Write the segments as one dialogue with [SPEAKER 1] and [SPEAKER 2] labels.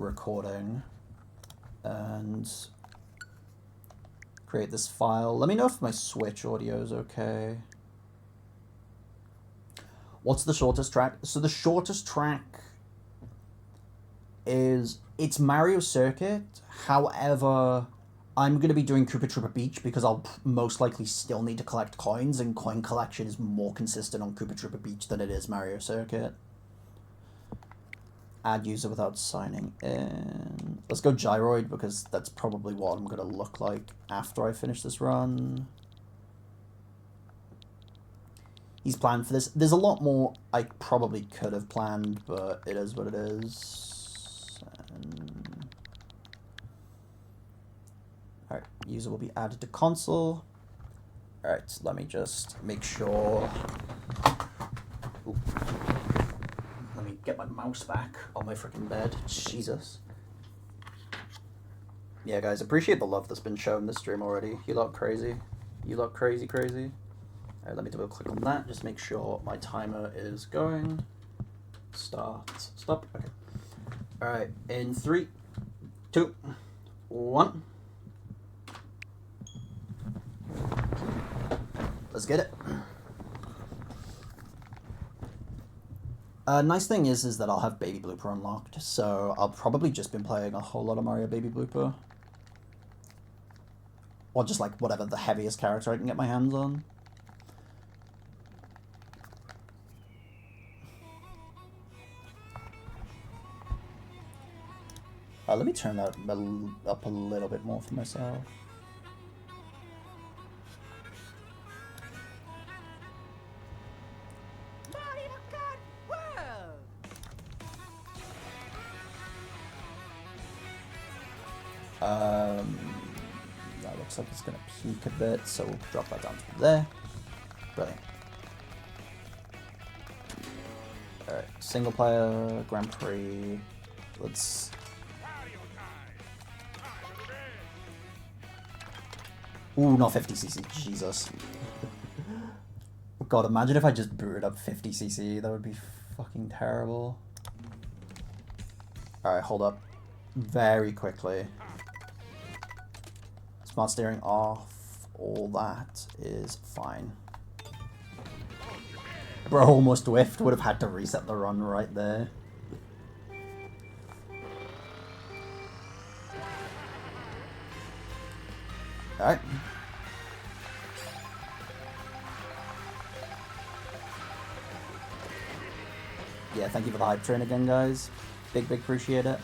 [SPEAKER 1] recording and create this file. Let me know if my Switch audio is okay. What's the shortest track? So the shortest track is, it's Mario Circuit. However, I'm going to be doing Koopa Troopa Beach because I'll most likely still need to collect coins, and coin collection is more consistent on Koopa Troopa Beach than it is Mario Circuit. Add user without signing in. Let's go Gyroid because that's probably what I'm going to look like after I finish this run. He's planned for this. There's a lot more I probably could have planned, but it is what it is. Alright, user will be added to console. Alright, let me just make sure. Ooh. Let me get my mouse back on my freaking bed. Jesus. Yeah, guys, appreciate the love that's been shown this stream already. You look crazy. You look crazy, crazy. Alright, let me double click on that. Just make sure my timer is going. Start. Stop. Okay. Alright, in 3, 2, 1. Let's get it. Nice thing is that I'll have Baby Blooper unlocked, so I'll probably just been playing a whole lot of Mario Baby Blooper. Or just like whatever the heaviest character I can get my hands on. Let me turn that up a little bit more for myself.
[SPEAKER 2] Mario Kart World.
[SPEAKER 1] That looks like it's gonna peak a bit, so we'll drop that down to there. Brilliant. Alright, single player, Grand Prix. Let's... Ooh, not 50cc, Jesus. God, imagine if I just booted up 50cc, that would be fucking terrible. Alright, hold up. Very quickly. Smart steering off, all that is fine. Bro, almost whiffed, would have had to reset the run right there. Alright. Yeah, thank you for the hype train again, guys. Big appreciate it.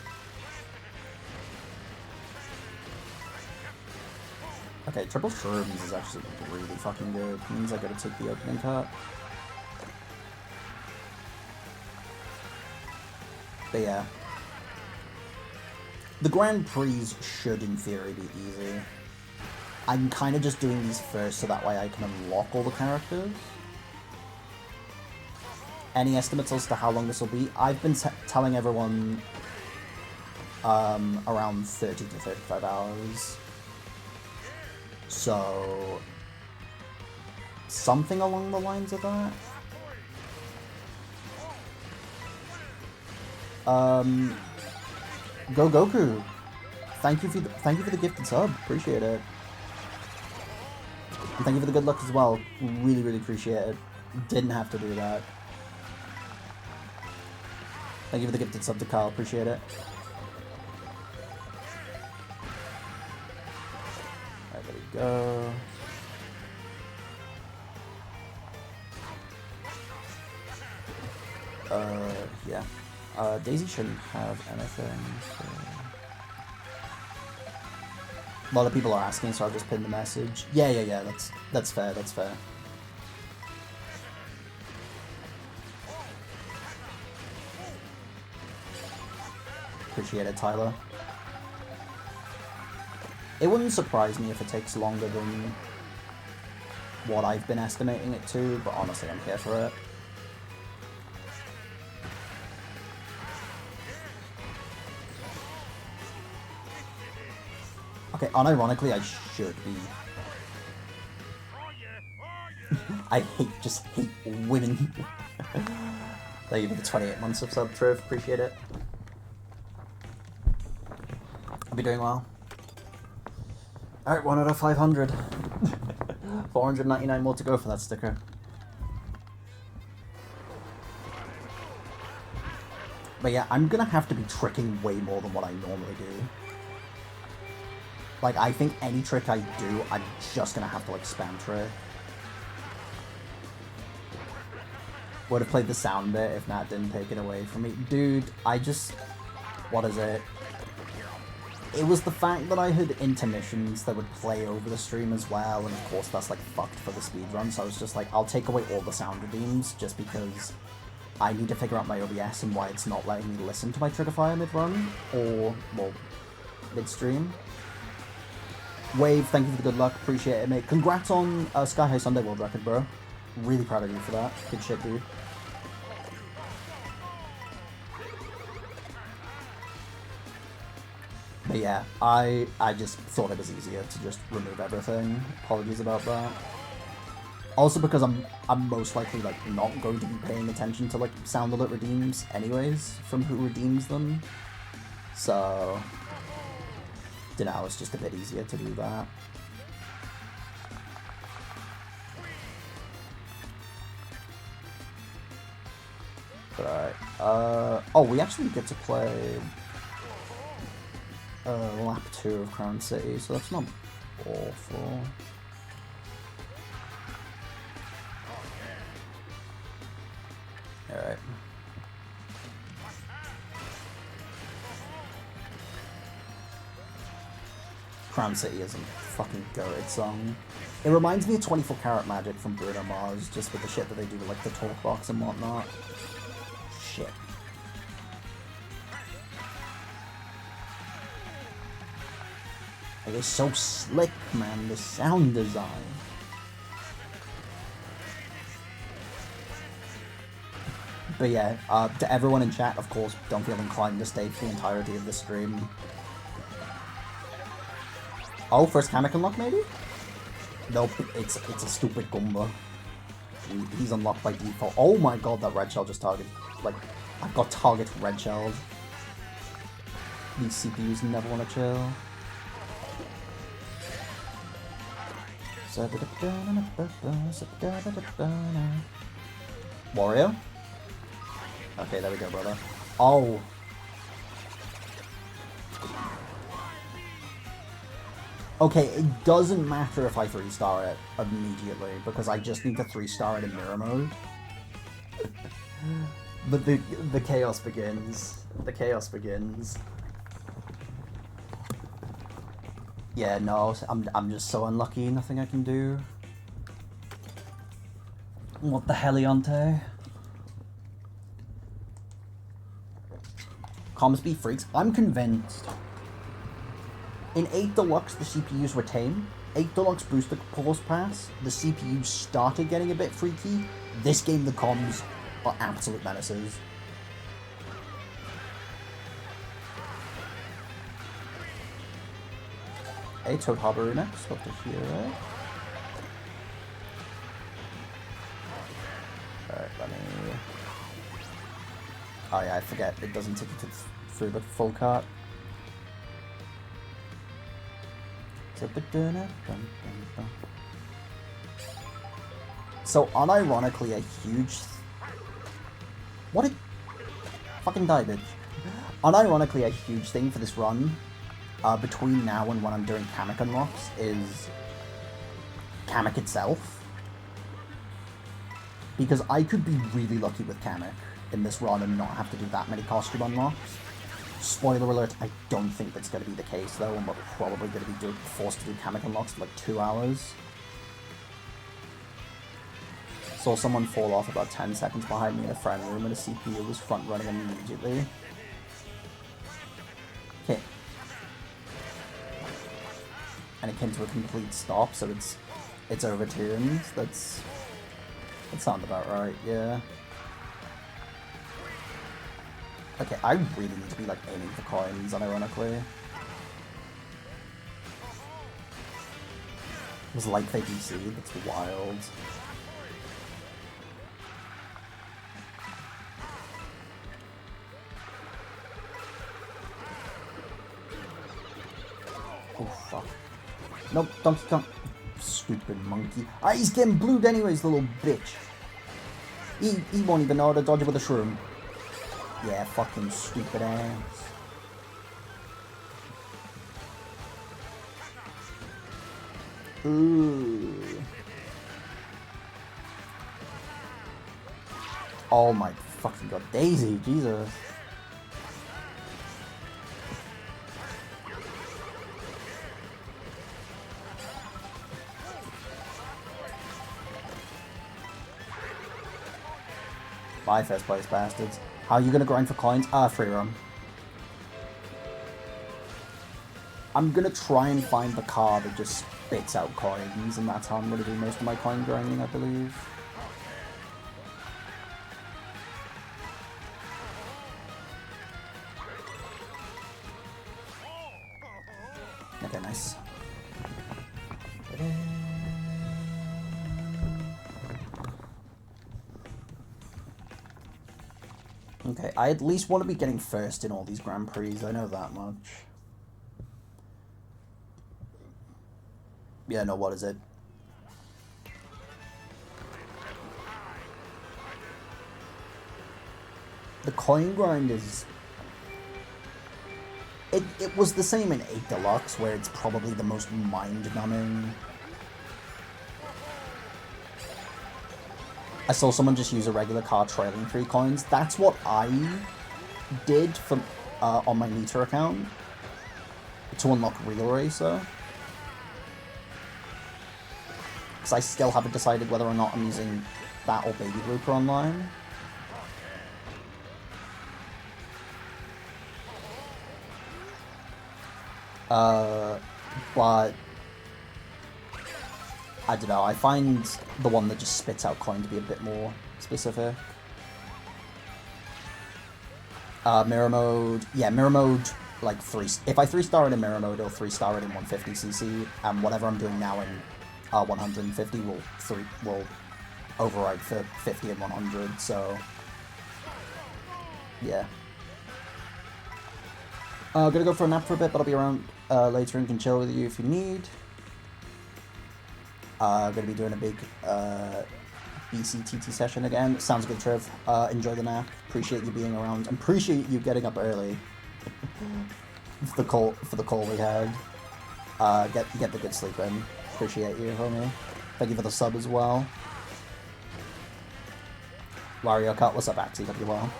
[SPEAKER 1] Okay, triple shrooms is actually really fucking good. It means I gotta take the opening cut. But yeah. The Grand Prix should, in theory, be easy. I'm kind of just doing these first so that way I can unlock all the characters. Any estimates as to how long this will be? I've been telling everyone around 30 to 35 hours. So, something along the lines of that. Go Goku! Thank you for the gifted sub. Appreciate it. And thank you for the good luck as well. Really appreciate it. Didn't have to do that. Thank you for the gifted sub to Kyle. Appreciate it. Alright, there we go. Yeah. Daisy shouldn't have anything. So... A lot of people are asking, so I'll just pin the message. Yeah. That's fair. That's fair. Appreciate it, Tyler. It wouldn't surprise me if it takes longer than what I've been estimating it to, but honestly, I'm here for it. Okay, unironically, I should be. I just hate women. Thank you for the 28 months of sub, Triv. Appreciate it. I'll be doing well. Alright, 1 out of 500. 499 more to go for that sticker. But yeah, I'm gonna have to be tricking way more than what I normally do. Like, I think any trick I do, I'm just gonna have to, like, spam trick. Would have played the sound bit if Nat didn't take it away from me. Dude, I just... What is it? It was the fact that I had intermissions that would play over the stream as well, and of course that's, like, fucked for the speedrun, so I was just like, I'll take away all the sound redeems, just because I need to figure out my OBS and why it's not letting me listen to my Triggerfire mid-run, or, well, mid-stream. Wave, thank you for the good luck, appreciate it, mate. Congrats on Sky High Sunday World Record, bro. Really proud of you for that. Good shit, dude. But yeah, I just thought it was easier to just remove everything. Apologies about that. Also because I'm most likely like not going to be paying attention to like sound alert redeems anyways from who redeems them. So dunno, it's just a bit easier to do that. But alright. Oh, we actually get to play lap 2 of Crown City, so that's not awful. Alright. Crown City is a fucking goated song. It reminds me of 24 Karat Magic from Bruno Mars, just with the shit that they do with like the talk box and whatnot. Shit. Like, it's so slick, man, the sound design. But yeah, to everyone in chat, of course, don't feel inclined to stay for the entirety of the stream. Oh, first Kamek unlock, maybe? Nope, it's a stupid Goomba. He's unlocked by default. Oh my god, that red shell just targeted. Like, I've got target red shells. These CPUs never want to chill. Wario? Okay, there we go, brother. Oh. Okay, it doesn't matter if I 3-star it immediately, because I just need to 3-star it in mirror mode. But the chaos begins. The chaos begins. Yeah, no, I'm just so unlucky, nothing I can do. What the heliante? Comms be freaks. I'm convinced. In 8 Deluxe, the CPUs were tame. 8 Deluxe Booster Pause Pass, the CPUs started getting a bit freaky. This game, the comms are absolute menaces. Hey, Toad Harbor Remix, hope to hear it. Alright, let me... Oh yeah, I forget, it doesn't take you through the full cart. So, unironically, a huge... What a... Fucking die, bitch. Unironically, a huge thing for this run, between now and when I'm doing Kamek unlocks, is Kamek itself. Because I could be really lucky with Kamek in this run and not have to do that many costume unlocks. Spoiler alert, I don't think that's going to be the case though, and we're probably going to be forced to do Kamek unlocks for like 2 hours. Saw someone fall off about 10 seconds behind me in a friend room and a CPU was front running immediately. Okay. And it came to a complete stop, so it's overturned. That sounds about right, yeah. Okay, I really need to be like aiming for coins, unironically. It was like they DC, that's wild. Oh, fuck. Nope, Donkey Kong. Stupid monkey. Ah, he's getting blued anyways, the little bitch. He won't even know how to dodge with a shroom. Yeah, fucking stupid ass. Ooh. Oh my fucking god. Daisy, Jesus. Bye, first place bastards. How are you gonna grind for coins? Free roam. I'm gonna try and find the car that just spits out coins, and that's how I'm gonna do most of my coin grinding, I believe. Okay, nice. Okay, I at least want to be getting first in all these Grand Prix, I know that much. Yeah, no, what is it? The coin grind is... It was the same in 8 Deluxe, where it's probably the most mind-numbing. I saw someone just use a regular car trailing 3 coins. That's what I did for, on my Nita account to unlock Real Racer. Because I still haven't decided whether or not I'm using that or Baby Blooper online. But I don't know, I find the one that just spits out coin to be a bit more specific. Mirror mode, yeah, mirror mode, like if I 3-star it in mirror mode, it'll 3-star it in 150cc, and whatever I'm doing now in 150 will override for 50 and 100, so yeah. Gonna go for a nap for a bit, but I'll be around later and can chill with you if you need. Gonna be doing a big BCTT session again. Sounds good, Trev. Enjoy the nap. Appreciate you being around. And appreciate you getting up early for the call we had. Get the good sleep in. Appreciate you, homie. Thank you for the sub as well. Wario Kart, what's up, Axie? Hope you're well.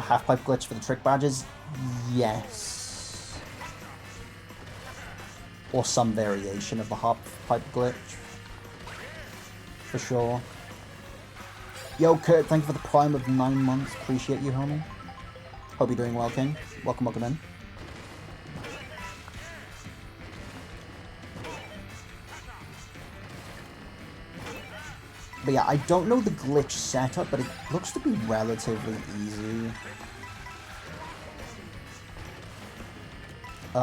[SPEAKER 1] Half-pipe glitch for the trick badges? Yes. Or some variation of the half-pipe glitch. For sure. Yo, Kurt, thank you for the prime of 9 months. Appreciate you, homie. Hope you're doing well, King. Welcome in. But yeah, I don't know the glitch setup, but it looks to be relatively easy.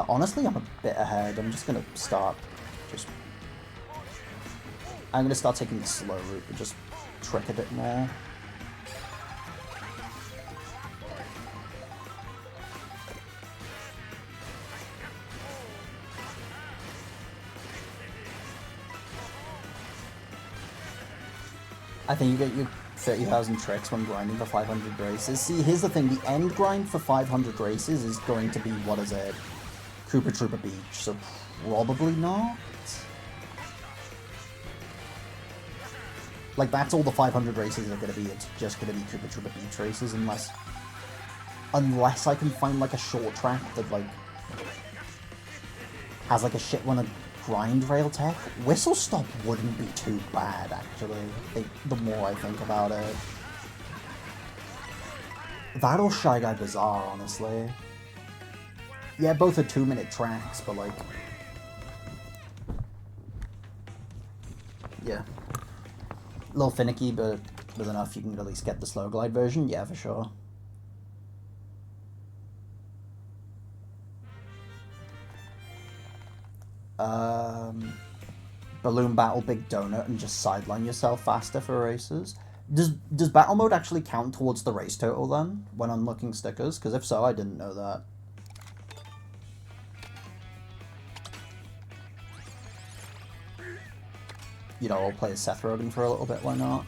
[SPEAKER 1] Honestly, I'm a bit ahead. I'm just gonna start I'm gonna start taking the slow route, but just trick a bit more. I think you get your 30,000 tricks when grinding for 500 races. See, here's the thing, the end grind for 500 races is going to be, what is it? Koopa Troopa Beach, so probably not. Like, that's all the 500 races are going to be, it's just going to be Koopa Troopa Beach races, unless I can find, like, a short track that, like, has, like, a shit one of grind rail tech. Whistle Stop wouldn't be too bad, actually, the more I think about it. That or Shy Guy Bazaar, honestly. Yeah, both are 2-minute tracks, but like... yeah. A little finicky, but with enough you can at least get the slow glide version. Yeah, for sure. Balloon Battle Big Donut and just sideline yourself faster for races. Does battle mode actually count towards the race total then, when unlocking stickers? Because if so, I didn't know that. you know, I'll play as Seth Rogen for a little bit, why not?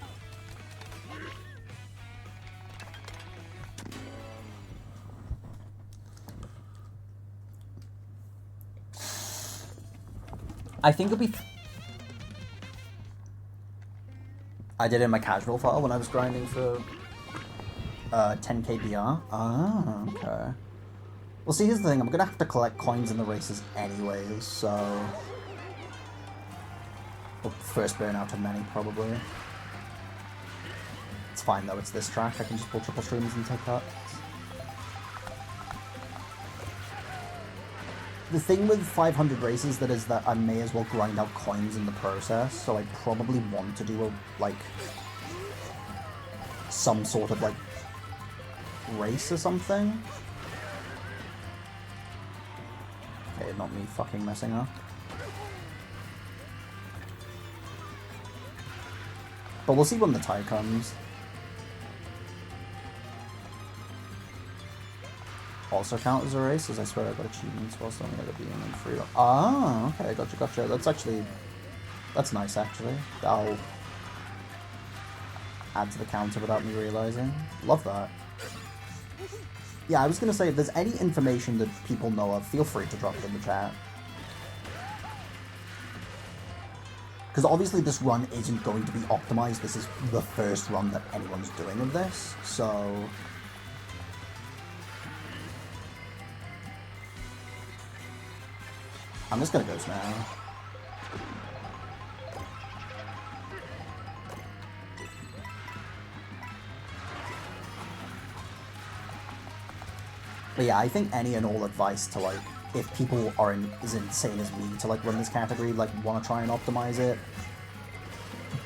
[SPEAKER 1] I think it'll be... I did it in my casual file when I was grinding for 10k BR. Ah, okay. Well, see, here's the thing. I'm going to have to collect coins in the races anyways, so... Well, first burn out of many, probably. It's fine, though. It's this track. I can just pull triple streams and take cuts. The thing with 500 races that is that I may as well grind out coins in the process, so I probably want to do a, like, some sort of, like, race or something. Okay, not me fucking messing up. But we'll see when the tide comes. Also count as a race, as I swear I got achievements whilst I'm going to be in free run. Ah, okay, gotcha. That's actually... That's nice, actually. That'll add to the counter without me realising. Love that. Yeah, I was going to say, if there's any information that people know of, feel free to drop it in the chat. Because obviously this run isn't going to be optimised. This is the first run that anyone's doing of this, so... I'm just gonna ghost now. But yeah, I think any and all advice to, like, if people are as insane as me to, like, run this category, like, want to try and optimize it,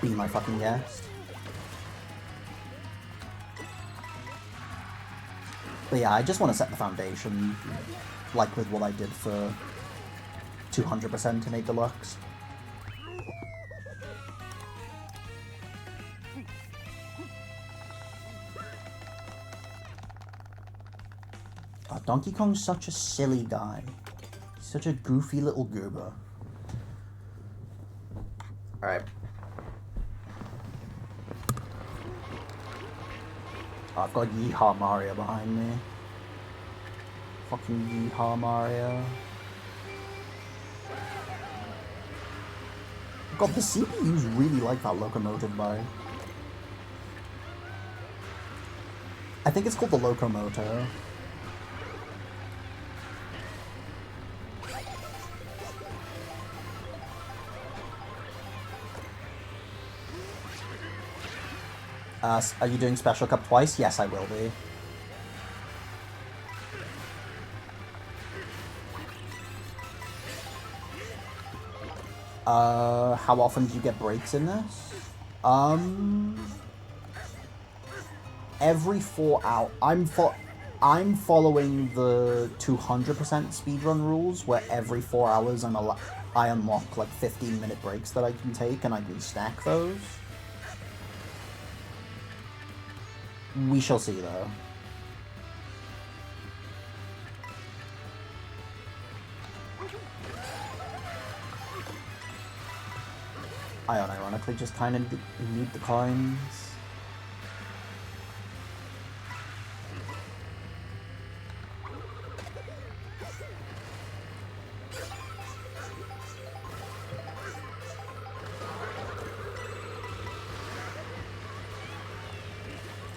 [SPEAKER 1] be my fucking guest. But yeah, I just want to set the foundation, like with what I did for 200% in 8 Deluxe. Oh, Donkey Kong's such a silly guy. He's such a goofy little goober. Alright. Oh, I've got Yeehaw Mario behind me. Fucking Yeehaw Mario. God, the CPUs really like that locomotive bike. I think it's called the Locomotor. Are you doing Special Cup twice? Yes, I will be. How often do you get breaks in this? Every 4 hours. I'm following the 200% speedrun rules, where every 4 hours I unlock like 15-minute breaks that I can take, and I can stack those. We shall see, though. I unironically just kind of need the coins.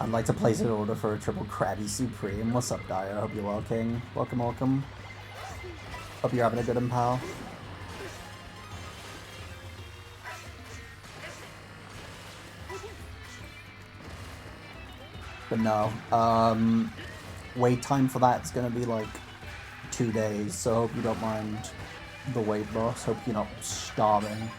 [SPEAKER 1] I'd like to place an order for a triple Krabby Supreme. What's up, Dyer? Hope you're well, King. Welcome, welcome. Hope you're having a good one, pal. But no, wait time for that's gonna be like 2 days, so hope you don't mind the wait, boss. Hope you're not starving.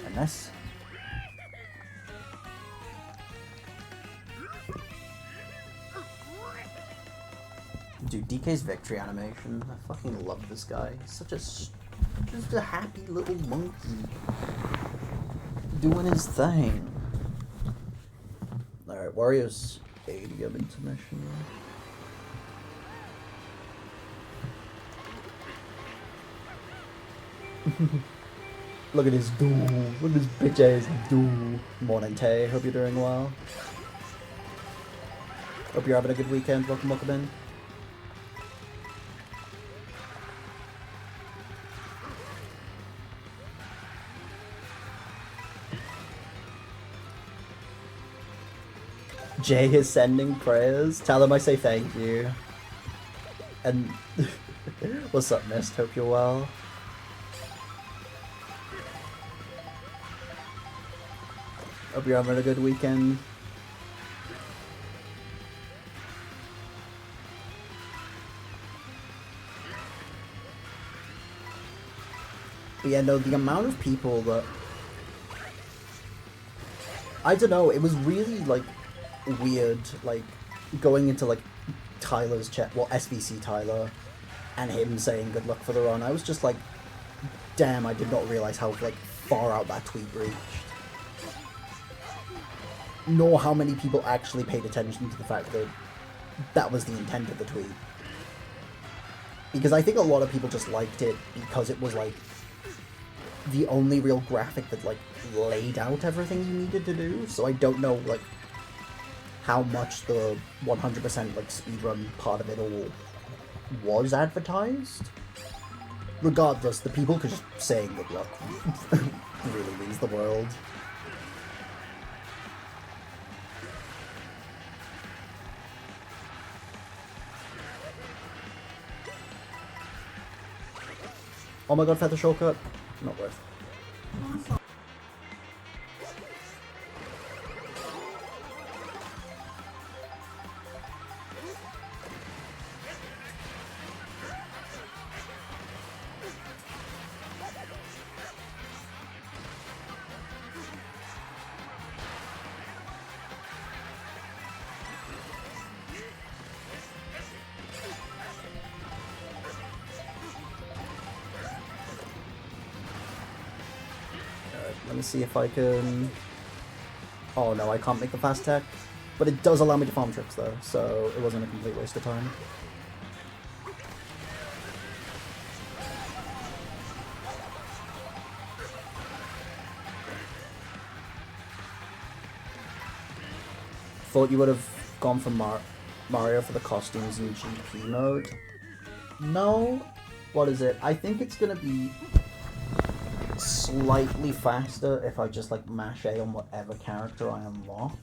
[SPEAKER 1] Goodness. Dude, DK's victory animation. I fucking love this guy. He's such a just a happy little monkey doing his thing. Alright, Warriors Stadium intermission. Look at his duel. Look at his bitch ass duel. Morning, Tay. Hope you're doing well. Hope you're having a good weekend. Welcome in. Jay is sending prayers. Tell him I say thank you. And what's up, Mist? Hope you're well. Hope you're having a good weekend. But yeah, no, the amount of people that... I don't know, it was really, like, weird, like, going into, like, Tyler's chat, well, SVC Tyler, and him saying good luck for the run. I was just like, damn, I did not realize how, like, far out that tweet reached. Nor how many people actually paid attention to the fact that that was the intent of the tweet. Because I think a lot of people just liked it because it was, like, the only real graphic that, like, laid out everything you needed to do. So I don't know, like, how much the 100% like speedrun part of it all was advertised. Regardless, the people just saying good luck really means the world. Oh my god, feather shortcut. Not worth. Let me see if I can... Oh no, I can't make the fast tech. But it does allow me to farm tricks though, so it wasn't a complete waste of time. Thought you would have gone for Mario for the costumes in GP mode. No? What is it? I think it's gonna be slightly faster if I just like mash A on whatever character I unlock.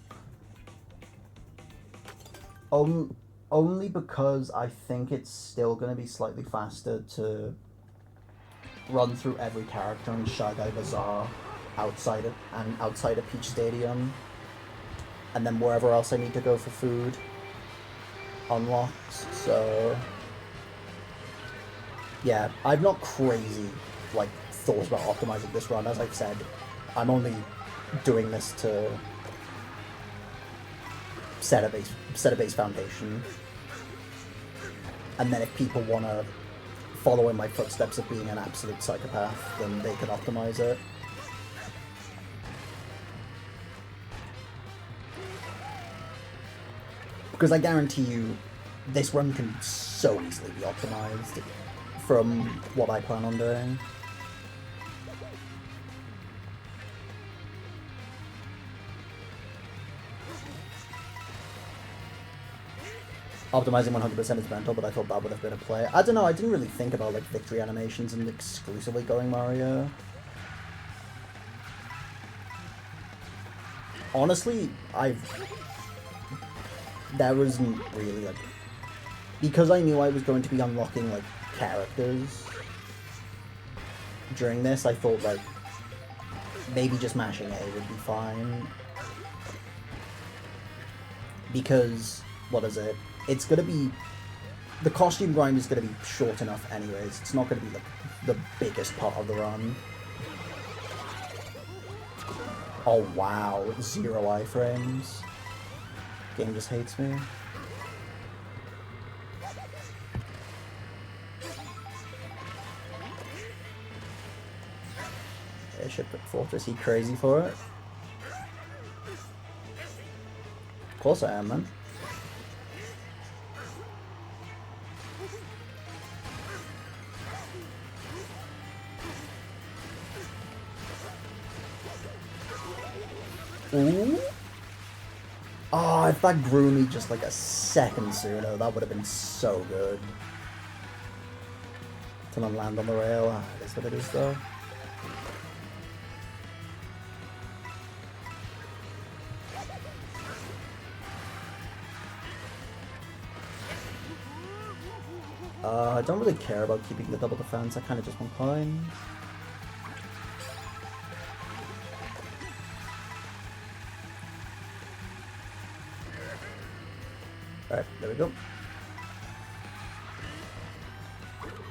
[SPEAKER 1] Only because I think it's still going to be slightly faster to run through every character in Shy Guy Bazaar outside of Peach Stadium, and then wherever else I need to go for food unlocks. So yeah, I'm not crazy like thought about optimizing this run. As I've said, I'm only doing this to set a base foundation, and then if people want to follow in my footsteps of being an absolute psychopath, then they can optimize it. Because I guarantee you, this run can so easily be optimized from what I plan on doing. Optimizing 100% is mental, but I thought that would have been a play. I don't know, I didn't really think about like victory animations and exclusively going Mario. Honestly, there wasn't really like... Because I knew I was going to be unlocking like characters during this, I thought like maybe just mashing A would be fine. Because, what is it? It's gonna be... The costume grind is gonna be short enough anyways. It's not gonna be like the biggest part of the run. Oh wow, 0 iframes. Game just hates me. Spaceship Fortress he crazy for it? Of course I am, man. Ooh. Oh, if that grew me just like a second sooner, that would have been so good. To not land on the rail. Ah, it is what it is, though. I don't really care about keeping the double defense. I kind of just want coins. Alright, there we go.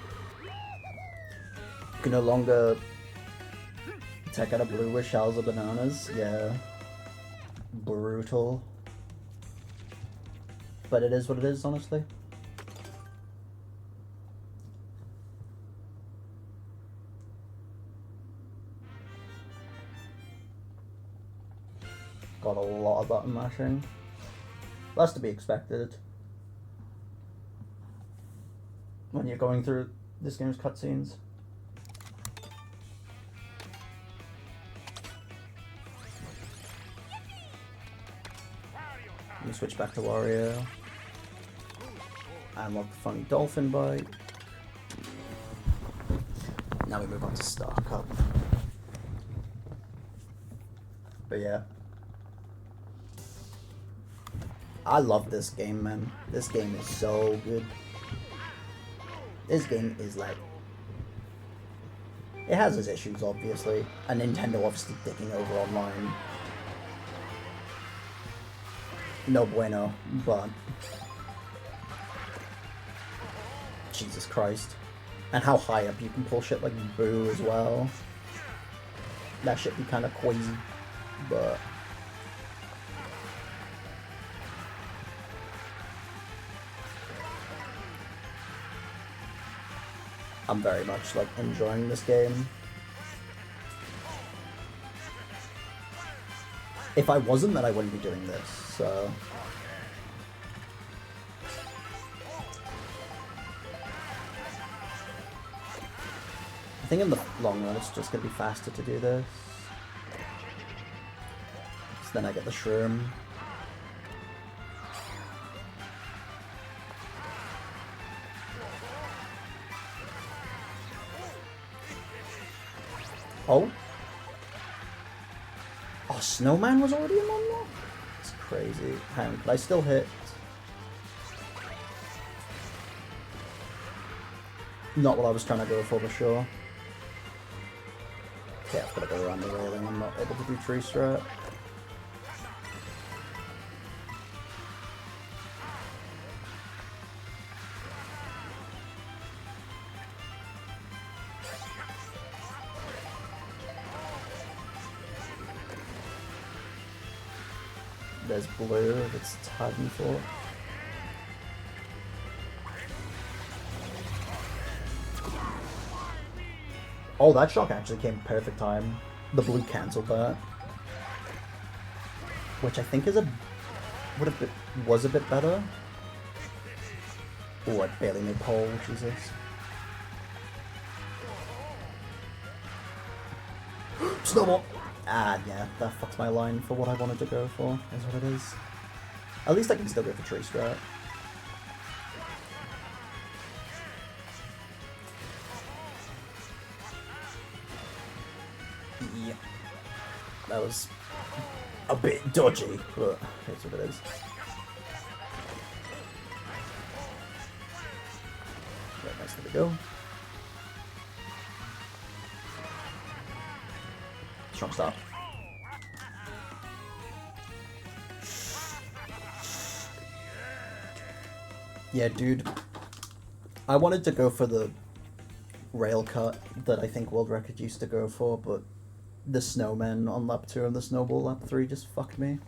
[SPEAKER 1] You can no longer take out a blue with shells or bananas. Yeah. Brutal. But it is what it is, honestly. Got a lot of button mashing. That's to be expected when you're going through this game's cutscenes. Let me switch back to Wario. Unlock the funny dolphin bike. Now we move on to Star Cup. But yeah. I love this game, man. This game is so good. This game is like... It has its issues, obviously. And Nintendo obviously taking over online. No bueno, but... Jesus Christ. And how high up you can pull shit like Boo as well. That shit be kind of queasy, but... I'm very much like enjoying this game. If I wasn't, then I wouldn't be doing this, so... I think in the long run it's just gonna be faster to do this. So then I get the shroom. Oh? Oh, Snowman was already in one more? It's crazy. Hang on, could I still hit? Not what I was trying to go for sure. Okay, I've got to go around the railing. I'm not able to do tree strat. There's blue if it's Titanfall. Oh, that shock actually came perfect time. The blue cancelled that. Which I think is was a bit better. Oh, I barely made pole, Jesus. Snowball! Ah, yeah, that fucks my line for what I wanted to go for, is what it is. At least I can still go for tree strat. Yeah. That was a bit dodgy, but here's what it is. Right, nice, there we go. Strong start. Yeah, dude. I wanted to go for the rail cut that I think World Record used to go for, but the snowmen on lap 2 and the snowball lap 3 just fucked me.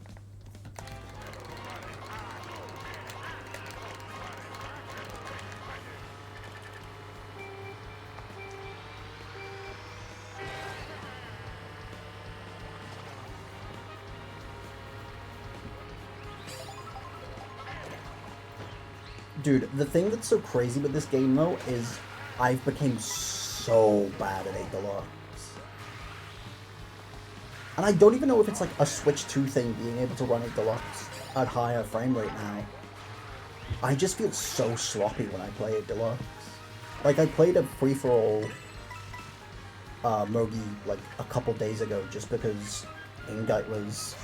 [SPEAKER 1] Dude, the thing that's so crazy with this game, though, is I've become so bad at 8 Deluxe. And I don't even know if it's like a Switch 2 thing, being able to run 8 Deluxe at higher frame rate now. I just feel so sloppy when I play 8 Deluxe. Like, I played a free-for-all Mogi, like, a couple days ago, just because Ingite was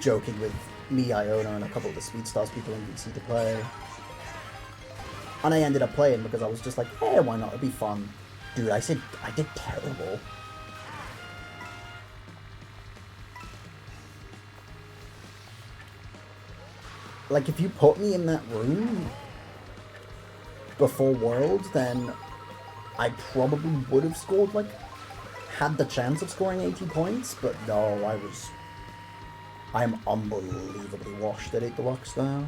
[SPEAKER 1] joking with me, Iona, and a couple of the Speedstars people in VC to play. And I ended up playing because I was just like, hey, why not? It'd be fun. Dude, I did terrible. Like, if you put me in that room before World, then I probably would have scored, like, had the chance of scoring 80 points, but no, I am unbelievably washed at 8 Deluxe now.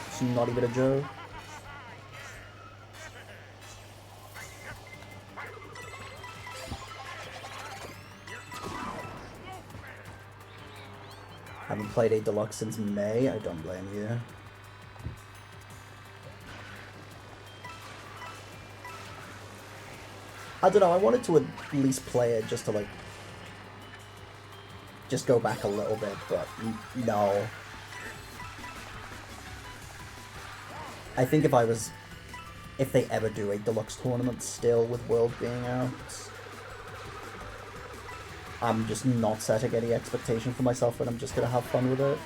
[SPEAKER 1] It's not even a joke. Haven't played 8 Deluxe since May, I don't blame you. I don't know, I wanted to at least play it just to, like, just go back a little bit, but no. I think if they ever do 8 Deluxe tournaments still with World being out, I'm just not setting any expectation for myself and I'm just gonna have fun with it.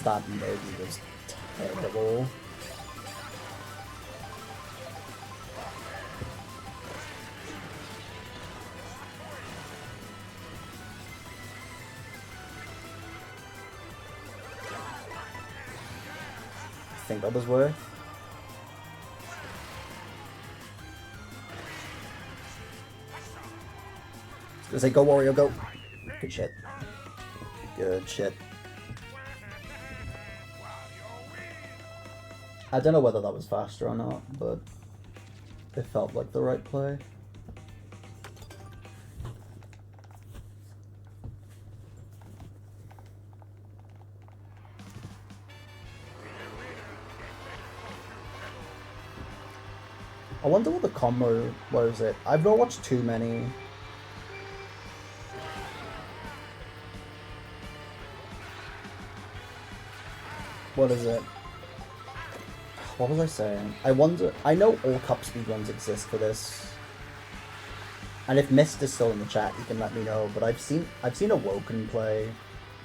[SPEAKER 1] That movie was terrible. I think others were. Does it go Wario go? Good shit. Good shit. I don't know whether that was faster or not, but it felt like the right play. I wonder what the combo was it. I've not watched too many. What is it? What was I saying? I wonder. I know all cup speedruns exist for this, and if Mist is still in the chat, you can let me know. But I've seen Awoken play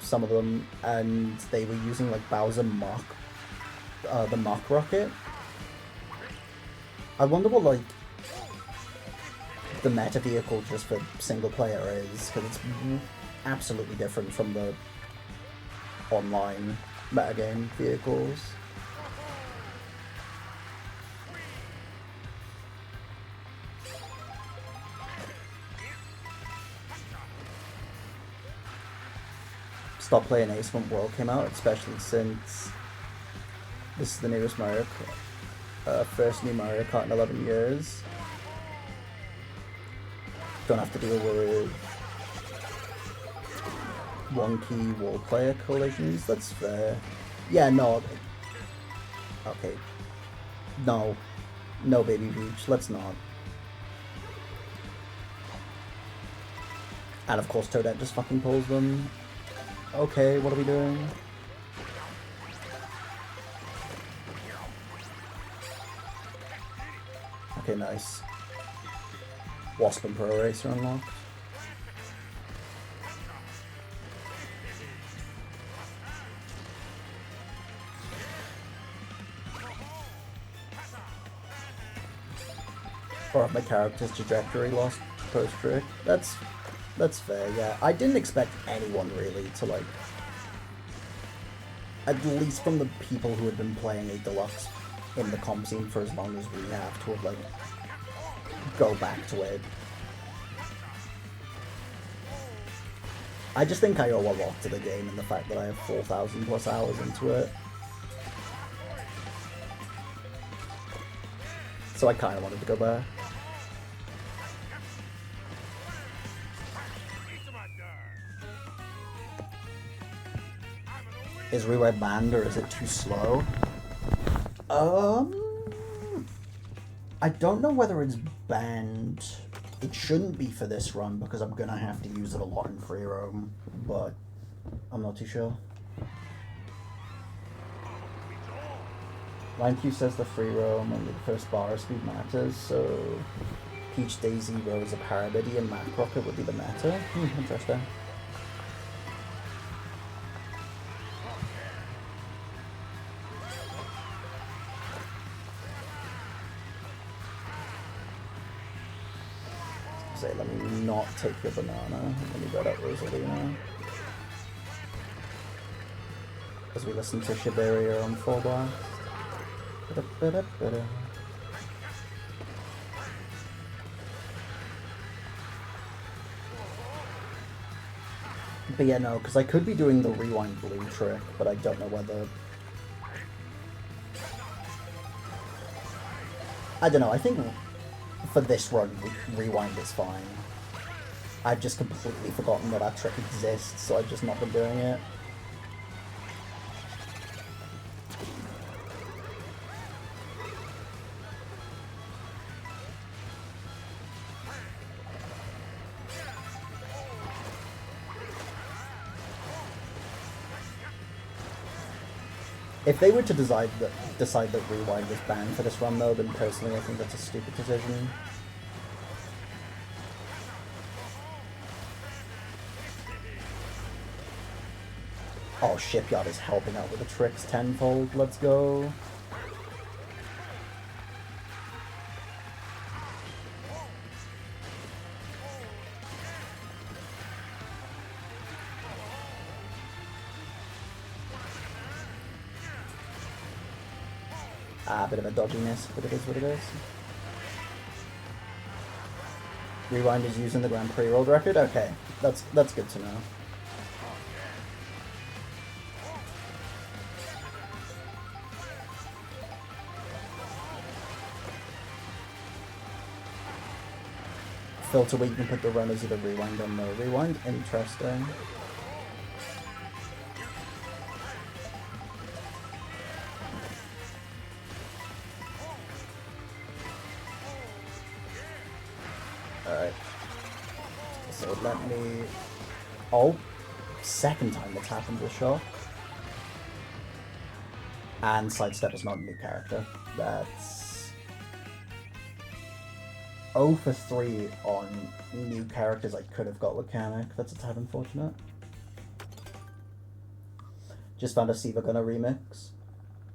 [SPEAKER 1] some of them, and they were using like Bowser Mach, the Mach rocket. I wonder what like the meta vehicle just for single player is, because it's absolutely different from the online metagame vehicles. Stop playing Ace when World came out, especially since this is the newest Mario Kart, first new Mario Kart in 11 years. Don't have to deal with wonky wall player collisions, that's fair. Yeah, no. Okay. No. No, Baby Beach, let's not. And of course Toadette just fucking pulls them. Okay, what are we doing? Okay, nice. Wasp and Pro Racer unlocked. Or have my character's trajectory lost post-trick. That's fair, yeah. I didn't expect anyone really to, like, at least from the people who had been playing 8 Deluxe in the comp scene for as long as we have, to have, like, go back to it. I just think I owe a lot to the game and the fact that I have 4,000 plus hours into it. So I kind of wanted to go back. Is rewind banned or is it too slow? I don't know whether it's banned. It shouldn't be for this run because I'm gonna have to use it a lot in free roam, but I'm not too sure. Line Q says the free roam only the first bar speed matters, so Peach, Daisy, Rosa, Parabiddy, and Mac Rocket would be the meta. Interesting. Say, let me not take your banana. Let me red out Rosalina. As we listen to Shiberia on full blast. But yeah, no, because I could be doing the rewind blue trick, but I don't know whether... I don't know, I think for this run, rewind is fine. I've just completely forgotten that that trick exists, so I've just not been doing it. If they were to decide that rewind is banned for this run, though, then personally I think that's a stupid decision. Oh, Shipyard is helping out with the tricks tenfold. Let's go. A bit of a dodginess, but it is what it is. Rewind is using the Grand Prix world record? Okay, that's good to know. Filter where you can put the runners of the rewind on the rewind. Interesting. Alright. So let me... Oh! Second time that's happened this shot. And Sidestep is not a new character. That's... 0 for 3 on new characters I could have got with Kamek. That's a tad unfortunate. Just found a Siva Gunner remix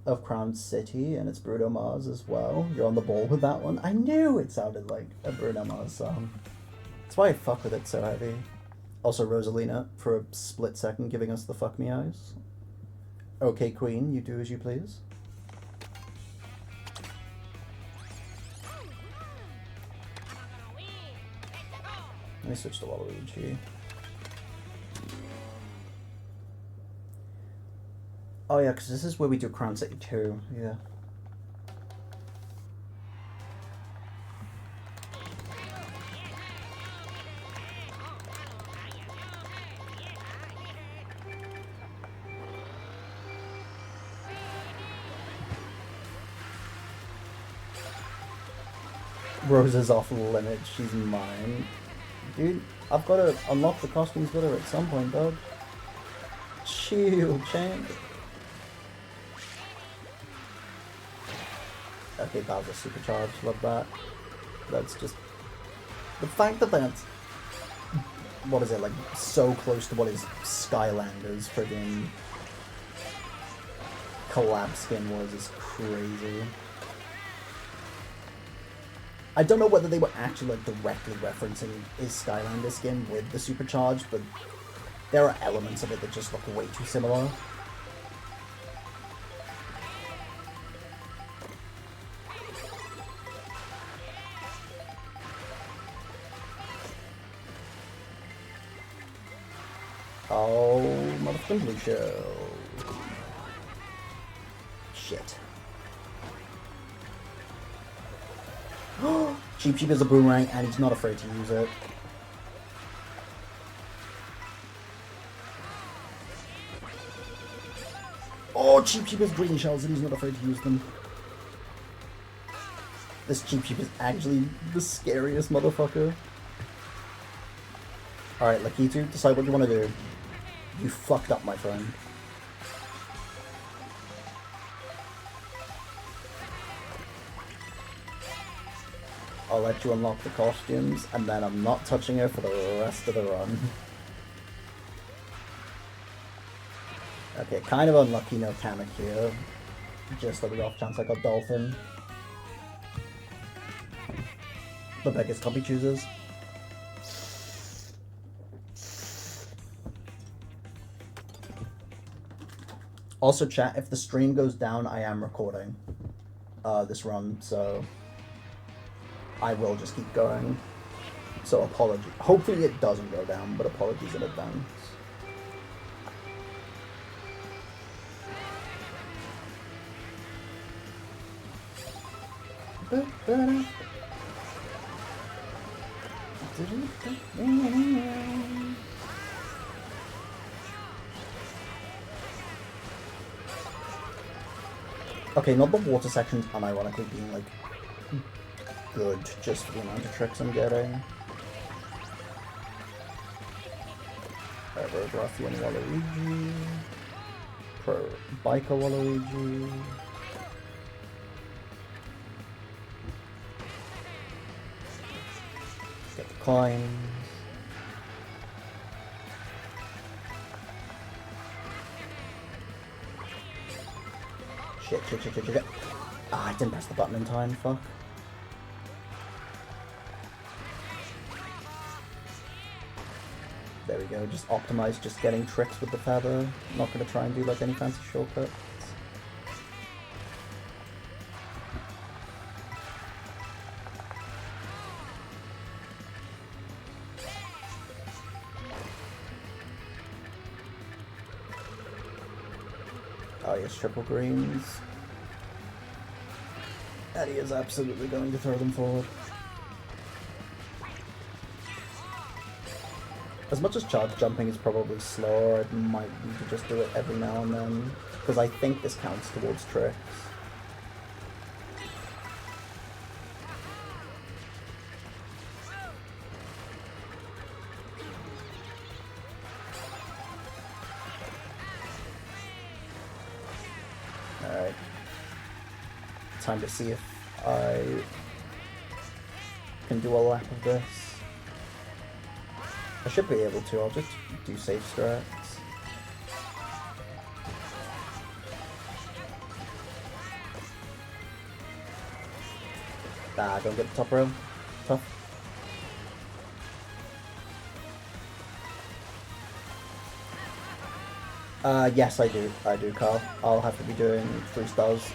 [SPEAKER 1] of Crown City, and it's Bruno Mars as well. You're on the ball with that one. I knew it sounded like a Bruno Mars song. That's why I fuck with it so heavy. Also Rosalina, for a split second, giving us the fuck me eyes. Okay, Queen, you do as you please. Let me switch to Waluigi. Oh yeah, because this is where we do Crown City 2, yeah. Rose is off limits, she's mine. Dude, I've got to unlock the costumes with her at some point, dog. Chill, champ. Okay, Bowser supercharged, love that. That's just... The fact that that's... What is it, like, so close to what is Skylander's friggin' collab skin was is crazy. I don't know whether they were actually, like, directly referencing his Skylander skin with the supercharged, but there are elements of it that just look way too similar. Oh, motherfucking blue show. Shit. Cheap Cheap is a boomerang and he's not afraid to use it. Oh, Cheep Cheep has green shells and he's not afraid to use them. This Cheep Cheep is actually the scariest motherfucker. Alright, Lakitu, decide what you want to do. You fucked up, my friend. I'll let you unlock the costumes, and then I'm not touching her for the rest of the run. Okay, kind of unlucky no Kamek here. Just on the off chance I got Dolphin. The biggest copy chooses. Also, chat, if the stream goes down, I am recording this run, so I will just keep going. So apologies. Hopefully it doesn't go down, but apologies in advance. Okay, not the water sections unironically being like good just for the amount of tricks I'm getting. Alright, Road Ruffian Waluigi. Pro Biker Waluigi. Get the coins. Shit. Ah, I didn't press the button in time, fuck. There we go, just optimize just getting tricks with the feather. Not gonna try and do like any fancy shortcuts. Oh yes, triple greens. And he is absolutely going to throw them forward. As much as charge jumping is probably slower, I might need to just do it every now and then, because I think this counts towards tricks. Alright. Time to see if I can do a lap of this. I should be able to, I'll just do safe strats. Ah, don't get the top row. Tough. Yes I do, Carl. I'll have to be doing 3 stars.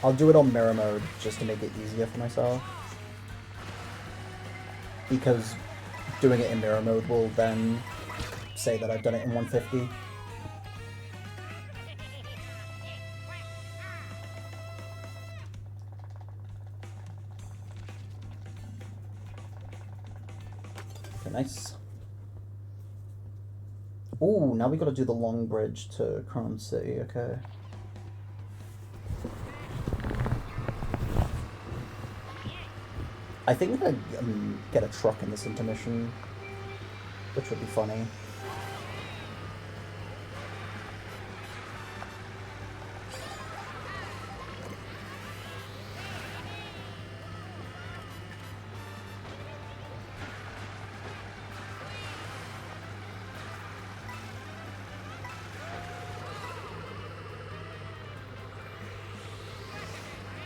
[SPEAKER 1] I'll do it on mirror mode, just to make it easier for myself. Because doing it in mirror mode will then say that I've done it in 150. Okay, nice. Ooh, now we gotta do the long bridge to Crown City, okay. I think we're gonna get a truck in this intermission, which would be funny.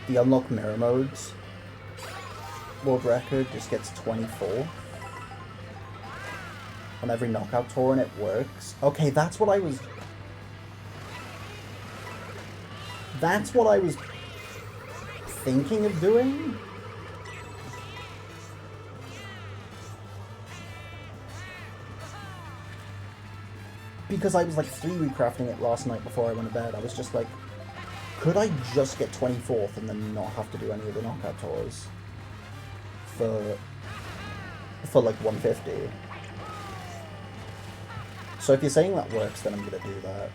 [SPEAKER 1] The unlock mirror modes world record just gets 24 on every knockout tour, and it works. Okay, that's what I was thinking of doing. Because I was like 3 recrafting it last night before I went to bed. I was just like, could I just get 24th and then not have to do any of the knockout tours for like 150? So if you're saying that works, then I'm gonna do that.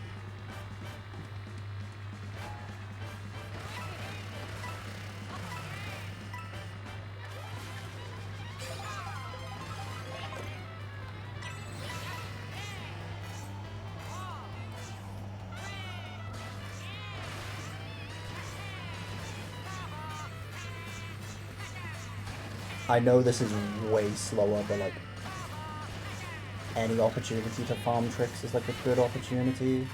[SPEAKER 1] I know this is way slower, but like any opportunity to farm tricks is like a good opportunity.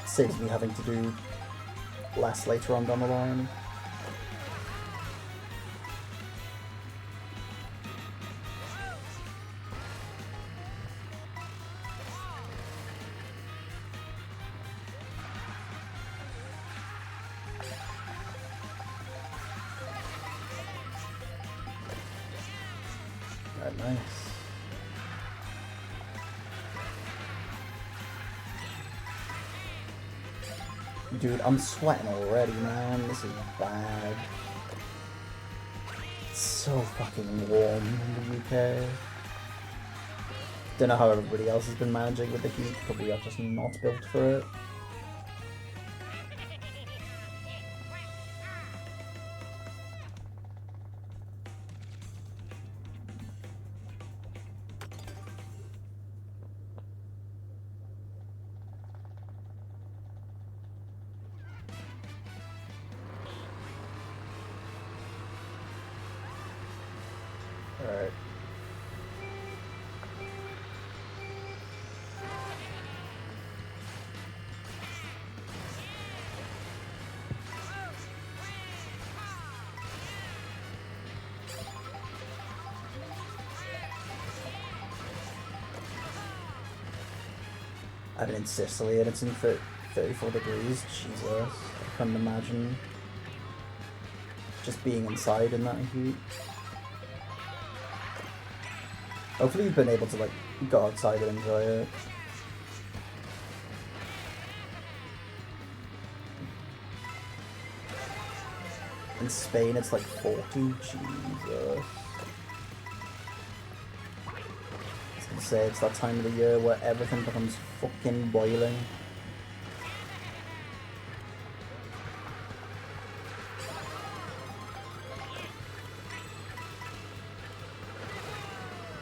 [SPEAKER 1] Saves me having to do less later on down the line. Right, nice. Dude, I'm sweating already, man. This is bad. It's so fucking warm in the UK. Don't know how everybody else has been managing with the heat, but we are just not built for it. Alright. I've been in Sicily and it's in 34 degrees. Jesus. I couldn't imagine just being inside in that heat. Hopefully you've been able to like go outside and enjoy it. In Spain it's like 40. Jesus. I was gonna say it's that time of the year where everything becomes fucking boiling.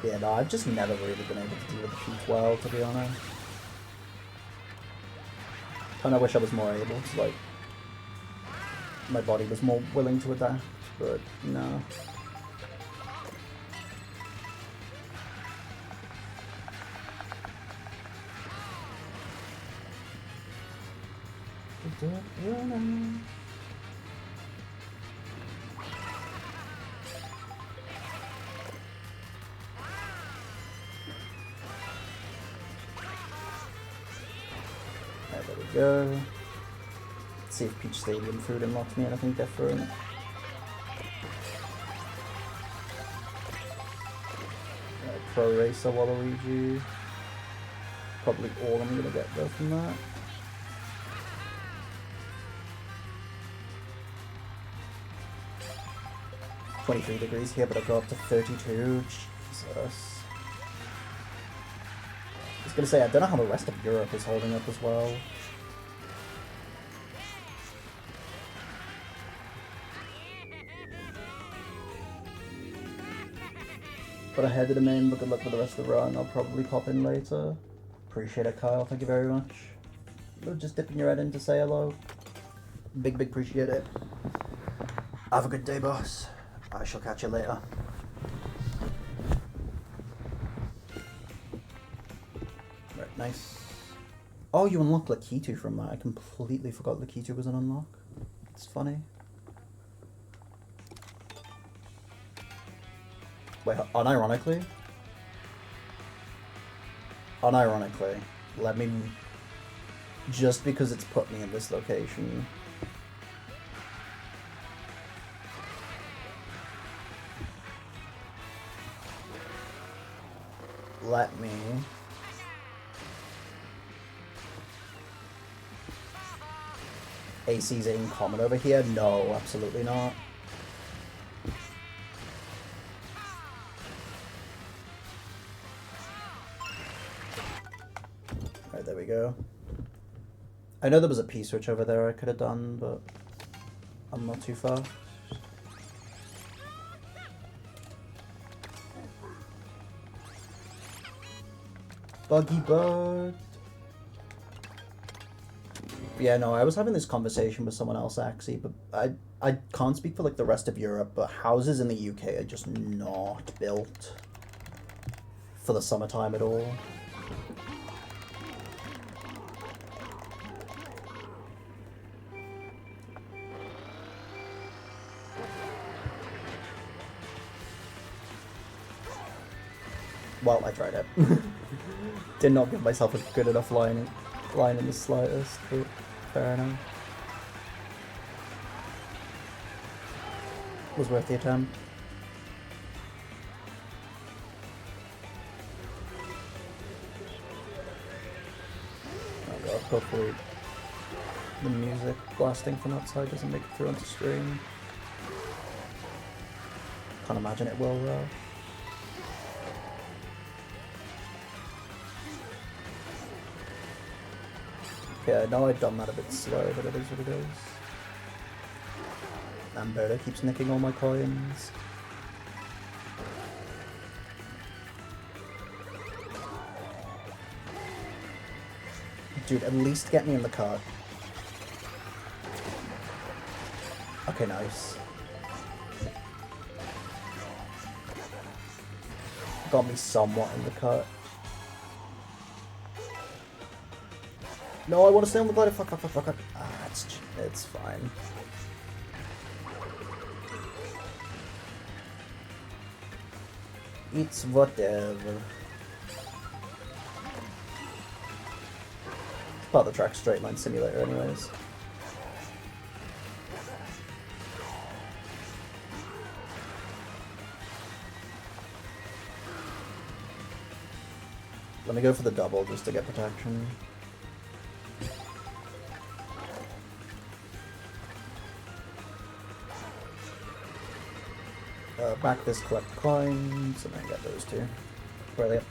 [SPEAKER 1] Yeah, no, I've just never really been able to deal with the heat well, to be honest. And I wish I was more able to, like, my body was more willing to adapt, but no. There we go. Let's see if Peach Stadium food unlocks me anything different. Pro Racer Waluigi. Probably all I'm gonna get though from that. "23 degrees here, but I go up to 32. Jesus. I was gonna say, I don't know how the rest of Europe is holding up as well. But I headed him in, but good luck with the rest of the run. I'll probably pop in later. Appreciate it, Kyle. Thank you very much. Just dipping your head in to say hello. Big appreciate it. Have a good day, boss. I shall catch you later. Right, nice. Oh, you unlocked Lakitu from that. I completely forgot Lakitu was an unlock. It's funny. Wait, unironically, let me, just because it's put me in this location, let me AC's in common over here? No, absolutely not. Right, there we go. I know there was a P-switch over there I could have done, but I'm not too far. Buggy Bird. Yeah, no, I was having this conversation with someone else actually, but I can't speak for like the rest of Europe, but houses in the UK are just not built for the summertime at all. Well, I tried it. Did not give myself a good enough line in the slightest, but fair enough. Was worth the attempt. Oh god, hopefully the music blasting from outside doesn't make it through onto stream. Can't imagine it will though. Okay, I know I've done that a bit slow, but it is what it is. Amberta keeps nicking all my coins. Dude, at least get me in the cart. Okay, nice. Got me somewhat in the cart. No, I want to stay on the glider. Fuck. Ah, it's fine. It's whatever. It's part of the track straight line simulator anyways. Let me go for the double just to get protection. Back this, collect coins, and then get those two. Where are they at?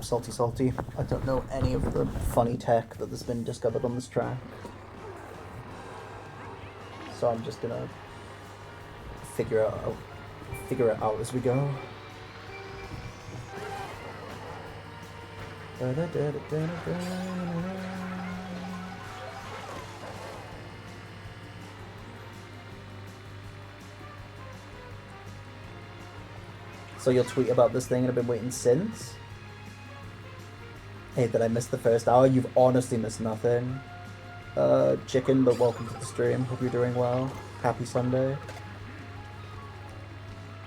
[SPEAKER 1] Salty. I don't know any of the funny tech that has been discovered on this track. So I'm just gonna figure it out as we go. So you'll tweet about this thing and I've been waiting since? Hey, did I miss the first hour? You've honestly missed nothing. Chicken, but welcome to the stream. Hope you're doing well. Happy Sunday.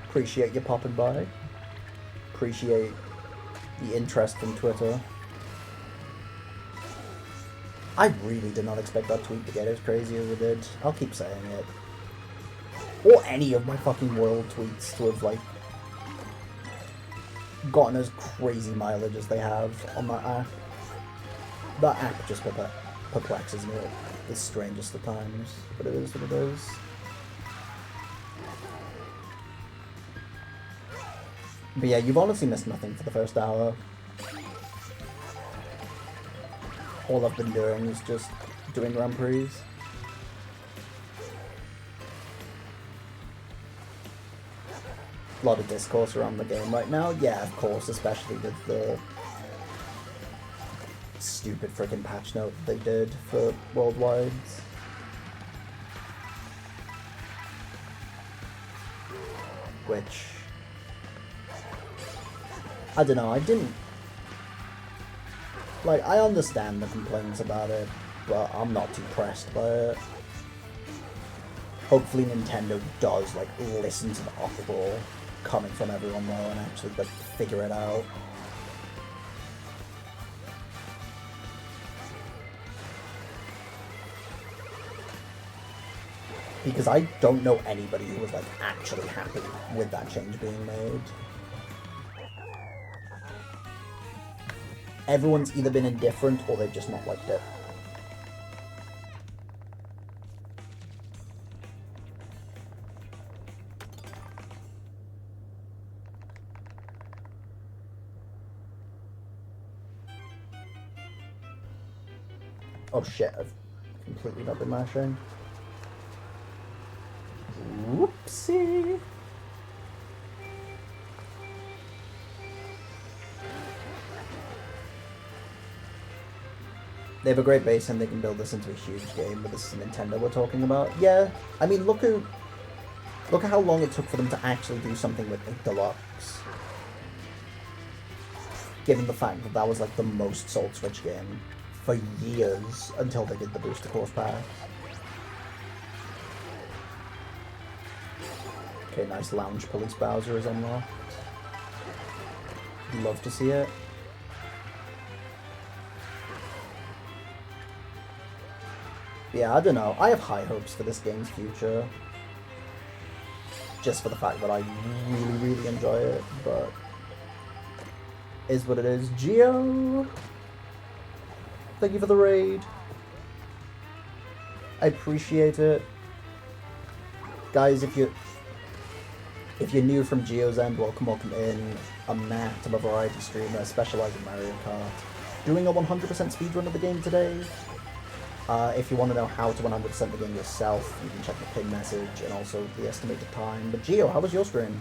[SPEAKER 1] Appreciate you popping by. Appreciate the interest from Twitter. I really did not expect that tweet to get as crazy as it did. I'll keep saying it. Or any of my fucking world tweets to have, like, gotten as crazy mileage as they have on that app. That app just perplexes me at the strangest of times, but it is what it is. But yeah, you've honestly missed nothing for the first hour. All I've been doing is just doing Grand Prix. A lot of discourse around the game right now. Yeah, of course, especially with the stupid freaking patch note they did for Worldwides. Which, I don't know, I didn't... Like, I understand the complaints about it, but I'm not too pressed by it. Hopefully Nintendo does, like, listen to the uproar coming from everyone though and actually, like, figure it out. Because I don't know anybody who was, like, actually happy with that change being made. Everyone's either been indifferent or they've just not liked it. Oh shit, I've completely not been mashing. Whoopsie. They have a great base and they can build this into a huge game, but this is Nintendo we're talking about. Yeah, I mean, look at how long it took for them to actually do something with a deluxe. Given the fact that that was like the most sold Switch game for years until they did the Booster Course pack. Okay, nice Lounge Police Bowser is unlocked. Love to see it. Yeah, I don't know. I have high hopes for this game's future. Just for the fact that I really, really enjoy it, but is what it is. Geo! Thank you for the raid. I appreciate it. Guys, if you're new from Geo's end, welcome in. I'm Matt, I'm a variety streamer, specialising in Mario Kart. Doing a 100% speedrun of the game today. If you want to know how to 100% the game yourself, you can check the pin message and also the estimated time. But Geo, how was your stream?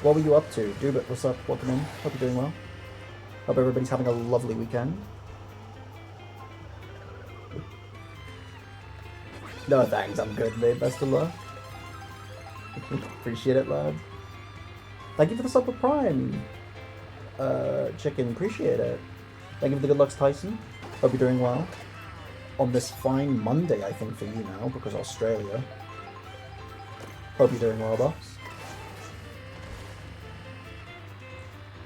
[SPEAKER 1] What were you up to? Dubit, what's up? Welcome in. Hope you're doing well. Hope everybody's having a lovely weekend. No thanks, I'm good, mate. Best of luck. Appreciate it, lad. Thank you for the sub with Prime. Chicken, appreciate it. Thank you for the good lucks, Tyson. Hope you're doing well. On this fine Monday, I think, for you now, because Australia. Hope you're doing well, boss.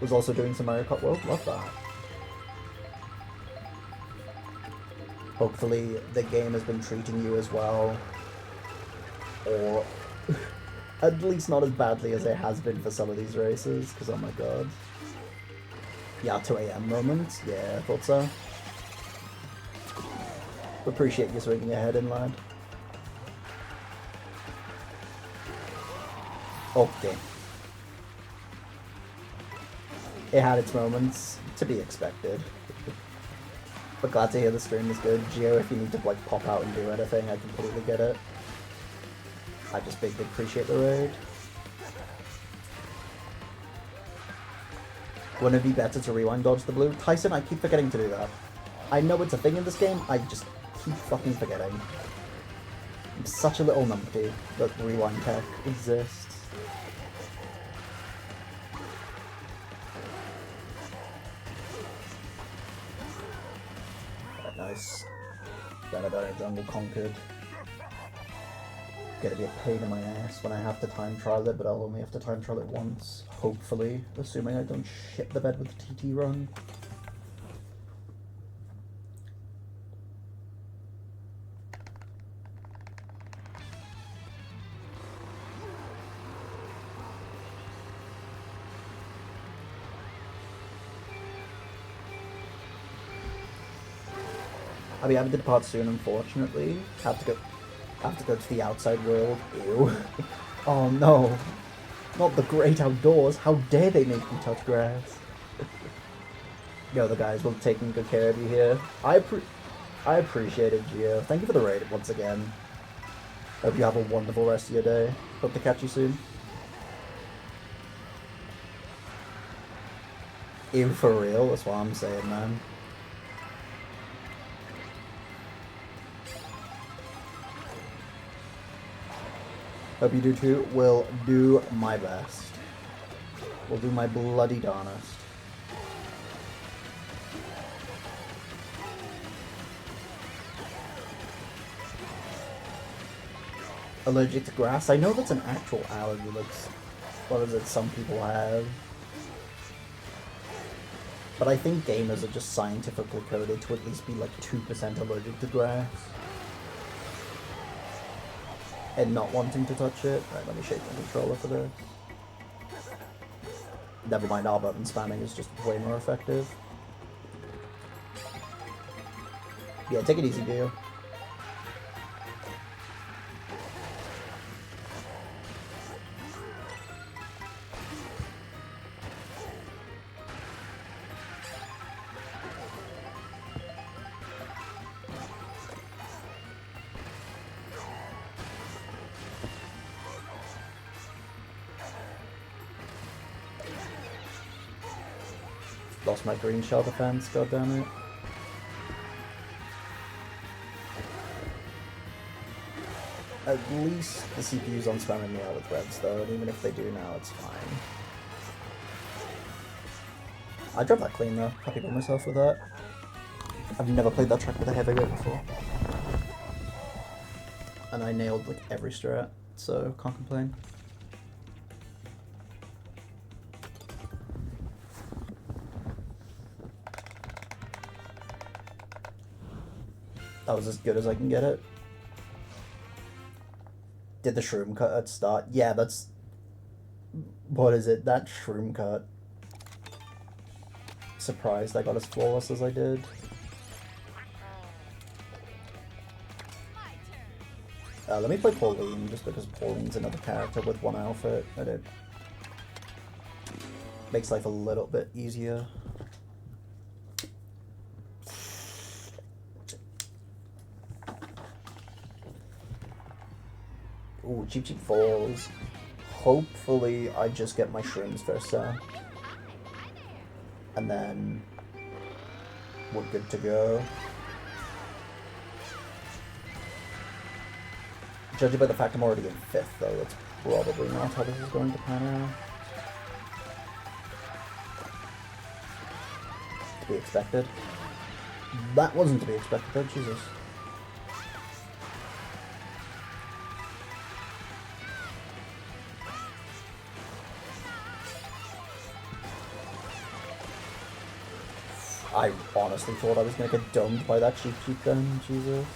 [SPEAKER 1] Was also doing some Mario Kart World. Love that. Hopefully, the game has been treating you as well. Or at least not as badly as it has been for some of these races, because oh my god. Yeah, 2 AM moments. Yeah, I thought so. Appreciate you swinging ahead in, lad. Okay. It had its moments, to be expected. But glad to hear the stream is good. Geo, if you need to like pop out and do anything, I completely get it. I just big appreciate the raid. Wouldn't it be better to rewind dodge the blue? Tyson, I keep forgetting to do that. I know it's a thing in this game, I just keep fucking forgetting. I'm such a little numpty that rewind tech exists. Right, nice. Banadonna Jungle conquered. Gonna be a pain in my ass when I have to time trial it, but I'll only have to time trial it once, hopefully, assuming I don't shit the bed with the TT run. I'll be having to depart soon, unfortunately. Have to go to the outside world. Ew. Oh no. Not the great outdoors. How dare they make me touch grass? Yo, the guys will be taking good care of you here. I appreciate it, Gio. Thank you for the raid once again. Hope you have a wonderful rest of your day. Hope to catch you soon. Ew, for real? That's what I'm saying, man. Hope you do too. Will do my best. Will do my bloody darnest. Allergic to grass? I know that's an actual allergy. That's what is it some people have. But I think gamers are just scientifically coded to at least be like 2% allergic to grass. And not wanting to touch it. Right, let me shake my controller for this. Never mind, R button spamming is just way more effective. Yeah, take it easy, Geo. Lost my green shell defense, god damn it. At least the CPU's on spamming me out with reds though, and even if they do now, it's fine. I dropped that clean though, happy with myself with that. I've never played that track with a heavyweight before. And I nailed like every strat, so can't complain. That was as good as I can get it. Did the shroom cut at start? Yeah, that's... What is it? That shroom cut. Surprised I got as flawless as I did. Let me play Pauline, just because Pauline's another character with one outfit, and it makes life a little bit easier. Ooh, Cheap Cheap Falls. Hopefully I just get my shrooms first time. And then we're good to go. Judging by the fact I'm already in 5th though, that's probably not how this is going to pan out. To be expected. That wasn't to be expected though, Jesus. I honestly thought I was going to get domed by that Cheap Cheap then, Jesus.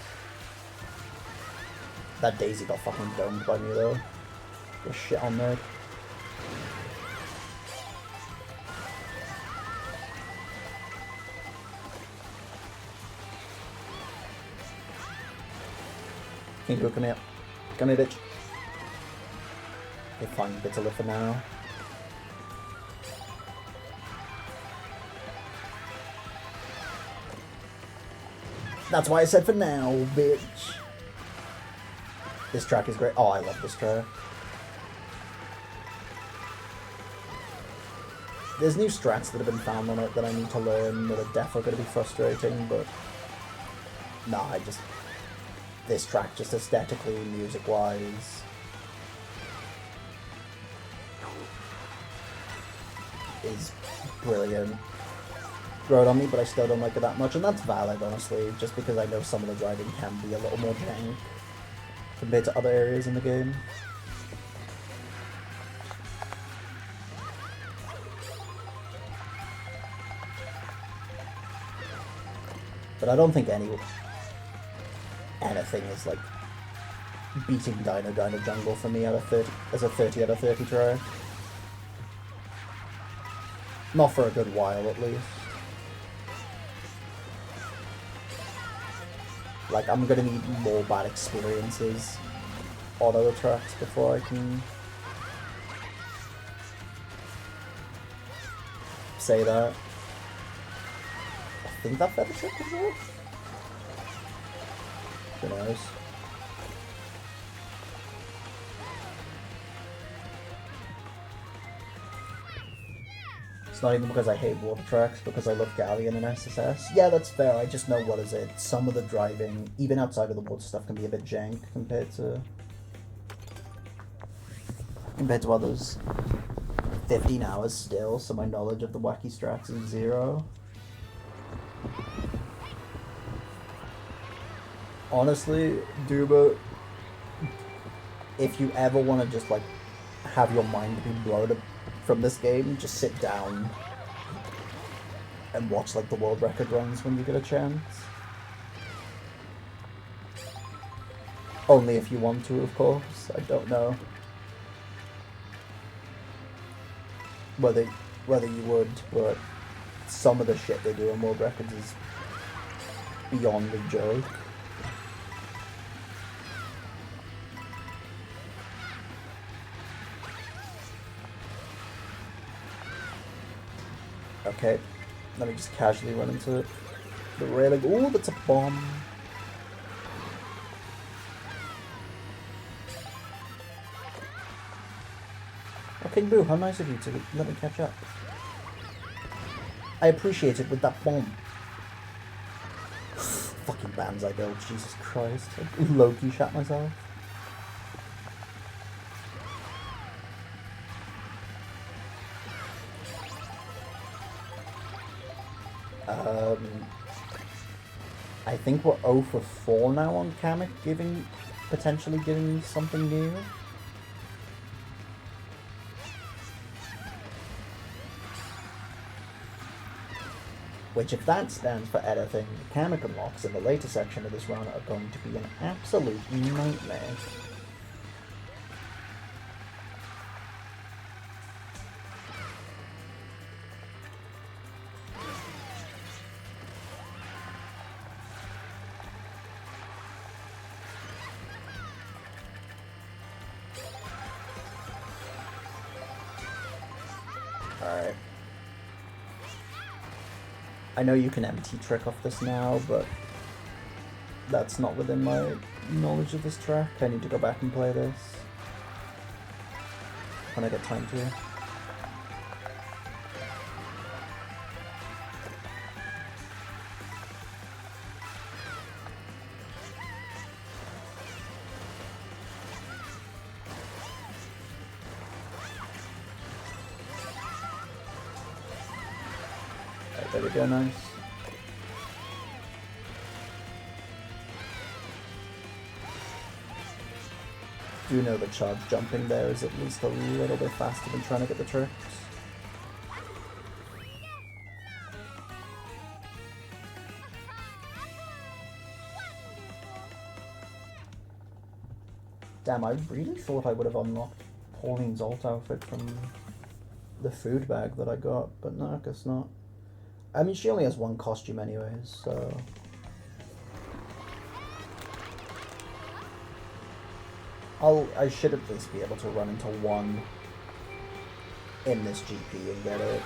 [SPEAKER 1] That Daisy got fucking domed by me though. Get shit on there. King Boo, come here. Come here, bitch. Okay, fine, bit to live for now. That's why I said for now, bitch. This track is great. Oh, I love this track. There's new strats that have been found on it that I need to learn that are definitely going to be frustrating, but... Nah, this track, just aesthetically, music-wise... is brilliant. Growed on me, but I still don't like it that much, and that's valid, honestly, just because I know some of the driving can be a little more jank compared to other areas in the game. But I don't think anything is like beating Dino Jungle for me out of 30 as a 30 out of 30 try. Not for a good while, at least. Like, I'm gonna need more bad experiences on other tracks before I can say that. I think that feather trick is off. Who knows? It's not even because I hate water tracks, because I love Galleon and SSS. Yeah, that's fair, I just know what is it. Some of the driving, even outside of the water stuff, can be a bit jank compared to others. 15 hours still, so my knowledge of the wacky strats is 0. Honestly, Duba, if you ever want to just like have your mind be blown from this game, just sit down and watch like the world record runs when you get a chance. Only if you want to, of course. I don't know whether you would, but some of the shit they do on world records is beyond a joke. Okay, let me just casually run into the railing. Ooh, that's a bomb. Oh, King Boo, how nice of you to let me catch up. I appreciate it with that bomb. Fucking bands I built, Jesus Christ. I low-key shat myself. I think we're 0 for 4 now on Kamek, potentially giving me something new. Which, if that stands for anything, the Kamek unlocks in the later section of this run are going to be an absolute nightmare. Alright. I know you can empty trick off this now, but that's not within my knowledge of this track. I need to go back and play this when I get time to. There we go, nice. Do know the charge jumping there is at least a little bit faster than trying to get the tricks. Damn, I really thought I would have unlocked Pauline's alt outfit from the food bag that I got, but no, I guess not. I mean, she only has one costume anyways, so... I should at least be able to run into one in this GP and get it.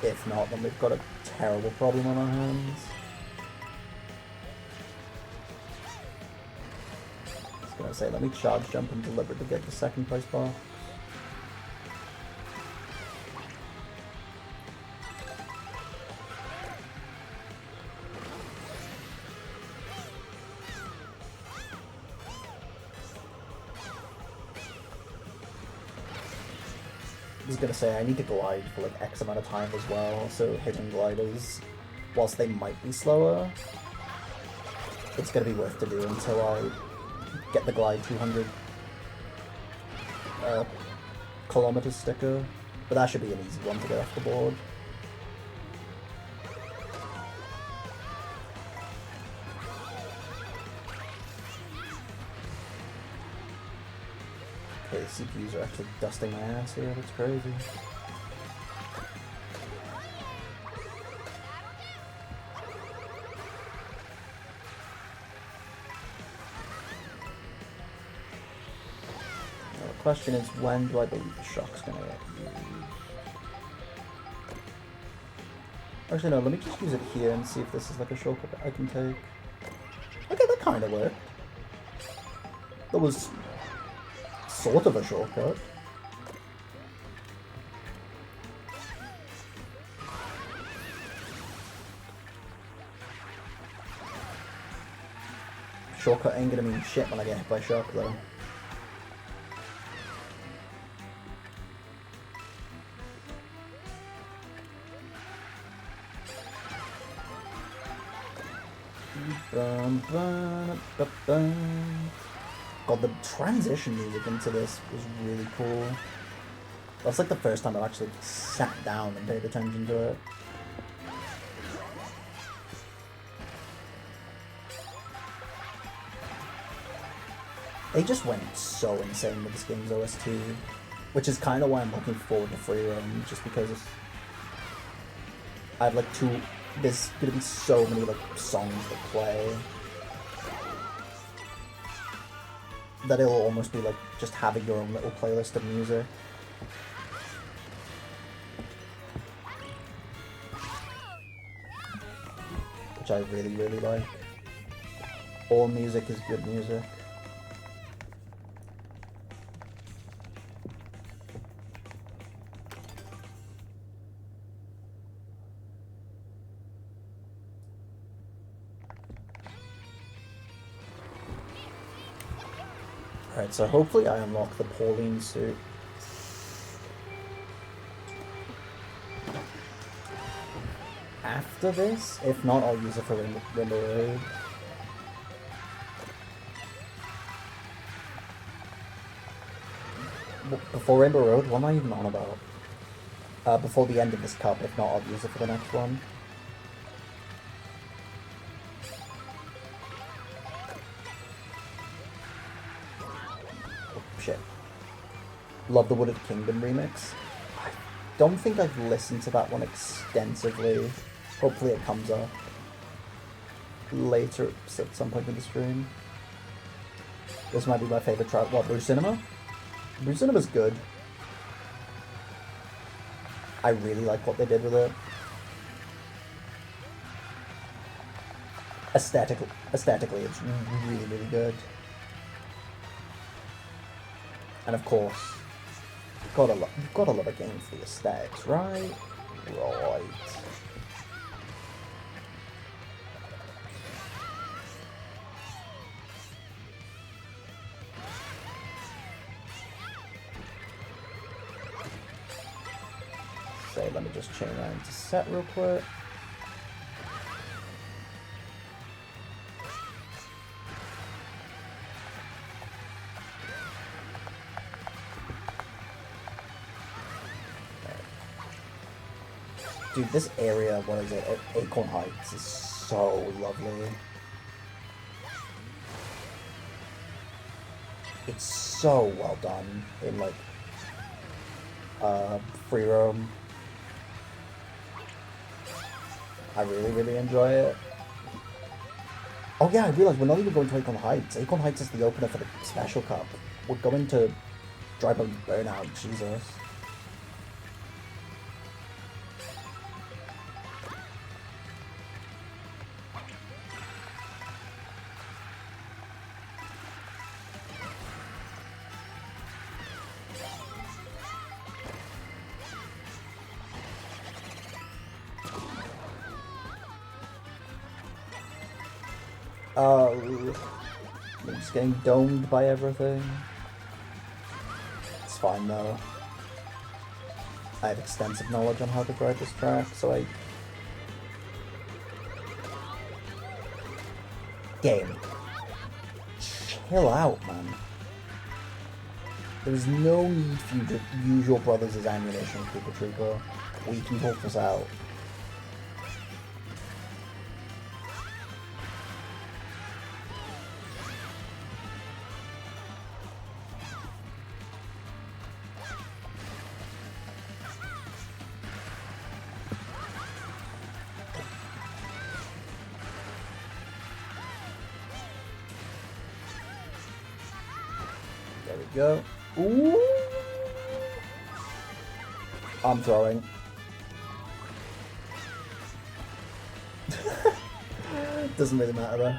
[SPEAKER 1] If not, then we've got a terrible problem on our hands. I was gonna say, let me charge jump and deliberately get the second place bar. I was gonna say, I need to glide for like X amount of time as well, so hitting gliders, whilst they might be slower, it's gonna be worth to do until I get the glide 200 kilometer sticker, but that should be an easy one to get off the board. Okay, the CPUs are actually dusting my ass here, that's crazy. Now the question is, when do I believe the shock's gonna get used? Actually no, let me just use it here and see if this is like a shortcut I can take. Okay, that kinda worked. That was sort of a shortcut. Shortcut ain't gonna mean shit when I get hit by shock though. God, the transition music into this was really cool. That's like the first time I've actually sat down and paid attention to it. They just went so insane with this game's OST, which is kind of why I'm looking forward to free roam, just because I have like there's gonna be so many like songs to play that it'll almost be like just having your own little playlist of music. Which I really, really like. All music is good music. Alright, so hopefully I unlock the Pauline suit. After this, if not, I'll use it for Rainbow Road. Before Rainbow Road? What am I even on about? Before the end of this cup, if not, I'll use it for the next one. Oh, shit. Love the Wooded Kingdom remix. I don't think I've listened to that one extensively. Hopefully it comes up later at some point in the stream. This might be my favourite track. What, Blue Cinema? Blue Cinema's good. I really like what they did with it. Aesthetically, it's really, really good. And of course, you've gotta love a game for the aesthetics, right? Right. So let me just chain around to set real quick. Dude, this area, what is it, Acorn Heights, is so lovely. It's so well done in, like, free roam. I really, really enjoy it. Oh yeah, I realized we're not even going to Acorn Heights. Acorn Heights is the opener for the Special Cup. We're going to Dry Bones Burnout, Jesus. I'm just getting domed by everything. It's fine though. I have extensive knowledge on how to drive this track, so I... Game. Chill out, man. There's no need for you to use your brother's ammunition, Koopa Trooper. We can talk this out. There we go. Ooh! I'm throwing. Doesn't really matter though.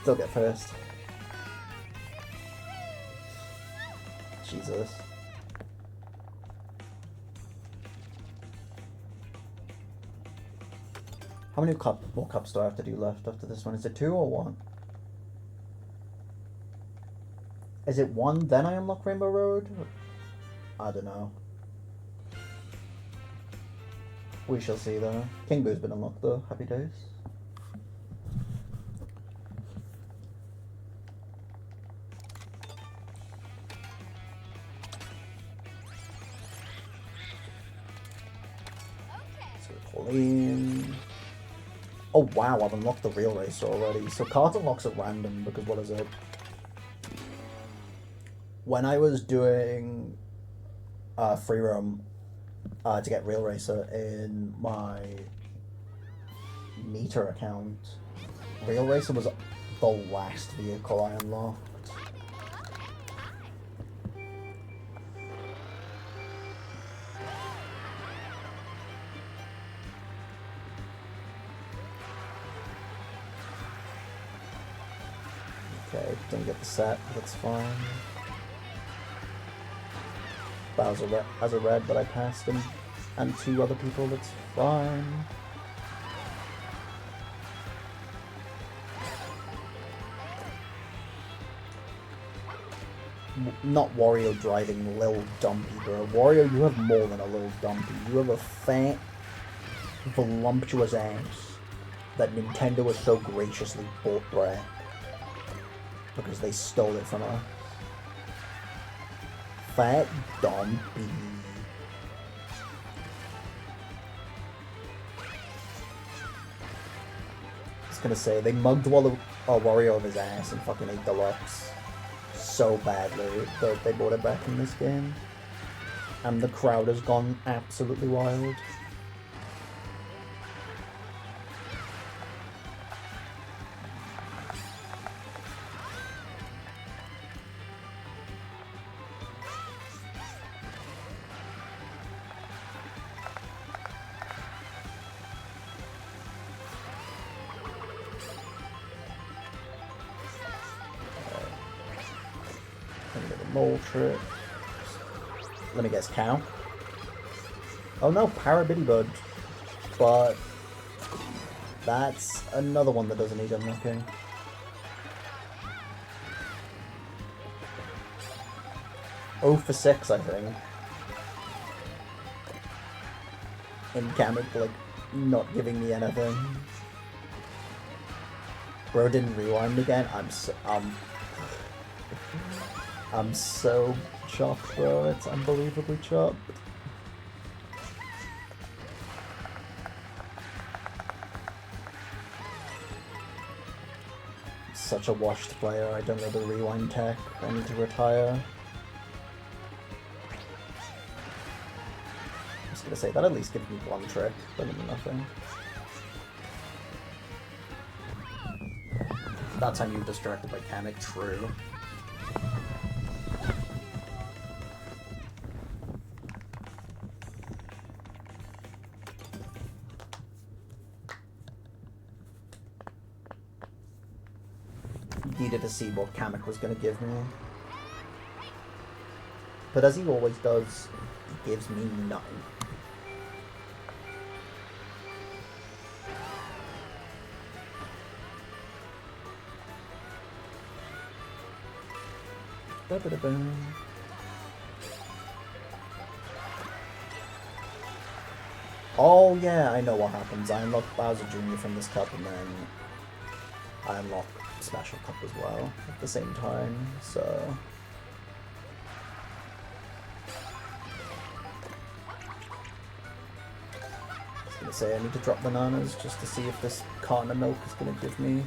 [SPEAKER 1] Still get first. Jesus. How many more cups do I have to do left after this one? Is it 2 or 1? Is it 1, then I unlock Rainbow Road? I don't know. We shall see though. King Boo's been unlocked though. Happy days. So Pauline. Oh wow, I've unlocked the real racer already. So Kart unlocks at random because what is it? When I was doing free roam to get Real Racer in my meter account, Real Racer was the last vehicle I unlocked. Okay, didn't get the set, but that's fine. Bowser as a red, but I passed him and 2 other people, that's fine. Not Wario driving Lil Dumpy, bro. Wario, you have more than a Lil Dumpy. You have a fat, voluptuous ass that Nintendo has so graciously bought back because they stole it from her. Fat Dumpy. I was gonna say, they mugged Wario of his ass in fucking 8 Deluxe so badly that they brought it back in this game. And the crowd has gone absolutely wild. Mole trip. Let me guess, cow? Oh no, Parabitty Bud. But that's another one that doesn't need unlocking. Oh for 6, I think. In Kamek, like, not giving me anything. Bro didn't rewind again. I'm so chopped, bro. It's unbelievably chopped. Such a washed player. I don't know the rewind tech. I need to retire. I was gonna say, that at least gives me one trick, better than nothing. That time you were distracted by Kamek, true. Needed to see what Kamek was going to give me. But as he always does, he gives me nothing. Oh yeah, I know what happens. I unlock Bowser Jr. from this cup and then I unlock Special Cup as well at the same time, so... I was gonna say I need to drop bananas just to see if this carton of milk is gonna give me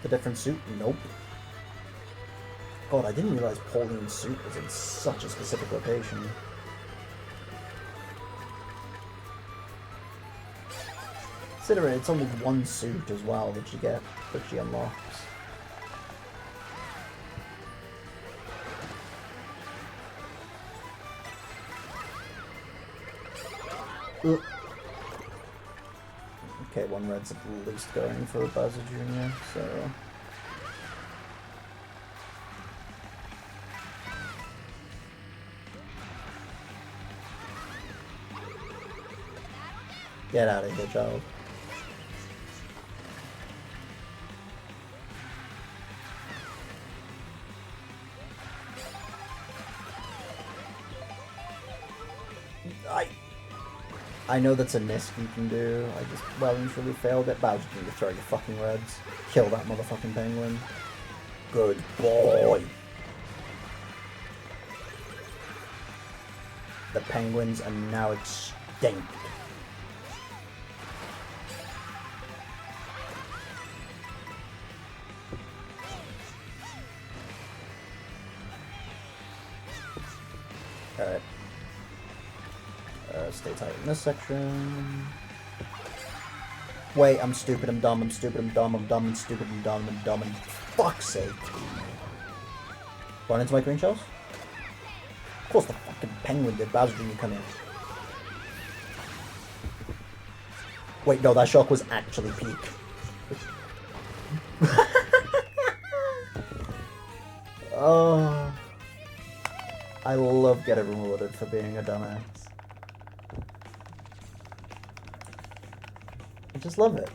[SPEAKER 1] the different suit. Nope. God, I didn't realize Pauline's suit was in such a specific location. Considering it's only one suit as well that you get, that she unlocks. Ugh. Okay, one red's at least going for Bowser Jr., so... Get out of here, child. I know that's a misc you can do. I just well and truly failed it. Bowser can throw your fucking reds. Kill that motherfucking penguin. Good boy. The penguins are now extinct. Alright. Stay tight in this section. Wait, I'm stupid, I'm dumb, I'm stupid, I'm dumb, I'm dumb, and stupid, I'm dumb, and dumb, and fuck's sake. Run into my green shells? Of course the fucking penguin did. Bowser Jr. come in. Wait, no, that shock was actually peak. Oh. I love getting rewarded for being a dumbass. I just love it.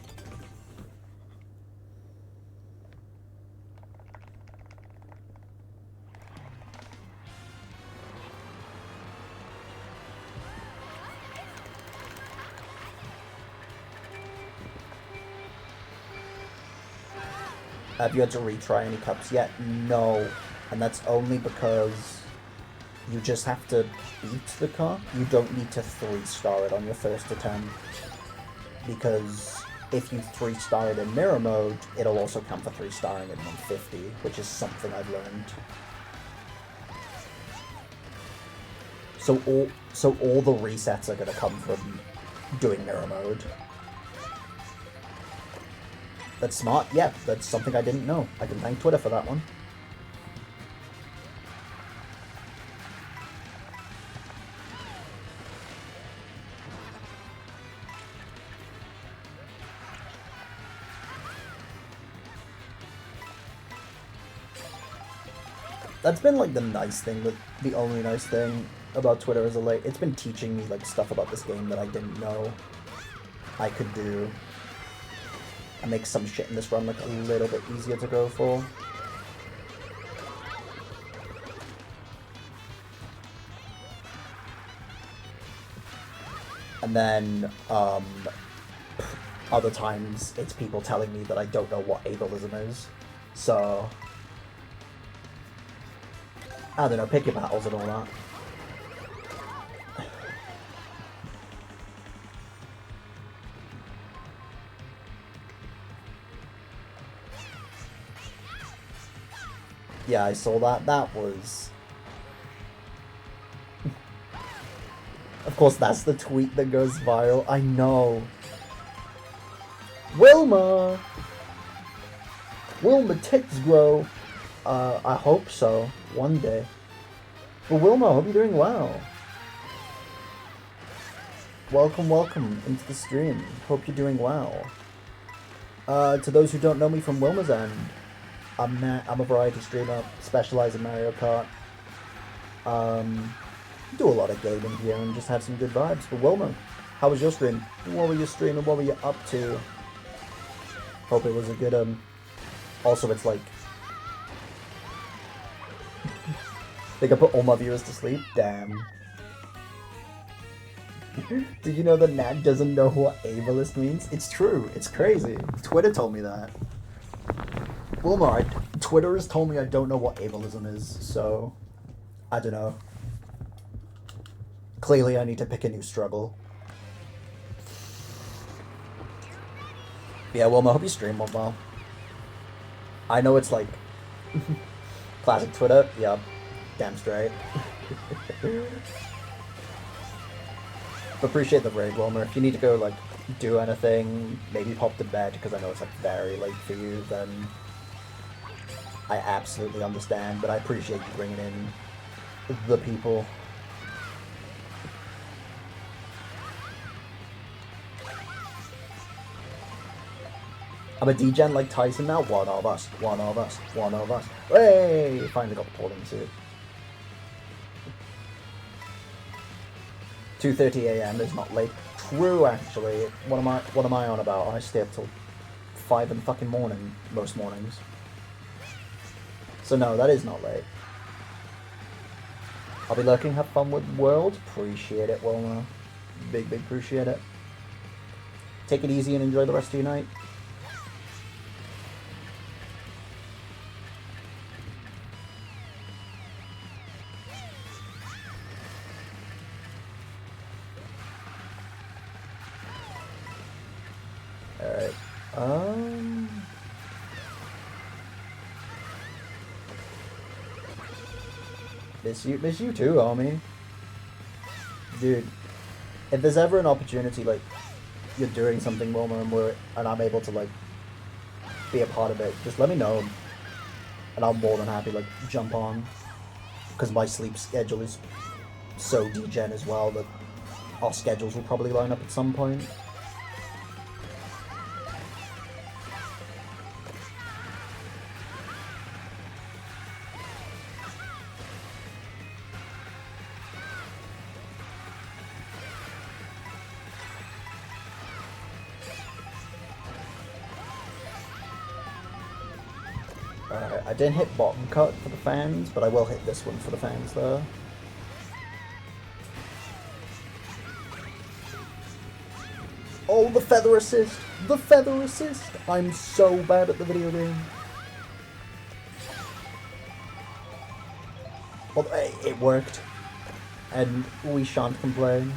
[SPEAKER 1] Have you had to retry any cups yet? No. And that's only because you just have to beat the cup. You don't need to 3-star it on your first attempt. Because if you 3-star it in mirror mode, it'll also count for 3-starring it in 150, which is something I've learned. So all the resets are going to come from doing mirror mode. That's smart. Yeah, that's something I didn't know. I can thank Twitter for that one. That's been like the nice thing, the only nice thing about Twitter as of late. It's been teaching me like stuff about this game that I didn't know I could do. And make some shit in this run like a little bit easier to go for. And then, other times it's people telling me that I don't know what ableism is. So, I don't know, pick your battles and all that. Yeah, I saw that. That was... Of course, that's the tweet that goes viral. I know. Wilma! Wilma tits grow. I hope so. One day. But Wilma, I hope you're doing well. Welcome, welcome into the stream. Hope you're doing well. To those who don't know me from Wilma's End, I'm a variety streamer, specialize in Mario Kart. Do a lot of gaming here and just have some good vibes. But Wilma, how was your stream? What were you streaming? What were you up to? Hope it was a good, Also, it's like... I think I put all my viewers to sleep? Damn. Did you know that Nat doesn't know what ableist means? It's true. It's crazy. Twitter told me that. Wilma, Twitter has told me I don't know what ableism is, so... I don't know. Clearly I need to pick a new struggle. Yeah, Wilma, I hope you stream one well. I know it's like... classic Twitter. Yep. Damn straight. Appreciate the raid, Wilma. If you need to go, like, do anything, maybe pop to bed, because I know it's, like, very late for you, then... I absolutely understand, but I appreciate you bringing in the people. I'm a degen like Tyson now. One of us, one of us, one of us. Hey! Finally got the polling suit. 2:30 AM is not late. True, actually. What am I on about? I stay up till 5 in the fucking morning most mornings. So no, that is not late. I'll be lurking. Have fun with World. Appreciate it, Wilma. Big appreciate it. Take it easy and enjoy the rest of your night. Alright. Miss you too, homie. Dude, if there's ever an opportunity, like, you're doing something, Wilma, and I'm able to, like, be a part of it, just let me know. And I'm more than happy, like, jump on. Because my sleep schedule is so degen as well that our schedules will probably line up at some point. I didn't hit bottom cut for the fans, but I will hit this one for the fans though. Oh, the feather assist! The feather assist! I'm so bad at the video game. Well, it worked, and we shan't complain.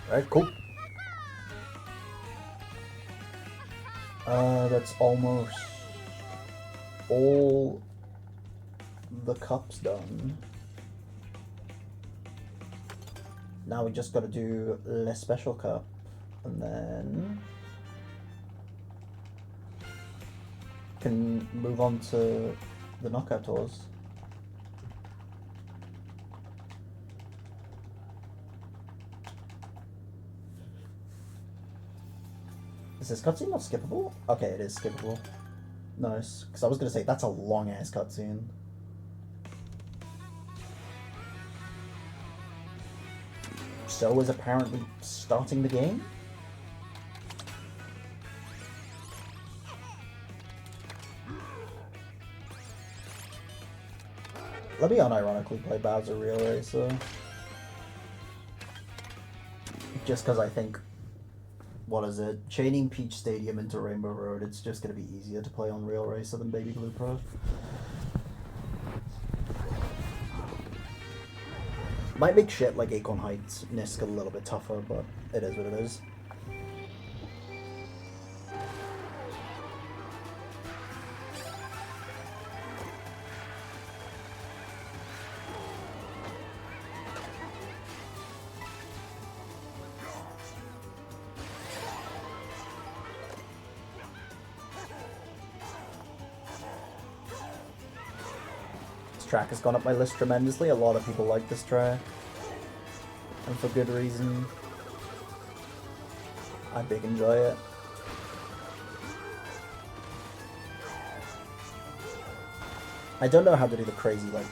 [SPEAKER 1] Alright, cool. That's almost all the cups done. Now we just gotta do the special cup, and then can move on to the knockout tours. Is this cutscene not skippable? Okay, it is skippable. Nice, because I was gonna say that's a long ass cutscene. So is apparently starting the game? Let me unironically play Bowser Real Racer. Just because I think, what is it? Chaining Peach Stadium into Rainbow Road, it's just going to be easier to play on Real Racer than Baby Blue Pro. Might make shit like Acorn Heights Nisk a little bit tougher, but it is what it is. Track has gone up my list tremendously. A lot of people like this track, and for good reason. I big enjoy it. I don't know how to do the crazy like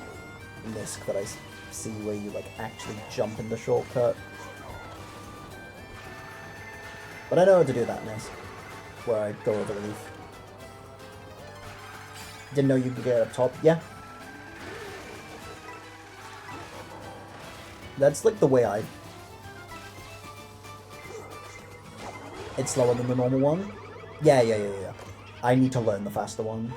[SPEAKER 1] Nisk that I see where you like actually jump in the shortcut, but I know how to do that Nisk where I go over the leaf. Didn't know you could get up top. Yeah. That's like the way I... It's slower than the normal one? Yeah. I need to learn the faster one.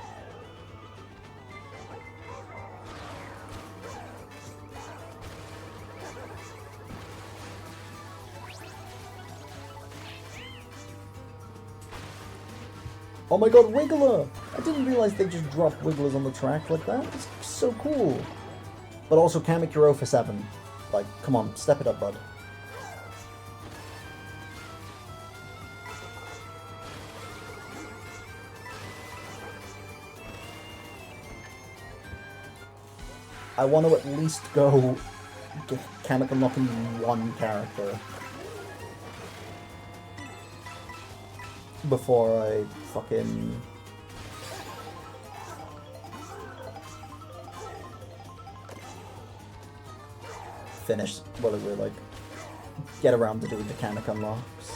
[SPEAKER 1] Oh my god, Wiggler! I didn't realize they just dropped Wigglers on the track like that. It's so cool. But also Kamikuro for 7. Like, come on, step it up, bud. I want to at least go get Kamek unlocking one character before I fucking... finish, what is it, like, get around to doing the Kamek unlocks.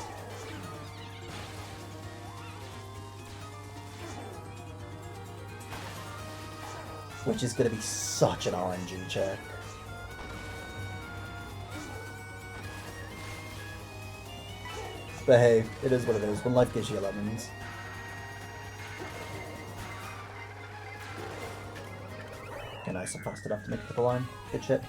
[SPEAKER 1] Which is gonna be such an RNG check. But hey, it is what it is, when life gives you lemons. Okay, nice, I'm fast enough to make it to the line. Good shit.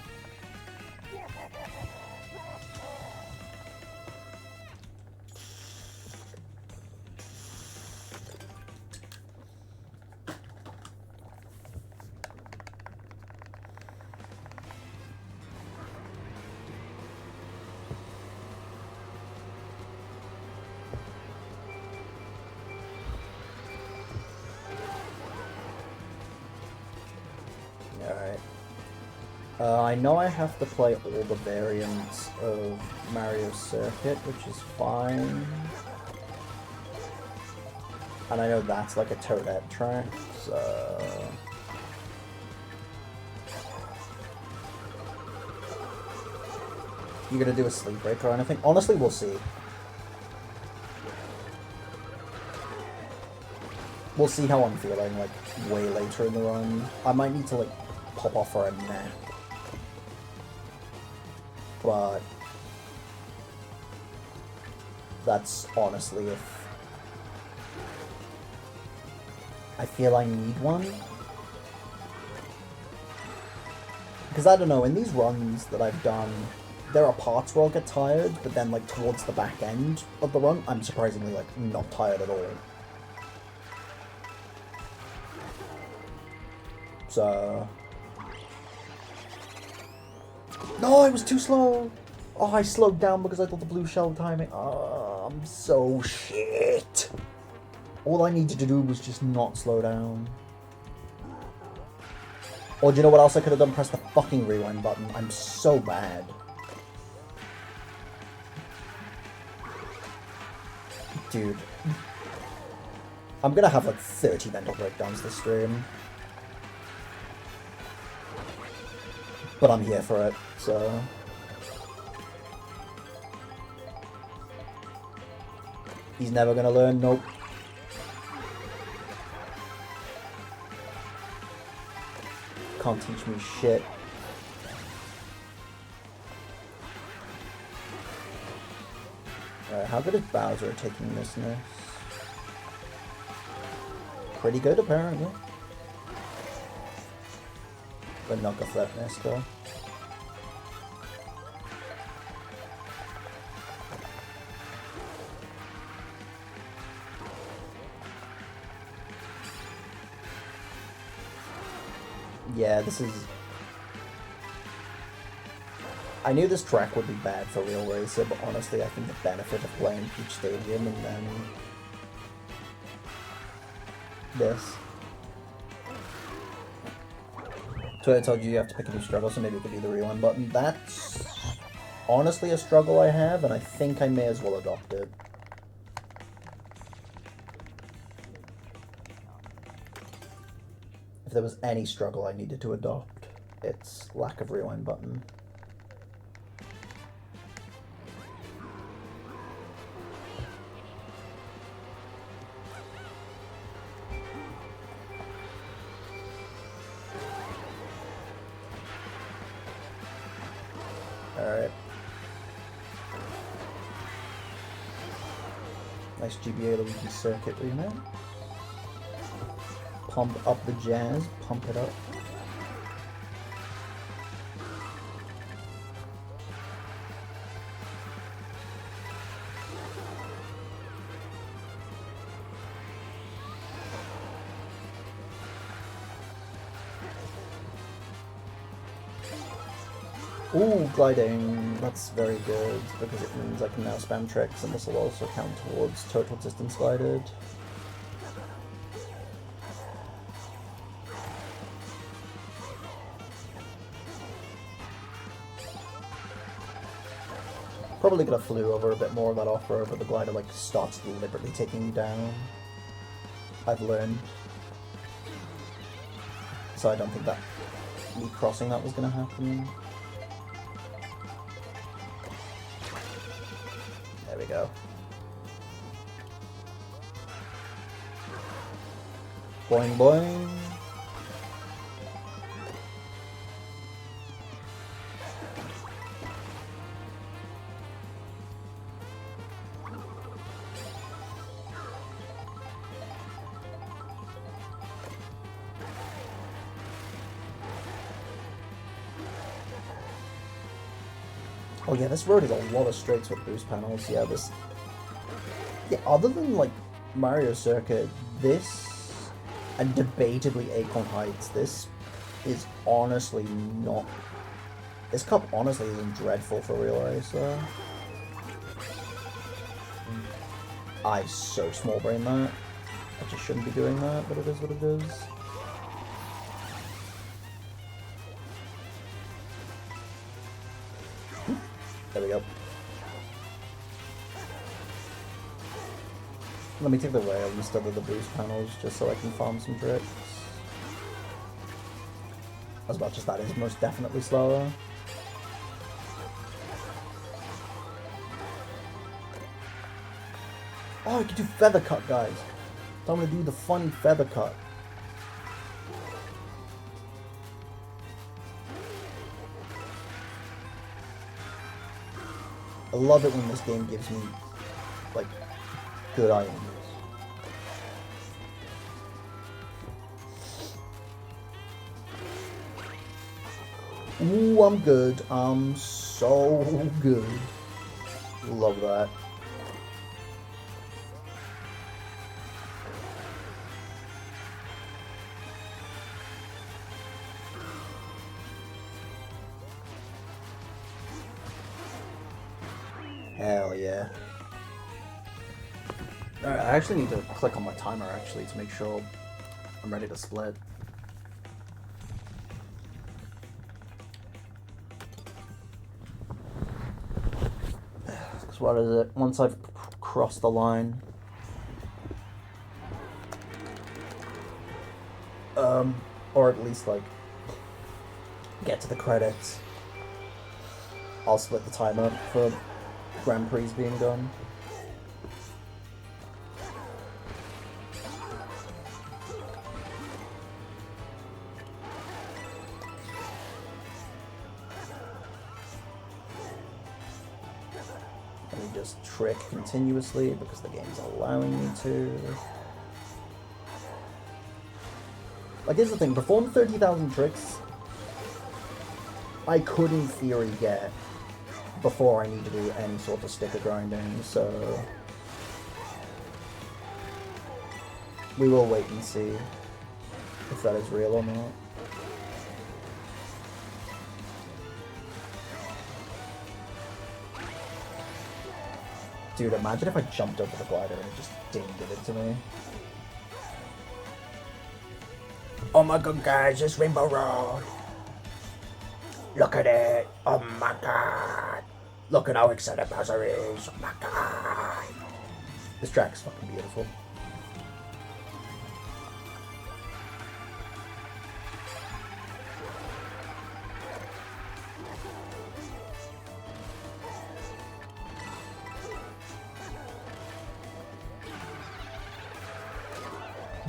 [SPEAKER 1] I know I have to play all the variants of Mario Circuit, which is fine. And I know that's like a Toadette track, so... You gonna do a sleep break or anything? Honestly, we'll see. We'll see how I'm feeling, like, way later in the run. I might need to, like, pop off for a nap. But that's honestly
[SPEAKER 3] I feel I need one. Because I don't know, in these runs that I've done, there are parts where I'll get tired, but then like towards the back end of the run, I'm surprisingly like not tired at all. So... No, I was too slow! Oh, I slowed down because I thought the blue shell timing... Oh, I'm so shit! All I needed to do was just not slow down. Or do you know what else I could have done? Press the fucking rewind button. I'm so bad. Dude. I'm gonna have like 30 mental breakdowns this stream. But I'm here for it, so... He's never gonna learn, nope. Can't teach me shit. Alright, how good is Bowser at taking this miss? Pretty good, apparently. But not got that miss, though. Yeah, this is... I knew this track would be bad for Real Racer, but honestly I think the benefit of playing Peach Stadium and then... this. So I told you have to pick a new struggle, so maybe we could do the rewind button. That's honestly a struggle I have, and I think I may as well adopt it. If there was any struggle I needed to adopt, it's lack of rewind button. Alright. Nice GBA Luigi circuit remake. Pump up the jazz, pump it up. Ooh, gliding. That's very good, because it means I can now spam tricks, and this will also count towards total distance glided. Probably could have flew over a bit more of that off-road, but the glider like starts deliberately taking you down. I've learned. So I don't think that me crossing that was gonna happen. There we go. Boing boing. Oh yeah, this road is a lot of straights with boost panels. Yeah, this... Yeah, other than, like, Mario Circuit, this, and debatably Acorn Heights, this is honestly not... This cup honestly isn't dreadful for Real Racer. I so small brain that. I just shouldn't be doing that, but it is what it is. There we go. Let me take the rail instead of the boost panels, just so I can farm some tricks. As much as that is most definitely slower. Oh, I can do feather cut, guys. So I'm gonna do the fun feather cut. I love it when this game gives me, like, good items. Ooh, I'm good. I'm so good. Love that. Hell yeah.
[SPEAKER 1] Alright, I actually need to click on my timer actually to make sure I'm ready to split.
[SPEAKER 3] Because what is it? Once I've crossed the line, or at least like get to the credits, I'll split the time up for Grand Prix being done. Let me just trick continuously because the game's allowing me to. Like, here's the thing, perform 30,000 tricks, I could in theory get before I need to do any sort of sticker grinding, so we will wait and see if that is real or not. Dude, imagine if I jumped over the glider and it just didn't give it to me. Oh my god, guys, it's Rainbow Road. Look at it. Oh my god. Look at how excited Bowser is. Oh my god. This track is fucking beautiful.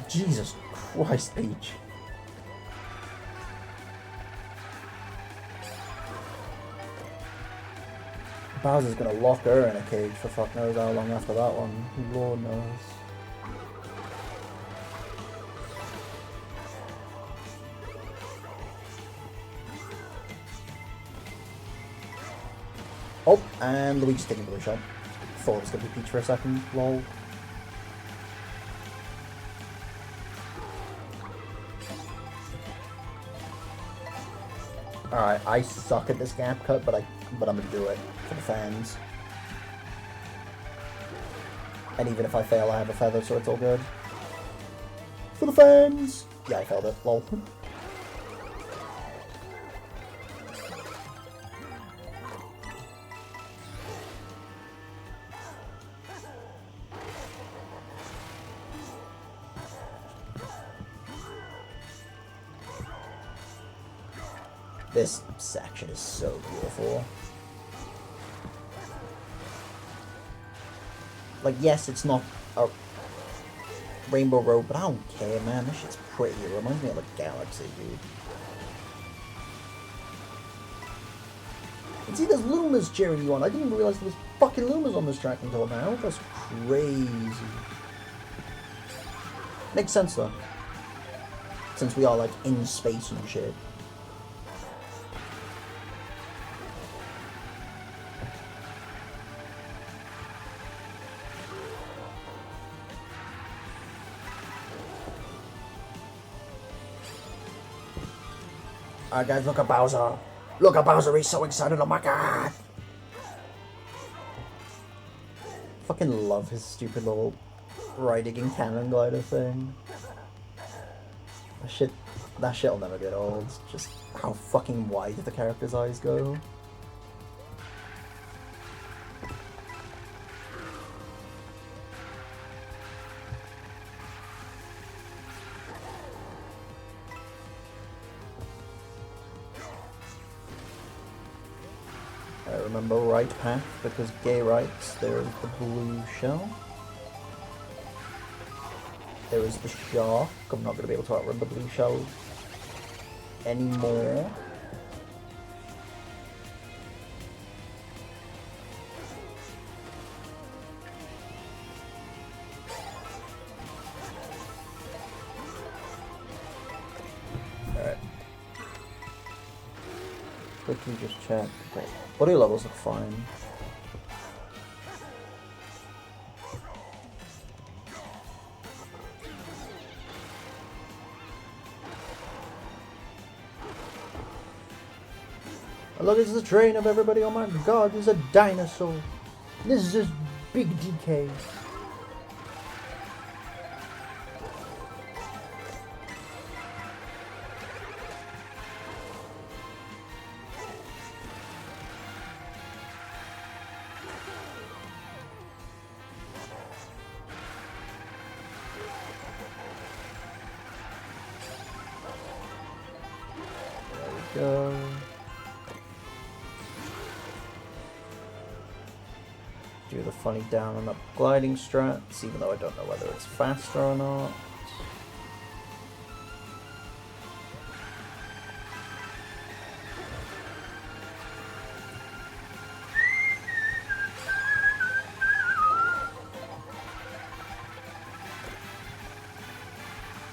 [SPEAKER 3] Jesus Christ, Peach. Bowser's gonna lock her in a cage for fuck knows how long after that one. Lord knows. Oh, and Luigi's taking blue shot. Thought it was gonna be Peach for a second. Lol. Alright, I suck at this gap cut, but I'm gonna do it for the fans. And even if I fail, I have a feather, so it's all good. For the fans! Yeah, I failed it. Lol. This section is so beautiful. Like, yes, it's not a Rainbow Road, but I don't care, man. This shit's pretty. It reminds me of a galaxy, dude. And see, there's Lumas cheering you on. I didn't even realize there was fucking Lumas on this track until now. That's crazy. Makes sense, though. Since we are, like, in space and shit. Alright guys, look at Bowser. Look at Bowser, he's so excited, oh my god. Fucking love his stupid little riding and cannon glider thing. That shit'll never get old. Just how fucking wide the character's eyes go. Remember right path, because gay rights. There is the blue shell. There is the shark. I'm not going to be able to outrun the blue shell anymore. Alright. quickly just check. Okay. Body levels look fine. Oh, look, it's the train of everybody. Oh my god, there's a dinosaur. This is just big DK. Go. Do the funny down and up gliding strats, even though I don't know whether it's faster or not.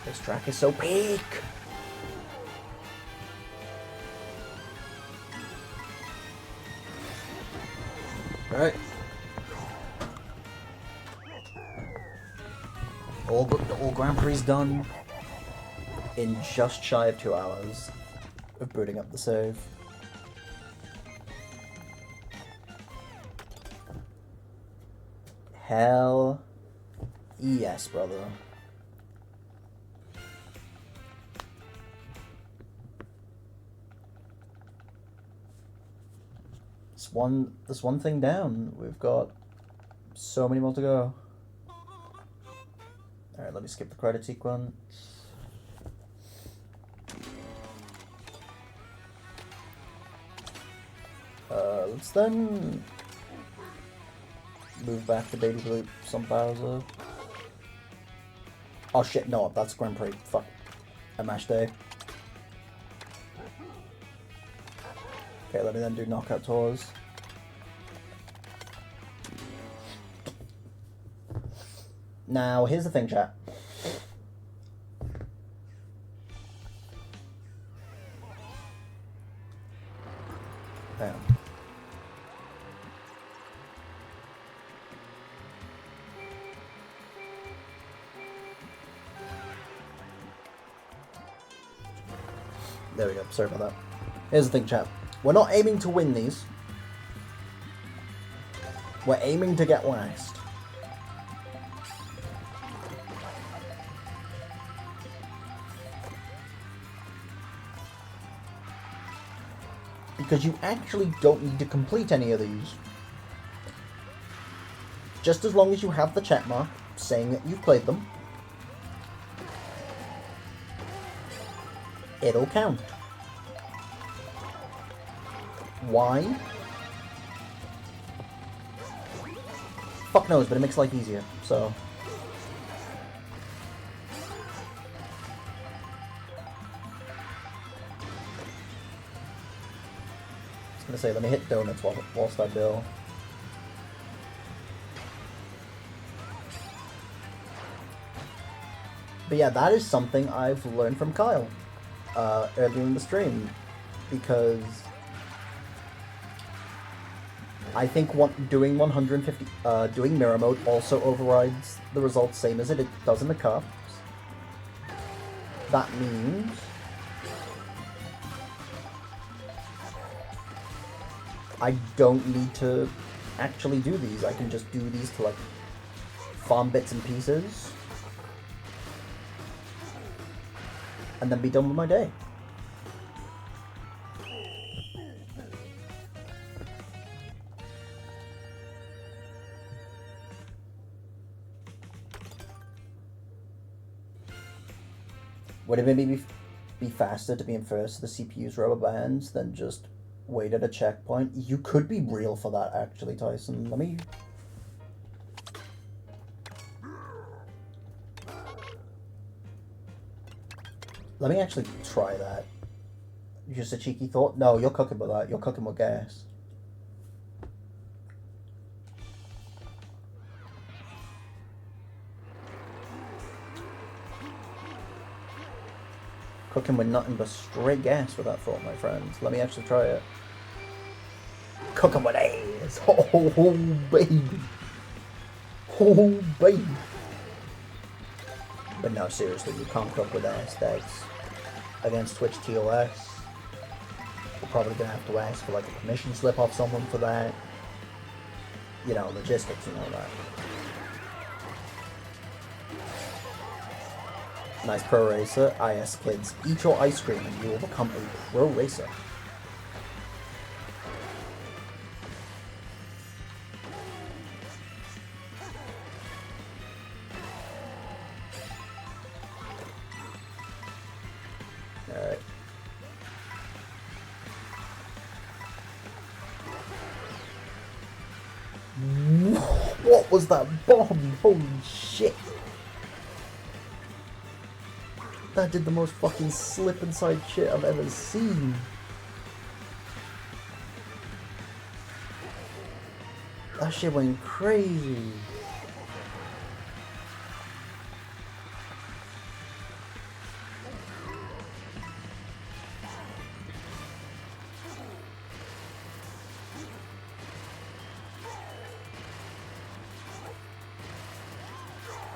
[SPEAKER 3] This track is so big! Alright. All Grand Prix done in just shy of 2 hours of booting up the save. Hell yes, brother. This one thing down. We've got so many more to go. Alright, let me skip the credit sequence. Let's then move back to Baby Bloops on Bowser. Oh shit, no, that's Grand Prix. Fuck. A match day. Okay, let me then do knockout tours. Now, here's the thing, chat. Hang on. There we go, sorry about that. Here's the thing, chat. We're not aiming to win these. We're aiming to get last. Because you actually don't need to complete any of these. Just as long as you have the check mark saying that you've played them, it'll count. Why? Fuck knows, but it makes life easier, so... I was gonna say, let me hit donuts whilst I bill. But yeah, that is something I've learned from Kyle earlier in the stream, because I think doing 150, doing mirror mode also overrides the results same as it does in the cups. That means I don't need to actually do these. I can just do these to, like, farm bits and pieces, and then be done with my day. Would it maybe be faster to be in first to the CPU's rubber bands than just wait at a checkpoint? You could be real for that, actually, Tyson. Let me actually try that. Just a cheeky thought? No, you're cooking with that. You're cooking with gas. Cooking with nothing but straight gas with that thought, my friends. Let me actually try it. cooking with ass. Oh, baby. Oh, baby. But no, seriously, you can't cook with ass. That's against Twitch TOS. We're probably gonna have to ask for like a permission slip off someone for that. You know, logistics and all that. Nice pro racer. IS kids, eat your ice cream and you will become a pro racer. Alright. What was that bomb? Holy shit. That did the most fucking slip inside shit I've ever seen. That shit went crazy.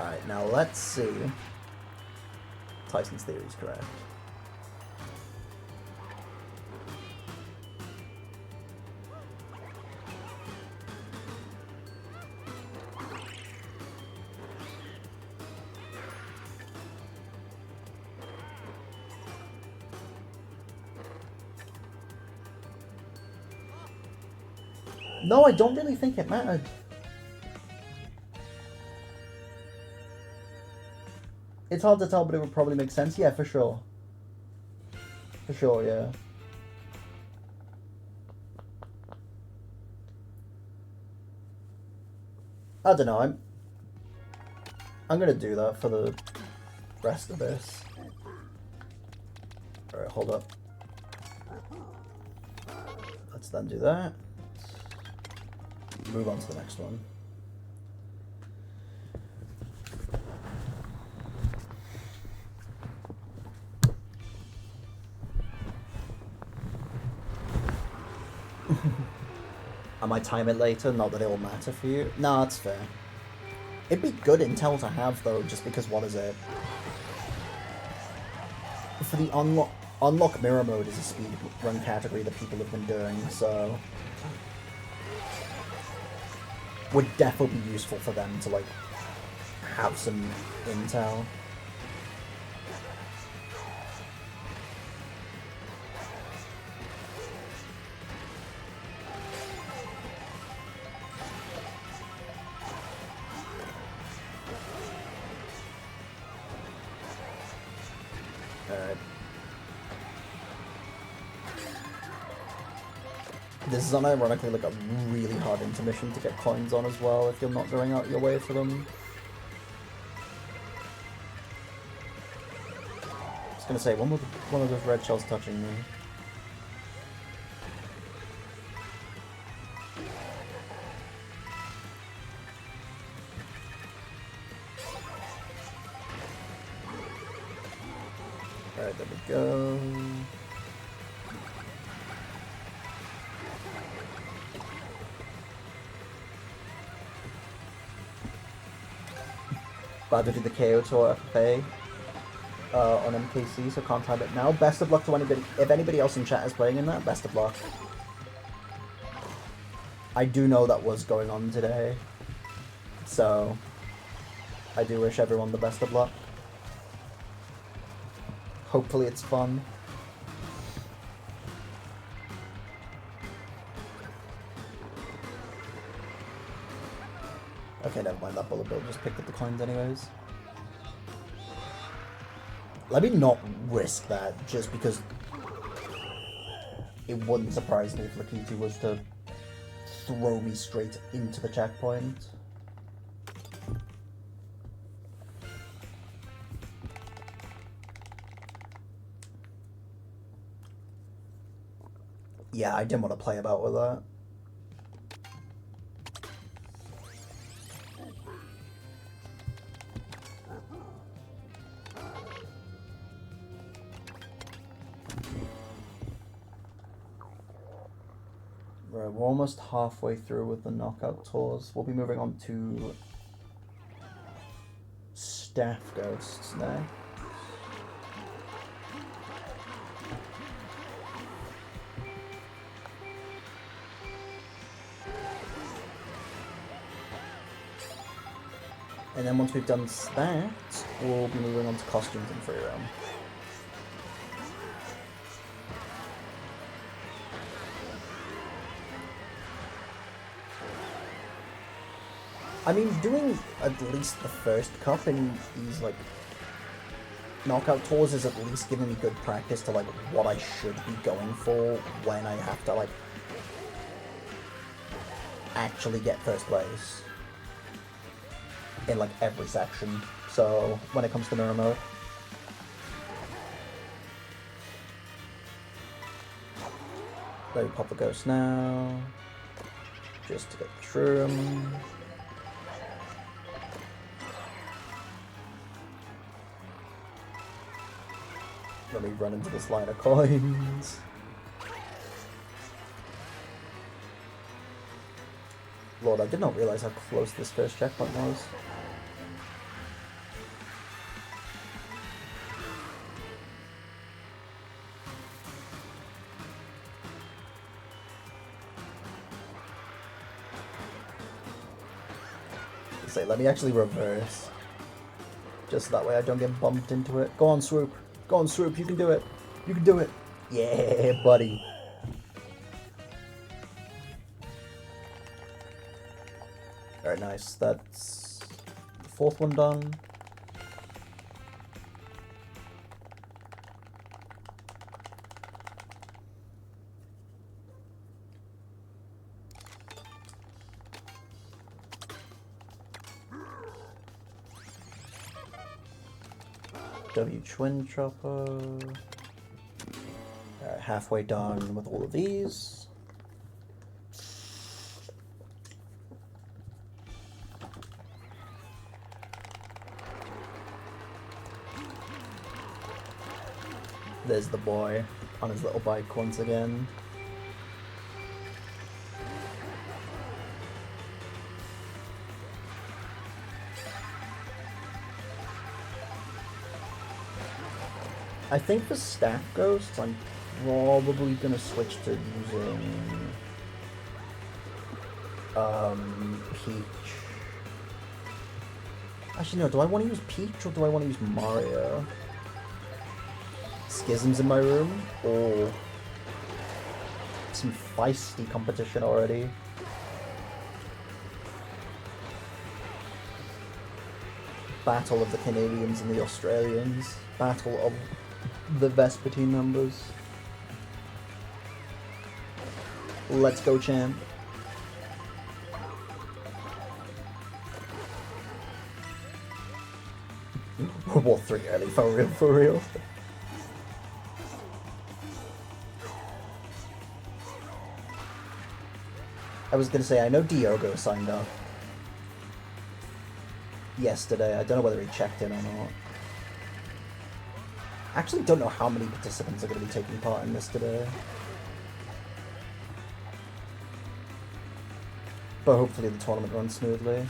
[SPEAKER 3] Alright, now let's see. Tyson's theory is correct. No, I don't really think it mattered. It's hard to tell, but it would probably make sense. Yeah, for sure. For sure, yeah. I don't know, I'm gonna do that for the rest of this. Alright, hold up. Let's then do that. Move on to the next one. I might time it later, not that it will matter for you. No, that's fair. It'd be good intel to have, though, just because what is it? For the unlock mirror mode is a speed run category that people have been doing, so would definitely be useful for them to, like, have some intel. This is unironically like a really hard intermission to get coins on as well if you're not going out your way for them. I was gonna say, one of those red shells touching me. Alright, there we go. About to do the KO tour FFA on MKC, so can't time it now. Best of luck to anybody. If anybody else in chat is playing in that, best of luck. I do know that was going on today, so I do wish everyone the best of luck. Hopefully it's fun. Okay, never mind, that bullet bill just picked up the coins anyways. Let me not risk that, just because it wouldn't surprise me if Lakitu was to throw me straight into the checkpoint. Yeah, I didn't want to play about with that. Alright, we're almost halfway through with the knockout tours. We'll be moving on to Staff Ghosts now. And then once we've done that, we'll be moving on to costumes and free roam. I mean, doing at least the first cup in these, like, knockout tours is at least giving me good practice to, like, what I should be going for when I have to, like, actually get first place in, like, every section. So, when it comes to mirror mode. Let me pop the ghost now, just to get the shroom. Let me run into this line of coins. Lord, I did not realize how close this first checkpoint was. Say, let me actually reverse. Just that way I don't get bumped into it. Go on, Swoop. Go on, Swoop, you can do it. You can do it. Yeah, buddy. Alright, nice. That's the fourth one done. W Twin Chopper. Alright, halfway done with all of these. There's the boy on his little bike once again. I think for staff ghosts, I'm probably gonna switch to using Peach. Actually, no. Do I want to use Peach or do I want to use Mario? Schisms in my room, or some feisty competition already. Battle of the Canadians and the Australians. Battle of the Vespertine numbers. Let's go, champ. World War III early, for real, for real. I was gonna say, I know Diogo signed up yesterday. I don't know whether he checked in or not. I actually don't know how many participants are going to be taking part in this today. But hopefully the tournament runs smoothly.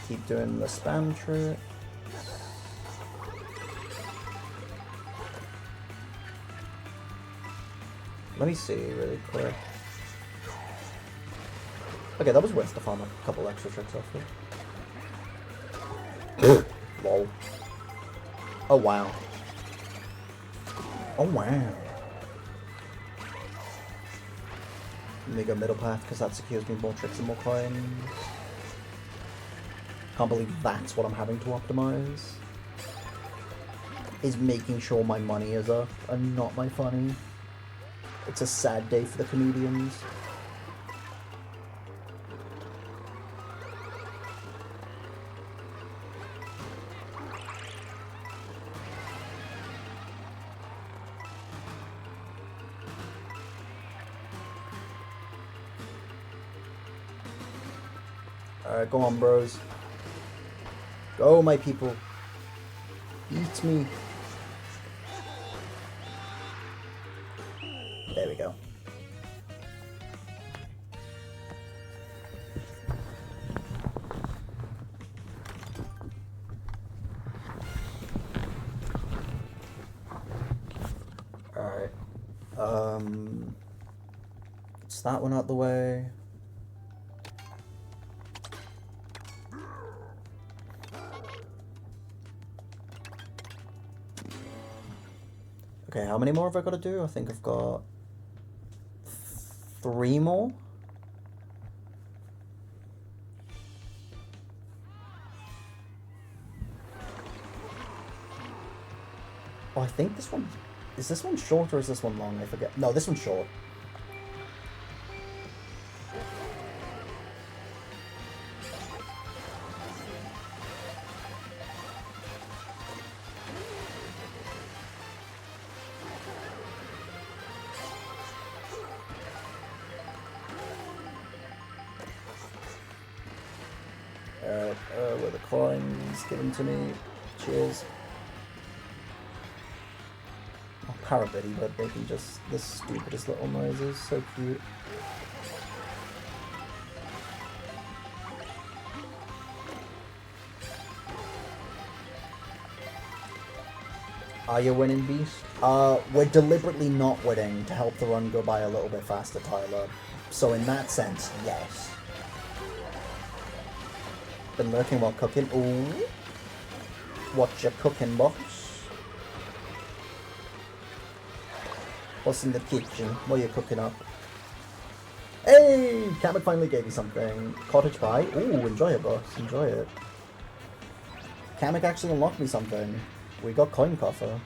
[SPEAKER 3] Keep doing the spam trick. Let me see really quick. Okay, that was worth the farm a couple extra tricks off it. Lol. Oh wow. Oh wow. Let me go middle path because that secures me more tricks and more coins. Can't believe that's what I'm having to optimize. Is making sure my money is up and not my funny. It's a sad day for the comedians. Alright, go on, bros. Go, my people. Eat me. There we go. Alright. It's that one out the way. Okay, how many more have I got to do? I think I've got 3 more. Oh, I think this one... Is this one short or is this one long? I forget. No, this one's short. Alright, where are the coins? Given to me. Cheers. Oh, Parrot Bitty, but making just the stupidest little noises. So cute. Are you winning, Beast? We're deliberately not winning to help the run go by a little bit faster, Tyler. So in that sense, yes. Been lurking while cooking. Ooh. What you cooking, boss? What's in the kitchen? What are you cooking up? Hey! Kamek finally gave me something. Cottage pie. Ooh, enjoy it, boss. Enjoy it. Kamek actually unlocked me something. We got coin coffer.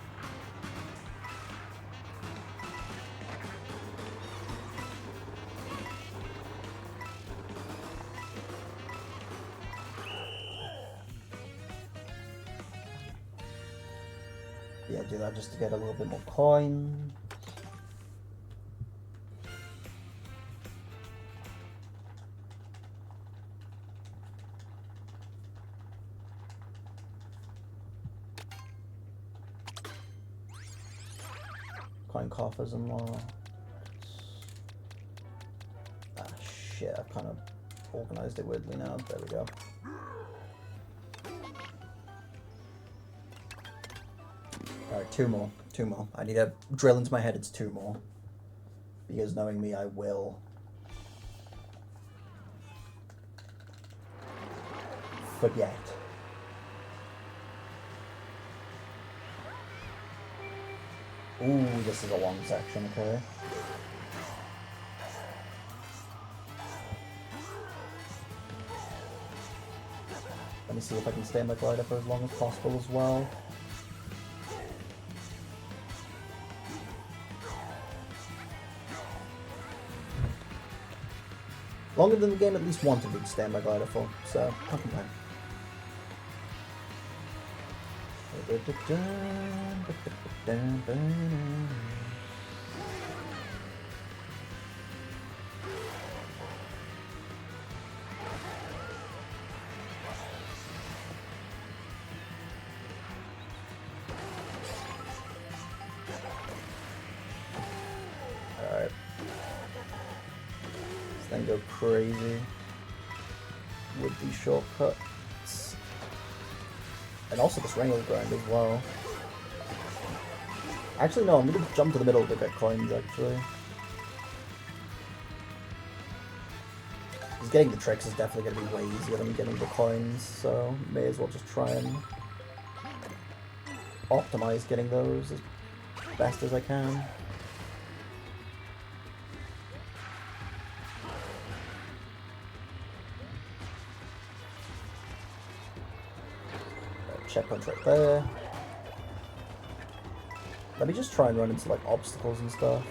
[SPEAKER 3] Yeah, do that just to get a little bit more coin. Coin coffers unlocked. Ah, shit, I've kind of organized it weirdly now. There we go. Alright, 2 more. 2 more. I need to drill into my head it's 2 more. Because knowing me, I will forget. Ooh, this is a long section, okay. Let me see if I can stay in my glider for as long as possible as well. Longer than the game at least wanted me to stay in my glider for, so can't complain. Alright. This thing go crazy with these shortcuts. And also this wrangle grind as well. Actually, no, I'm gonna jump to the middle to get coins, actually. Because getting the tricks is definitely gonna be way easier than getting the coins, so may as well just try and optimize getting those as best as I can. Checkpoint right there. Let me just try and run into like obstacles and stuff.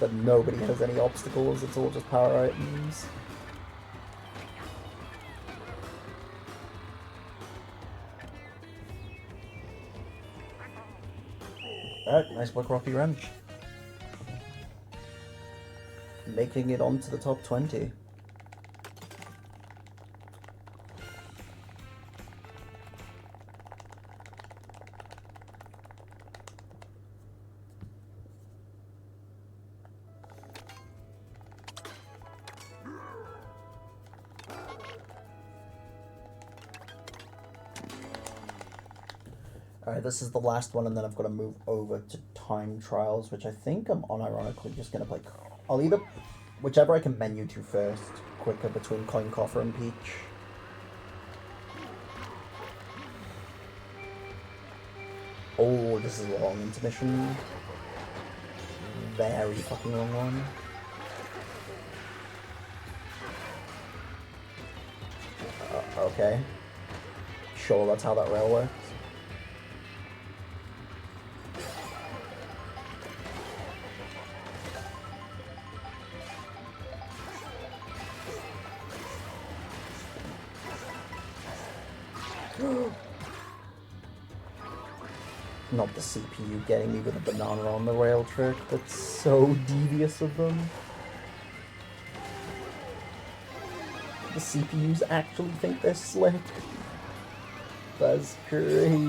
[SPEAKER 3] But nobody has any obstacles, it's all just power items. Alright, nice work, Rocky Ranch. making it onto the top 20. Alright, this is the last one, and then I've got to move over to time trials, which I think I'm unironically just going to play. I'll either, whichever I can menu to first, quicker between Coin Coffer and Peach. Oh, this is a long intermission. Very fucking long one. Okay. Sure, that's how that rail works. Not the CPU getting me with a banana on the rail trick. That's so devious of them. The CPUs actually think they're slick. That's crazy.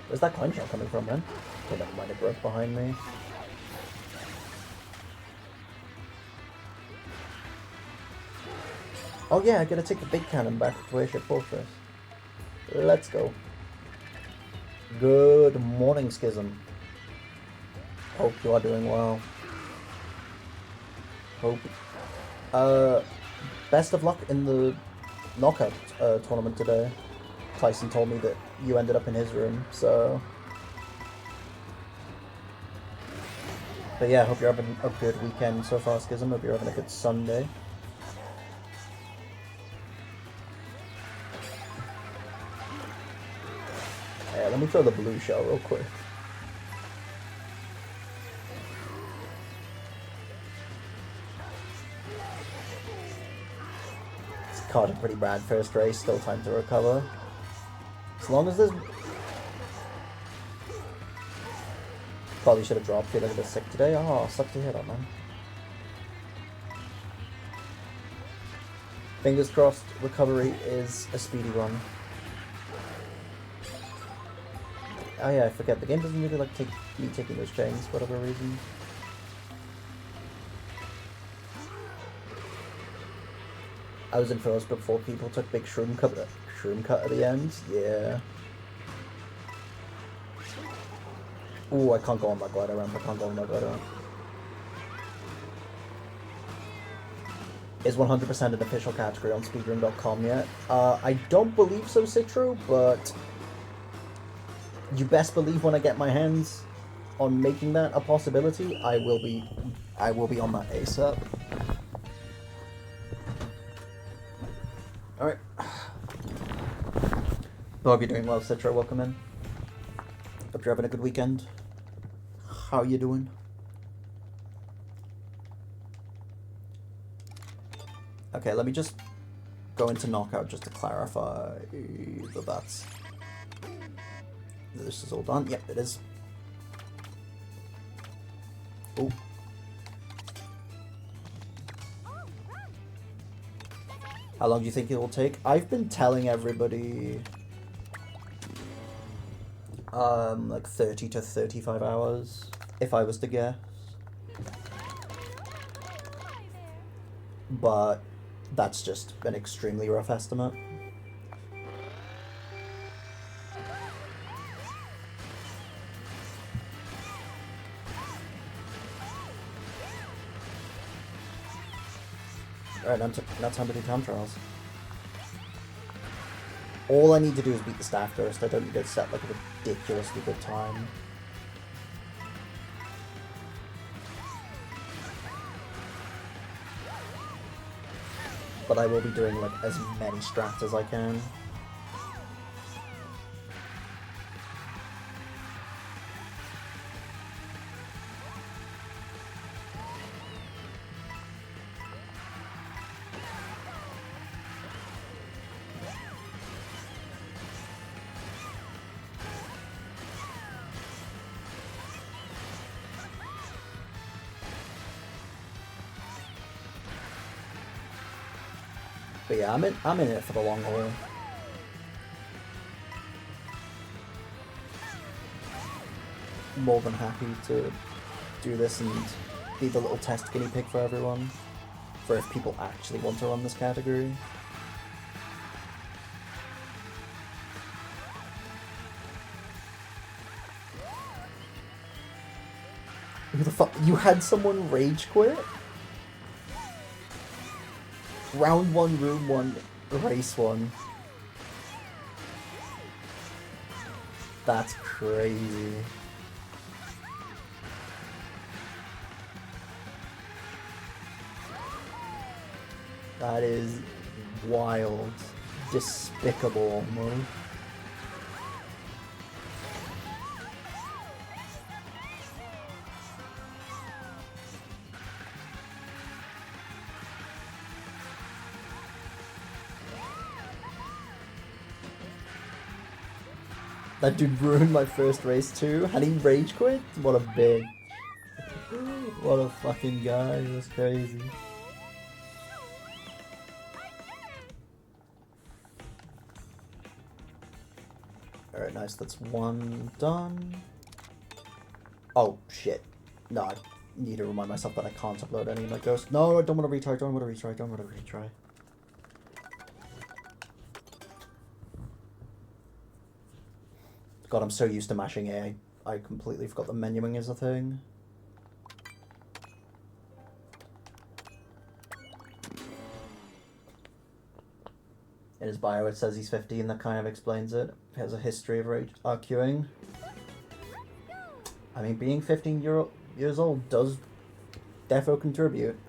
[SPEAKER 3] Where's that coin shell coming from, man? Okay, never mind, it broke behind me. Oh yeah, I gotta take the big cannon back to Airship Fortress. Let's go. Good morning, Schism. Hope you are doing well. Hope. Best of luck in the knockout tournament today. Tyson told me that you ended up in his room, so... But yeah, hope you're having a good weekend so far, Schism. Hope you're having a good Sunday. Yeah, let me throw the blue shell real quick. It's caught a pretty bad first race, still time to recover. As long as there's... Probably should have dropped, feeling a bit sick today. Oh, suck to hear that, man. Fingers crossed, recovery is a speedy run. Oh yeah, I forget, the game doesn't really like me taking those chains for whatever reason. I was in first before people took big shroom cut at the end. Yeah. Ooh, I can't go on my glider ramp. I can't go on my glider ramp. Is 100% an official category on speedrun.com yet? I don't believe so, Citro, but you best believe when I get my hands on making that a possibility, I will be on that ASAP. Alright. Hope you're doing well, Citro. Welcome in. Hope you're having a good weekend. How you doing? Okay, let me just go into knockout just to clarify that that's... This is all done. Yep, it is. Oh. How long do you think it will take? I've been telling everybody... like 30 to 35 hours, if I was to guess. But that's just an extremely rough estimate. Alright, now time to do time trials. All I need to do is beat the staff first. I don't need to set like a ridiculously good time. But I will be doing like as many strats as I can. But yeah, I'm in it for the long haul. More than happy to do this and be the little test guinea pig for everyone. For if people actually want to run this category. Who the fuck? You had someone rage quit? Round 1, room 1, race 1. That's crazy. That is wild. Despicable almost. That dude ruined my first race too. Had he rage quit? What a bitch. What a fucking guy. That's crazy. Alright, nice. That's one done. Oh, shit. No, I need to remind myself that I can't upload any of my ghosts. No, I don't want to retry. Don't want to retry. Don't want to retry. God, I'm so used to mashing A. I completely forgot that menuing is a thing. In his bio it says he's 15, that kind of explains it. He has a history of queuing. I mean, being 15 years old does defo contribute.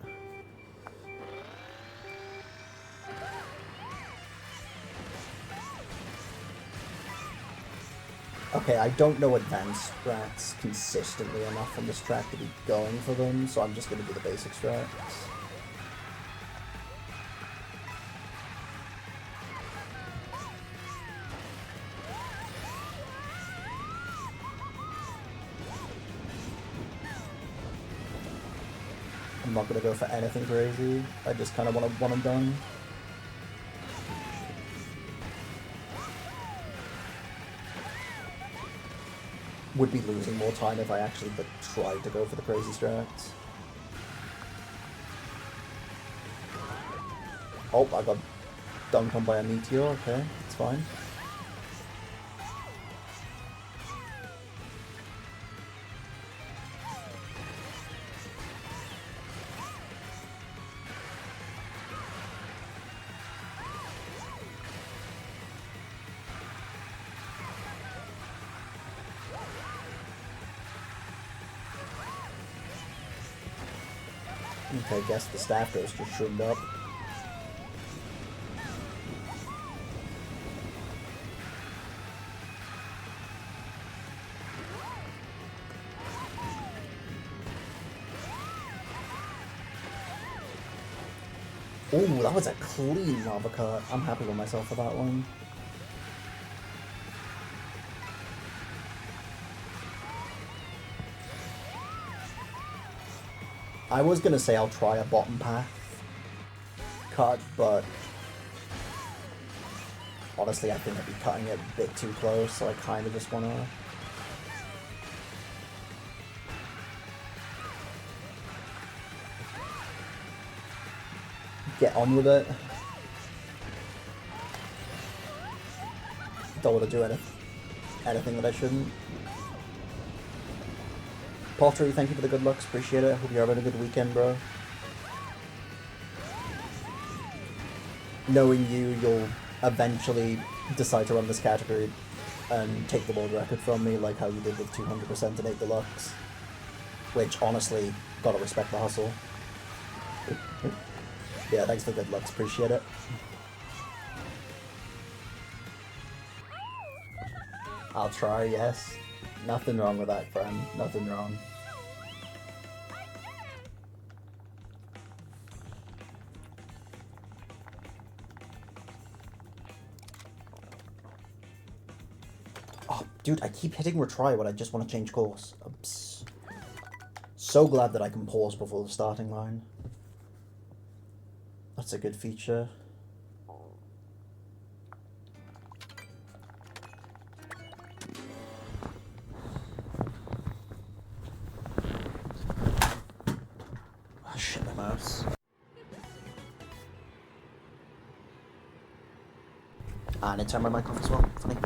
[SPEAKER 3] Okay, I don't know advanced strats consistently enough on this track to be going for them, so I'm just going to do the basic strats. I'm not going to go for anything crazy, I just kind of want to one and done. Would be losing more time if I actually tried to go for the crazy strats. Oh, I got dunked on by a meteor, okay, it's fine. Okay, I guess the staff ghost just shroomed up. Ooh, that was a clean lava cut. I'm happy with myself for that one. I was gonna say I'll try a bottom path cut, but honestly I think I'd be cutting it a bit too close, so I kind of just wanna get on with it. Don't want to do anything that I shouldn't. Pottery, thank you for the good looks, appreciate it. Hope you're having a good weekend, bro. Knowing you, you'll eventually decide to run this category and take the world record from me, like how you did with 200% in 8 Deluxe. Which, honestly, gotta respect the hustle. Yeah, thanks for the good looks, appreciate it. I'll try, yes. Nothing wrong with that, friend. Nothing wrong. Oh, dude, I keep hitting retry when I just want to change course. Oops. So glad that I can pause before the starting line. That's a good feature.
[SPEAKER 1] And it turned my mic off as well. Funny.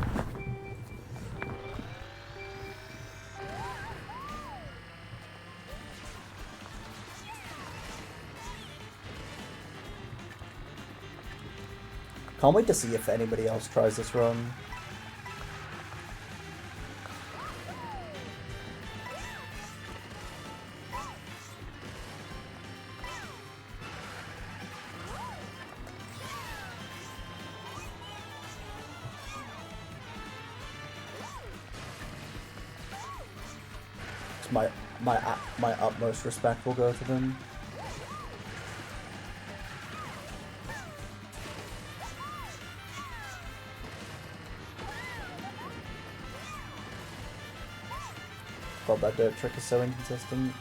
[SPEAKER 3] Can't wait to see if anybody else tries this run. My utmost respect will go to them. God, that dirt trick is so inconsistent.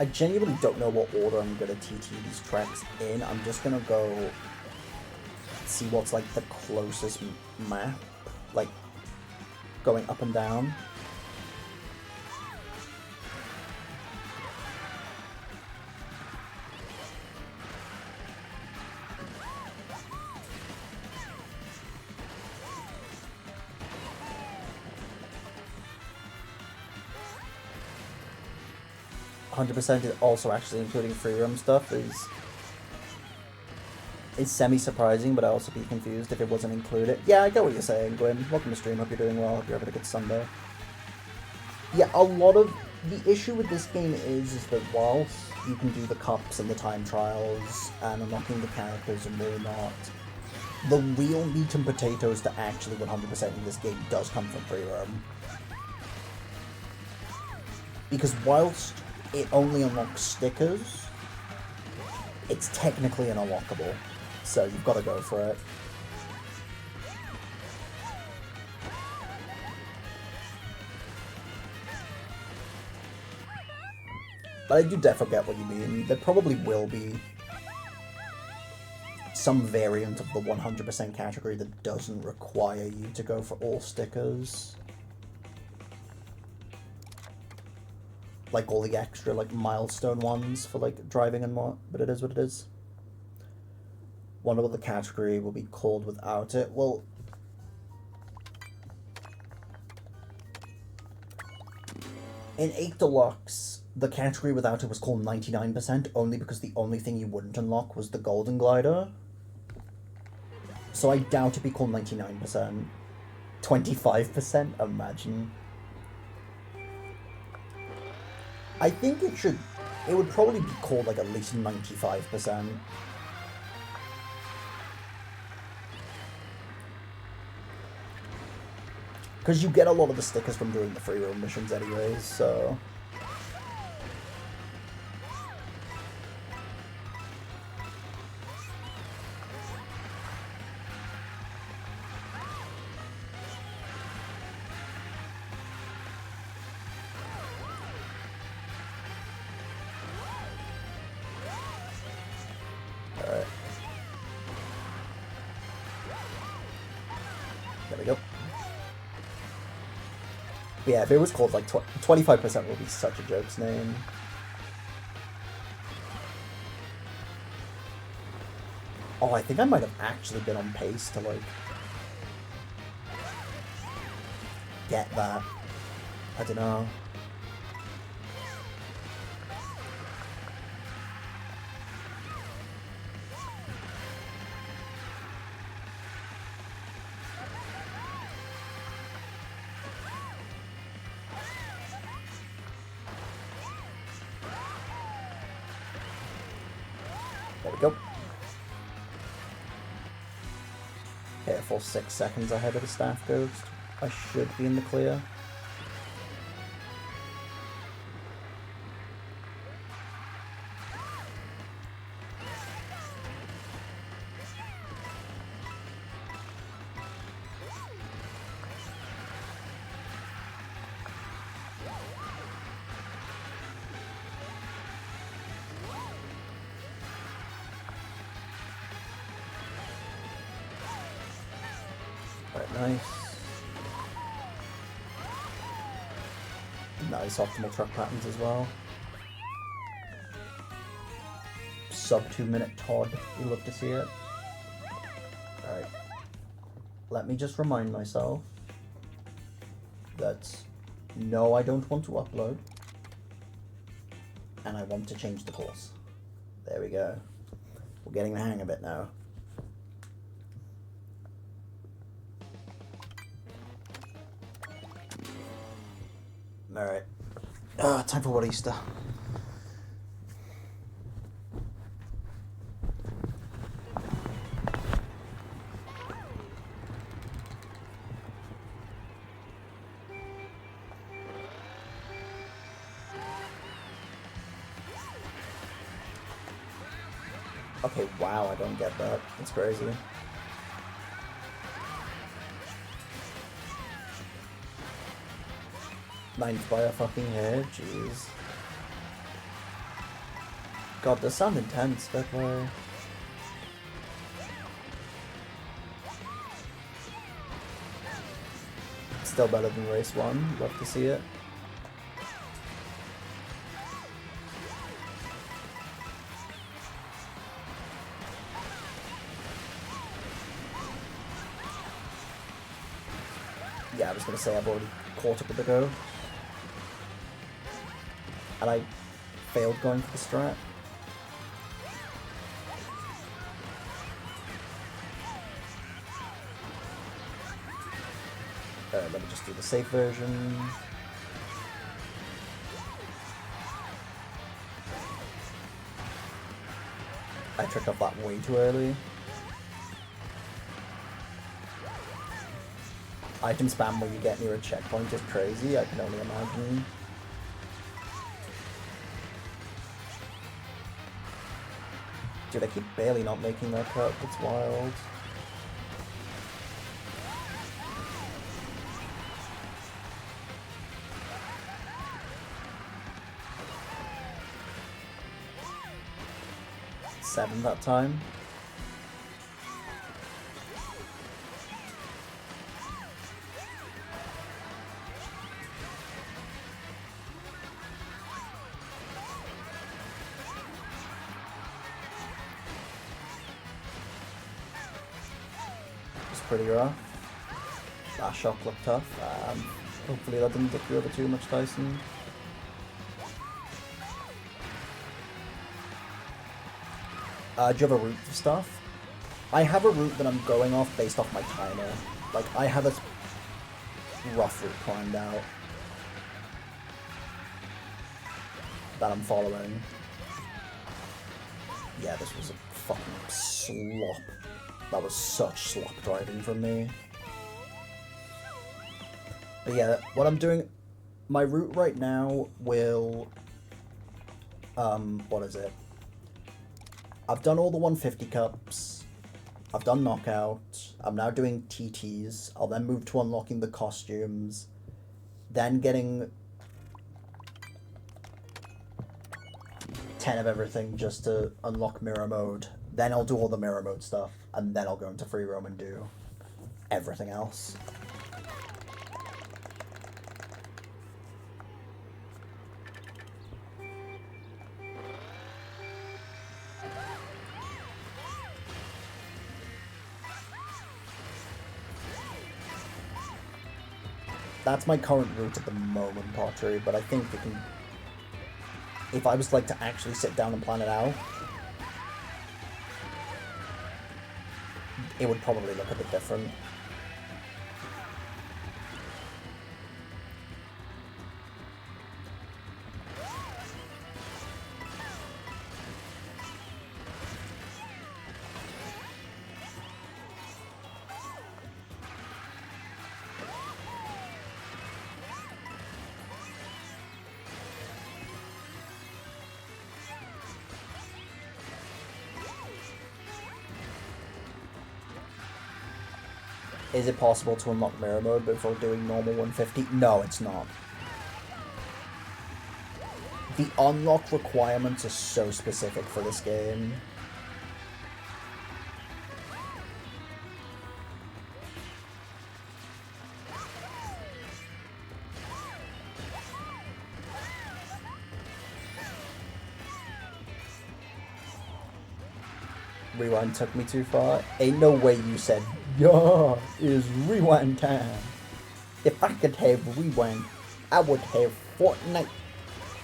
[SPEAKER 3] I genuinely don't know what order I'm gonna TT these tracks in. I'm just gonna go see what's like the closest map, like going up and down. %, is also actually including free roam stuff is semi-surprising, but I'd also be confused if it wasn't included. Yeah, I get what you're saying, Gwen. Welcome to stream, hope you're doing well, hope you're having a good Sunday. Yeah, a lot of the issue with this game is that whilst you can do the cups and the time trials and unlocking the characters and whatnot, the real meat and potatoes to actually 100% in this game does come from free roam. Because whilst it only unlocks stickers, it's technically an unlockable, so you've got to go for it. But I do definitely get what you mean. There probably will be some variant of the 100% category that doesn't require you to go for all stickers. Like all the extra like milestone ones for like driving and what, but it is what it is. Wonder what the category will be called without it. Well, in 8 Deluxe, the category without it was called 99%, only because the only thing you wouldn't unlock was the Golden Glider. So I doubt it'd be called 99%. 25%? Imagine. I think it would probably be called like at least 95%. Because you get a lot of the stickers from doing the free roam missions anyways, so... Alright. There we go. But yeah, if it was called like 25% would be such a joke's name. Oh, I think I might have actually been on pace to like get that. I don't know. There we go. Okay, a full 6 seconds ahead of the staff ghost. I should be in the clear. Alright. Nice. Nice optimal truck patterns as well. Sub 2 minute Todd. We love to see it. Alright. Let me just remind myself that no, I don't want to upload. And I want to change the course. There we go. We're getting the hang of it now. Alright. Time for what Easter. Okay, wow, I don't get that. That's crazy. Ninth by a fucking hair, jeez. God, this sound intense, that way. Still better than race 1, love to see it. Yeah, I was gonna say I've already caught up with the go. And I failed going for the strat. Let me just do the safe version. I tricked off that way too early. Item spam when you get near a checkpoint is crazy, I can only imagine. Dude, I keep barely not making that cut, it's wild. Seven that time. Pretty rough. That shock looked tough. Hopefully that didn't dick you over too much, Tyson. Do you have a route for stuff? I have a route that I'm going off based off my timer. Like, I have a rough route planned out that I'm following. Yeah, this was a fucking slop. That was such slop driving from me. But yeah, what I'm doing... My route right now will... what is it? I've done all the 150 cups. I've done knockout. I'm now doing TTs. I'll then move to unlocking the costumes. Then getting 10 of everything just to unlock mirror mode. Then I'll do all the mirror mode stuff, and then I'll go into free roam and do everything else. That's my current route at the moment, Pottery, but I think it can... If I was like to actually sit down and plan it out, it would probably look a bit different. Is it possible to unlock mirror mode before doing normal 150? No, it's not. The unlock requirements are so specific for this game. rewind took me too far. Ain't no way you said, yeah, is rewind time. If I could have rewind, I would have Fortnite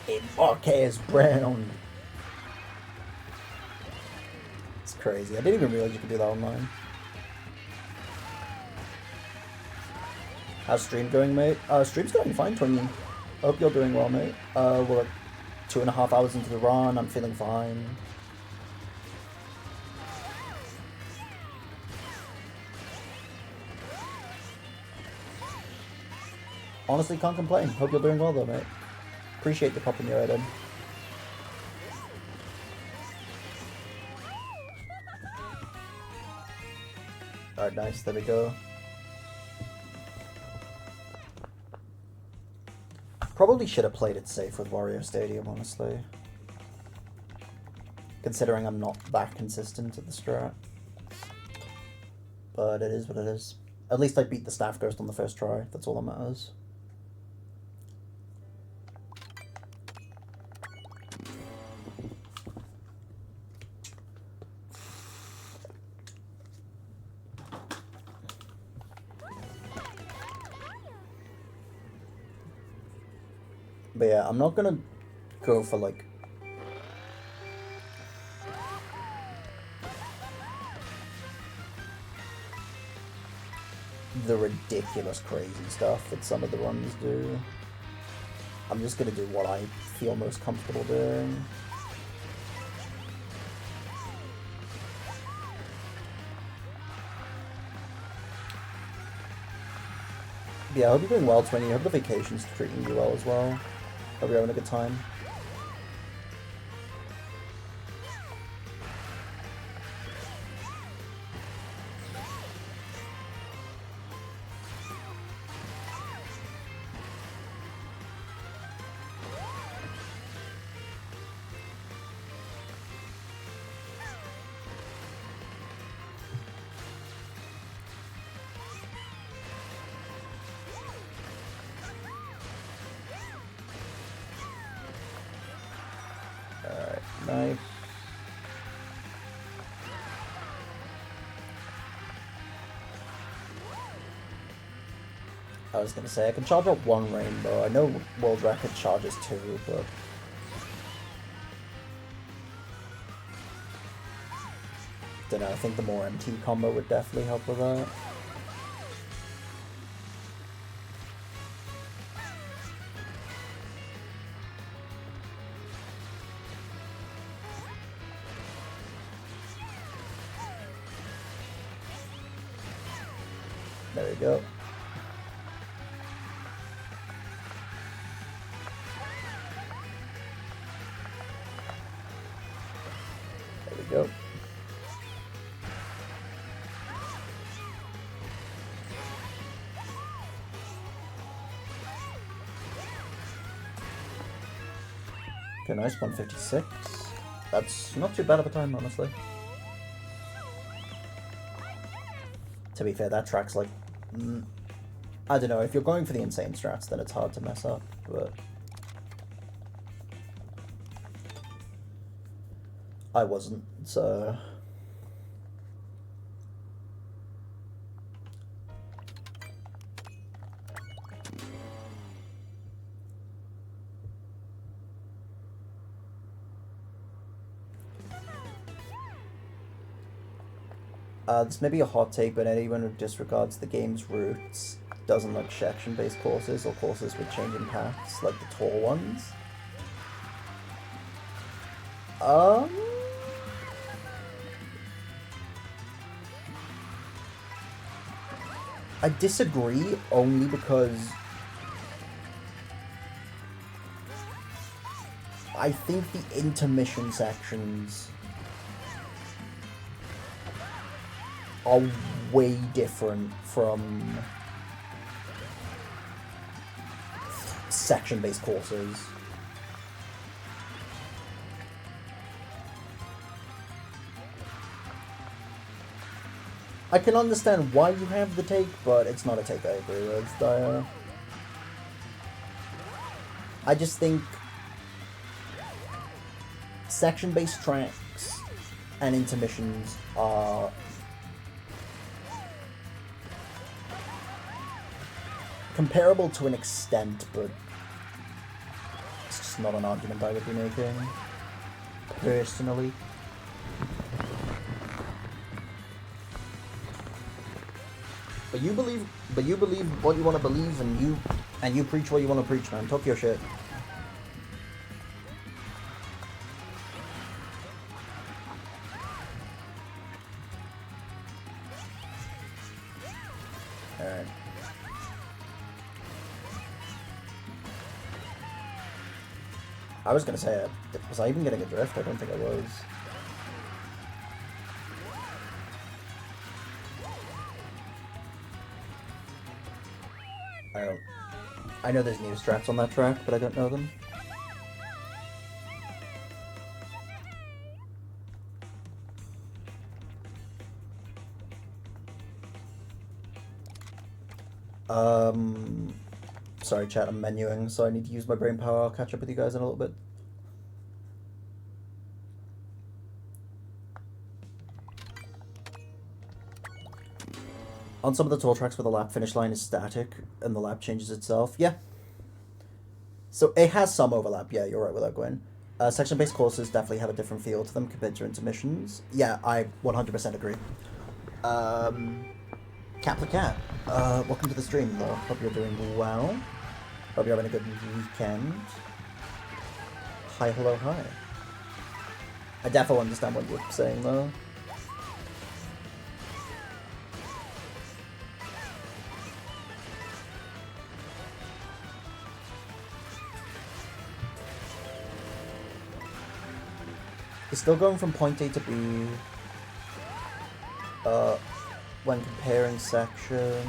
[SPEAKER 3] in Marquez Brown. It's crazy. I didn't even realize you could do that online. How's stream going, mate? Stream's going fine, Twingy. Hope you're doing well, mate. We're like 2.5 hours into the run. I'm feeling fine. Honestly, can't complain. Hope you're doing well, though, mate. Appreciate the pop in your head in. Alright, nice. There we go. Probably should have played it safe with Wario Stadium, honestly. Considering I'm not that consistent at the strat. But it is what it is. At least I beat the Staff Ghost on the first try. That's all that matters. But yeah, I'm not gonna go for like the ridiculous crazy stuff that some of the runs do. I'm just gonna do what I feel most comfortable doing. Yeah, I hope you're doing well, Twinny. I hope the vacation's treating you well as well. Hope you're having a good time. Nice. I was gonna say, I can charge up one rainbow. I know World Record charges two, but... Dunno, I think the more MT combo would definitely help with that. There we go. There we go. Okay, nice, 156. That's not too bad of a time, honestly. To be fair, that track's like... I don't know, if you're going for the insane strats, then it's hard to mess up, but... I wasn't, so... This may be a hot take, but anyone who disregards the game's roots doesn't like section-based courses or courses with changing paths, like the tall ones. I disagree only because I think the intermission sections are way different from section-based courses. I can understand why you have the take, but it's not a take I agree with. I just think section-based tracks and intermissions are comparable to an extent, but it's just not an argument I would be making, personally. But you believe what you want to believe, and you preach what you want to preach, man. Talk your shit. Alright. I was gonna say, was I even getting a drift? I don't think I was. I know there's new strats on that track, but I don't know them. Sorry chat, I'm menuing, so I need to use my brain power. I'll catch up with you guys in a little bit. On some of the tour tracks where the lap finish line is static and the lap changes itself, yeah. So it has some overlap, yeah, you're right without going. Section-based courses definitely have a different feel to them compared to intermissions. Yeah, I 100% agree. Cat for Cat, welcome to the stream though. Hope you're doing well. Hope you're having a good weekend. Hi, hello, hi. I definitely understand what you're saying though. You're still going from point A to B. When comparing sections.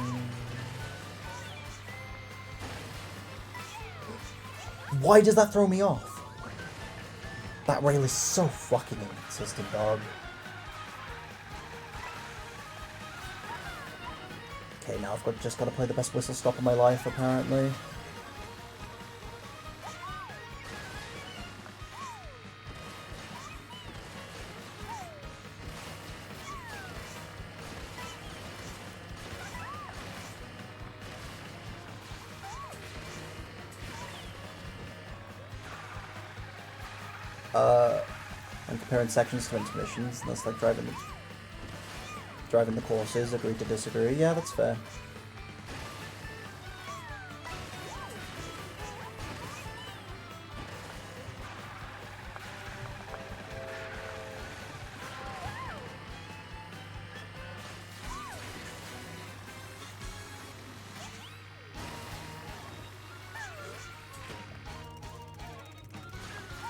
[SPEAKER 3] Why does that throw me off? That rail is so fucking inconsistent, dog. Okay, now I've just got to play the best whistle stop of my life, apparently. And comparing sections to intermissions, and that's like driving the courses, agree to disagree. Yeah, that's fair.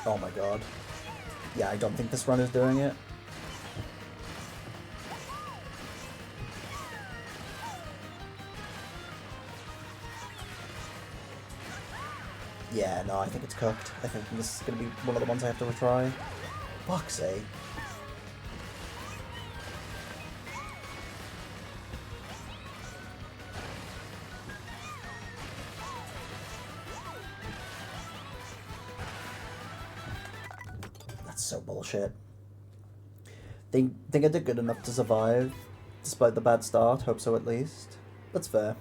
[SPEAKER 3] Oh my god. Yeah, I don't think this run is doing it. Yeah, no, I think it's cooked. I think this is going to be one of the ones I have to retry. Fuck's sake. So bullshit. Think I did good enough to survive, despite the bad start. Hope so, at least. That's fair.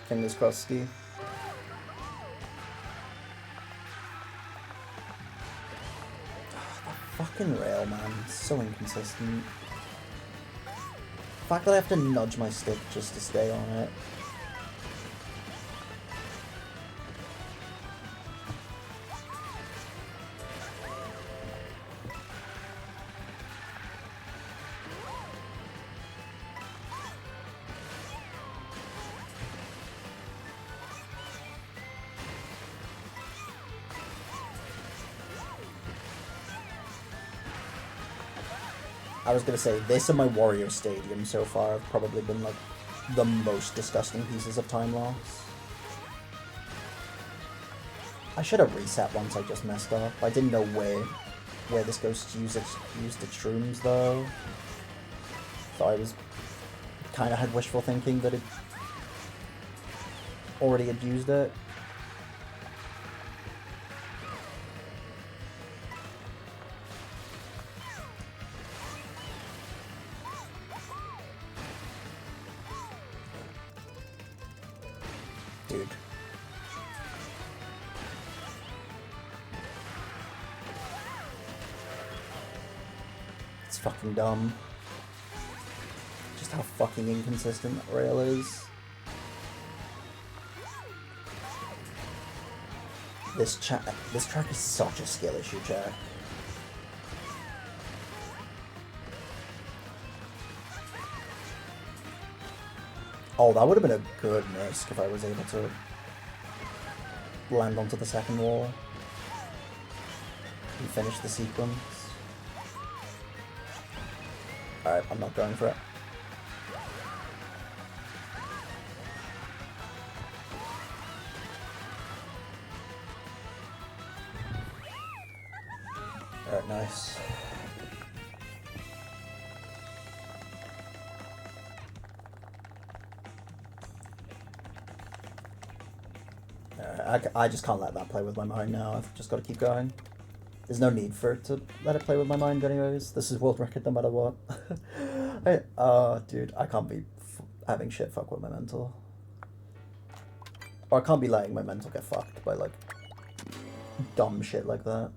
[SPEAKER 3] Fingers crossed, Ski. That fucking rail, man. It's so inconsistent. The fact that I have to nudge my stick just to stay on it. I was gonna say, this and my Wario Stadium so far have probably been like the most disgusting pieces of time loss. I should have reset once I just messed up. I didn't know where this ghost used its shrooms though. So I was kinda had wishful thinking that it already had used it. dude. It's fucking dumb. Just how fucking inconsistent that rail is. This track is such a skill issue, chat. Oh, that would have been a good miss if I was able to land onto the second wall and finish the sequence. Alright, I'm not going for it. Alright, nice. I just can't let that play with my mind now. I've just got to keep going. There's no need for it to let it play with my mind anyways. This is world record no matter what. Dude, I can't be having shit fuck with my mental. Or I can't be letting my mental get fucked by, like, dumb shit like that.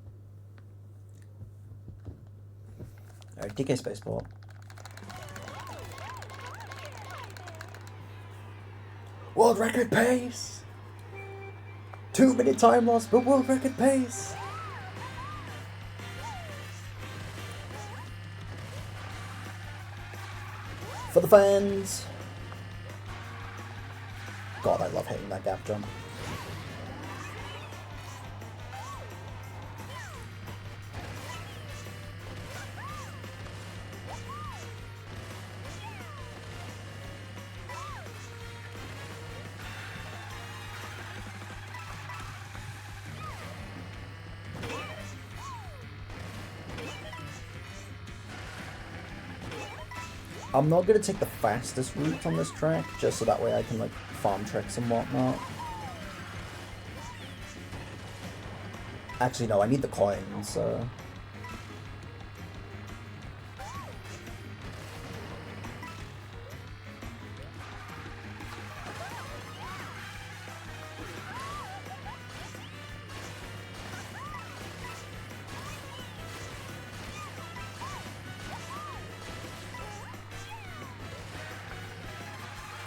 [SPEAKER 3] Alright, DK Spaceport. World record pace! 2-minute time loss, but world record pace! For the fans! God, I love hitting that gap jump. I'm not going to take the fastest route on this track, just so that way I can, like, farm tricks and whatnot. Actually, no, I need the coins, so...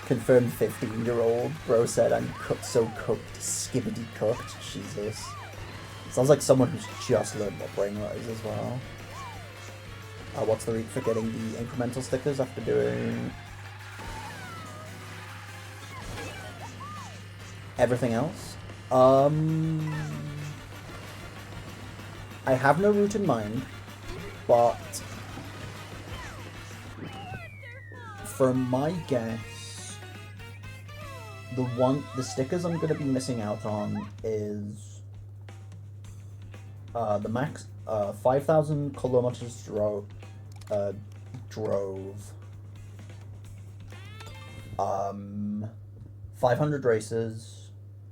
[SPEAKER 3] Confirmed 15-year-old. Bro said I'm so cooked, skibbity cooked. Jesus. Sounds like someone who's just learned what brainrot is as well. What's the route for getting the incremental stickers after doing everything else? I have no route in mind, but for my guess, the stickers I'm gonna be missing out on is the max 5,000 kilometers drove, 500 races,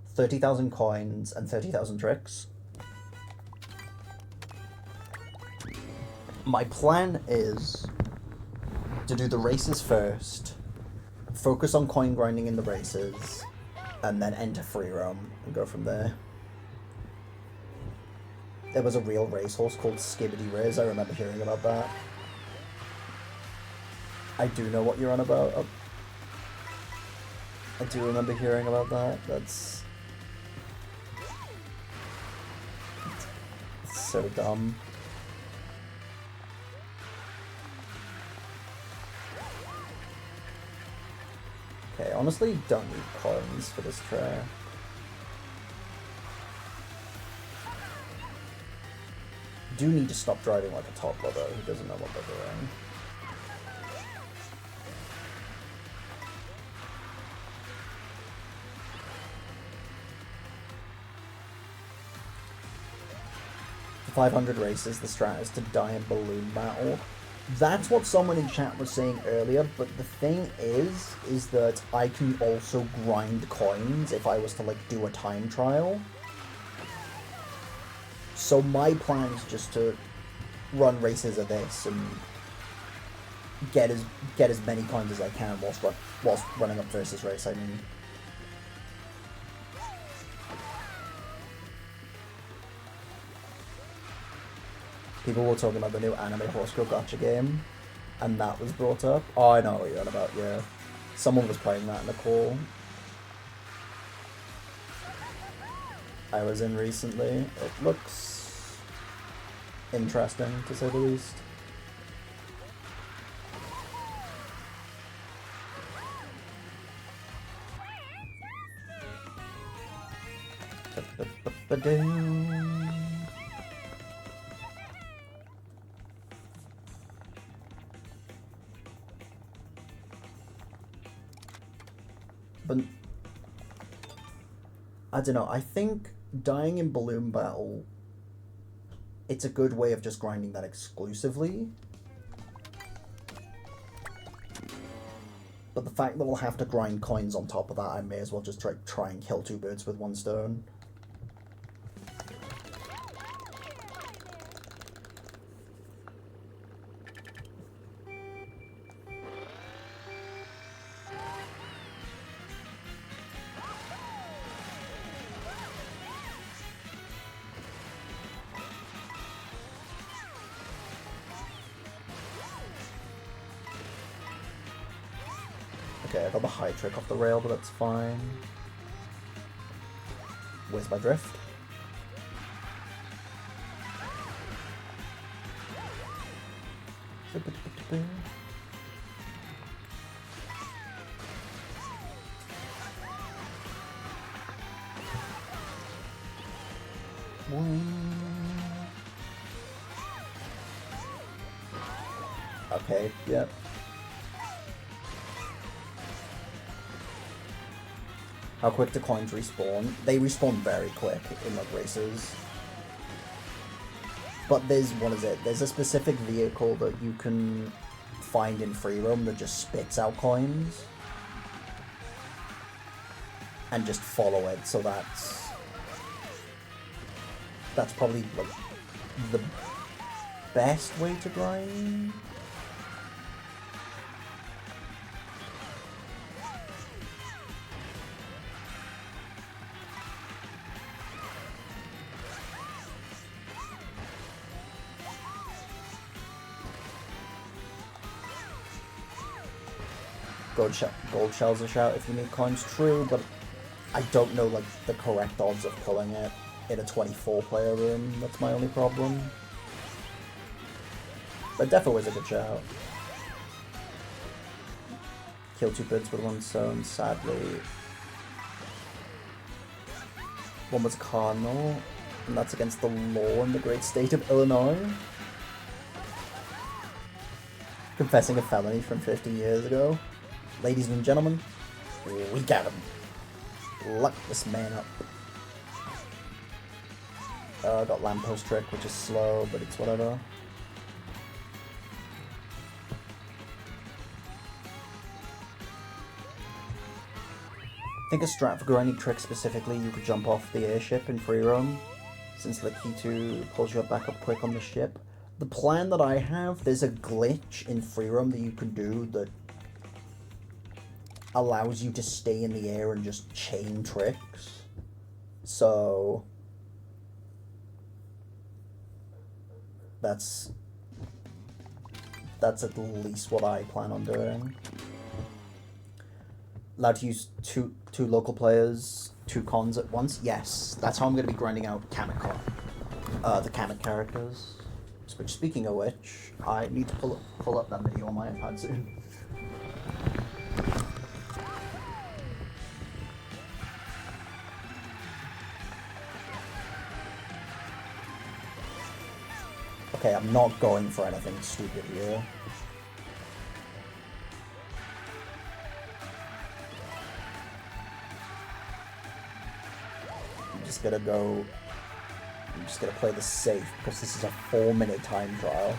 [SPEAKER 3] 30,000 coins, and 30,000 tricks. My plan is to do the races first, focus on coin grinding in the races, and then enter free roam and go from there. There was a real racehorse called Skibbity Riz. I remember hearing about that. I do know what you're on about. I do remember hearing about that. That's so dumb. Okay, honestly, don't need coins for this track. Do need to stop driving like a toddler though, who doesn't know what they're doing. For 500 races, the strat is to die in balloon battle. That's what someone in chat was saying earlier, but the thing is that I can also grind coins if I was to, like, do a time trial. So my plan is just to run races of this and get as many coins as I can whilst running up versus race, I mean. People were talking about the new anime horse girl gacha game, and that was brought up. Oh, I know what you're on about, yeah. Someone was playing that in the call I was in recently. It looks interesting, to say the least. But I don't know, I think dying in Balloon Battle, it's a good way of just grinding that exclusively. But the fact that we'll have to grind coins on top of that, I may as well just try and kill two birds with one stone. Okay, I got the high trick off the rail, but that's fine. Where's my drift? Okay, yep. How quick do coins respawn? They respawn very quick in like races. But there's, what is it? There's a specific vehicle that you can find in free roam that just spits out coins. And just follow it, so that's probably like the best way to grind. Gold shells a shout if you need coins, true, but I don't know like the correct odds of pulling it in a 24-player room. That's my only problem. But definitely was a good shout. Kill two birds with one stone, sadly. One was Cardinal, and that's against the law in the great state of Illinois. Confessing a felony from 50 years ago. Ladies and gentlemen, we got him. Lock this man up. I got lamppost trick, which is slow, but it's whatever. I think a strat for grinding trick specifically, you could jump off the airship in free roam, since the key 2 pulls you back up quick on the ship. The plan that I have, there's a glitch in free roam that you can do that allows you to stay in the air and just chain tricks. So that's at least what I plan on doing. Allowed to use two local players, 2 cons at once. Yes, that's how I'm going to be grinding out Kamek the Kamek characters. Which, speaking of which, I need to pull up that video on my iPad soon. Okay, I'm not going for anything stupid here. I'm just gonna play this safe because this is a 4-minute time trial.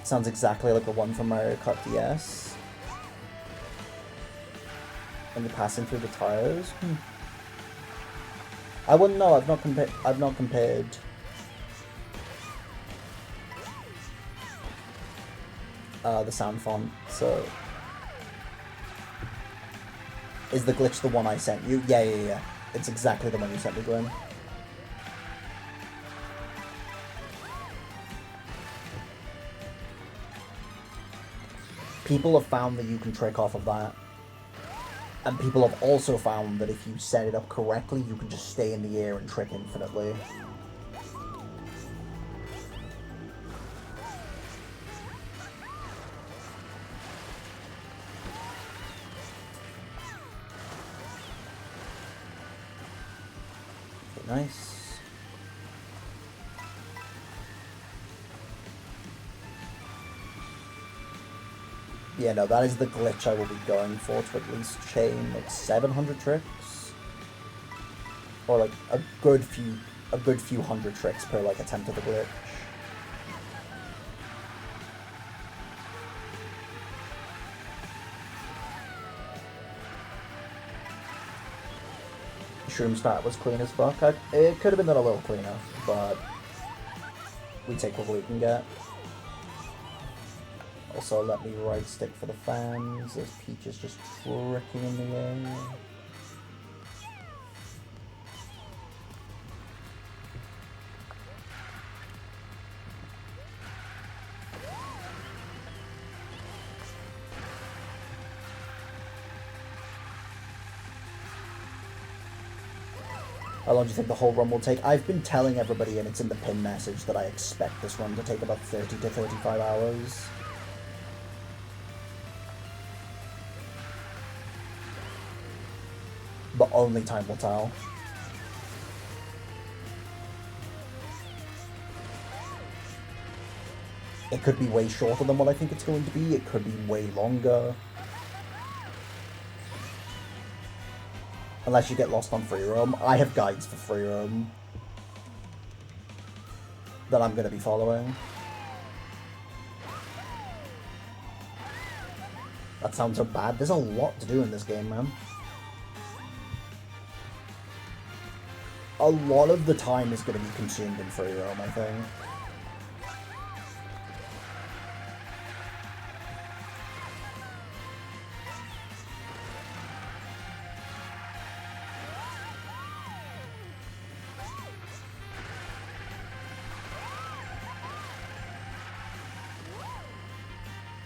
[SPEAKER 3] Sounds exactly like the one from Mario Kart DS. And you're passing through the tires. I wouldn't know. I've not compared. The sound font. So Is the glitch the one I sent you? Yeah. It's exactly the one you sent me, Glenn. People have found that you can trick off of that. And people have also found that if you set it up correctly, you can just stay in the air and trick infinitely. Okay, nice. Yeah, no, that is the glitch I will be going for, to at least chain like 700 tricks, or like a good few hundred tricks per like attempt of the glitch. Shroom start was clean as fuck. It could have been done a little cleaner, but we take what we can get. Also, let me right stick for the fans, as Peach is just tricking in the air. How long do you think the whole run will take? I've been telling everybody, and it's in the pin message, that I expect this run to take about 30 to 35 hours. But only time will tell. It could be way shorter than what I think it's going to be. It could be way longer. Unless you get lost on free roam. I have guides for free roam that I'm going to be following. That sounds so bad. There's a lot to do in this game, man. A lot of the time is going to be consumed in free roam, I think.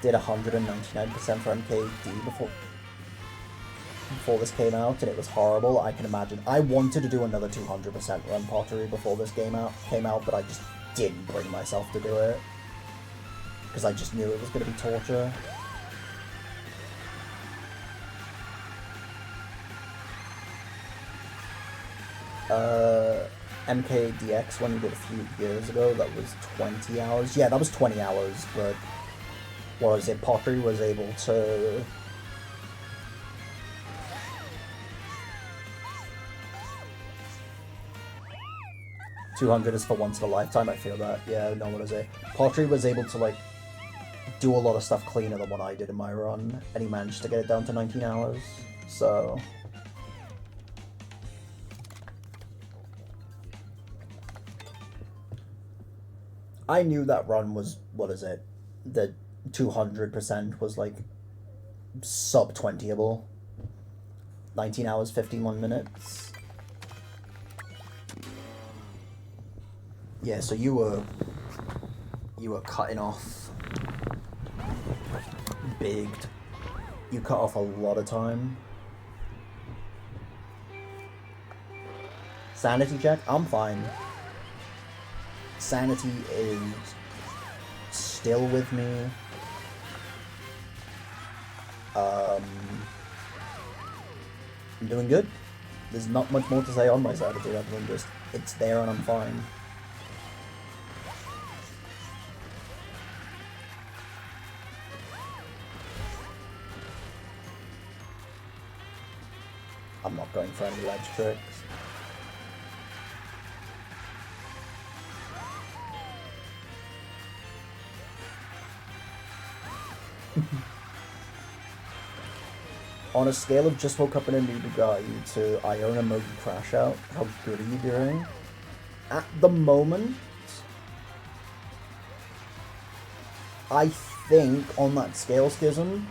[SPEAKER 3] Did 199% for MKD before this came out, and it was horrible. I can imagine. I wanted to do another 200% run pottery before this came out, but I just didn't bring myself to do it because I just knew it was going to be torture. MKDX, when we did a few years ago, that was 20 hours. Yeah, that was 20 hours, but what was it? Pottery was able to... $200 is for once in a lifetime, I feel that. Yeah, no, what is it? Pottery was able to, like, do a lot of stuff cleaner than what I did in my run, and he managed to get it down to 19 hours, so... I knew that run was, what is it? The 200% was, like, sub-20able. 19 hours, 51 minutes. Yeah, so you were cutting off big. You cut off a lot of time. Sanity check? I'm fine. Sanity is still with me. I'm doing good. There's not much more to say on my sanity other than just it's there and I'm fine. I'm not going for any ledge tricks. On a scale of just woke up in a new Bugatti to I own a Mogi Crash Out, how good are you doing? At the moment, I think on that scale schism,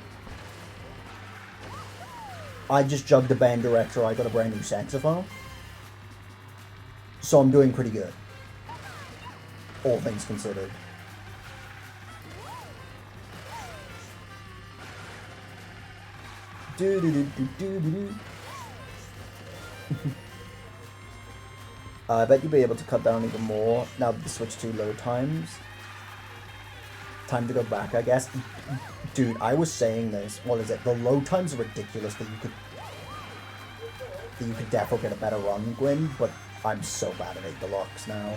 [SPEAKER 3] I just jugged a band director, I got a brand new saxophone. So I'm doing pretty good. All things considered. Do do do do do do do. I bet you'll be able to cut down even more now that the switch to load times. Time to go back, I guess. Dude, I was saying this. What is it? The load times are ridiculous that you could definitely get a better run, Gwyn, but I'm so bad at 8 Deluxe now.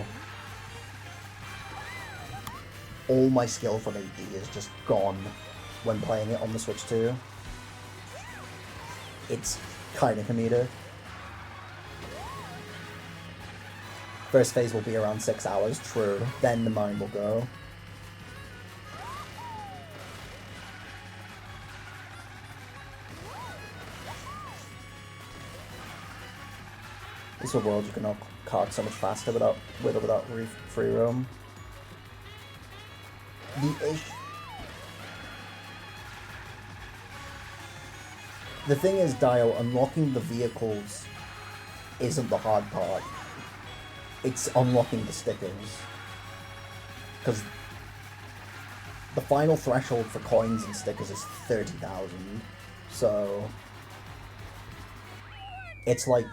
[SPEAKER 3] All my skill from 8D is just gone when playing it on the Switch 2. It's kind of comedic. First phase will be around 6 hours, true. Then the mine will go. This is a world you can knock Kart so much faster without free roam. The thing is, Dio, unlocking the vehicles isn't the hard part. It's unlocking the stickers. Because the final threshold for coins and stickers is 30,000. So it's like,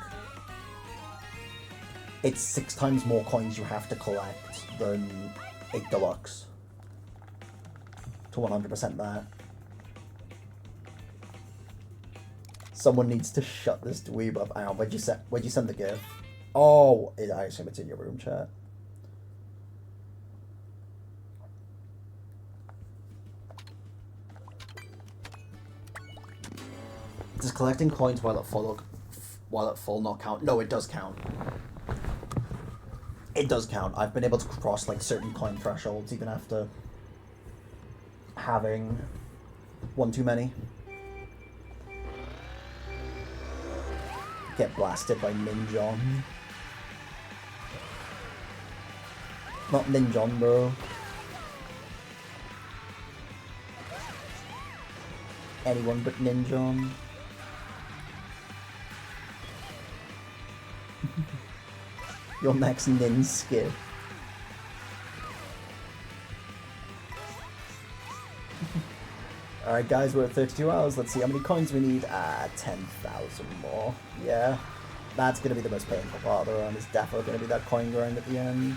[SPEAKER 3] it's 6 times more coins you have to collect than 8 Deluxe. To 100% that. Someone needs to shut this dweeb up. Hang on, where'd you send the GIF? Oh, I assume it's in your room chat. Does collecting coins while at full not count? No, it does count. It does count. I've been able to cross like certain coin thresholds even after having one too many. Get blasted by Ninjon. Not Ninjon, bro. Anyone but Ninjon. Your next nin skip. Alright guys, we're at 32 hours. Let's see how many coins we need. 10,000 more. Yeah. That's going to be the most painful part of the run. It's definitely going to be that coin grind at the end.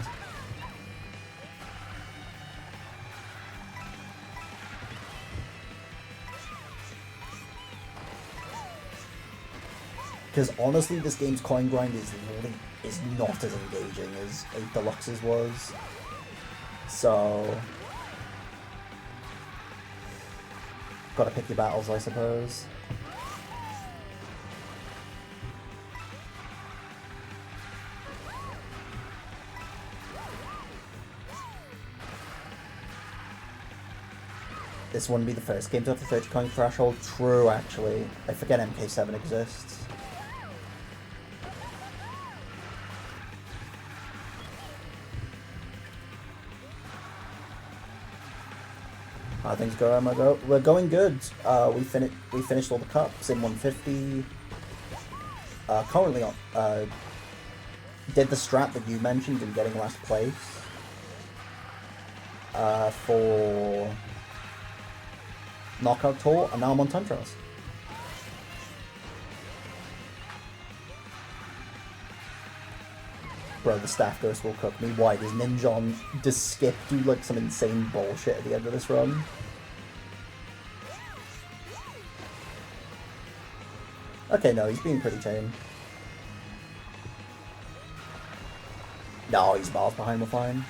[SPEAKER 3] Because honestly, this game's coin grind is not as engaging as 8 Deluxe's was. So gotta pick your battles, I suppose. This wouldn't be the first game to have the 30 coin threshold. True, actually. I forget MK7 exists. How things go, Emma? We're going good. We finished all the cups in 150. Currently on did the strat that you mentioned in getting last place for knockout tour, and now I'm on time trials. Bro, the staff ghost will cook me. Why does Ninjon just skip do like some insane bullshit at the end of this run? Okay, no, he's being pretty tame. No, he's miles behind, we're fine.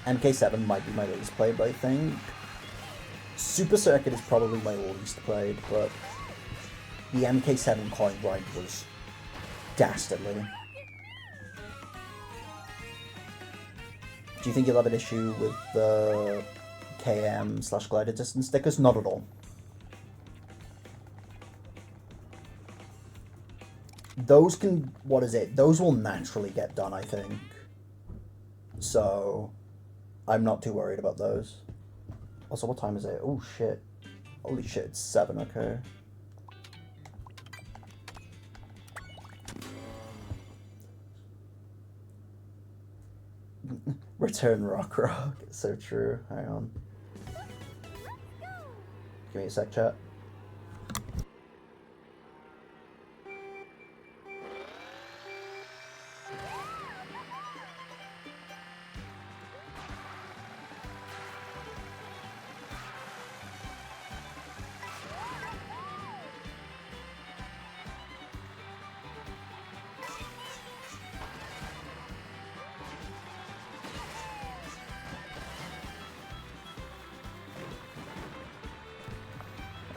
[SPEAKER 3] MK7 might be my least played, but I think Super Circuit is probably my least played, but the MK7 coin grind was dastardly. Do you think you'll have an issue with the KM/glider distance stickers? Not at all. Those can, what is it? Those will naturally get done, I think. So I'm not too worried about those. Also, what time is it? Oh shit. Holy shit, it's 7, okay. Return Rock Rock. It's so true. Hang on. Give me a sec, chat.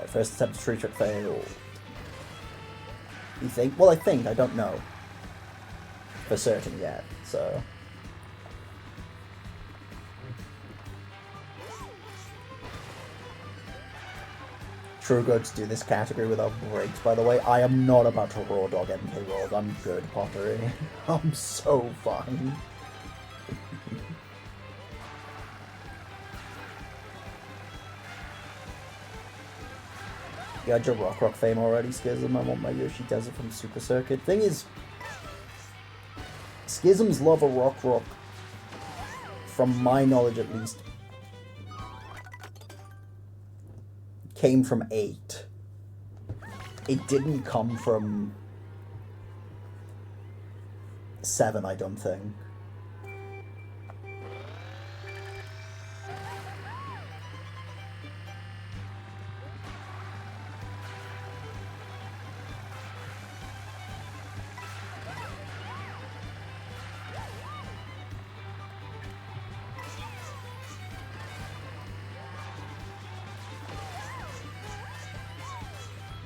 [SPEAKER 3] First attempt tree trick failed. You think? Well, I think. I don't know for certain yet, so. True good to do this category without breaks, by the way. I am not about to raw dog MK World. I'm good, Pottery. I'm so fine. You had your Rock Rock fame already, Schism. I want my Yoshi Desert from Super Circuit. Thing is, Schism's love of Rock Rock, from my knowledge at least, came from 8. It didn't come from 7, I don't think.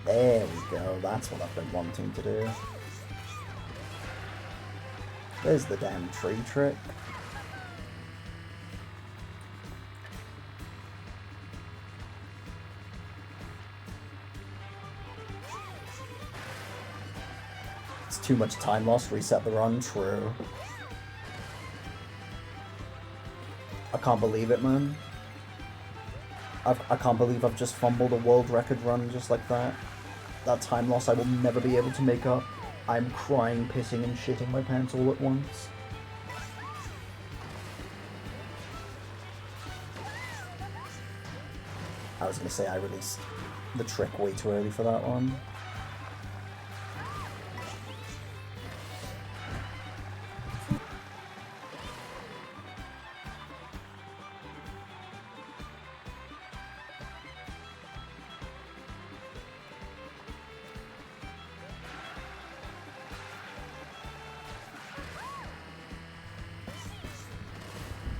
[SPEAKER 3] There we go, that's what I've been wanting to do. There's the damn tree trick. It's too much time lost, reset the run, true. I can't believe it, man. I can't believe I've just fumbled a world record run just like that. That time loss I will never be able to make up. I'm crying, pissing, and shitting my pants all at once. I was gonna say I released the trick way too early for that one.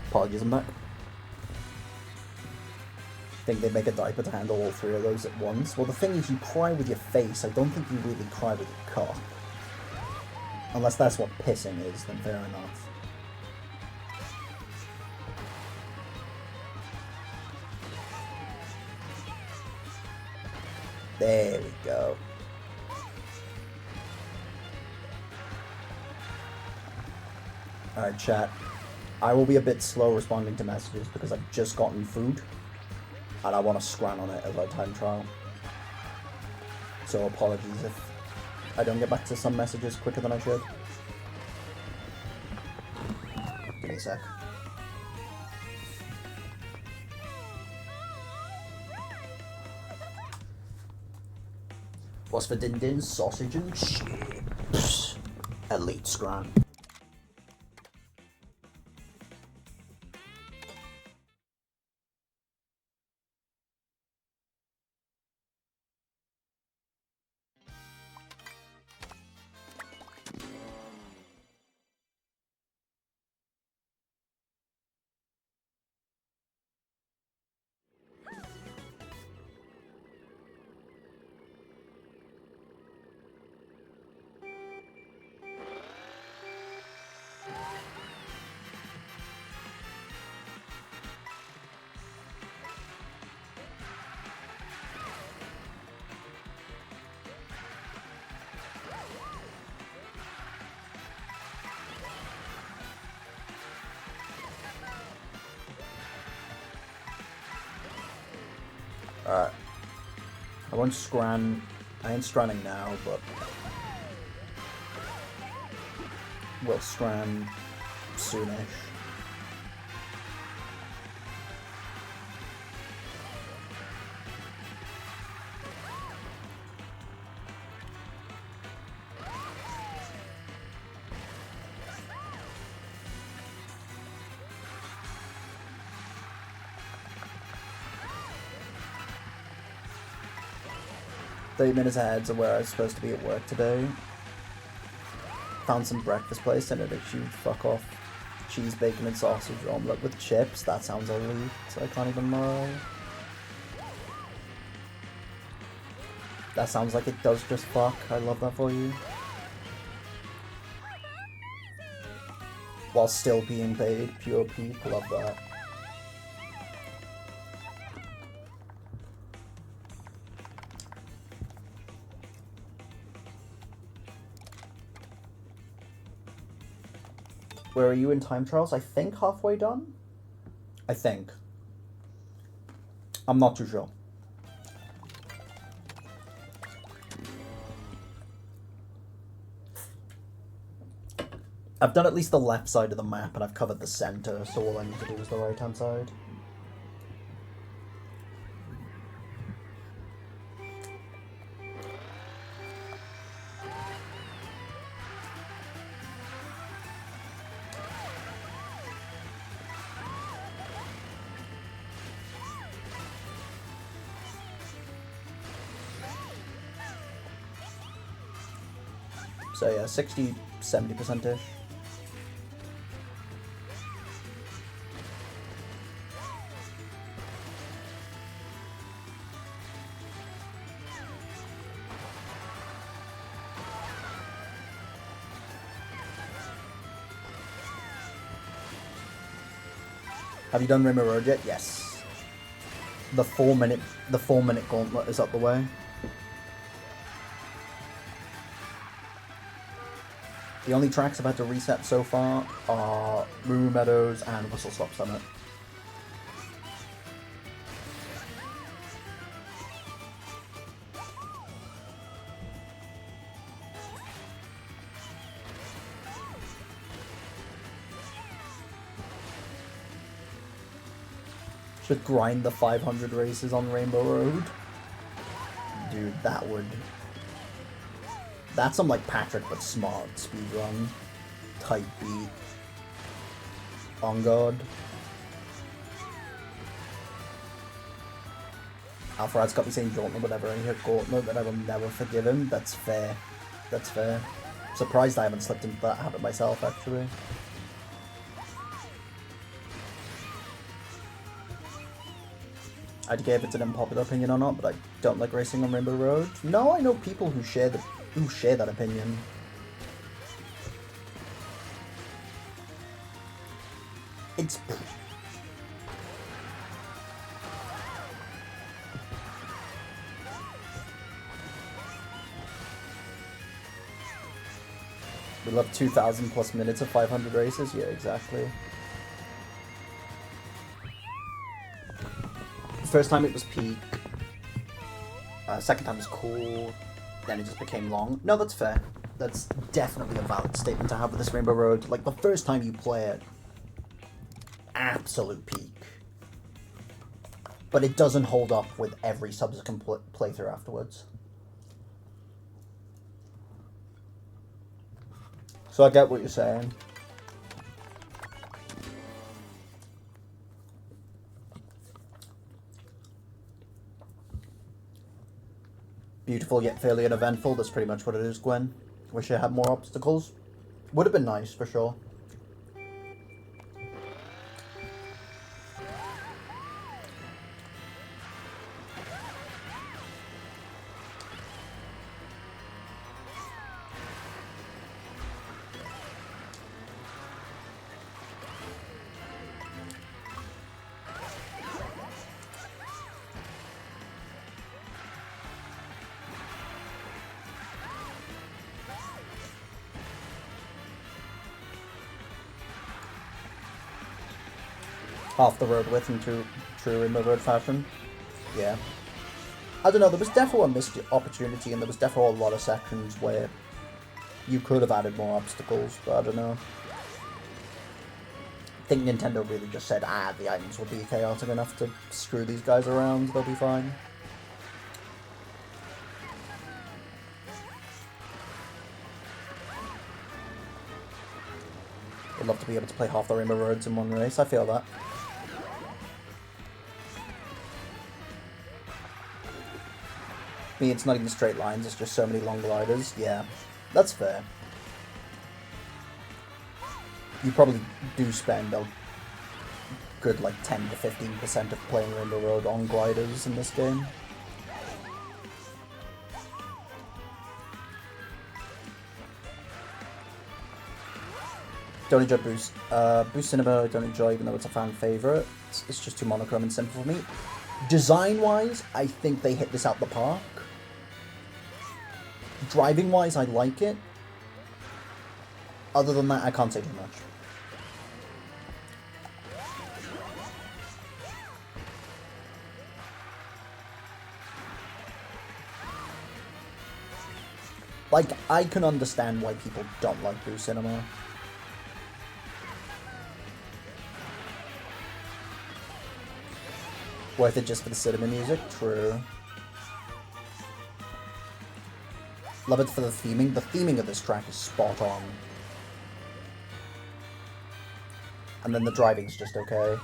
[SPEAKER 3] Apologies, I'm back. Think they'd make a diaper to handle all 3 of those at once? Well, the thing is, you cry with your face. I don't think you really cry with your cock. Unless that's what pissing is, then fair enough. There we go. Alright, chat. I will be a bit slow responding to messages because I've just gotten food and I want to scran on it as I time trial. So apologies if I don't get back to some messages quicker than I should. Give me a sec. What's for din din? Sausage and chips. Elite scran. Alright. I won't scran. I ain't scranning now, but we'll scran soonish. "30 minutes ahead of where I was supposed to be at work today. Found some breakfast place and it a huge fuck off cheese, bacon and sausage omelette with chips. That sounds elite. So I can't even lie. That sounds like it does just fuck. I love that for you. While still being paid. Pure peak. Love that. Where are you in time trials? I think halfway done? I think. I'm not too sure. I've done at least the left side of the map and I've covered the center, so all I need to do is the right hand side. So yeah, 60, 70%-ish. Have you done Rimmer Road yet? Yes. The 4 minute gauntlet is up the way. The only tracks I've had to reset so far are Moo Meadows and Whistle Stop Summit. Should grind the 500 races on Rainbow Road. Dude, that would... That's some like Patrick but smart speedrun. Tight beat. On God. Alfred's got me saying Gauntlet whatever I hear Gauntlet, but I will never forgive him. That's fair. That's fair. Surprised I haven't slipped into that habit myself, actually. I'd give it's an unpopular opinion or not, but I don't like racing on Rainbow Road. No, I know people who share that opinion. It's... We love 2,000 plus minutes of 500 races? Yeah, exactly. First time it was peak. Second time was cool. Then it just became long. No, that's fair. That's definitely a valid statement to have with this Rainbow Road. Like, the first time you play it, absolute peak. But it doesn't hold up with every subsequent playthrough afterwards. So I get what you're saying. Beautiful yet fairly uneventful. That's pretty much what it is, Gwen. Wish it had more obstacles. Would have been nice, for sure. Half the road width in true Rainbow Road fashion. Yeah. I don't know, there was definitely a missed opportunity, and there was definitely a lot of sections where you could have added more obstacles, but I don't know. I think Nintendo really just said, the items will be chaotic enough to screw these guys around, they'll be fine. I'd love to be able to play half the Rainbow Roads in one race, I feel that. Me, it's not even straight lines, it's just so many long gliders. Yeah, that's fair. You probably do spend a good like 10 to 15% of playing Rainbow Road on gliders in this game. Don't enjoy Boost. Boost Cinema I don't enjoy, even though it's a fan favourite. It's just too monochrome and simple for me. Design-wise, I think they hit this out the park. Driving-wise, I like it. Other than that, I can't say too much. Like, I can understand why people don't like Boost Cinema. Worth it just for the cinema music? True. Love it for the theming. The theming of this track is spot on. And then the driving's just okay.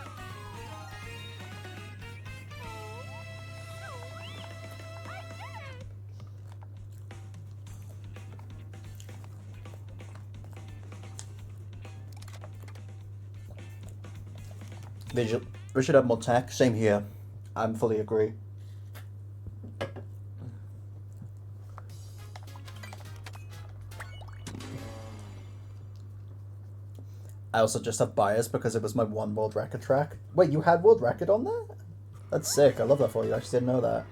[SPEAKER 3] We should have more tech. Same here. I fully agree. I also just have bias because it was my one world record track. Wait, you had world record on that? That's sick. I love that for you. I actually didn't know that.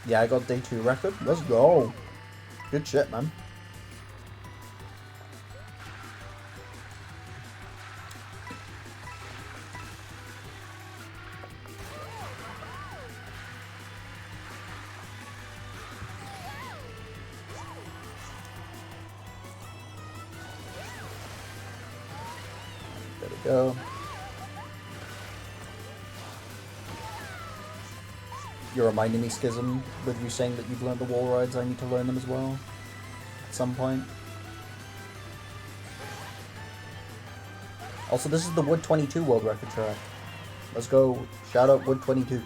[SPEAKER 3] Yeah, I got day 2 record. Let's go. Good shit, man. There we go. You're reminding me, Schism, with you saying that you've learned the wall rides. I need to learn them as well. At some point. Also, this is the Wood 22 world record track. Let's go. Shout out Wood 22.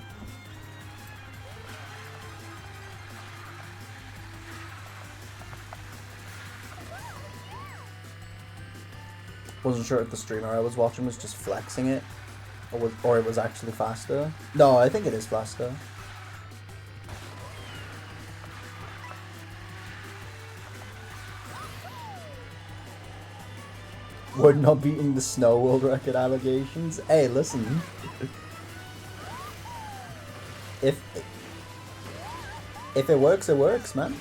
[SPEAKER 3] Wasn't sure if the streamer I was watching was just flexing it, or it was actually faster. No, I think it is faster. We're not beating the snow world record allegations. Hey, listen. If it works, man.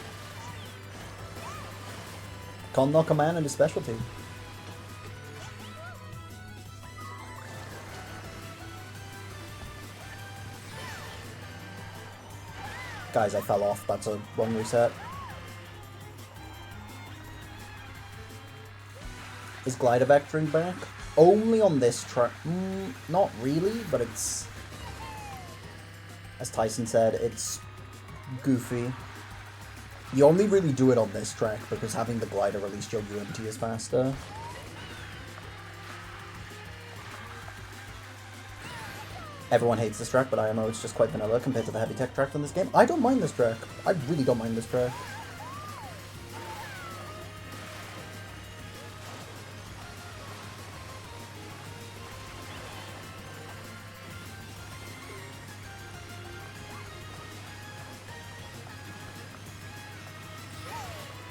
[SPEAKER 3] Can't knock a man in his specialty. Guys, I fell off. That's a wrong reset. Is glider vectoring back? Only on this track. Not really, but it's... As Tyson said, it's goofy. You only really do it on this track because having the glider release your UMT is faster. Everyone hates this track, but IMO is just quite vanilla compared to the heavy tech track in this game. I don't mind this track. I really don't mind this track.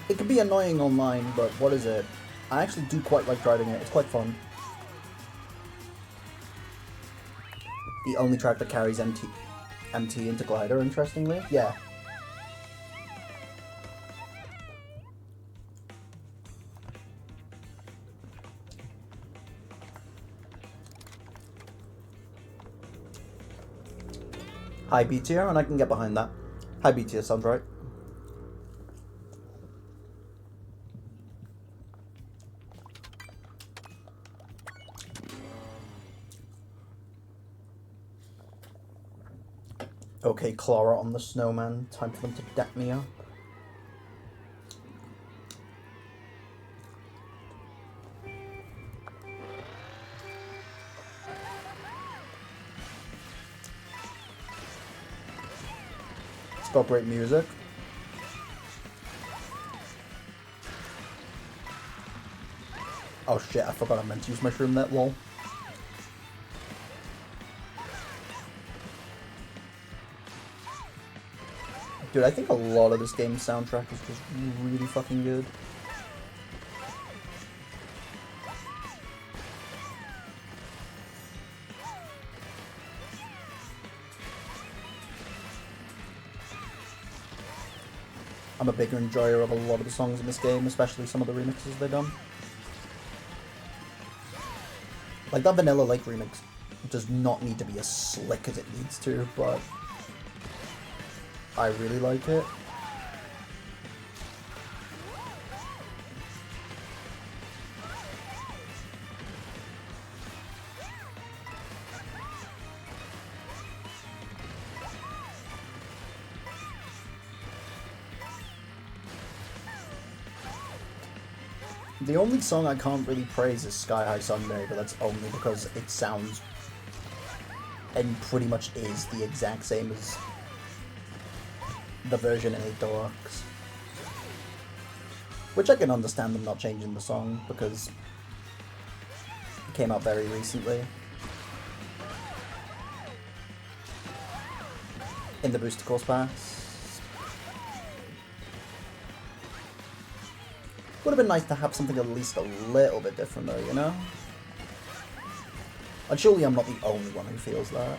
[SPEAKER 3] It can be annoying online, but what is it? I actually do quite like driving it. It's quite fun. The only track that carries MT into glider, interestingly. Yeah. High B tier, and I can get behind that. High B tier sounds right. Okay, Clara on the snowman. Time for them to deck me up. It's got great music. Oh shit, I forgot I meant to use my shroom net, lol. Dude, I think a lot of this game's soundtrack is just really fucking good. I'm a bigger enjoyer of a lot of the songs in this game, especially some of the remixes they've done. Like, that Vanilla Lake remix does not need to be as slick as it needs to, but I really like it. The only song I can't really praise is Sky High Sunday, but that's only because it sounds and pretty much is the exact same as the version in 8 Deluxe. Which I can understand them not changing the song, because it came out very recently. In the Booster Course Pass. Would have been nice to have something at least a little bit different though, you know? And surely I'm not the only one who feels that.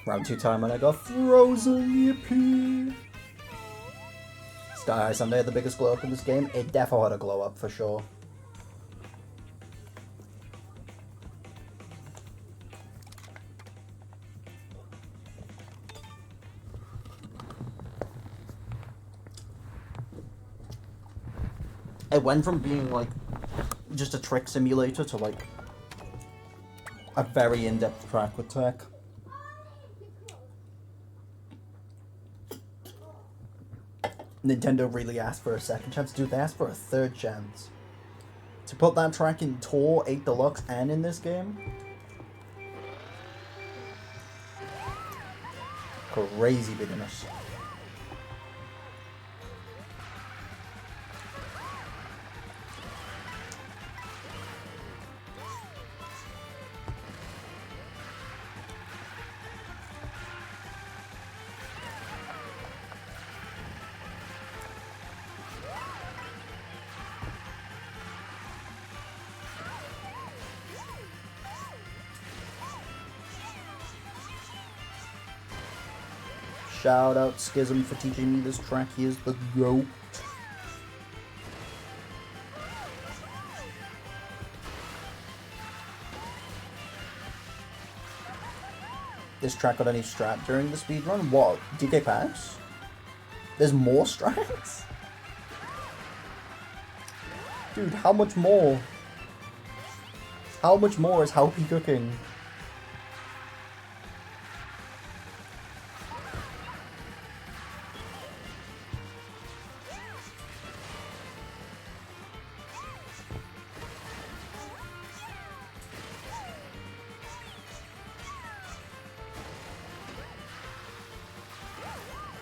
[SPEAKER 3] Round 2 time and I got frozen, yippee! Sky High Sunday had the biggest glow up in this game. It definitely had a glow up for sure. It went from being like just a trick simulator to like a very in-depth track with tech. Nintendo really asked for a second chance. Dude, they asked for a third chance. To put that track in Tour 8 Deluxe and in this game? Crazy bigness. Shout out Schism for teaching me this track. He is the GOAT. This track got any strat during the speedrun? What? DK packs? There's more strats? Dude, how much more? How much more is Halpy cooking?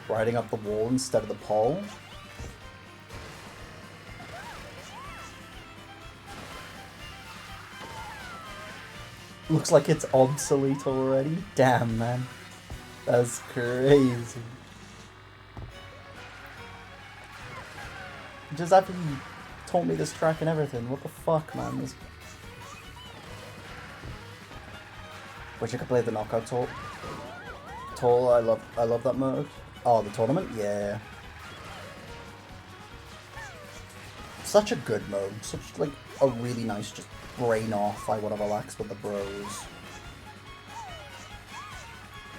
[SPEAKER 3] Riding up the wall instead of the pole. Looks like it's obsolete already. Damn, man. That's crazy. Just after you told me this track and everything, what the fuck, man? This... Wish I could play the knockout Tall, I love that mode. Oh, the tournament? Yeah. Such a good mode. Such, like, a really nice, just brain off, I want to relax with the bros.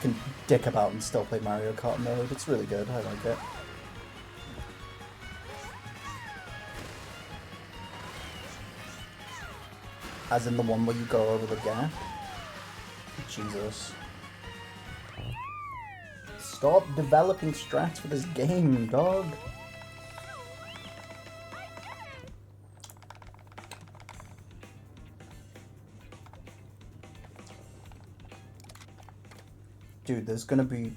[SPEAKER 3] Can dick about and still play Mario Kart mode. It's really good. I like it. As in the one where you go over the gap. Jesus. Stop developing strats for this game, dog. Dude, there's gonna be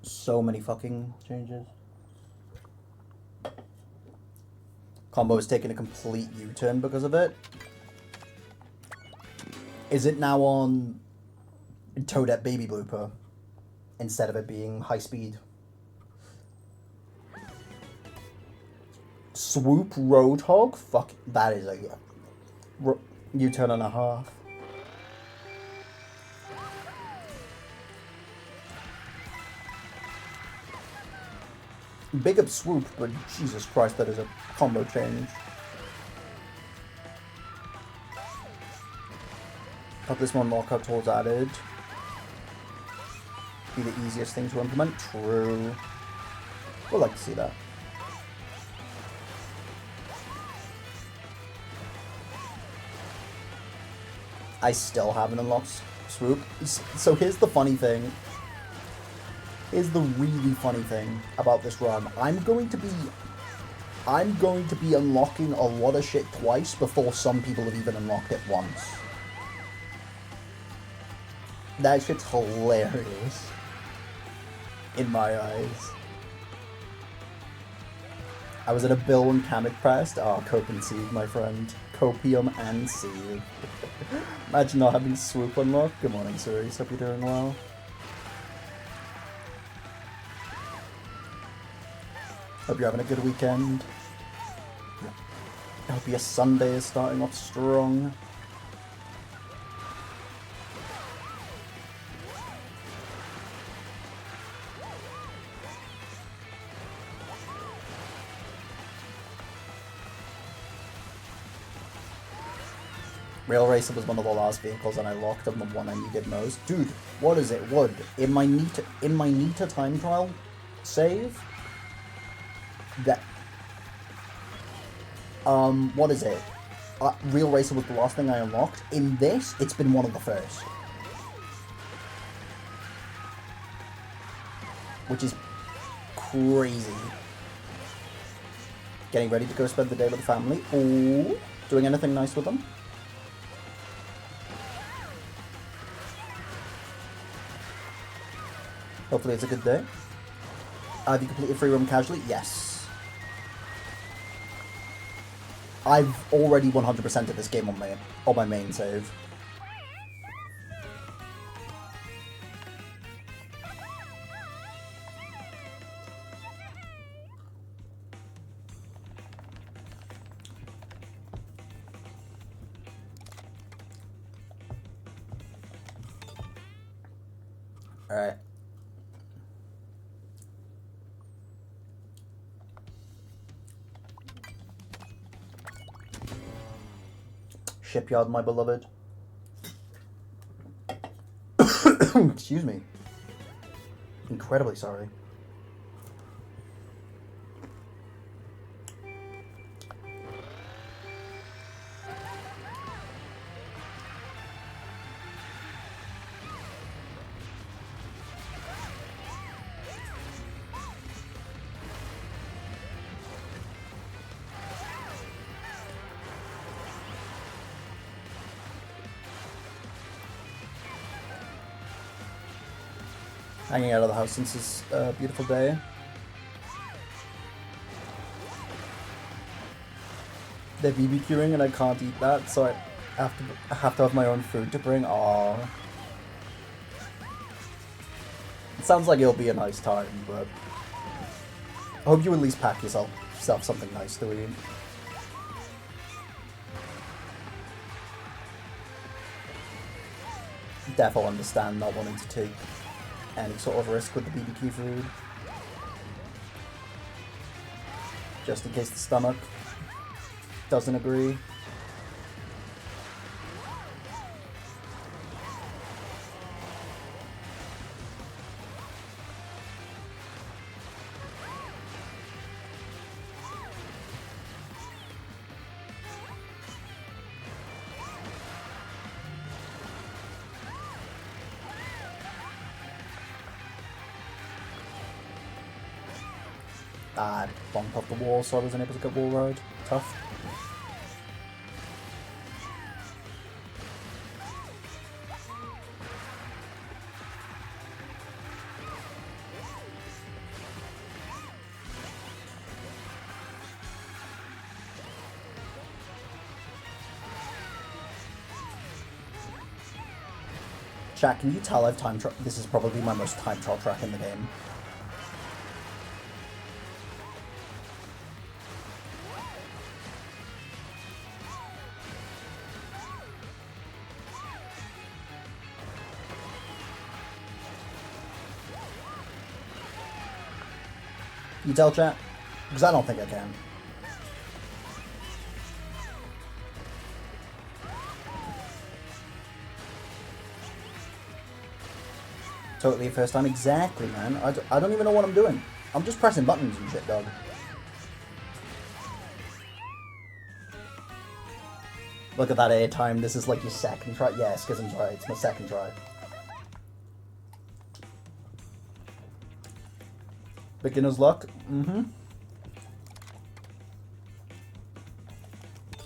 [SPEAKER 3] so many fucking changes. Combo is taking a complete U-turn because of it. Is it now on Toadette Baby Blooper instead of it being high speed? Swoop Roadhog? Fuck, that is a U-turn and a half. Big up Swoop, but Jesus Christ, that is a combo change. Hope this one lockup towards added. Be the easiest thing to implement. True. We'll like to see that. I still haven't unlocked Swoop. So here's the funny thing. Here's the really funny thing about this run. I'm going to be unlocking a lot of shit twice before some people have even unlocked it once. That shit's hilarious. In my eyes. I was at a Bill and Kamek Pressed. Oh, Cope and Seed, my friend. Copium and Seed. Imagine not having Swoop unlocked. Good morning, Cerise. Hope you're doing well. Hope you're having a good weekend. I hope your Sunday is starting off strong. Rail Racer was one of the last vehicles and I locked them the one I needed most. Dude, what is it? Wood. In my Nita time trial save, that what is it? Real Racer was the last thing I unlocked. In this, it's been one of the first. Which is crazy. Getting ready to go spend the day with the family. Ooh. Doing anything nice with them? Hopefully it's a good day. Have you completed free roam casually? Yes. I've already 100%ed this game on my main save. Alright. Shipyard, my beloved. Excuse me. Incredibly sorry. Hanging out of the house since this beautiful day. They're BBQing and I can't eat that, so I have to have my own food to bring. Aww. It sounds like it'll be a nice time, but I hope you at least pack yourself something nice to eat. defo understand not wanting to take any sort of risk with the BBQ food. Just in case the stomach doesn't agree. Ah, bonked off the wall, so I wasn't able to get wall ride. Tough. Chat, can you tell I've time trial? This is probably my most time trial track in the game. You tell, chat? Because I don't think I can. Totally first time. Exactly, man. I don't even know what I'm doing. I'm just pressing buttons and shit, dog. Look at that air time. This is like your second try. Yeah, Schism's right. It's my second try. Beginner's luck. Mm-hmm.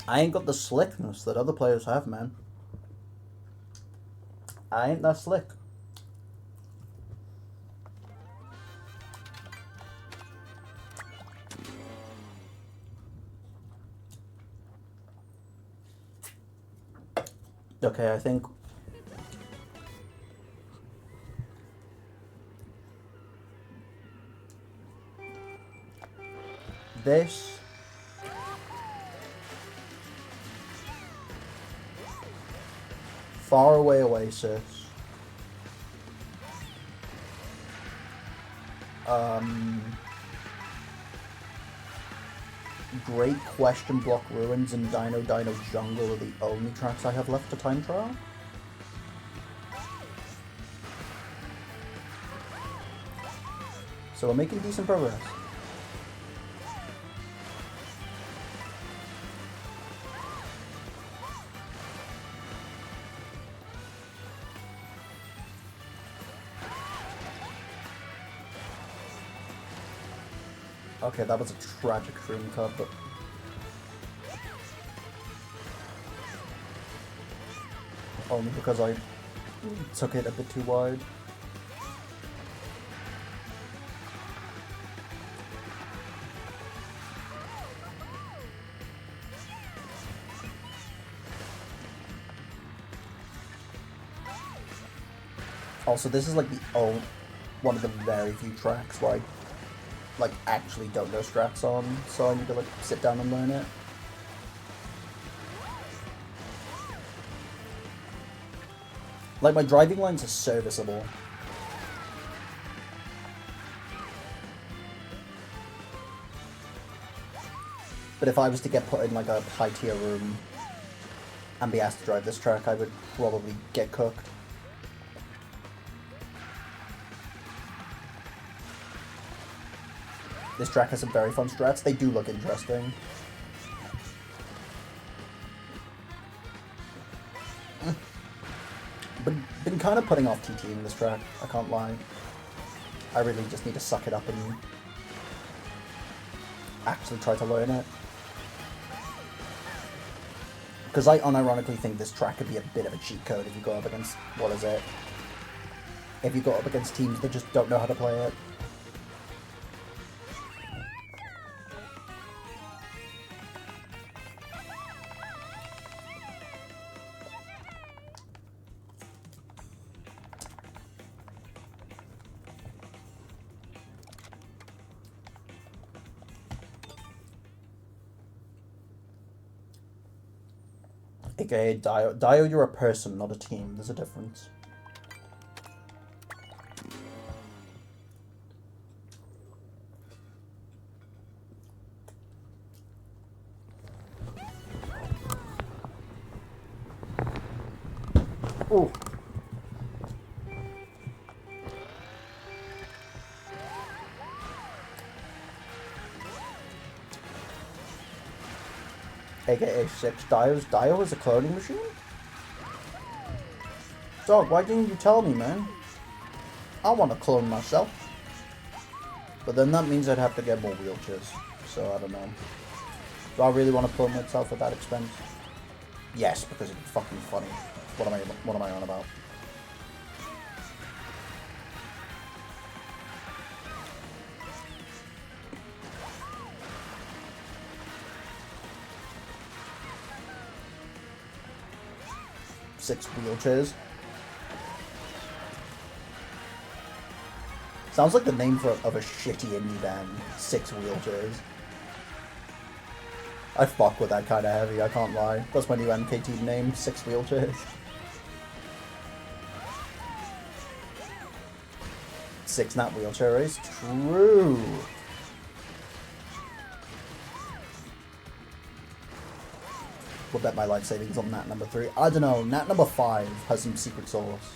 [SPEAKER 3] I ain't got the slickness that other players have, man. I ain't that slick. Okay, I think this Faraway Oasis, Great Question Block Ruins and Dino Dino Jungle are the only tracks I have left to time trial. So we're making decent progress. Okay, that was a tragic dream cut, but only because I took it a bit too wide. Also, this is like one of the very few tracks where I like actually don't know strats on, so I need to like sit down and learn it. Like my driving lines are serviceable. But if I was to get put in like a high tier room and be asked to drive this track, I would probably get cooked. This track has some very fun strats. They do look interesting. But been kind of putting off TTing this track, I can't lie. I really just need to suck it up and actually try to learn it. Because I unironically think this track could be a bit of a cheat code if you go up against, what is it? If you go up against teams that just don't know how to play it. AKA Dio. Dio, you're a person, not a team. There's a difference. Oh. AKA 6 Dio's. Dio is a cloning machine? Dog, why didn't you tell me, man? I want to clone myself. But then that means I'd have to get more wheelchairs. So I don't know. Do I really want to clone myself at that expense? Yes, because it'd be fucking funny. What am I on about? Six wheelchairs. Sounds like the name of a shitty indie band. 6 wheelchairs. I fuck with that kind of heavy, I can't lie. That's my new MKT name, 6 wheelchairs. 6 Nat wheelchair race? True. We'll bet my life savings on Nat number 3. I don't know, Nat number 5 has some secret sauce.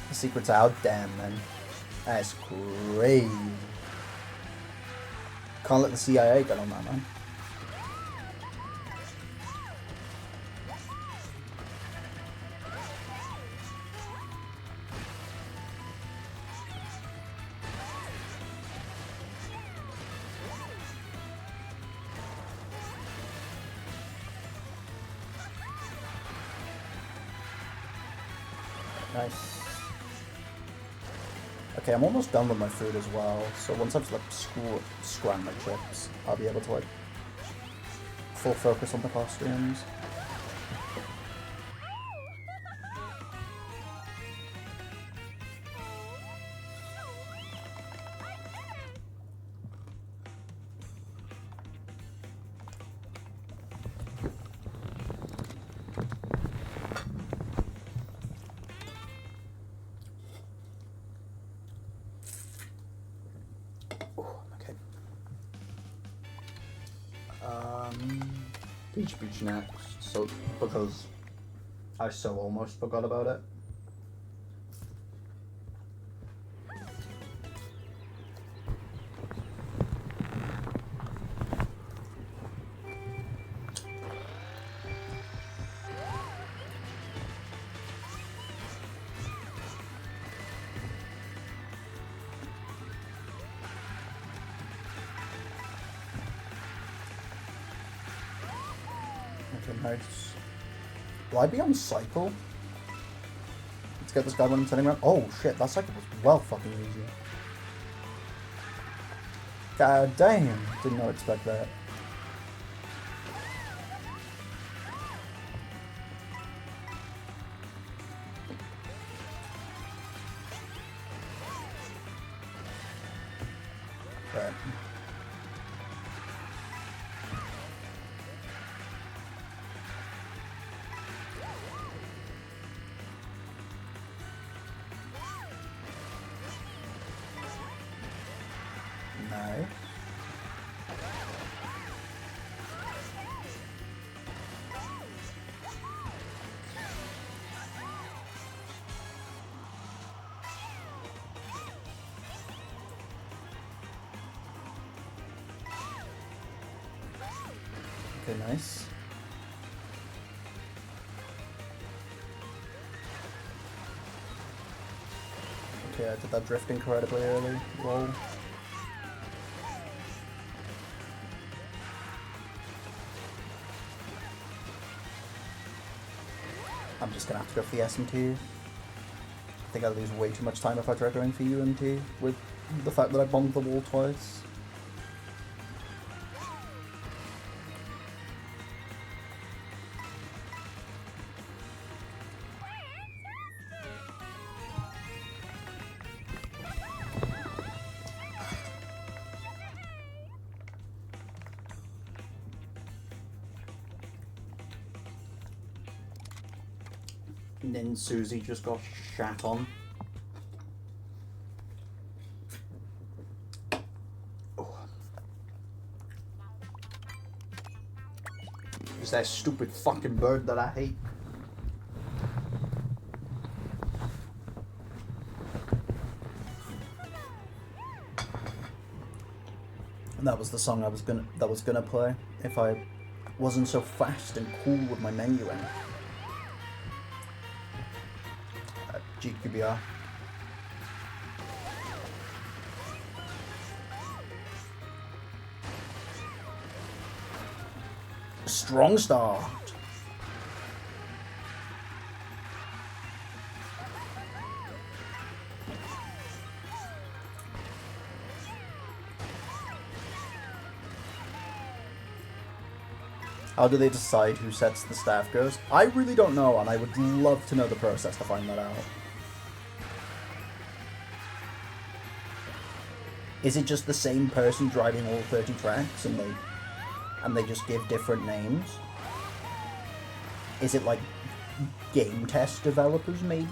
[SPEAKER 3] The secret's out, damn man. That's crazy. Can't let the CIA get on that, man. Nice. Okay, I'm almost done with my food as well, so once I've like scrammed my chips, I'll be able to like full focus on the costumes. Beach next, so because I so almost forgot about it. Nice. Will I be on cycle? Let's get this guy when I'm turning around. Oh shit, that cycle was well fucking easy. God damn, did not expect that. Right. Nice. Okay, nice. Okay, I did that drift incredibly early. Roll. I'm just gonna have to go for the SMT. I think I'll lose way too much time if I try going for UMT with the fact that I bombed the wall twice.
[SPEAKER 1] Nin Susie just got shat on. Oh. It's that stupid fucking bird that I hate. And that was the song that was gonna play if I wasn't so fast and cool with my menuing. GQBR. Strong start. How do they decide who sets the staff ghost? I really don't know, and I would love to know the process to find that out. Is it just the same person driving all 30 tracks and they just give different names? Is it like game test developers maybe?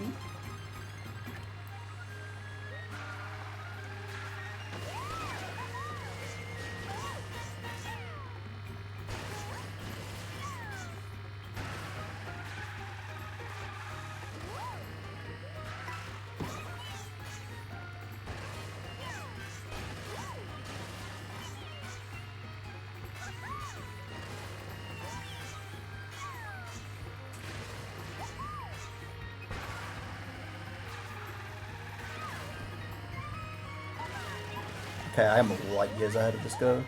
[SPEAKER 1] Okay, I am light years ahead of this go.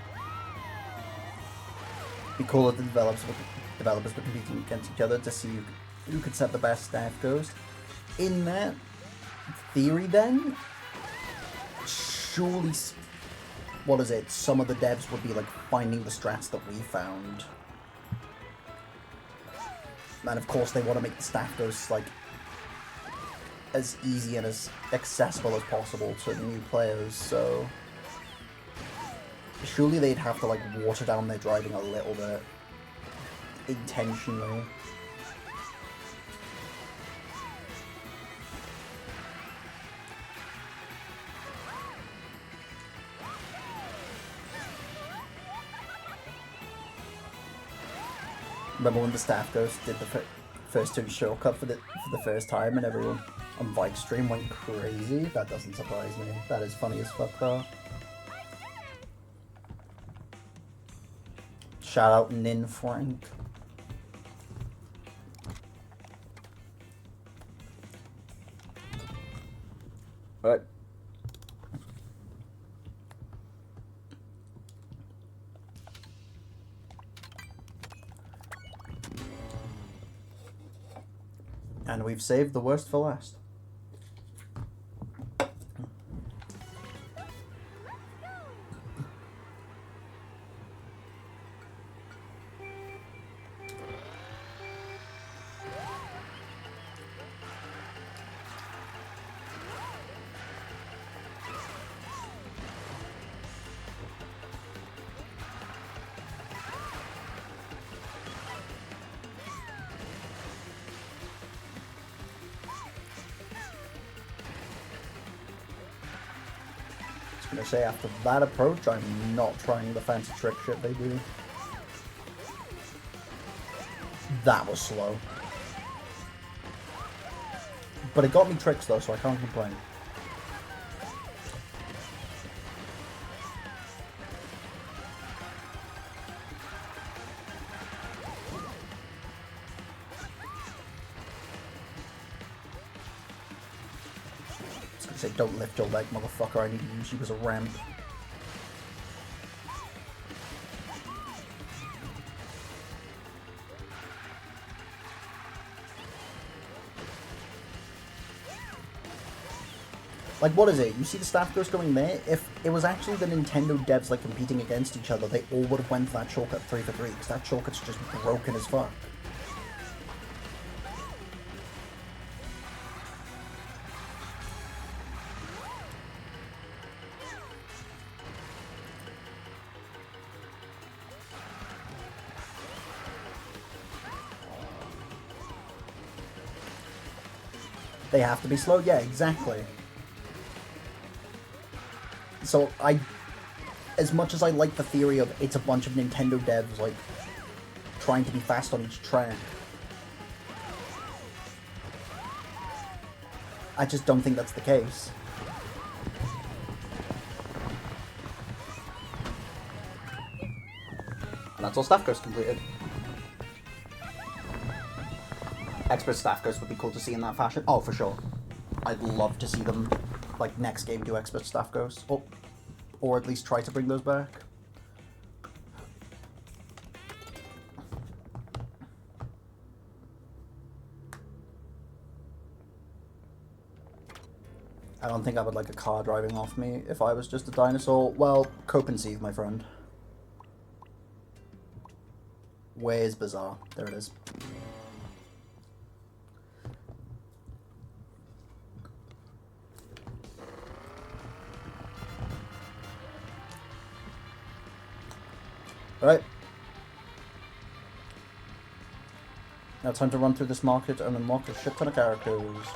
[SPEAKER 1] Be cool if the developers were competing against each other to see who could set the best staff ghost. In that theory then, surely, what is it, some of the devs would be like finding the strats that we found. And of course they want to make the staff ghosts like as easy and as accessible as possible to new players, so surely they'd have to like water down their driving a little bit intentionally. Remember when the staff ghost did the first turn shortcut for the first time and everyone on bike stream went crazy? That doesn't surprise me. That is funny as fuck though. Shout out Nin Frank. Right. And we've saved the worst for last. I was gonna say, after that approach, I'm not trying the fancy trick shit they do. That was slow. But it got me tricks though, so I can't complain. Say, don't lift your leg, motherfucker, I need to use you as a ramp. Like, what is it? You see the staff ghost going there? If it was actually the Nintendo devs, like, competing against each other, they all would have went for that shortcut 3 for 3, because that shortcut's just broken as fuck.
[SPEAKER 3] They have to be slow? Yeah, exactly. So as much as I like the theory of it's a bunch of Nintendo devs, like, trying to be fast on each track, I just don't think that's the case.
[SPEAKER 1] And that's all Staff Ghost completed. Expert Staff Ghost would be cool to see in that fashion. Oh, for sure. I'd love to see them, like, next game do Expert Staff Ghost. Oh, or at least try to bring those back. I don't think I would like a car driving off me if I was just a dinosaur. Well, cope and seethe, my friend. Where's Bizarre? There it is. Alright. Now time to run through this market and unlock a shit ton of characters.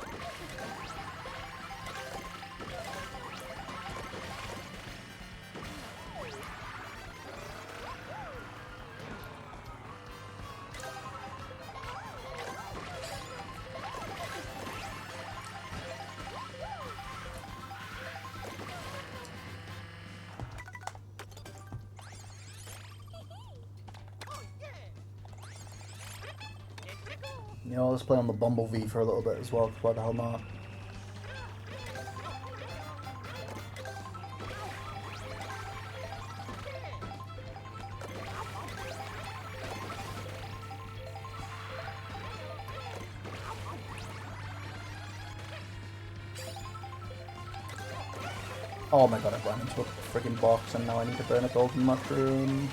[SPEAKER 1] You know, let's play on the Bumblebee for a little bit as well, why the hell not? Oh my god, I ran into a friggin' box and now I need to burn a golden mushroom.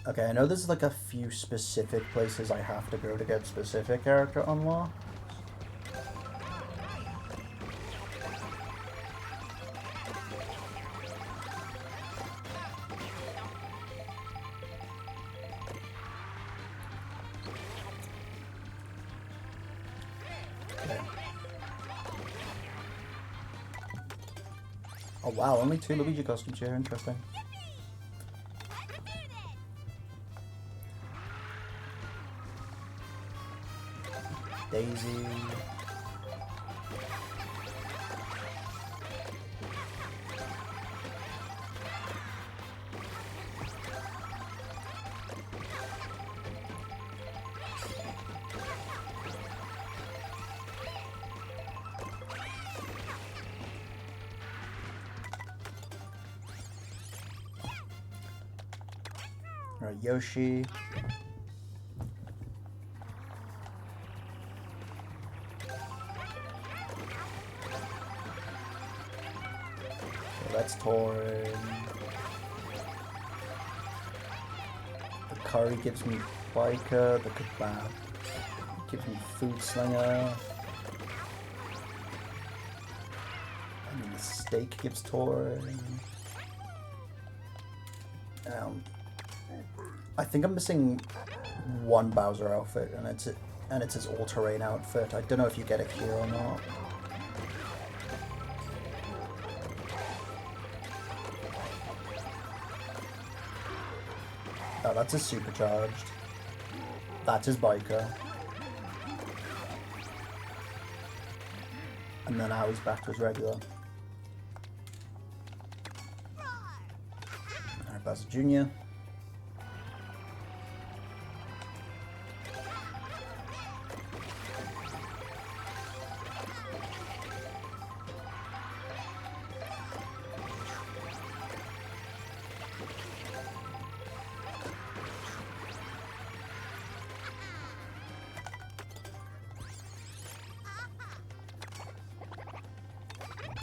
[SPEAKER 1] Okay, I know there's like a few specific places I have to go to get specific character unlocked. Okay. Oh wow, only 2 Luigi costumes here, interesting. Daisy. Alright, Yoshi. That's Torin. The curry gives me biker, the kebab gives me food slinger. I mean the steak gives Torin. I think I'm missing one Bowser outfit and it's his all-terrain outfit. I don't know if you get it here or not. Oh, that's his supercharged. That's his biker. And then now he's back to his regular. Alright, Bowser Jr.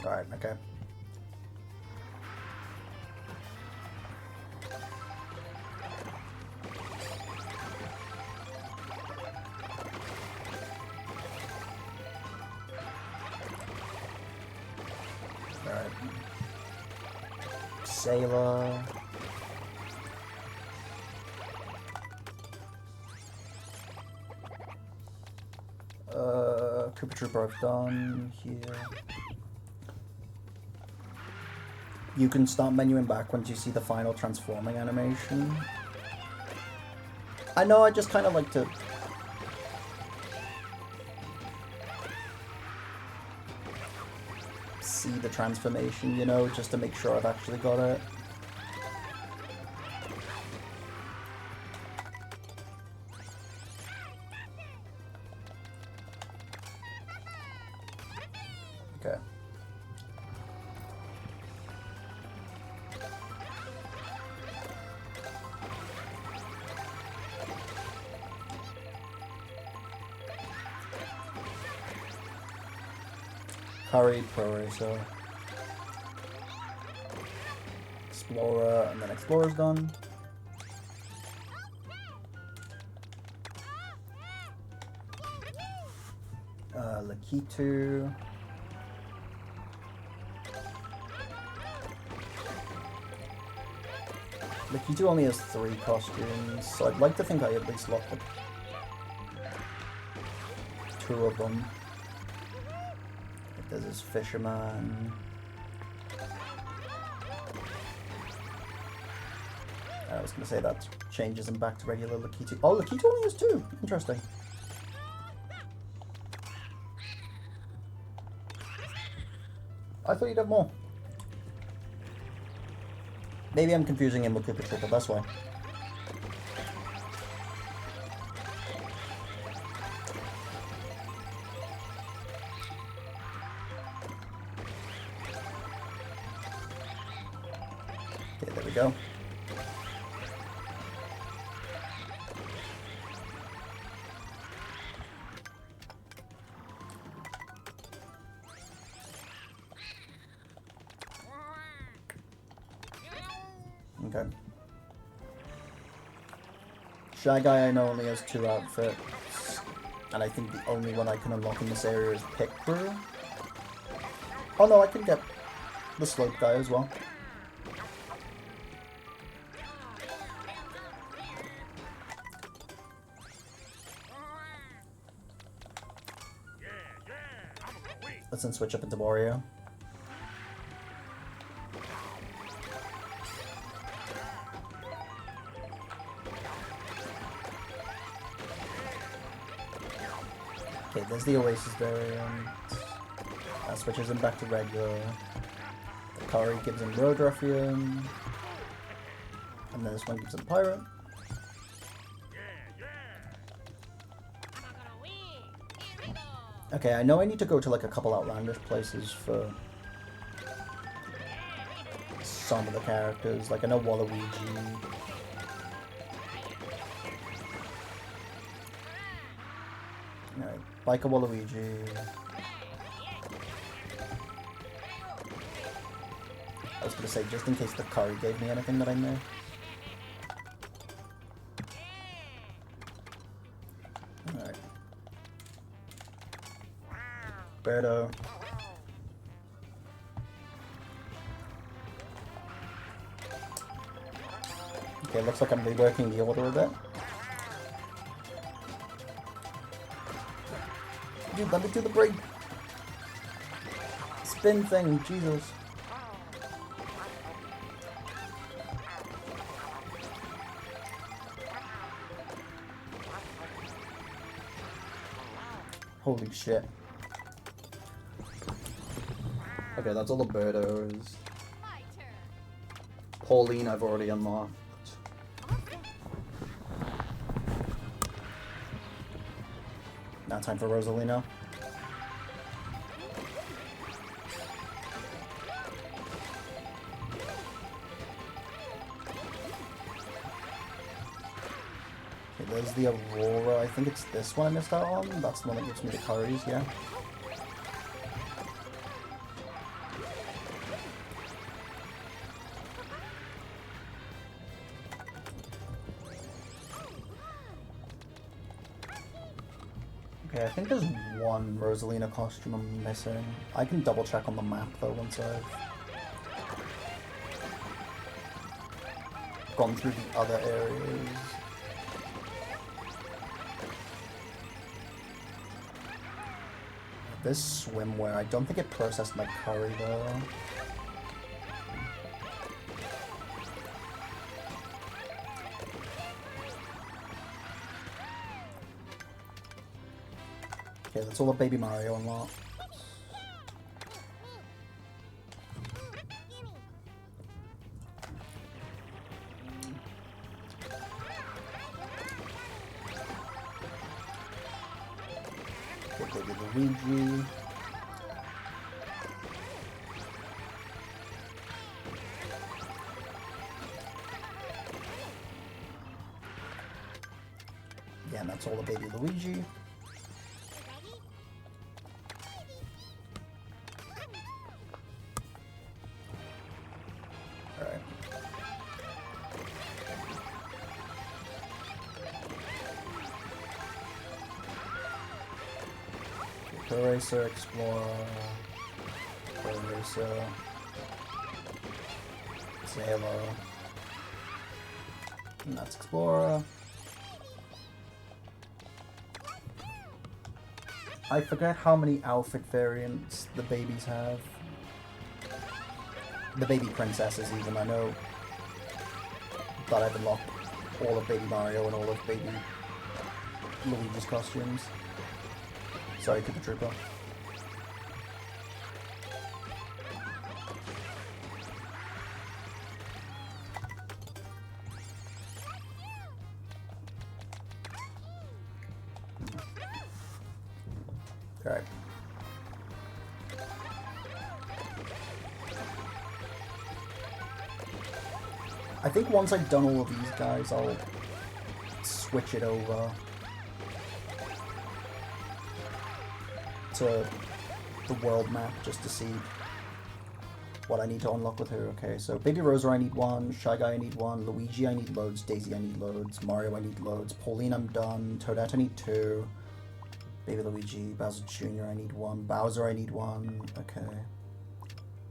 [SPEAKER 1] Alright, okay. Alright.
[SPEAKER 3] Sailor. Koopa Trooper I've done here. You can start menuing back once you see the final transforming animation. I know, I just kind of like to... see the transformation, you know, just to make sure I've actually got it. Okay. Curry, Pro Racer, Explorer, and then Explorer's done. Lakitu. Lakitu only has 3 costumes, so I'd like to think I at least locked like 2 of them. There's this fisherman. I was going to say that changes him back to regular Lakitu. Oh, Lakitu only has 2. Interesting. I thought you'd have more. Maybe I'm confusing him with Koopa Trooper, that's why. Okay, there we go. Okay. Shy Guy I know only has 2 outfits, and I think the only one I can unlock in this area is Pick Crew. Oh no, I can get the Slope Guy as well. Let's then switch up into Wario. Okay, there's the Oasis variant. That switches him back to regular. The Kari gives him Road Ruffian. And then this one gives him Pirate. Okay, I know I need to go to like a couple outlandish places for some of the characters. Like I know Waluigi. Alright, Biker Waluigi. I was gonna say, just in case the Kari gave me anything that I knew. Alright. Birdo. Okay, looks like I'm reworking the order a bit. Dude, let me do the break. Spin thing, Jesus. Holy shit.
[SPEAKER 1] Okay, that's all the Birdos. Pauline I've already unlocked.
[SPEAKER 3] Now time for Rosalina. Okay, there's the Aurora. I think it's this one I missed out on. That's the one that gives me the Karis, yeah. Okay, I think there's one Rosalina costume I'm missing. I can double check on the map though once I've... gone through the other areas. This swimwear, I don't think it processed my curry though. Okay, that's all the Baby Mario unlocked. Okay, Baby Luigi. Yeah, and that's all the Baby Luigi. Racer, Explorer, Racer, Sailor, and that's Explorer. I forget how many outfit variants the babies have. The baby princesses even, I know that I've unlocked all of Baby Mario and all of Baby Luigi's costumes. Sorry, Koopa Troopa. Alright. I think once I've done all of these guys, I'll switch it over to the world map just to see what I need to unlock with her. Okay, so Baby Rosa I need one, Shy Guy I need one, Luigi I need loads, Daisy I need loads, Mario I need loads, Pauline I'm done, Toadette I need two, Baby Luigi, Bowser Jr. I need one, Bowser I need one, okay.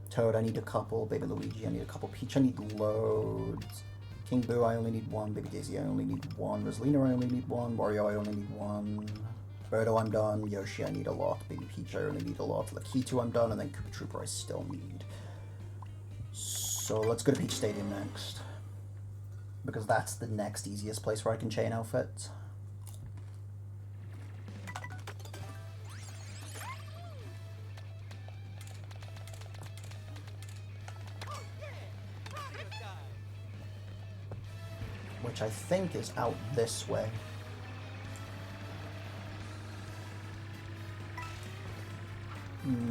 [SPEAKER 3] Toad I need a couple, Baby Luigi I need a couple, Peach I need loads, King Boo I only need one, Baby Daisy I only need one, Rosalina I only need one, Wario I only need one, Birdo I'm done, Yoshi I need a lot, Baby Peach I only need a lot, Lakitu I'm done, and then Koopa Troopa I still need. So let's go to Peach Stadium next, because that's the next easiest place where I can chain outfits. Which I think is out this way.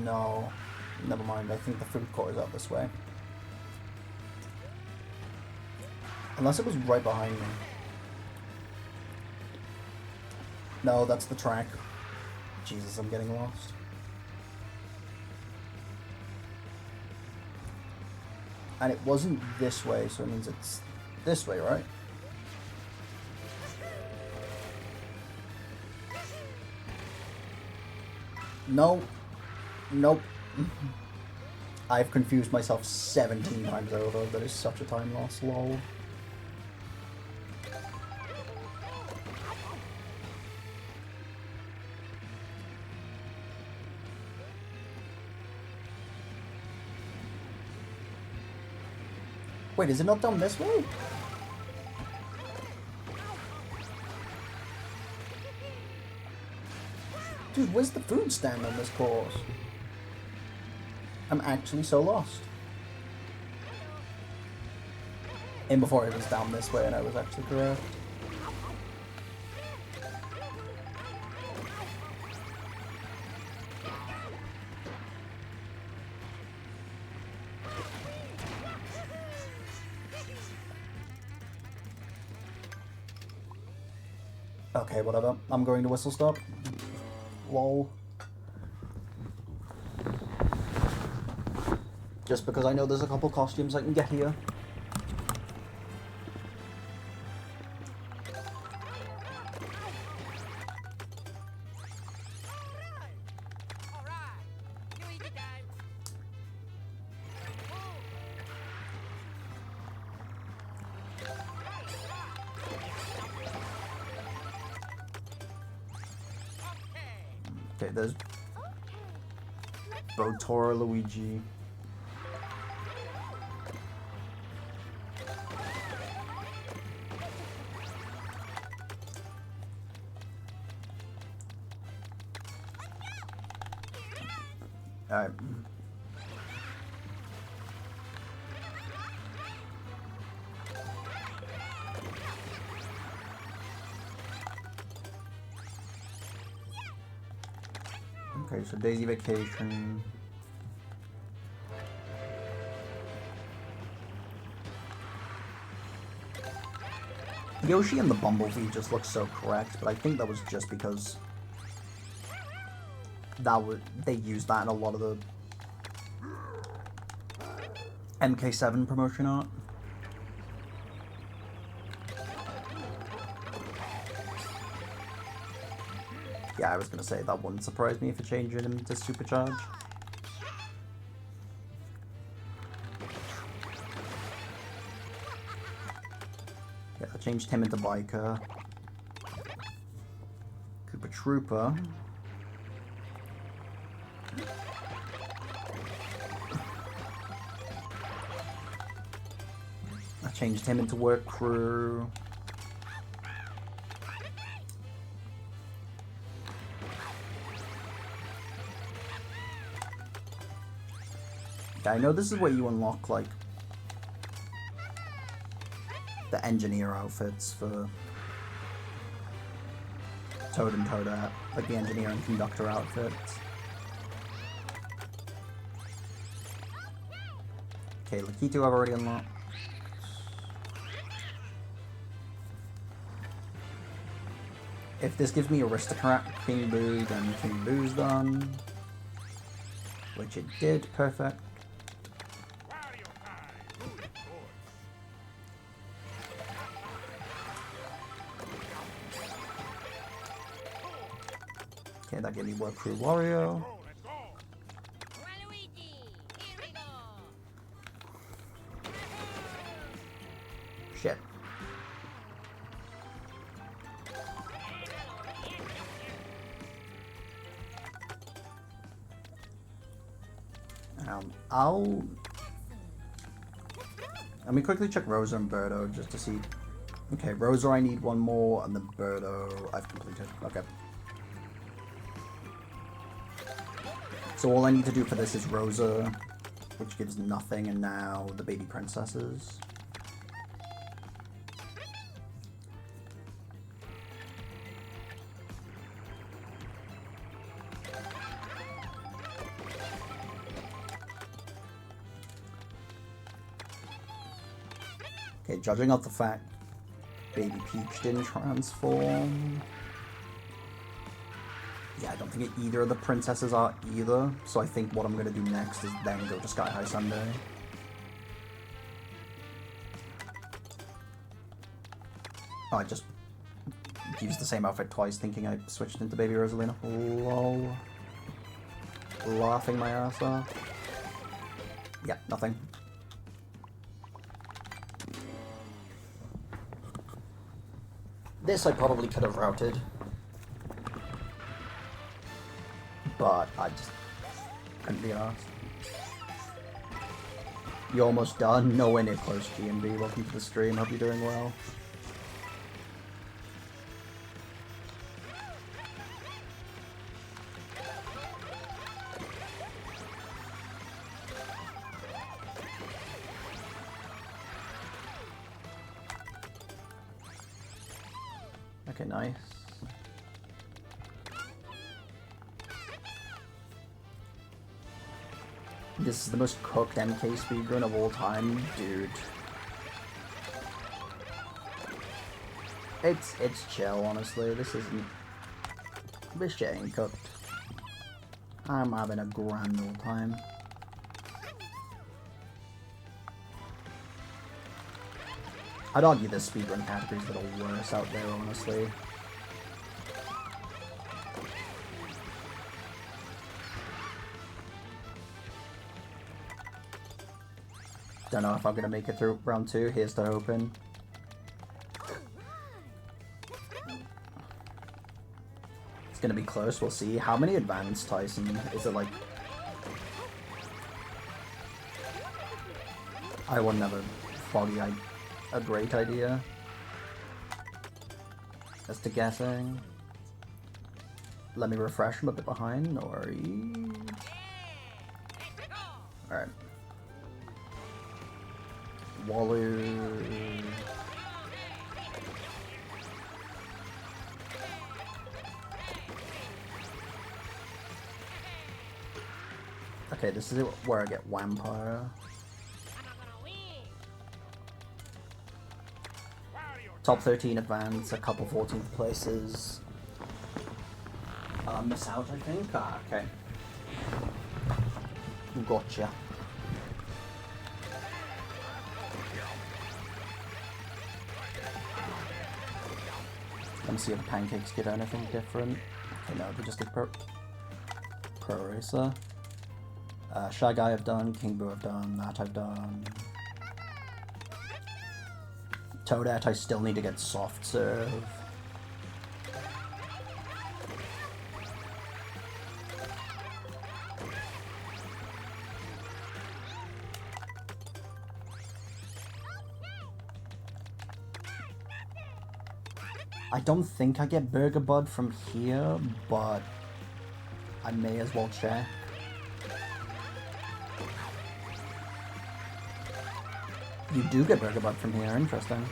[SPEAKER 3] No, never mind. I think the food court is out this way. Unless it was right behind me. No, that's the track. Jesus, I'm getting lost. And it wasn't this way, so it means it's this way, right? No. Nope. I've confused myself 17 times over. That is such a time loss, lol. Wait, is it not down this way? Dude, where's the food stand on this course? I'm actually so lost. And before it was down this way and I was actually correct. Okay, whatever. I'm going to Whistle Stop. Lol. Just because I know there's a couple costumes I can get here.
[SPEAKER 1] Okay, there's Botora Luigi. Alright. Okay, so Daisy Vacation. Yoshi and the Bumblebee just look so correct, but I think that was just because they used that in a lot of the MK7 promotion art. Yeah, I was gonna say that wouldn't surprise me if it changed him to Supercharge. Yeah, I changed him into Biker. Koopa Trooper. I changed him into Work Crew. I know this is where you unlock, like, the engineer outfits for Toad and Toadette, like the engineer and conductor outfits. Okay, Lakitu I've already unlocked. If this gives me Aristocrat King Boo, then King Boo's done. Which it did, perfect. Okay, that gave me Work Crew Wario. Shit. Let me quickly check Rosa and Birdo just to see. Okay, Rosa I need one more, and then Birdo I've completed. Okay. So all I need to do for this is Rosa, which gives nothing, and now the baby princesses. Okay, judging off the fact Baby Peach didn't transform. Yeah, I don't think either of the princesses are either, so I think what I'm going to do next is then go to Sky High Sunday. Oh, I just used the same outfit twice, thinking I switched into Baby Rosalina. Lol. Laughing my ass off. Yeah, nothing. This I probably could have routed. But I just couldn't be asked. You almost done? Nowhere near close, G&B. Welcome to the stream. Hope you're doing well. Okay, nice. This is the most cooked MK speedrun of all time, dude. It's chill, honestly. This shit ain't cooked. I'm having a grand old time. I'd argue there's speedrun categories that are worse out there, honestly. Don't know if I'm gonna make it through round 2. Here's to hoping. gonna be close, we'll see. How many advanced Tyson? Is it like... I wouldn't have a great idea as to guessing. Let me refresh, I'm a bit behind, no worries. Alright. Waller... Okay, this is where I get Vampire. Top 13 advance, a couple 14th places. Miss out, I think? Ah, okay. Gotcha. Let me see if the pancakes get anything different. Okay, no, they just get Pro Racer. Shy Guy I've done, King Boo I've done, that I've done. Toadette I still need to get Soft Serve. I don't think I get Burger Bud from here, but I may as well check. You do get Burger Bud from here, interesting.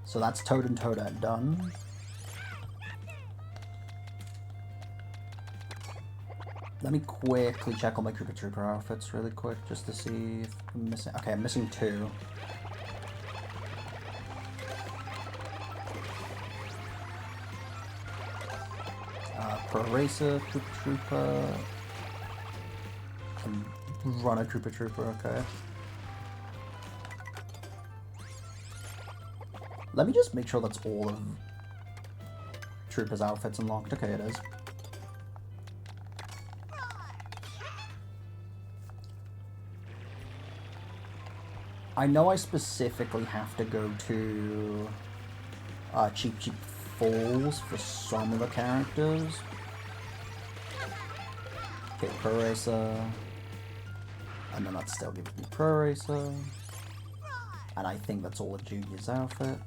[SPEAKER 1] So that's Toad and Toadette done. Let me quickly check all my Koopa Trooper outfits really quick, just to see if I'm missing... Okay, I'm missing 2. Pro Racer, Koopa Trooper... Run a Koopa Trooper, okay. Let me just make sure that's all of Trooper's outfits unlocked. Okay, it is. I know I specifically have to go to Cheap Cheap Falls for some of the characters. Okay, Pro Racer. And then that still gives me Pro Racer. And I think that's all of Junior's outfit.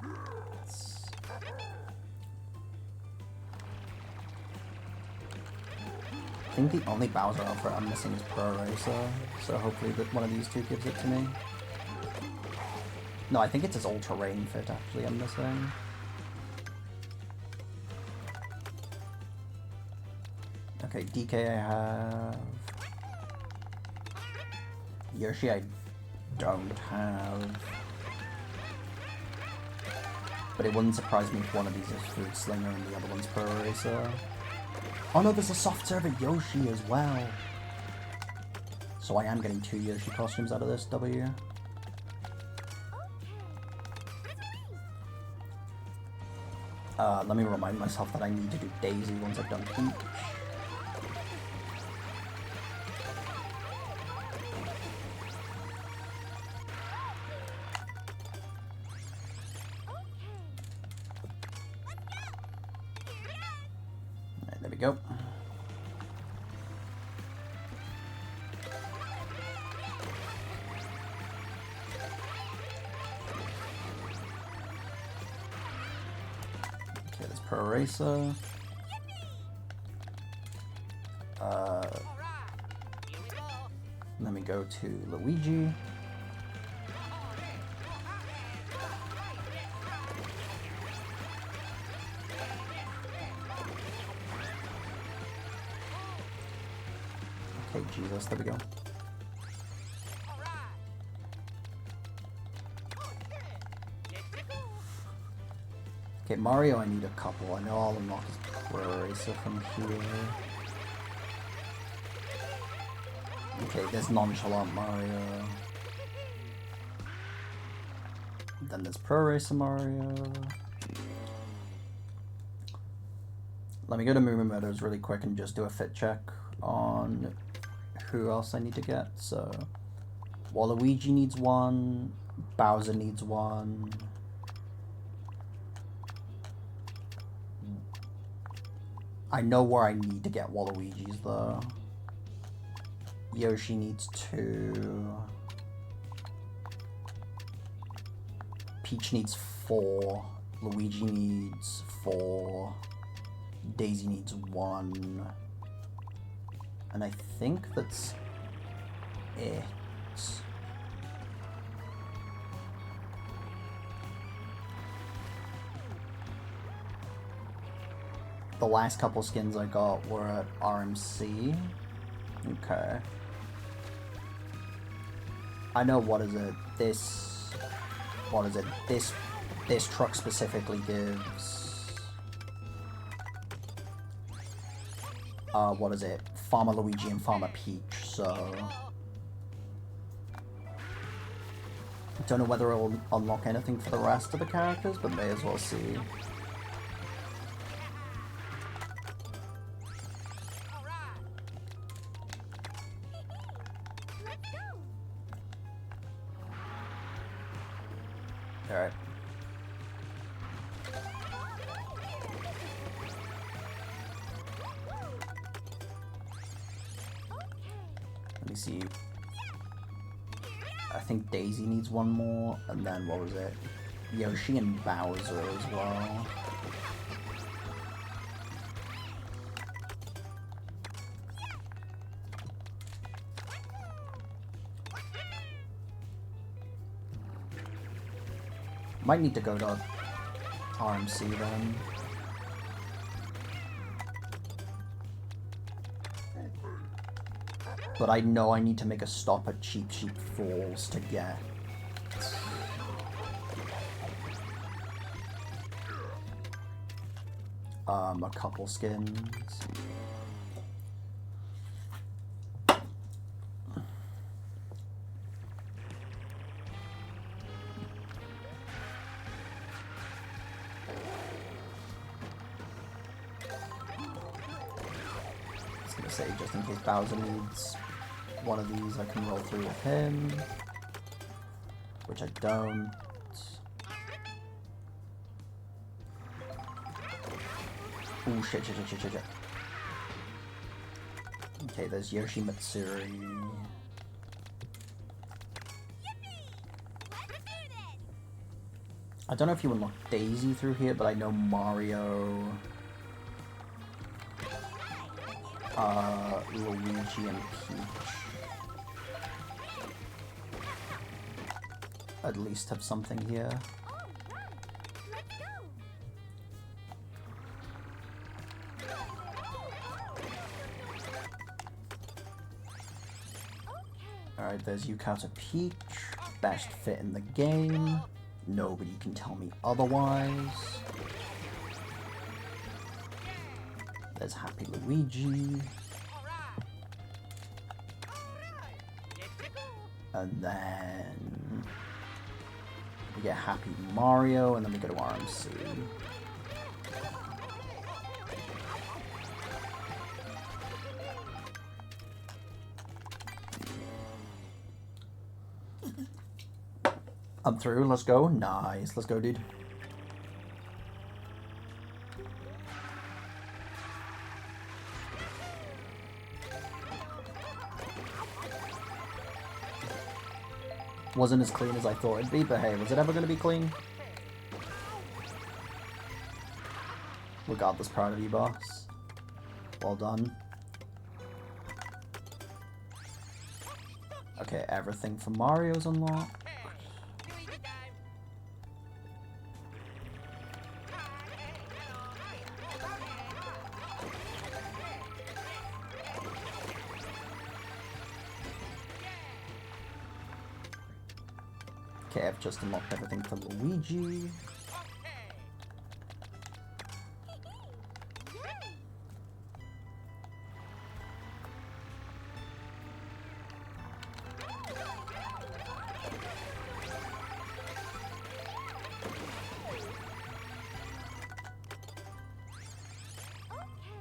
[SPEAKER 1] I think the only Bowser outfit I'm missing is Pro Racer. So hopefully that one of these two gives it to me. No, I think it's his all-terrain fit actually I'm missing. Okay, DK I have. Yoshi I don't have. But it wouldn't surprise me if one of these is Fruit Slinger and the other one's Pro Racer. Oh no, there's a soft server Yoshi as well. So I am getting 2 Yoshi costumes out of this W. Let me remind myself that I need to do Daisy once I've done Peach. There we go. Okay, there's Pro Racer. Let me go to Luigi. Okay, Jesus, there we go. Okay, Mario, I need a couple. I know I'll unlock his Pro Racer from here. Okay, there's Nonchalant Mario. Then there's Pro Racer Mario. Let me go to Movie really quick and just do a fit check on who else I need to get. So, Waluigi needs 1, Bowser needs 1, I know where I need to get Waluigi's though. Yoshi needs 2. Peach needs 4. Luigi needs 4. Daisy needs 1. And I think that's it. The last couple skins I got were at RMC. Okay. I know, what is it? What is it? This truck specifically gives... what is it? Farmer Luigi and Farmer Peach, so... Don't know whether it will unlock anything for the rest of the characters, but may as well see. Alright. Let me see. I think Daisy needs 1 more, and then what was it? Yoshi and Bowser as well. Might need to go to RMC then. But I know I need to make a stop at Cheap Cheap Falls to get... a couple skins. Say, just in case Bowser needs one of these, I can roll through with him, which I don't. Ooh, shit. Okay, there's Yoshi Matsuri. I don't know if you unlock Daisy through here, but I know Mario... Luigi and Peach at least have something here. Alright, there's Yukata Peach, best fit in the game. Nobody can tell me otherwise. There's Happy Luigi. And then we get Happy Mario, and then we go to RMC. I'm through, let's go. Nice, let's go, dude. Wasn't as clean as I thought it'd be, but hey, was it ever going to be clean? Regardless, proud of you, boss. Well done. Okay, everything for Mario's unlocked. Okay, I've just unlocked everything for Luigi.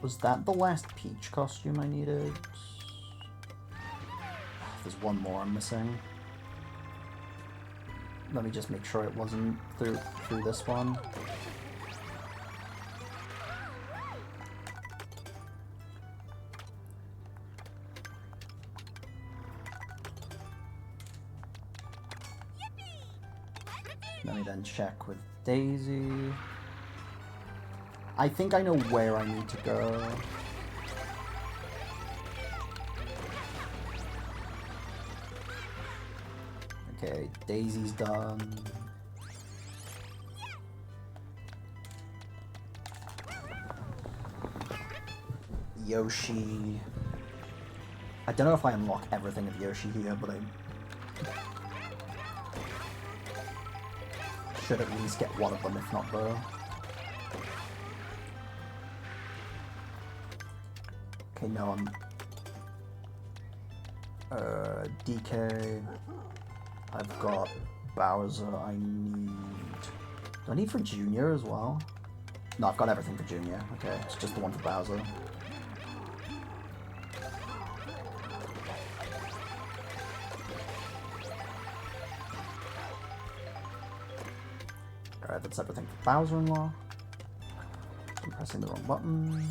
[SPEAKER 1] Was that the last Peach costume I needed? There's one more I'm missing. Let me just make sure it wasn't through this one. Let me then check with Daisy. I think I know where I need to go. Okay, Daisy's done. Yoshi. I don't know if I unlock everything of Yoshi here, but I should at least get one of them, if not both. Okay, no, I'm... DK... I've got Bowser, I need... Do I need for Junior as well? No, I've got everything for Junior. Okay, it's just the one for Bowser. Alright, that's everything for Bowser unlocked. I'm pressing the wrong buttons.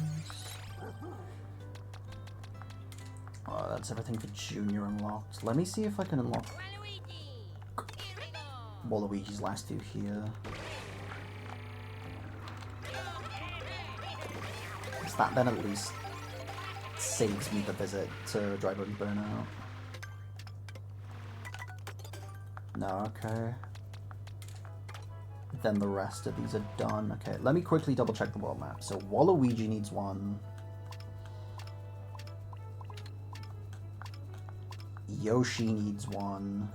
[SPEAKER 1] Oh, that's everything for Junior unlocked. Let me see if I can unlock Waluigi's last two here. Because that then at least saves me the visit to Dry Bone Burnout. No, okay. Then the rest of these are done. Okay, let me quickly double check the world map. So Waluigi needs one. Yoshi needs one.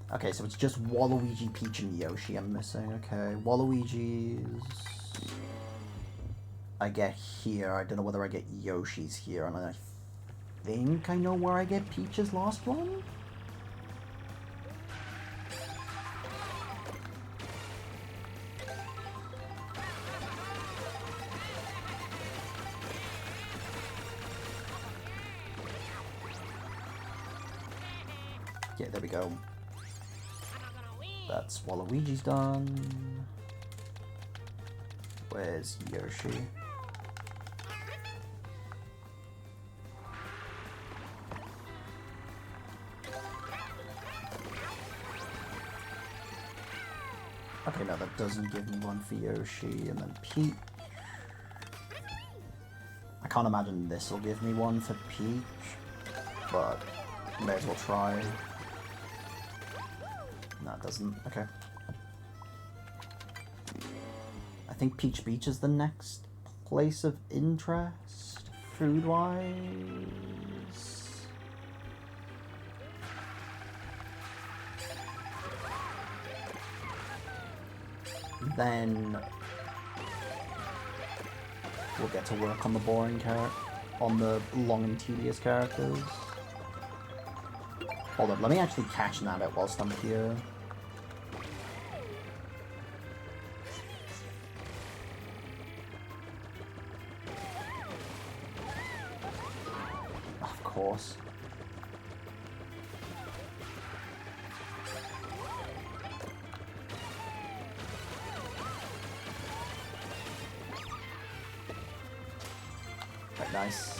[SPEAKER 1] Okay, so it's just Waluigi, Peach, and Yoshi I'm missing. Okay, Waluigi's... I get here. I don't know whether I get Yoshi's here, and I think I know where I get Peach's last one? Yeah, there we go. That's Waluigi's done. Where's Yoshi? Okay, no, that doesn't give me one for Yoshi, and then Peach. I can't imagine this will give me one for Peach, but may as well try. No, it doesn't. Okay. I think Peach Beach is the next place of interest, food-wise. Then we'll get to work on the boring on the long and tedious characters. Hold on, let me actually catch Nabbit whilst I'm here. Of course. Right, nice.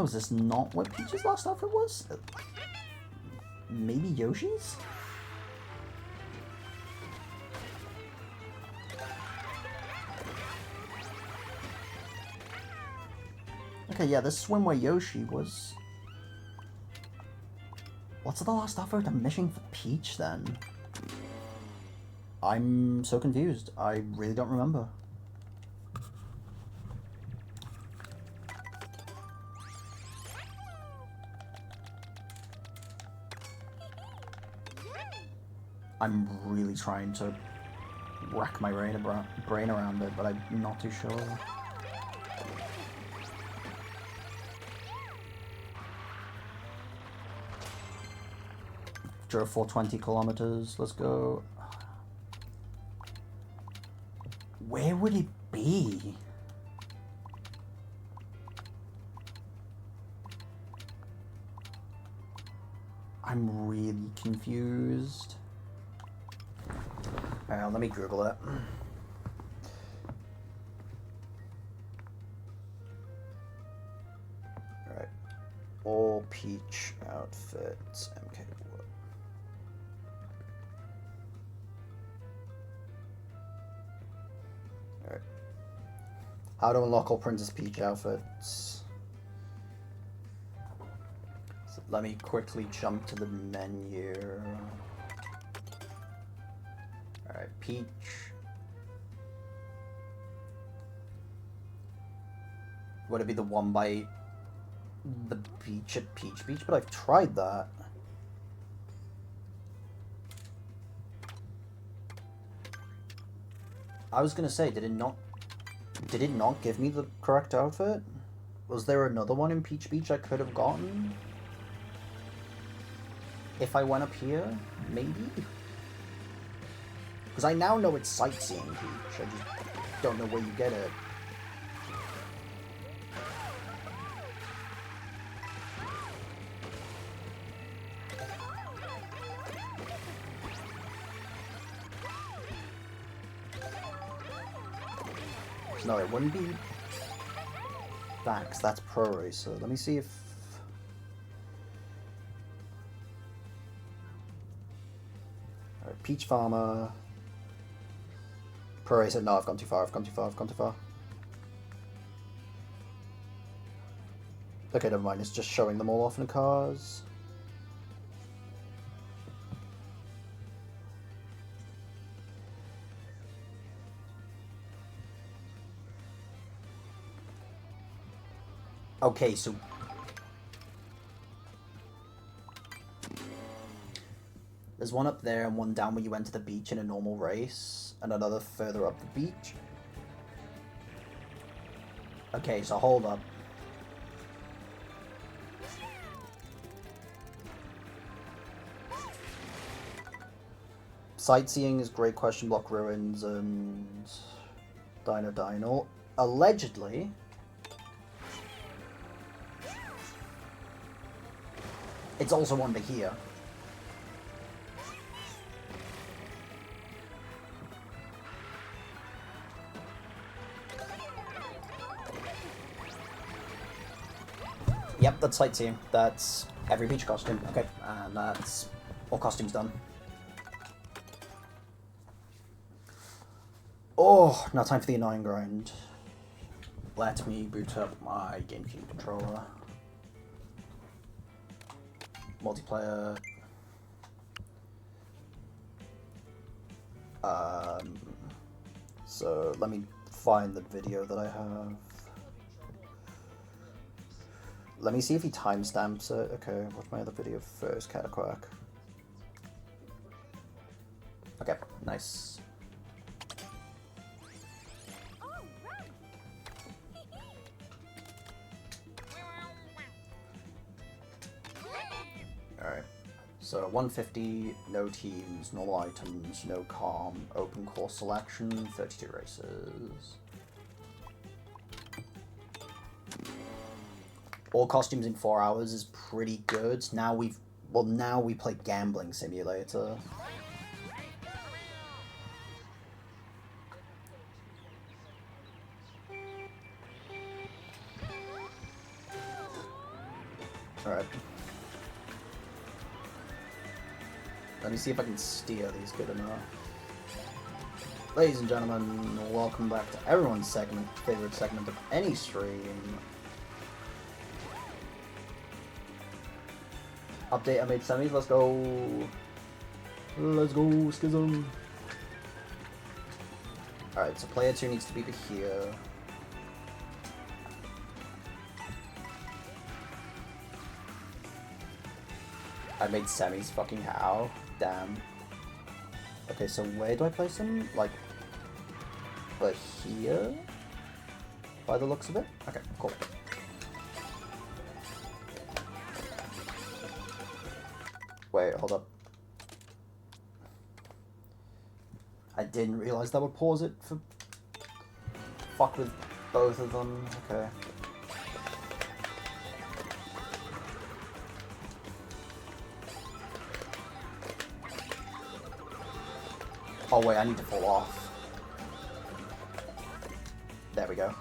[SPEAKER 1] Oh, is this not what Peach's last outfit was? Maybe Yoshi's? Okay, yeah, this swimwear Yoshi was... What's the last outfit I'm missing for Peach, then? I'm so confused. I really don't remember. I'm really trying to rack my brain around it, but I'm not too sure. Drove 420 kilometers. Let's go. Where would it be? I'm really confused. Alright, let me Google it. Alright. All Peach outfits, MK Wood. Alright. How to unlock all Princess Peach outfits. So let me quickly jump to the menu. Alright, Peach. Would it be the 1x the beach at Peach Beach? But I've tried that. I was gonna say, did it not give me the correct outfit? Was there another one in Peach Beach I could have gotten? If I went up here? Maybe? Because I now know it's Sightseeing Peach, I just don't know where you get it. No, it wouldn't be that, 'cause that's Pro Racer. Let me see if... Alright, Peach Farmer... Pro Racer, no, I've gone too far, I've gone too far. Okay, never mind, it's just showing them all off in the cars. Okay, so... There's one up there and one down where you enter the beach in a normal race, and another further up the beach. Okay, so hold up. Sightseeing is Great Question Block Ruins and Dino. Allegedly... It's also under here. Yep, that's Sightseeing. That's every Peach costume. Okay, and that's all costumes done. Oh, now time for the annoying grind. Let me boot up my GameCube controller. Multiplayer. So let me find the video that I have. Let me see if he timestamps it. Okay, watch my other video first, Cataquack. Okay, nice. Alright, so 150, no teams, normal items, no calm, open course selection, 32 races. All costumes in 4 hours is pretty good. Now we play Gambling Simulator. Alright. Let me see if I can steer these good enough. Ladies and gentlemen, welcome back to everyone's favorite segment of any stream. Update, I made semis, let's go. Let's go, Schism. Alright, so player 2 needs to be here. I made semis, fucking how? Damn. Okay, so where do I place them? Like, here? By the looks of it? Okay, cool. Wait, hold up. I didn't realize that would pause it for fuck with both of them. Okay. Oh wait, I need to fall off. There we go.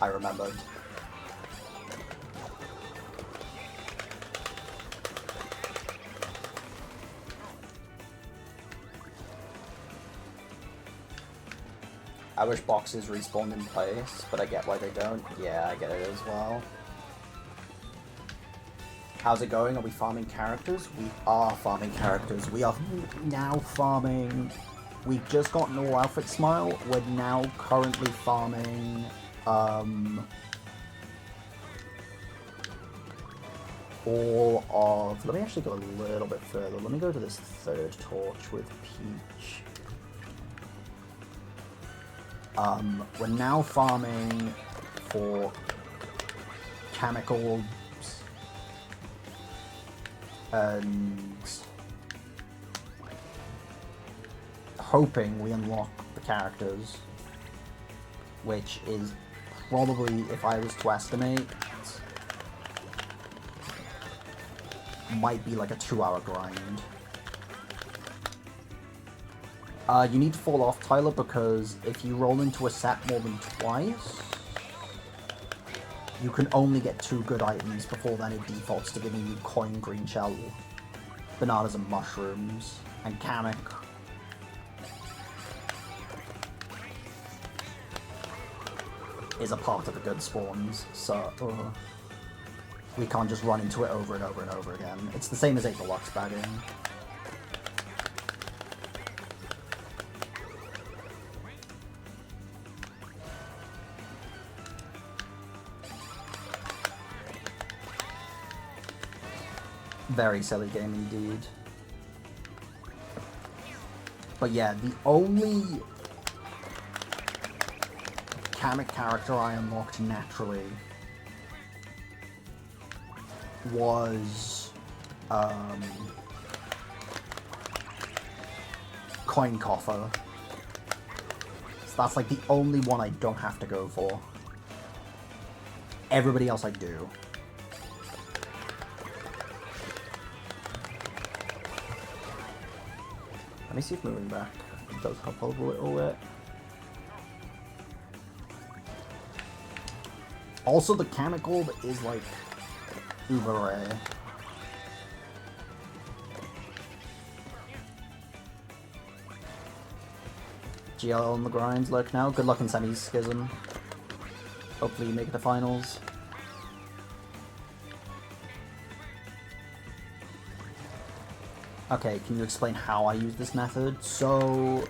[SPEAKER 1] I remembered. I wish boxes respawned in place, but I get why they don't. Yeah, I get it as well. How's it going? Are we farming characters? We are farming characters. We are now farming... We've just gotten all outfit smile. We're now currently farming... all of... Let me actually go a little bit further. Let me go to this third torch with Peach. We're now farming for chemicals and hoping we unlock the characters, which is probably, if I was to estimate, might be like a 2-hour grind. You need to fall off, Tyler, because if you roll into a set more than twice, you can only get 2 good items before then it defaults to giving you coin, green shell, bananas and mushrooms, and Kamek. Is a part of the good spawns, so we can't just run into it over and over and over again. It's the same as 8 Deluxe bagging. Very silly game indeed. But yeah, the only Kamek character I unlocked naturally was Coin Coffer. So that's like the only one I don't have to go for. Everybody else I do. Let me see if moving back does help a little bit. Also, the Kamek Orb is like uber rare. GL on the grinds, lurk now. Good luck in semis, Schism. Hopefully you make it to finals. Okay, can you explain how I use this method? So,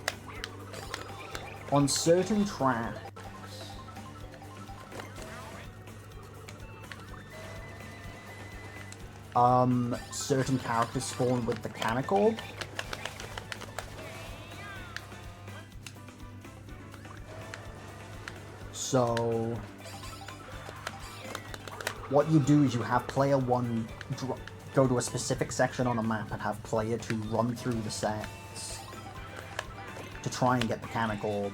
[SPEAKER 1] on certain tracks, certain characters spawn with the Kamek Orb. So, what you do is you have player 1 go to a specific section on a map and have player 2 run through the sets to try and get the Kamek Orb.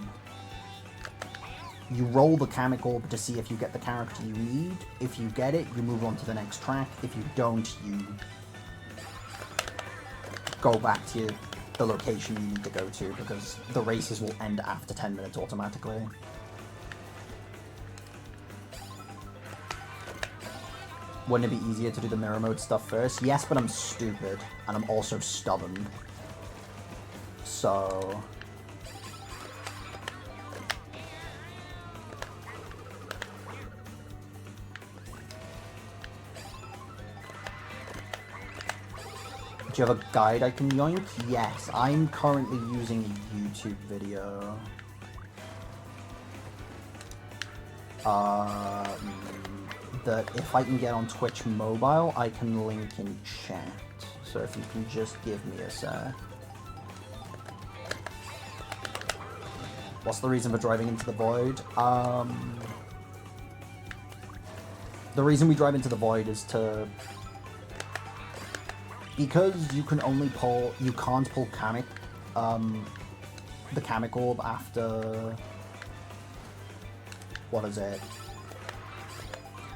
[SPEAKER 1] You roll the Kamek Orb to see if you get the character you need. If you get it, you move on to the next track. If you don't, you go back to the location you need to go to, because the races will end after 10 minutes automatically. Wouldn't it be easier to do the mirror mode stuff first? Yes, but I'm stupid, and I'm also stubborn. So... Do you have a guide I can yoink? Yes, I'm currently using a YouTube video. That if I can get on Twitch mobile, I can link in chat. So if you can just give me a sec. What's the reason for driving into the void? The reason we drive into the void is to... Because you can only pull... You can't pull Kamek
[SPEAKER 3] the Kamek Orb after... What is it?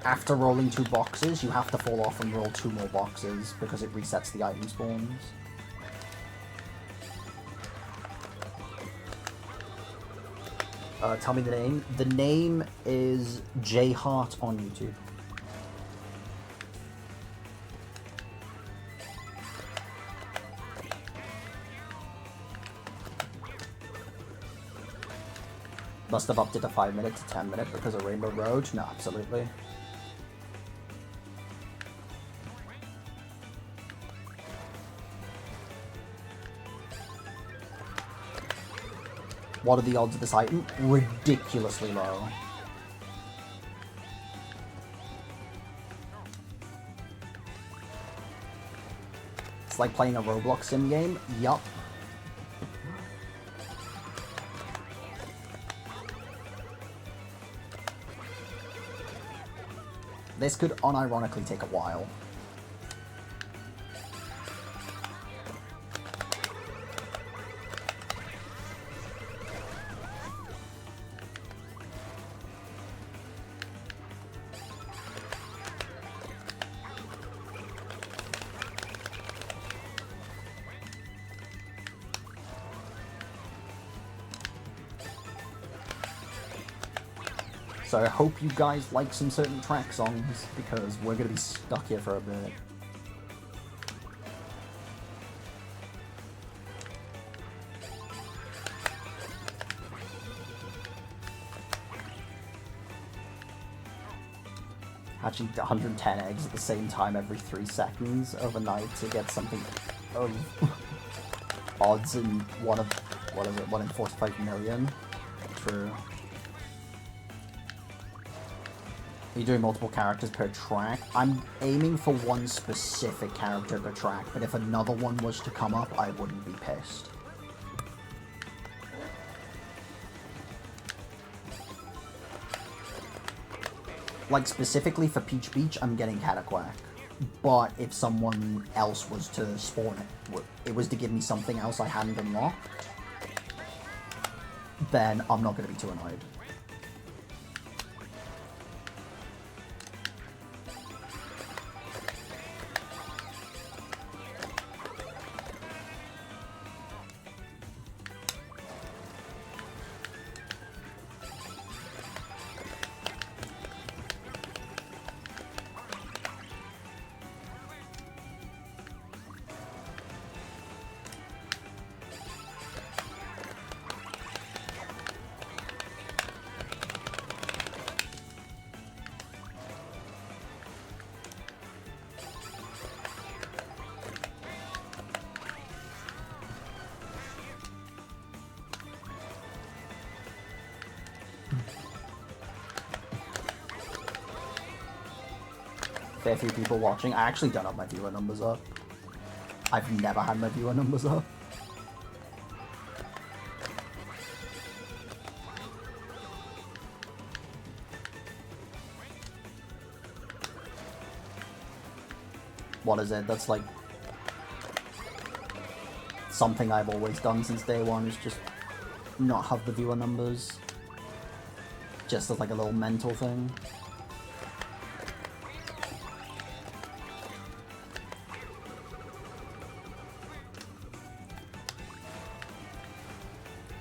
[SPEAKER 3] After rolling 2 boxes, you have to fall off and roll 2 more boxes because it resets the item spawns. Tell me the name. The name is J Hart on YouTube. Must have upped it to 5 minutes to 10 minutes because of Rainbow Road? No, absolutely. What are the odds of this item? Ridiculously low. It's like playing a Roblox sim game? Yup. This could unironically take a while. So I hope you guys like some certain track songs, because we're going to be stuck here for a bit. Hatching 110 eggs at the same time every 3 seconds overnight to get something of odds in one in 45 million. True. Are you doing multiple characters per track? I'm aiming for one specific character per track, but if another one was to come up, I wouldn't be pissed. Like, specifically for Peach Beach, I'm getting Cataquack. But if someone else was to spawn it was to give me something else I hadn't unlocked, then I'm not going to be too annoyed. Fair few people watching. I actually don't have my viewer numbers up. I've never had my viewer numbers up. What is it? That's like something I've always done since day one, is just not have the viewer numbers. Just as like a little mental thing.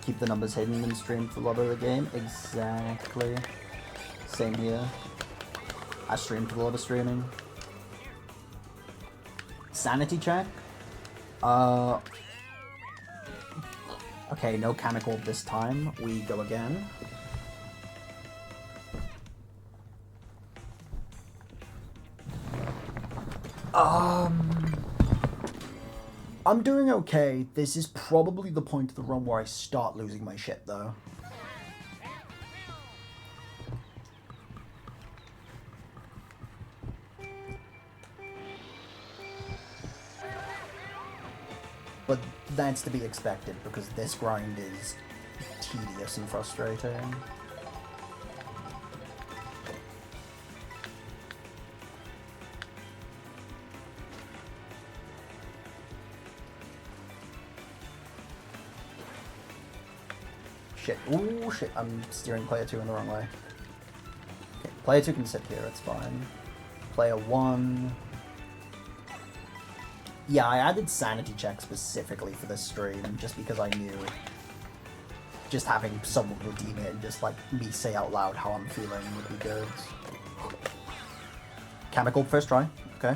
[SPEAKER 3] Keep the numbers hidden and stream for a lot of the game. Exactly. Same here. I stream for a lot of streaming. Sanity check? Okay, no chemical this time. We go again. I'm doing okay. This is probably the point of the run where I start losing my shit, though. But that's to be expected, because this grind is tedious and frustrating.
[SPEAKER 1] Shit. Ooh, shit. I'm steering player 2 in the wrong way. Okay, player 2 can sit here, it's fine. Player 1... Yeah, I added sanity check specifically for this stream, just because I knew just having someone redeem it and just, like, me say out loud how I'm feeling would be good. Chemical, first try. Okay.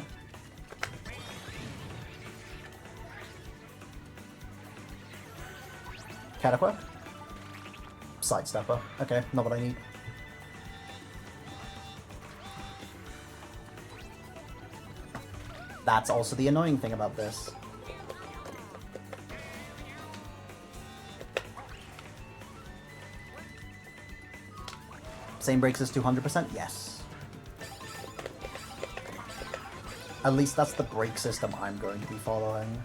[SPEAKER 1] Catapult? Sidestepper. Okay, not what I need. That's also the annoying thing about this. Same breaks as 200%? Yes. At least that's the brake system I'm going to be following.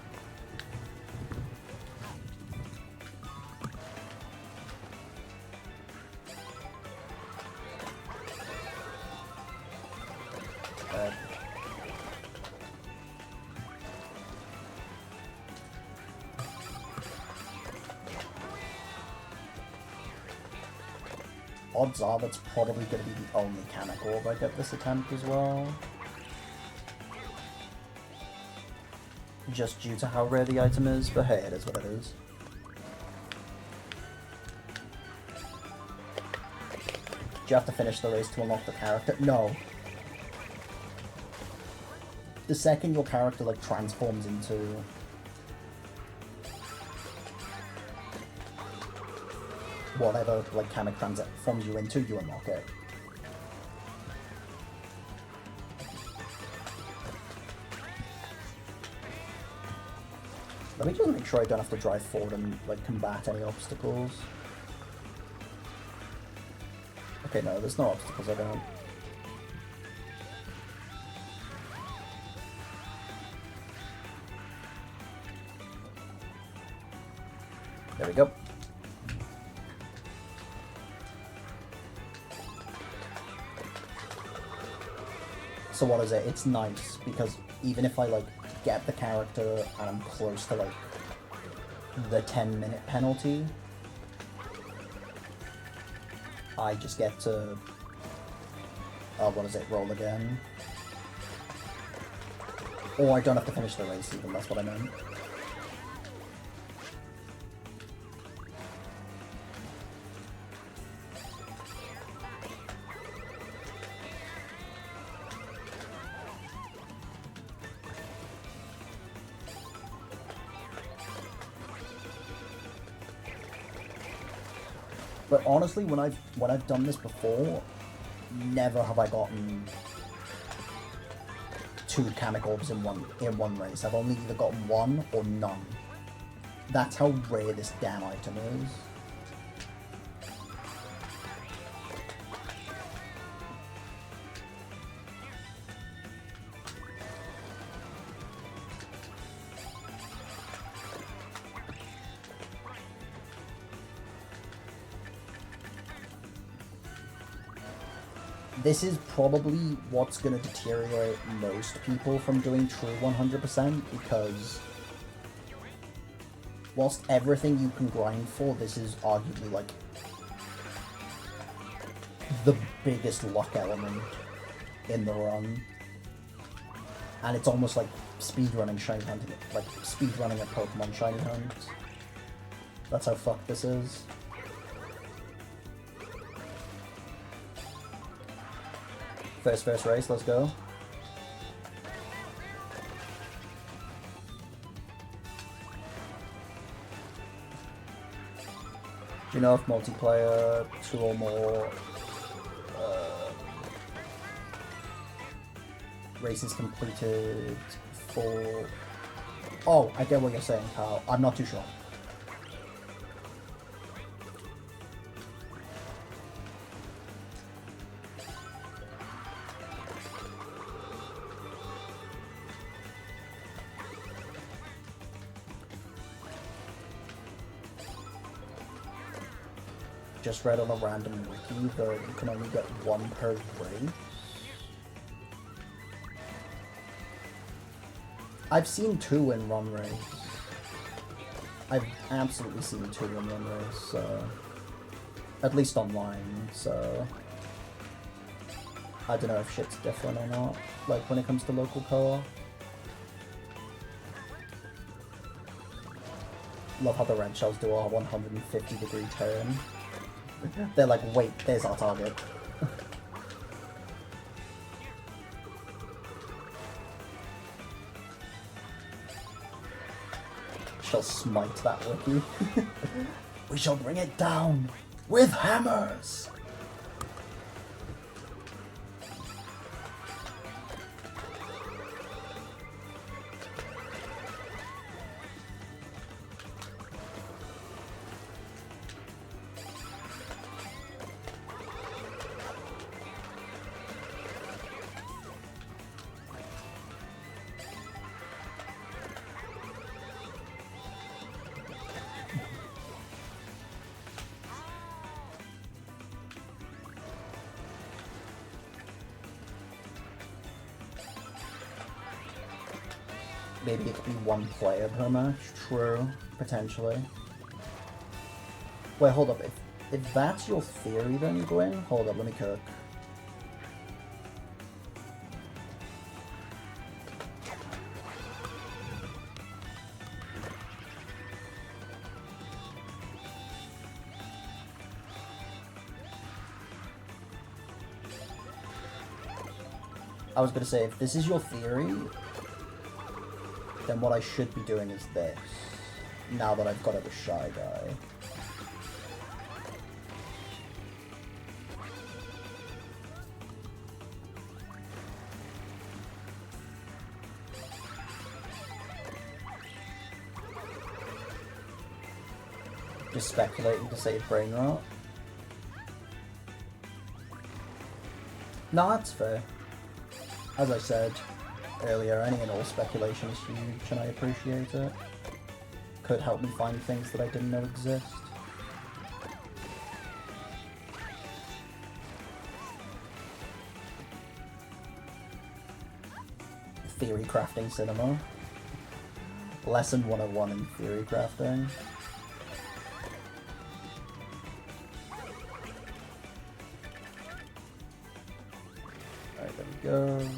[SPEAKER 1] Odds are that's probably going to be the only Canic Orb I get this attempt as well. Just due to how rare the item is, but hey, it is what it is. Do you have to finish the race to unlock the character? No. The second your character, like, transforms into... whatever, like, Kamek transforms you into, you unlock it. Let me just make sure I don't have to drive forward and, like, combat any obstacles. Okay, no, there's no obstacles, I don't. There we go. So what is it? It's nice, because even if I, like, get the character and I'm close to, like, the 10-minute penalty, I just get to, what is it, roll again. Or I don't have to finish the race even, that's what I meant. But honestly, when I've done this before, never have I gotten 2 Kamek Orbs in one race. I've only either gotten 1 or none. That's how rare this damn item is. This is probably what's going to deteriorate most people from doing true 100%, because whilst everything you can grind for, this is arguably, like, the biggest luck element in the run. And it's almost like speedrunning shiny hunting, like speedrunning a Pokemon shiny hunt. That's how fucked this is. First race, let's go. Do you know if multiplayer 2 or more races completed for... Oh, I get what you're saying, Kyle. I'm not too sure. Just read on a random wiki that you can only get 1 per race. I've seen 2 in run race. I've absolutely seen 2 in run race, so...
[SPEAKER 3] At least online, so... I don't know if shit's different or not, like when it comes to local co-op. Love how the red shells do a 150-degree turn. They're like, wait, there's our target. Shall smite that wiki. We shall bring it down with hammers! Maybe it could be one player per match. True. Potentially. Wait, hold up. If that's your theory, then, Gwen, hold up, let me cook. I was gonna say, if this is your theory, then what I should be doing is this, now that I've got a Shy Guy. Just speculating to save brain rot. No, that's fair. As I said earlier, any and all speculation is huge, and I appreciate it. Could help me find things that I didn't know exist. Theory crafting cinema. Lesson 101 in theory crafting. Alright, there we go.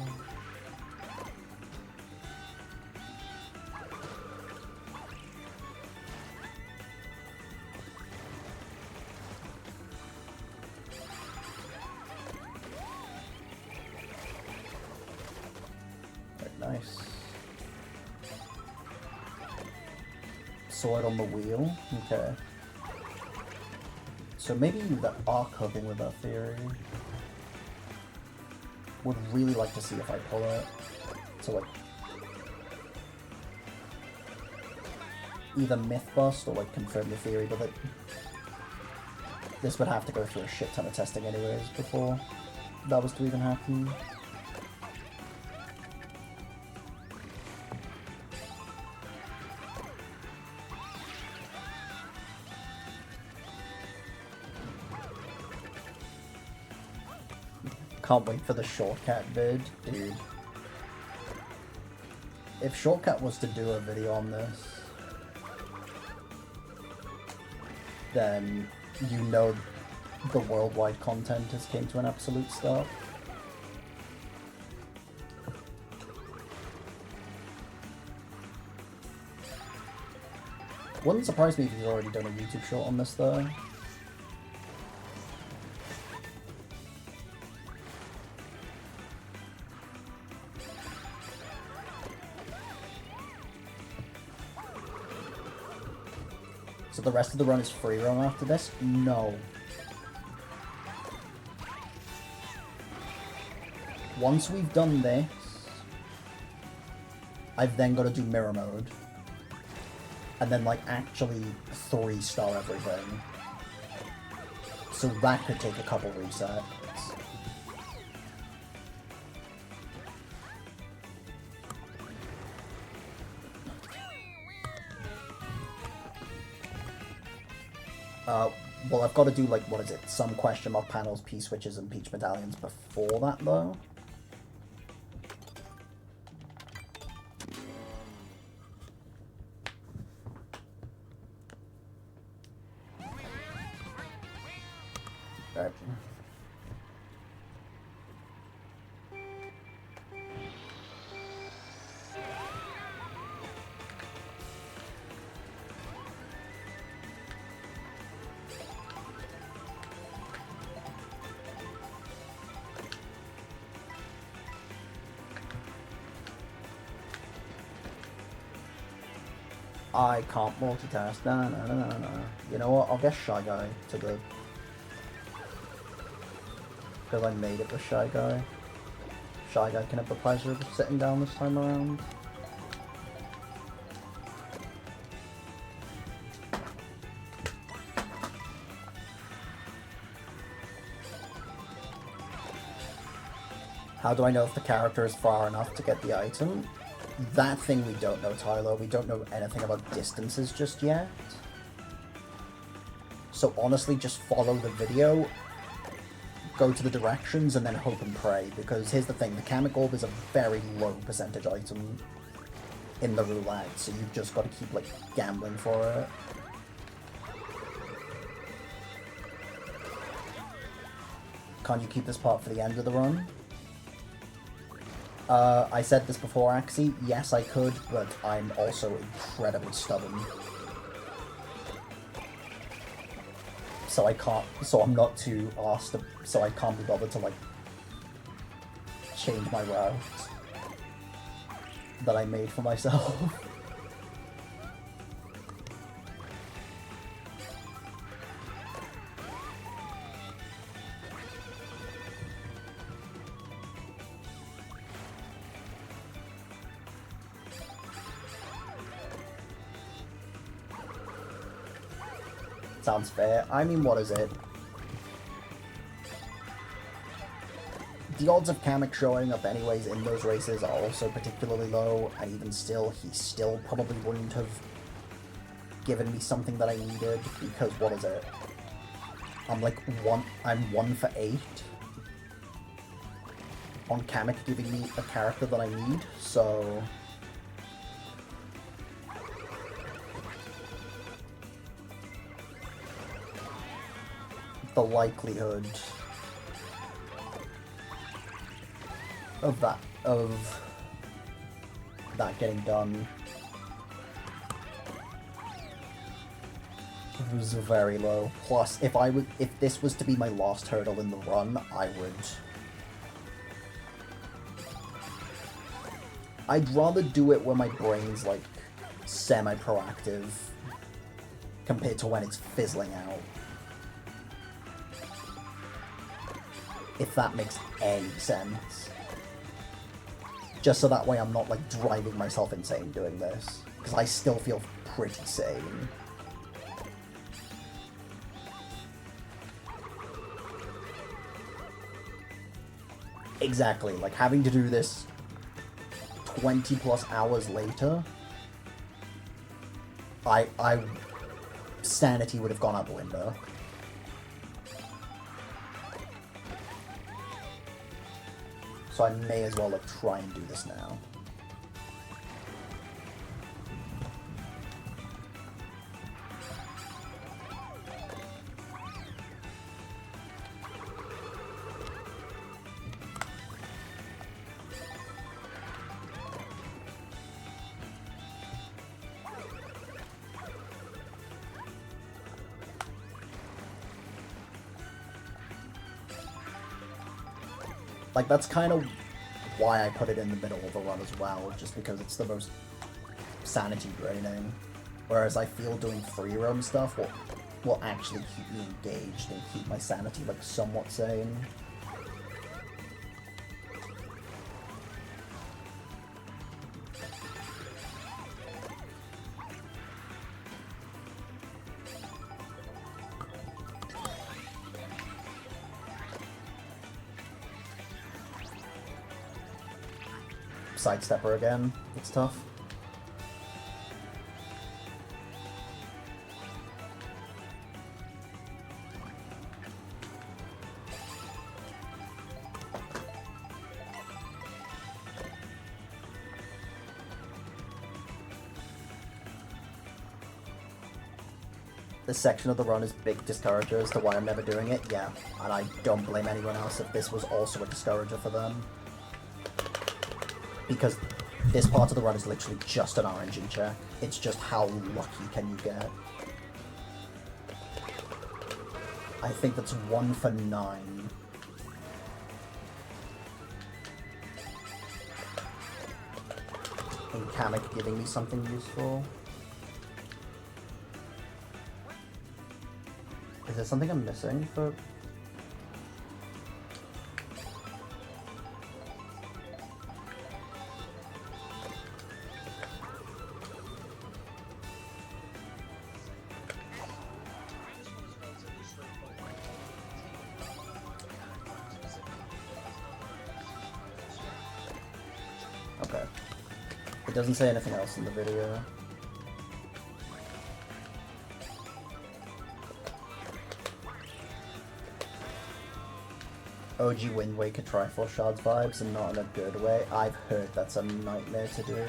[SPEAKER 3] Nice. Sword on the wheel? Okay. So maybe the are cooking with that theory. Would really like to see if I pull it. So like... either myth bust or like confirm the theory, but this would have to go through a shit ton of testing anyways before that was to even happen. Can't wait for the Shortcut vid, dude. If Shortcut was to do a video on this, then you know the worldwide content has came to an absolute stop. Wouldn't surprise me if he's already done a YouTube short on this though. So the rest of the run is free roam after this? No. Once we've done this, I've then got to do mirror mode. And then, like, actually 3-star everything. So that could take a couple resets. Well, I've got to do, like, what is it? Some question mark panels, P-switches, and Peach medallions before that, though. Right. I can't multitask. No. You know what? I'll guess Shy Guy to the... Because I made it with Shy Guy. Shy Guy can have the pleasure of sitting down this time around. How do I know if the character is far enough to get the item? That thing we don't know, Tyler. We don't know anything about distances just yet. So honestly, just follow the video, go to the directions, and then hope and pray. Because here's the thing, the Kamek Orb is a very low percentage item in the roulette, so you've just got to keep, like, gambling for it. Can't you keep this part for the end of the run? I said this before, Axie. Yes, I could, but I'm also incredibly stubborn. So I can't, so I'm not too asked, so I can't be bothered to, like, change my route that I made for myself. Sounds fair. I mean, what is it? The odds of Kamek showing up anyways in those races are also particularly low, and even still, he still probably wouldn't have given me something that I needed, because what is it? I'm 1 for 8 on Kamek giving me a character that I need, so... the likelihood of that getting done was very low. Plus, if this was to be my last hurdle in the run, I'd rather do it when my brain's, like, semi-proactive compared to when it's fizzling out. If that makes any sense. Just so that way I'm not, like, driving myself insane doing this. Because I still feel pretty sane. Exactly, like, having to do this 20 plus hours later, sanity would have gone out the window. So I may as well, like, try and do this now. Like, that's kind of why I put it in the middle of the run as well, just because it's the most sanity draining. Whereas I feel doing free roam stuff will actually keep me engaged and keep my sanity, like, somewhat sane. Sidestepper again. It's tough. this section of the run is big discourager as to why I'm never doing it, yeah. And I don't blame anyone else if this was also a discourager for them. Because this part of the run is literally just an RNG check. It's just how lucky can you get. I think that's 1 for 9. And Kamek giving me something useful. Is there something I'm missing for... Okay. It doesn't say anything else in the video. OG Wind Waker Triforce Shards vibes and not in a good way. I've heard that's a nightmare to do.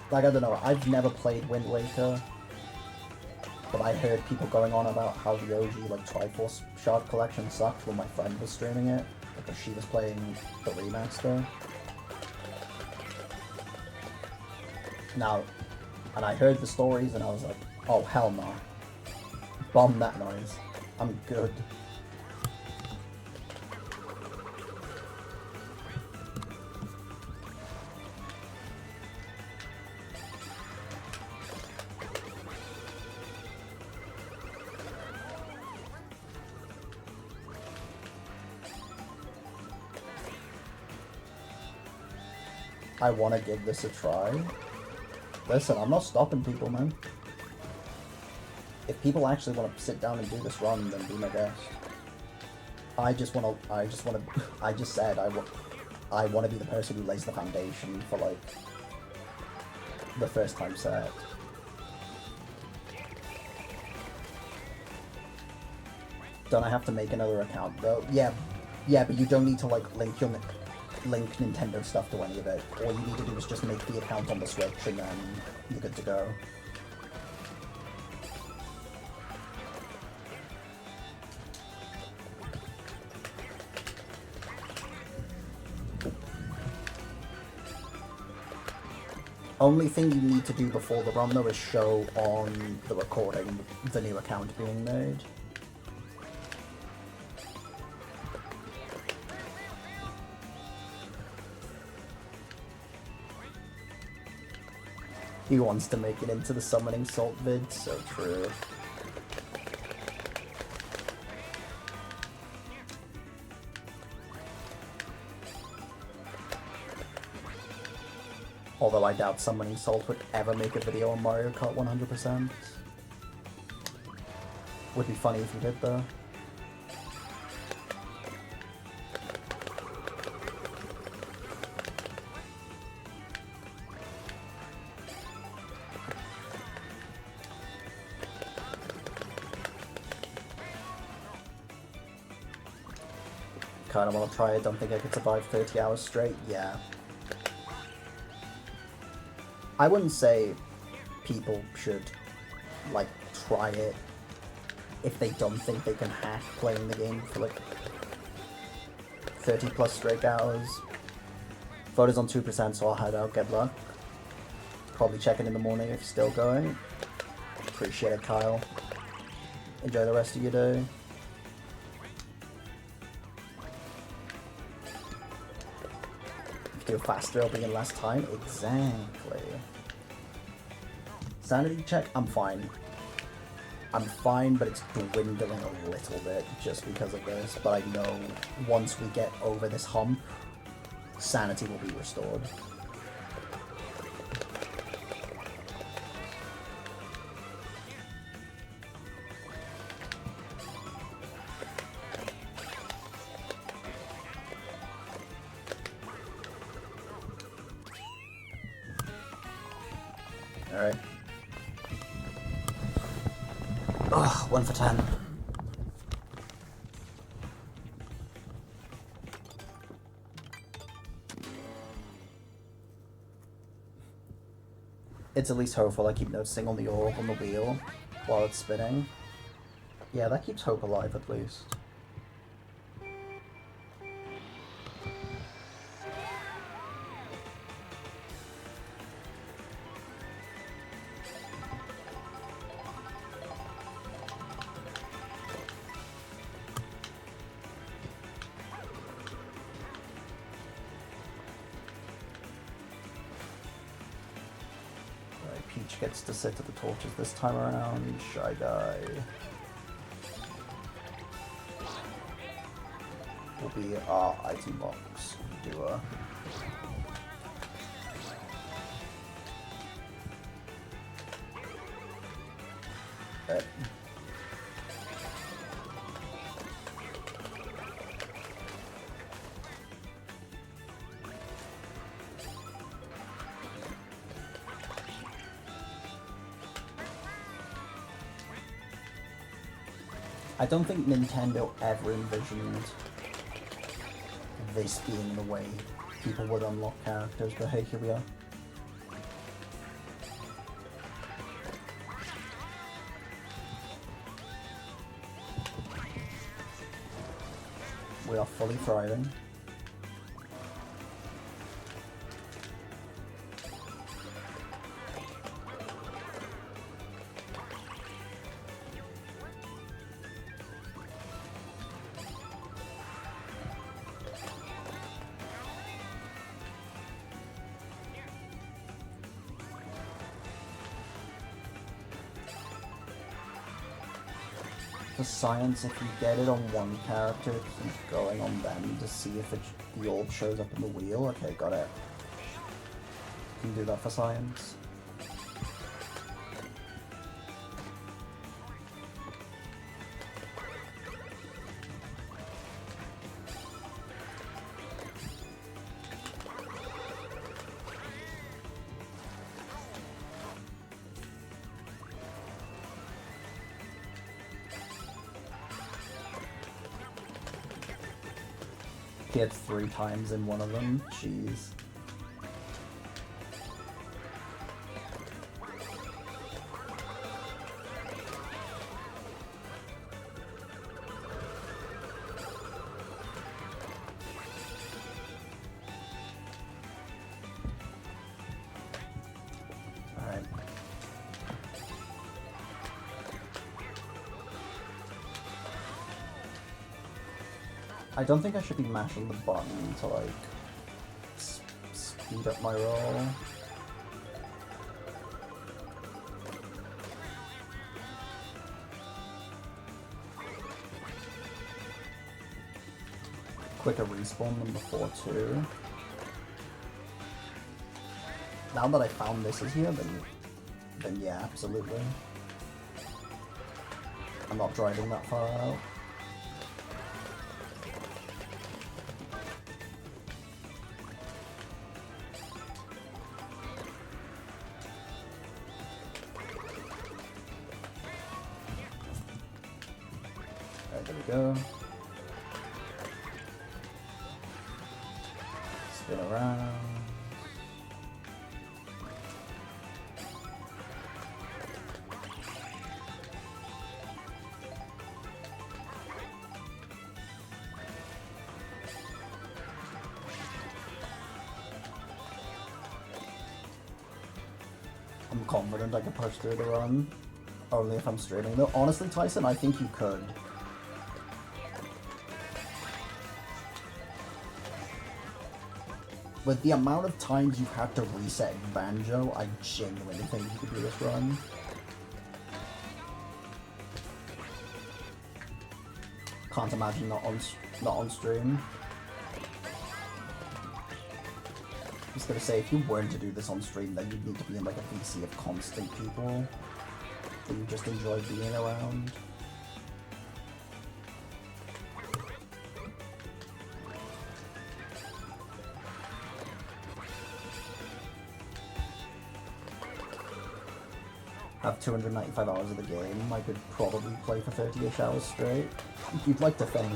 [SPEAKER 3] Like, I don't know, I've never played Wind Waker, but I heard people going on about how the OG, like, Triforce Shard collection sucked when my friend was streaming it, because she was playing the remaster. Now, and I heard the stories and I was like, oh, hell no. Bomb that noise. I'm good. I want to give this a try. Listen, I'm not stopping people, man. If people actually want to sit down and do this run, then be my guest. I just said I want to be the person who lays the foundation for, like, the first time set. Don't I have to make another account, though? Yeah, but you don't need to, like, link Nintendo stuff to any of it. All you need to do is just make the account on the Switch and then you're good to go. Only thing you need to do before the run, though, is show on the recording the new account being made. He wants to make it into the summoning salt vid, so true. Although I doubt summoning salt would ever make a video on Mario Kart 100%. Would be funny if he did, though. Kinda wanna try it, don't think I could survive 30 hours straight, yeah. I wouldn't say people should, like, try it if they don't think they can hack playing the game for, like, 30 plus straight hours. Photo's on 2%, so I'll head out, good luck. Probably check in the morning if still going. Appreciate it, Kyle. Enjoy the rest of your day. Do faster, it'll be in less time. Exactly. Sanity check, I'm fine. I'm fine, but it's dwindling a little bit just because of this. But I know once we get over this hump, sanity will be restored. .
[SPEAKER 1] Alright. Ugh, 1 for 10. It's at least hopeful. I keep noticing on the orb on the wheel while it's spinning. Yeah, that keeps hope alive at least. Peach gets to sit at the torches this time around. Shy Guy will be our item box doer. Right. I don't think Nintendo ever envisioned this being the way people would unlock characters, but hey, here we are. We are fully thriving. For science, if you get it on one character, keep going on them to see if the orb shows up in the wheel. Okay, got it. You can do that for science. Hit 3 times in one of them. Jeez. Alright. I don't think I should be mashing the button to, like, speed up my roll. Quicker respawn than before, too. Now that I found this is here, then yeah, absolutely. I'm not driving that far out. There we go. Spin around. I'm confident I can push through the run. Only if I'm streaming though. Honestly, Tyson, I think you could. With the amount of times you've had to reset Banjo, I genuinely think you could do this run. Can't imagine not on stream. I was gonna say, if you weren't to do this on stream, then you'd need to be in like a VC of constant people that you just enjoy being around.
[SPEAKER 3] have 295 hours of the game, I could probably play for 30-ish hours straight. You'd like to think.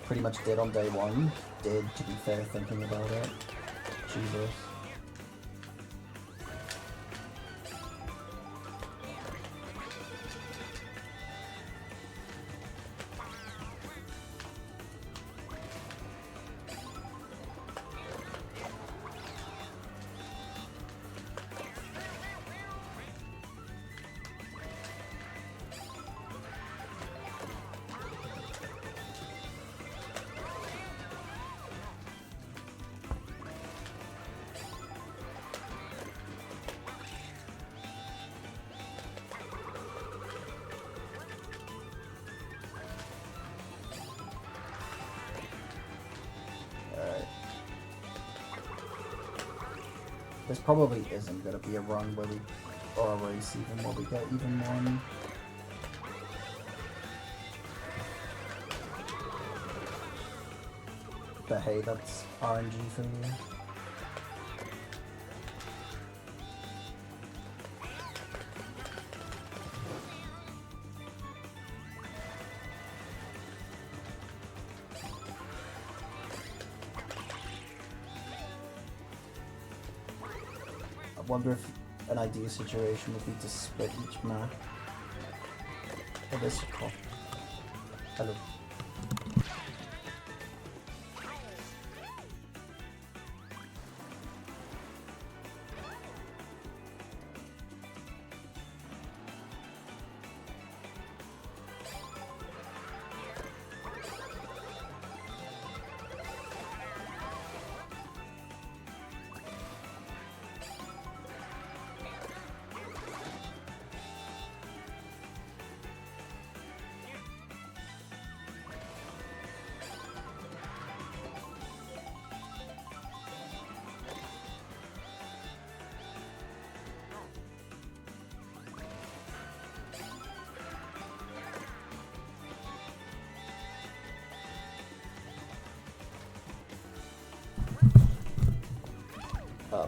[SPEAKER 3] Pretty much did on day one. Did, to be fair, thinking about it. Jesus. This probably isn't going to be a run where we, or a race even, where we get even one. But hey, that's RNG for you. I wonder if an ideal situation would be to split each map. Oh, this is cool. Hello.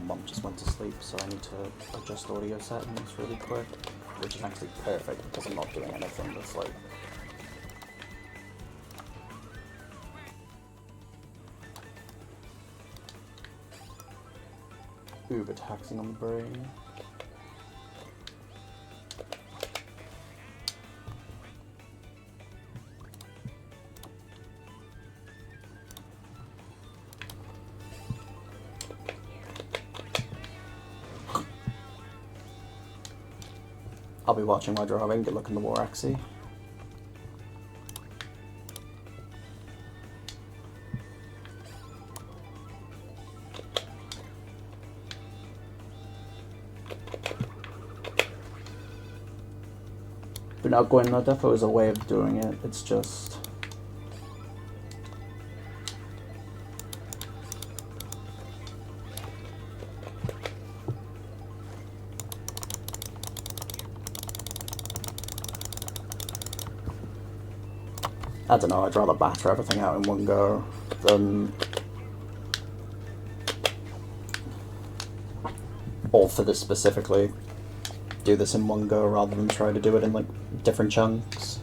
[SPEAKER 3] Mom just went to sleep, so I need to adjust audio settings really quick, which is actually perfect because I'm not doing anything that's like... uber taxing on the brain. I'll be watching my driving, good luck in the war, Axie. But now going no defo is a way of doing it, it's just... I don't know, I'd rather batter everything out in one go than... or for this specifically, do this in one go rather than try to do it in like different chunks.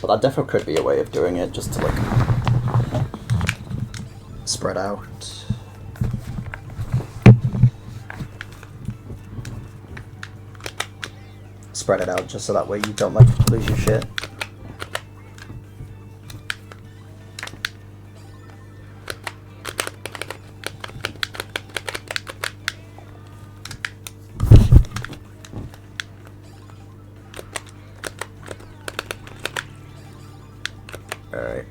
[SPEAKER 3] But that defo could be a way of doing it, just to like spread out. Spread it out just so that way you don't like lose your shit. Alright.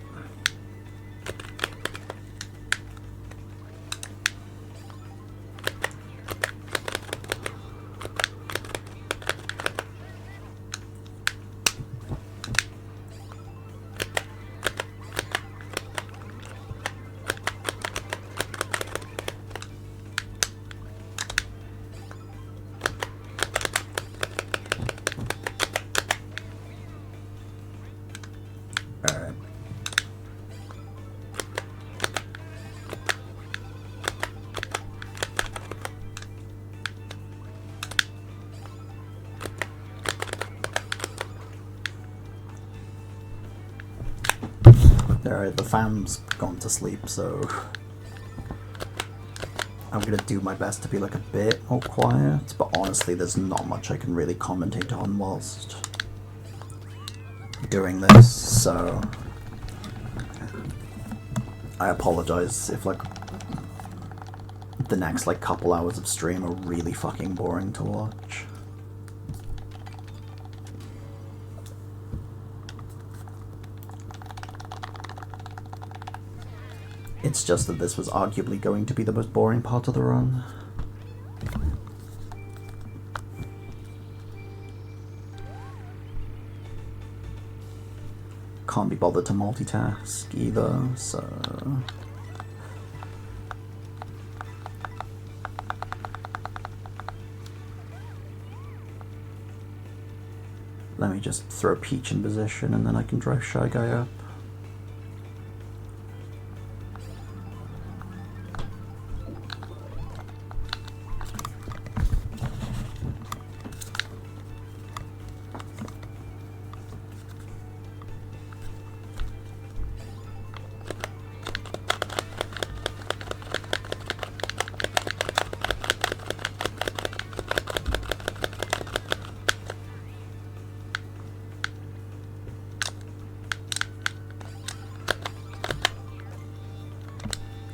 [SPEAKER 1] Alright, the fam's gone to sleep, so I'm gonna do my best to be like a bit more quiet, but honestly there's not much I can really commentate on whilst doing this, so I apologize if like the next like couple hours of stream are really fucking boring to watch. It's just that this was arguably going to be the most boring part of the run. Can't be bothered to multitask either, so... Let me just throw Peach in position and then I can drive Shy Guy up.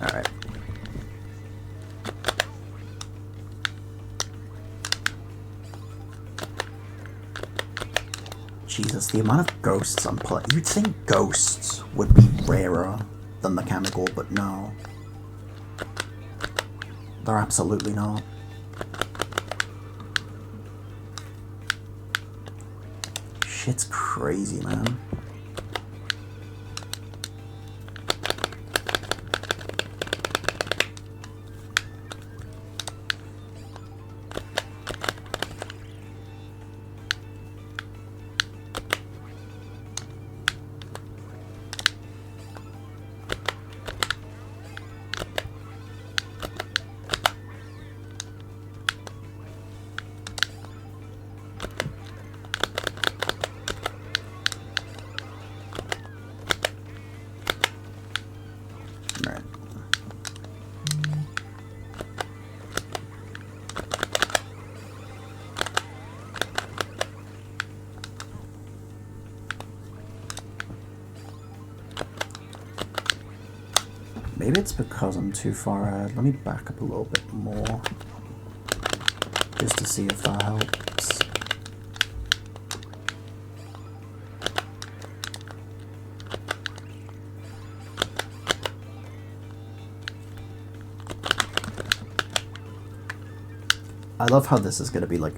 [SPEAKER 1] Alright. Jesus, the amount of ghosts I'm playing. You'd think ghosts would be rarer than the chemical, but no. They're absolutely not. Shit's crazy, man. Maybe it's because I'm too far ahead. Let me back up a little bit more, just to see if that helps. I love how this is going to be like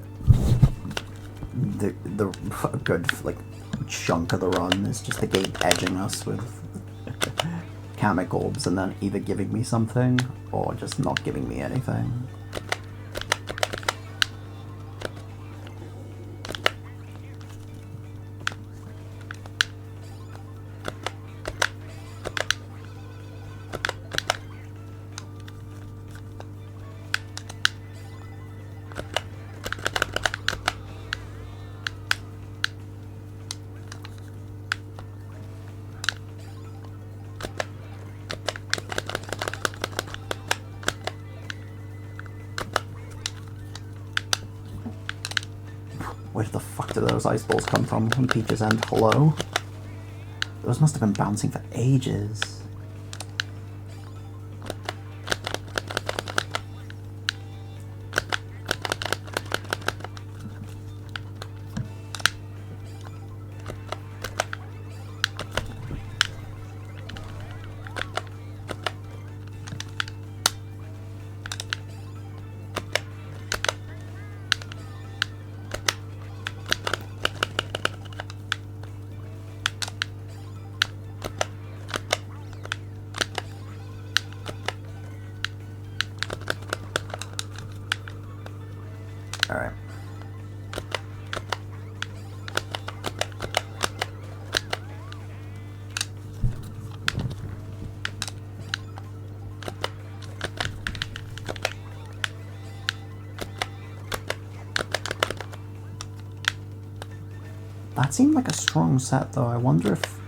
[SPEAKER 1] the good like chunk of the run is just the game edging us with Kamek orbs and then either giving me something or just not giving me anything. Where the fuck did those ice balls come from on Peach's end? Hello? Those must have been bouncing for ages. Alright. That seemed like a strong set though. I wonder if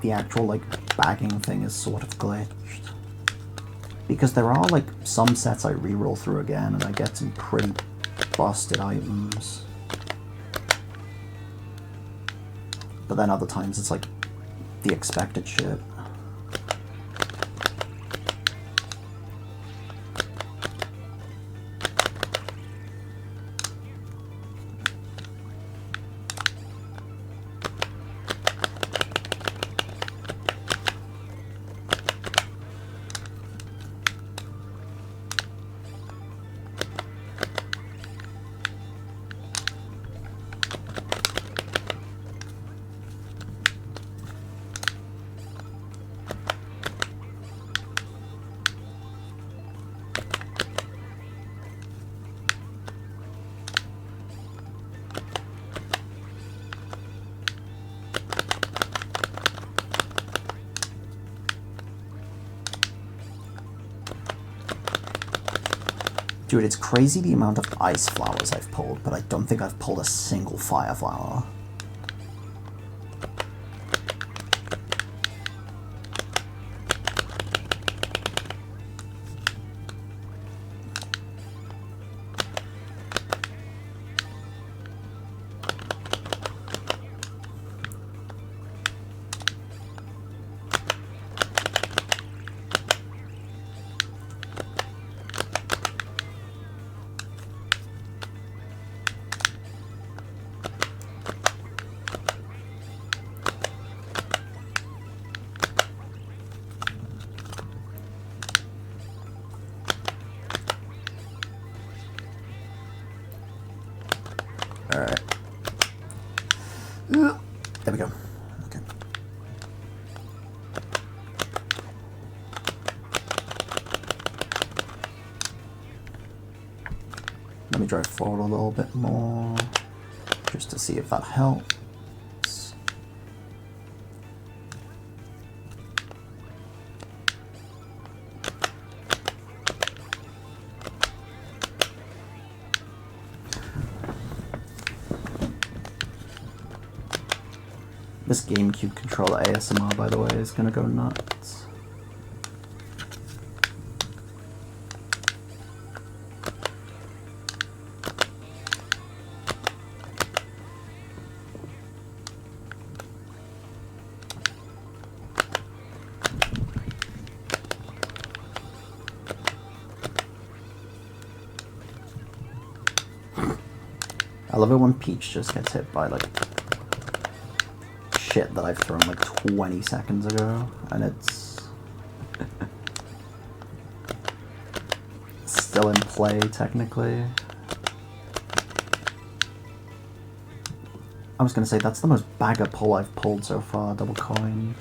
[SPEAKER 3] the actual, like, bagging thing is sort of glitched. Because there are, like, some sets I re-roll through again, and I get some pretty busted items. But then other times it's, like, the expected shit. Dude, it's crazy the amount of ice flowers I've pulled, but I don't think I've pulled a single fire flower. Alright. There we go. Okay. Let me drive forward a little bit more, just to see if that helps. This GameCube controller ASMR, by the way, is gonna go nuts. I love it when Peach just gets hit by, like, shit that I've thrown like 20 seconds ago, and it's still in play technically. I was gonna say that's the most bagger pull I've pulled so far, double coin.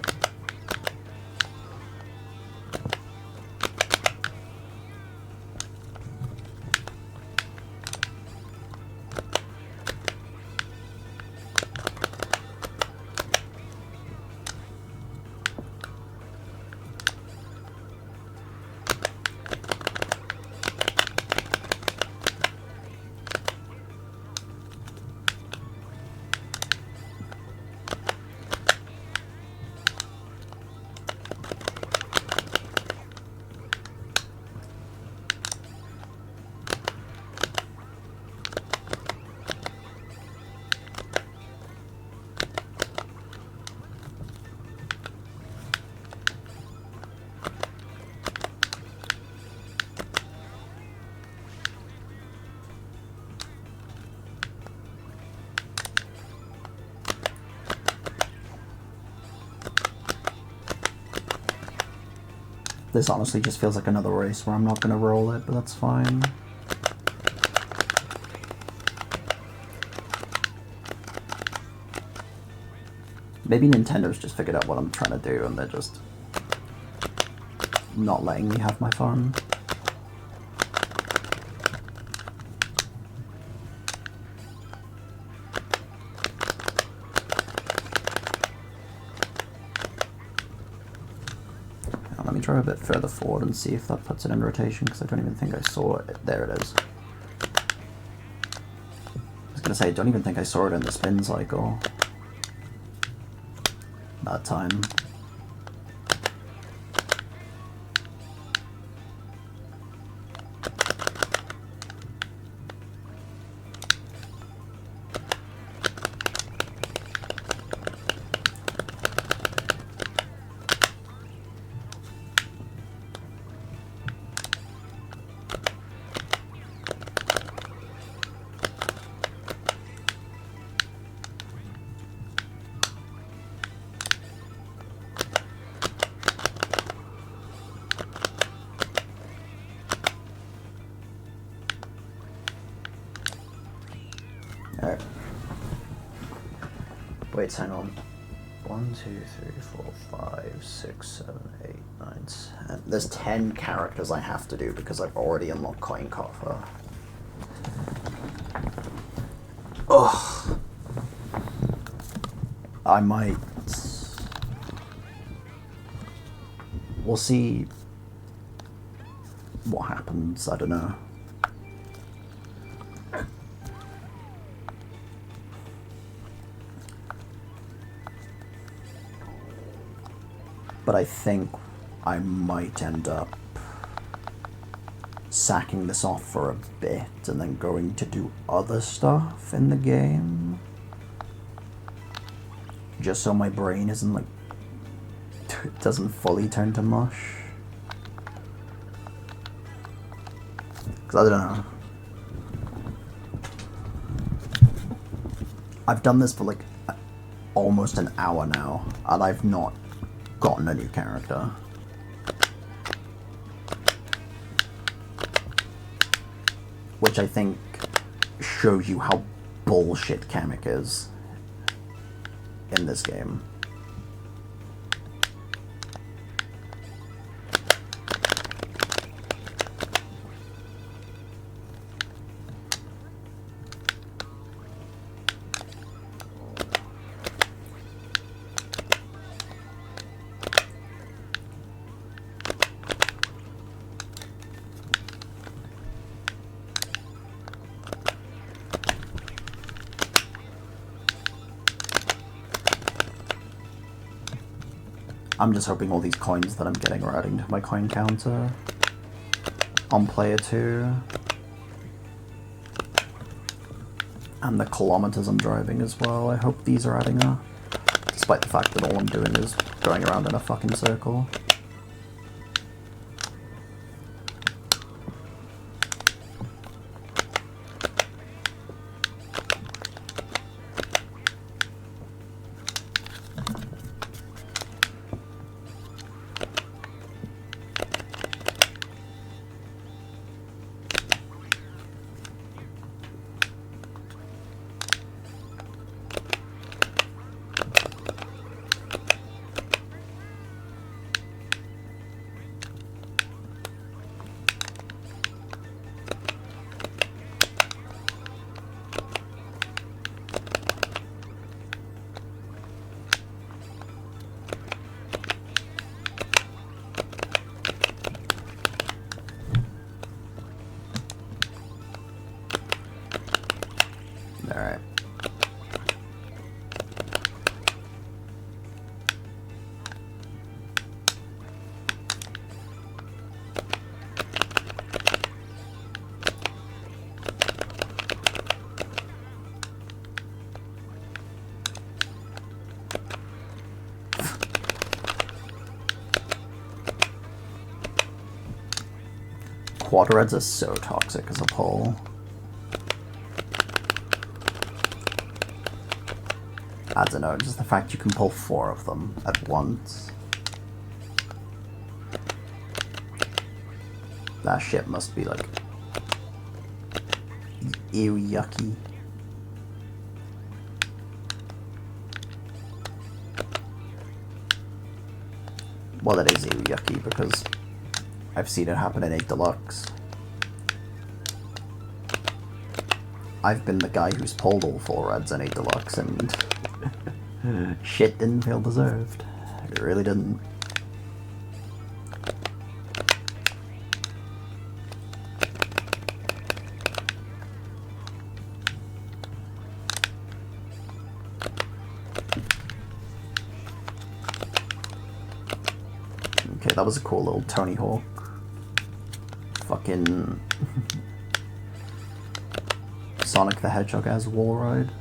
[SPEAKER 3] This honestly just feels like another race where I'm not gonna roll it, but that's fine. Maybe Nintendo's just figured out what I'm trying to do and they're just not letting me have my fun. Let me try a bit further forward and see if that puts it in rotation, because I don't even think I saw it. There it is. I was going to say, I don't even think I saw it in the spin cycle that time.
[SPEAKER 1] wait, hang on. 1, 2, 3, 4, 5, 6, 7, 8, 9, 10. There's 10 characters I have to do because I've already unlocked Coin Coffer. Ugh. I might. We'll see what happens. I don't know. But I think I might end up sacking this off for a bit and then going to do other stuff in the game. Just so my brain isn't like, doesn't fully turn to mush. Because I don't know. I've done this for like almost an hour now, and I've not gotten a new character. Which I think shows you how bullshit Kamek is in this game. I'm just hoping all these coins that I'm getting are adding to my coin counter on player 2. And the kilometers I'm driving as well. I hope these are adding up. Despite the fact that all I'm doing is going around in a fucking circle. Alright. Quad reds are so toxic as a pull. I don't know, just the fact you can pull 4 of them at once. That shit must be like ew yucky. Well, that is ew yucky because I've seen it happen in 8 Deluxe. I've been the guy who's pulled all 4 reds in 8 Deluxe and shit didn't feel deserved. It really didn't. Okay, that was a cool little Tony Hawk. Fucking Sonic the Hedgehog as wall ride.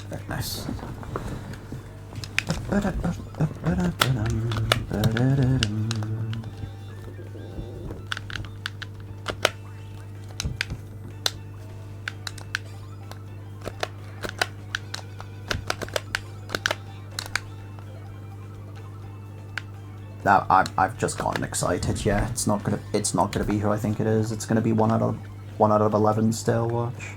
[SPEAKER 1] Very nice. Now I've just gotten excited. Yeah, it's not gonna be who I think it is. It's gonna be one out of 11 still. Watch.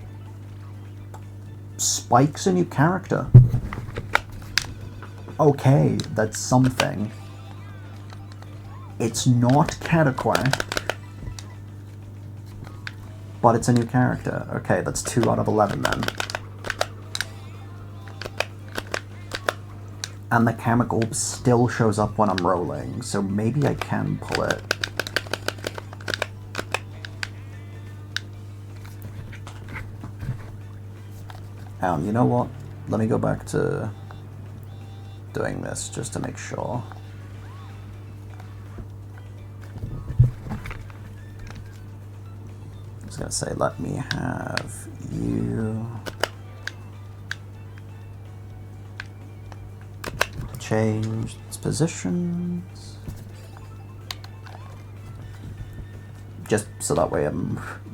[SPEAKER 1] Spike's a new character. Okay, that's something. It's not Cataquack, but it's a new character. Okay, that's 2 out of 11 then. And the Kamigorb still shows up when I'm rolling, so maybe I can pull it. You know what? Let me go back to doing this just to make sure. I was gonna say, let me have you change its positions. Just so that way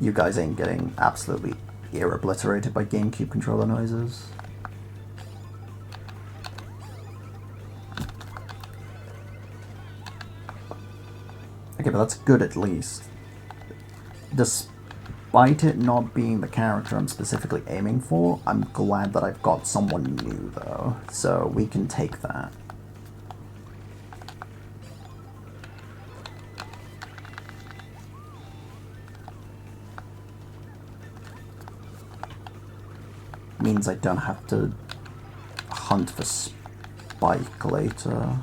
[SPEAKER 1] you guys ain't getting absolutely ear obliterated by GameCube controller noises. Okay, but that's good at least. Despite it not being the character I'm specifically aiming for, I'm glad that I've got someone new though, so we can take that. Means I don't have to hunt for Spike later.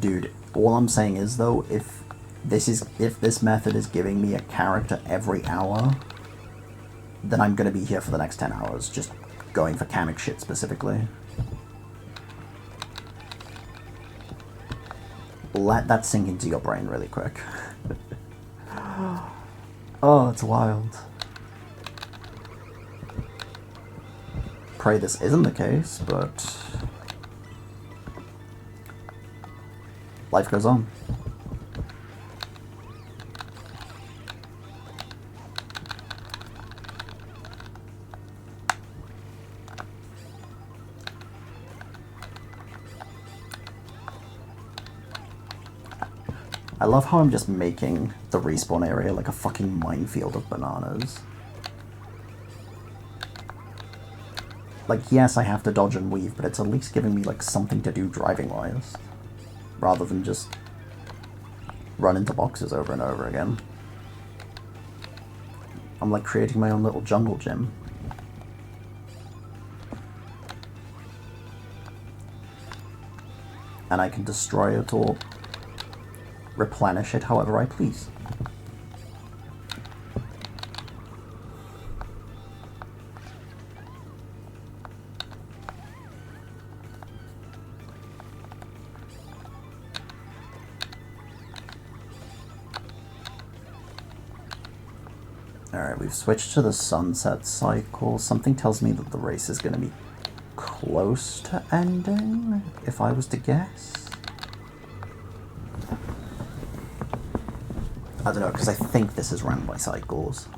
[SPEAKER 1] Dude, all I'm saying is though, if this method is giving me a character every hour, then I'm gonna be here for the next 10 hours, just going for Kamek shit specifically. Let that sink into your brain really quick. Oh, it's wild. Pray this isn't the case, but life goes on. I love how I'm just making the respawn area like a fucking minefield of bananas. Like, yes, I have to dodge and weave, but it's at least giving me, like, something to do driving-wise. Rather than just run into boxes over and over again. I'm, like, creating my own little jungle gym. And I can destroy it or replenish it however I please. Alright, we've switched to the sunset cycle. Something tells me that the race is going to be close to ending, if I was to guess. I don't know, because I think this is run by cycles.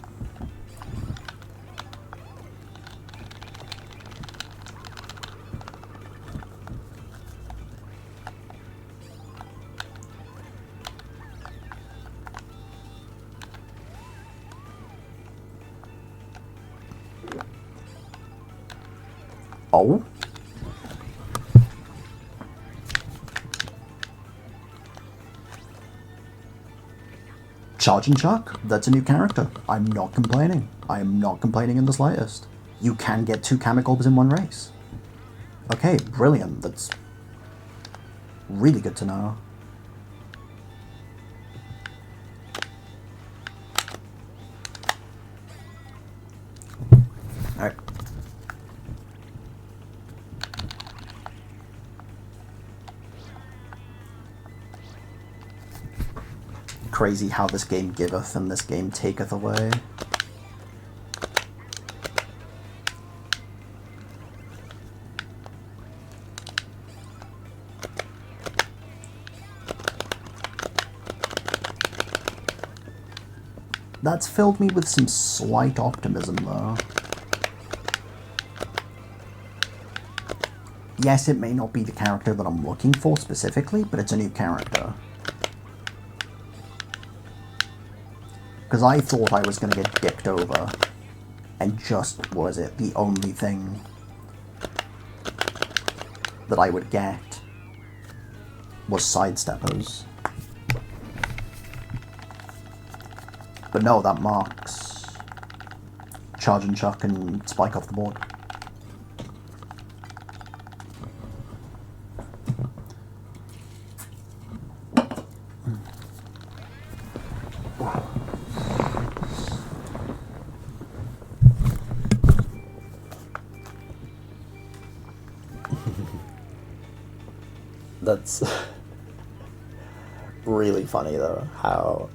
[SPEAKER 1] Oh? Charging Chuck? That's a new character. I'm not complaining. I am not complaining in the slightest. You can get 2 Kamikorbs in one race. Okay, brilliant. That's really good to know. Alright. Crazy how this game giveth and this game taketh away. That's filled me with some slight optimism though.
[SPEAKER 3] yes, it may not be the character that I'm looking for specifically, but it's a new character. Because I thought I was going to get dicked over, and just, was it, the only thing that I would get was sidesteppers. But no, that marks charge and chuck and spike off the board. That's really funny though, how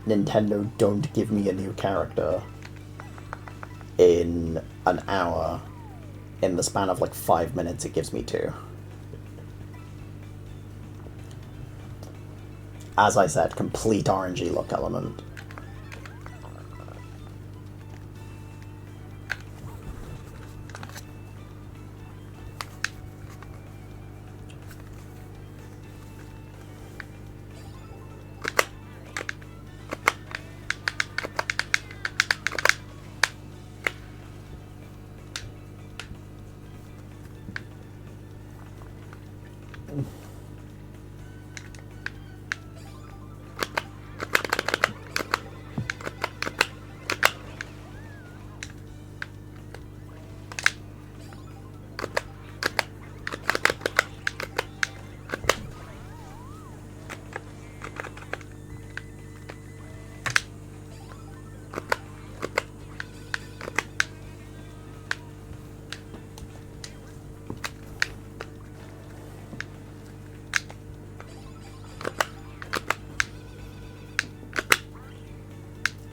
[SPEAKER 3] Nintendo don't give me a new character in an hour. In the span of like 5 minutes, it gives me 2. As I said, complete RNG luck element.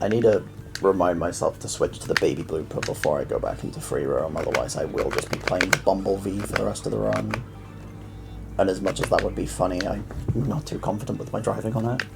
[SPEAKER 3] I need to remind myself to switch to the baby blooper before I go back into free roam, otherwise I will just be playing Bumblebee for the rest of the run. And as much as that would be funny, I'm not too confident with my driving on it.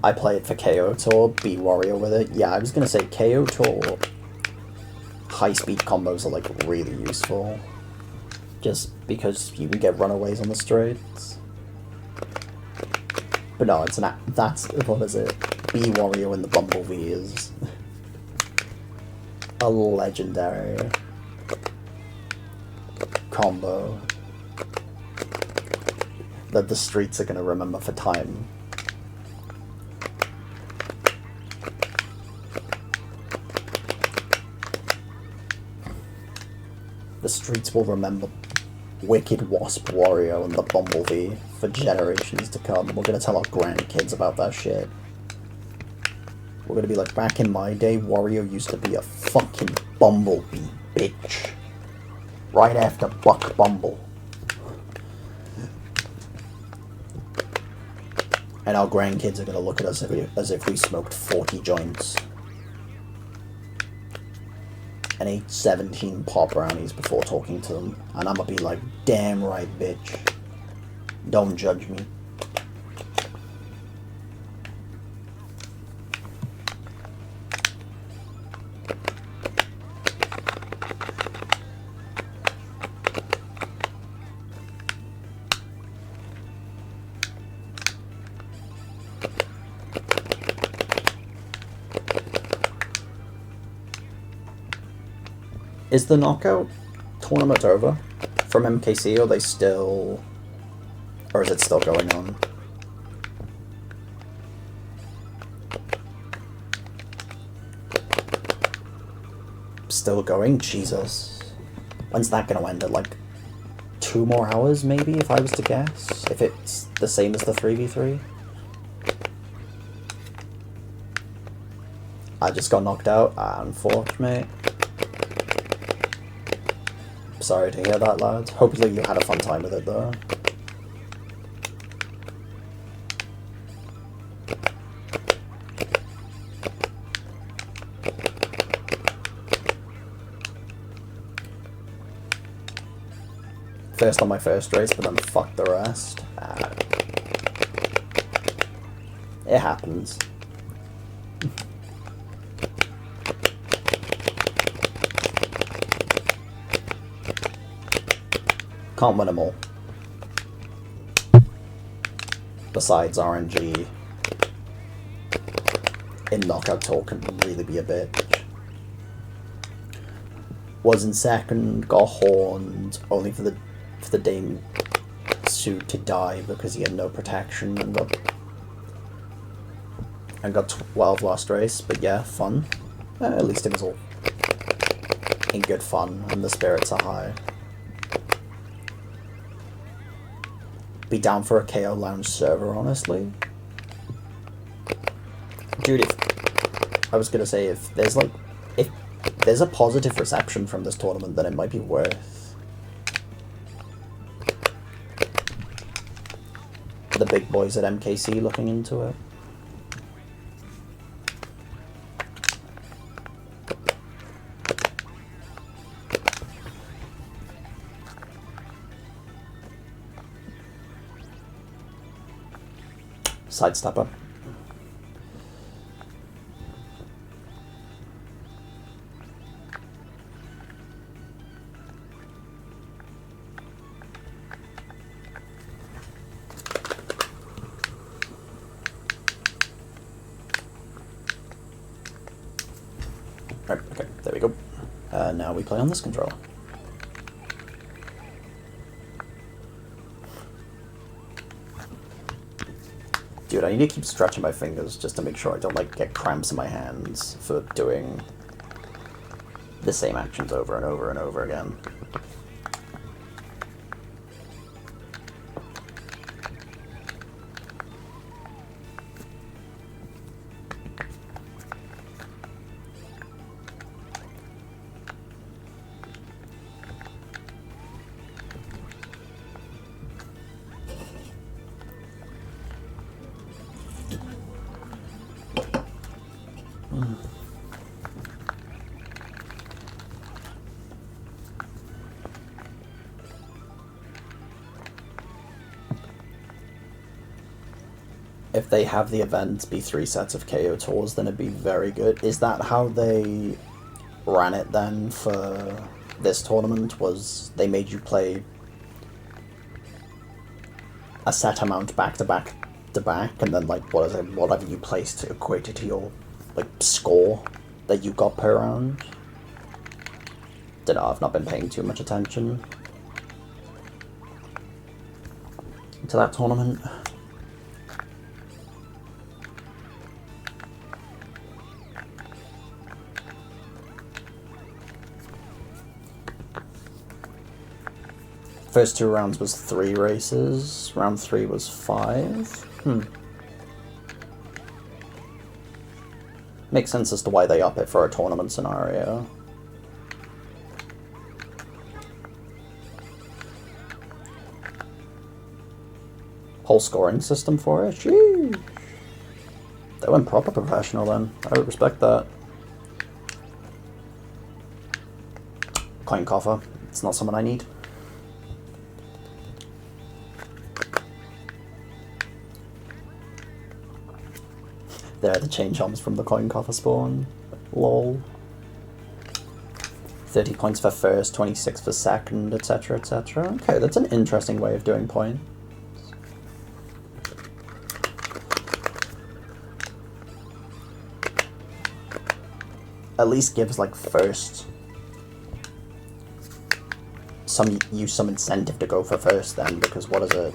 [SPEAKER 3] I play it for KO Tour, beat Wario with it. Yeah, I was gonna say KO Tour high-speed combos are like really useful. Just because you can get runaways on the straights. But no, it's that's, what is it? B Wario in the Bumblebee is a legendary combo that the streets are gonna remember for time. The streets will remember Wicked Wasp Wario and the Bumblebee for generations to come. We're gonna tell our grandkids about that shit. We're gonna be like, back in my day, Wario used to be a fucking Bumblebee, bitch. Right after Buck Bumble. And our grandkids are gonna look at us as if we smoked 40 joints. And ate 17 pop brownies before talking to them. And I'm gonna be like, damn right, bitch. Don't judge me. Is the knockout tournament over from MKC, or they still, or is it still going on? Still going? Jesus. When's that gonna end? At like 2 more hours maybe, if I was to guess? If it's the same as the 3v3? I just got knocked out, unfortunately. sorry to hear that, lad. Hopefully you had a fun time with it, though. First on my first race, but then fuck the rest. It happens. Can't win them all. Besides, RNG in knockout talk can really be a bitch. Was in second, got horned, only for the Dame suit to die because he had no protection and got 12 last race. But yeah, fun. At least it was all in good fun and the spirits are high. Be down for a KO Lounge server, honestly. Dude, I was gonna say, if there's a positive reception from this tournament, then it might be worth the big boys at MKC looking into it. Sidestepper. Right, okay, there we go. Now we play on this controller. Dude, I need to keep stretching my fingers just to make sure I don't, like, get cramps in my hands for doing the same actions over and over and over again. If they have the events be 3 sets of KO tours, then it'd be very good. Is that how they ran it then for this tournament? Was they made you play a set amount back to back to back, and then, like, what is it, whatever you placed equated to your, like, score that you got per round? Dunno, I've not been paying too much attention to that tournament. First 2 rounds was 3 races, round 3 was 5. Makes sense as to why they up it for a tournament scenario. Whole scoring system for it? Sheesh. They went proper professional then. I would respect that. Coin coffer. It's not something I need. There, the change arms from the coin coffer spawn. Lol. 30 points for first, 26 for second, etc, etc. Okay, that's an interesting way of doing points. At least gives, like, first some incentive to go for first then, because what is it?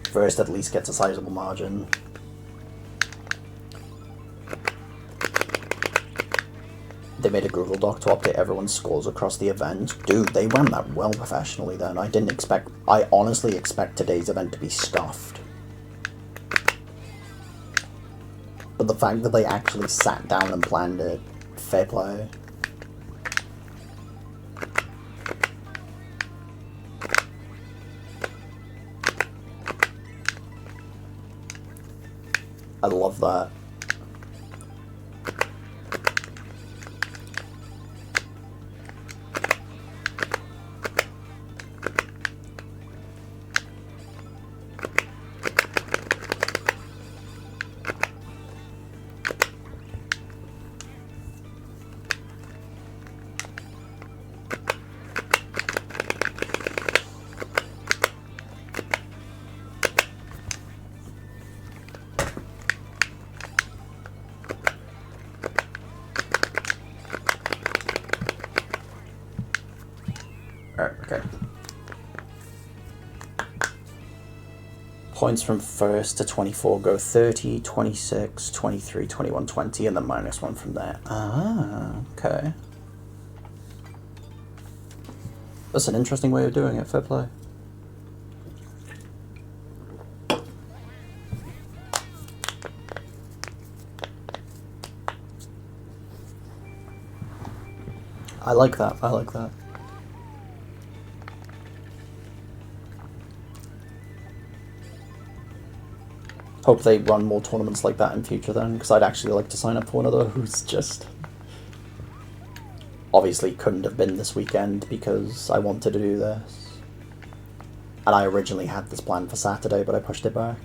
[SPEAKER 3] First at least gets a sizable margin. They made a Google Doc to update everyone's scores across the event. Dude, they ran that well professionally then. I honestly expect today's event to be stuffed. But the fact that they actually sat down and planned it, fair play.
[SPEAKER 1] I love that. Alright, okay. Points from 1st to 24 go 30, 26, 23, 21, 20, and then -1 from there. Ah, okay. That's an interesting way of doing it, fair play. I like that, I like that. Hope they run more tournaments like that in future then, because I'd actually like to sign up for one of those. Just obviously couldn't have been this weekend because I wanted to do this. And I originally had this planned for Saturday, but I pushed it back.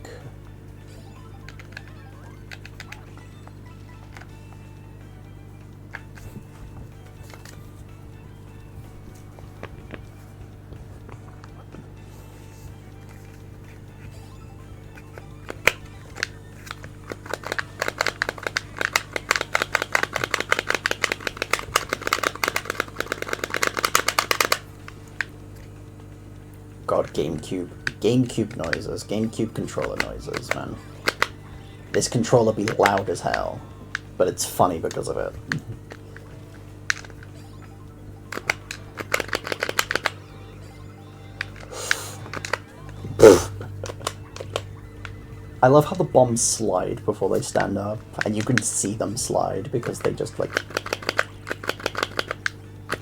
[SPEAKER 1] God, GameCube noises, GameCube controller noises, man. This controller be loud as hell, but it's funny because of it. I love how the bombs slide before they stand up, and you can see them slide because they just, like,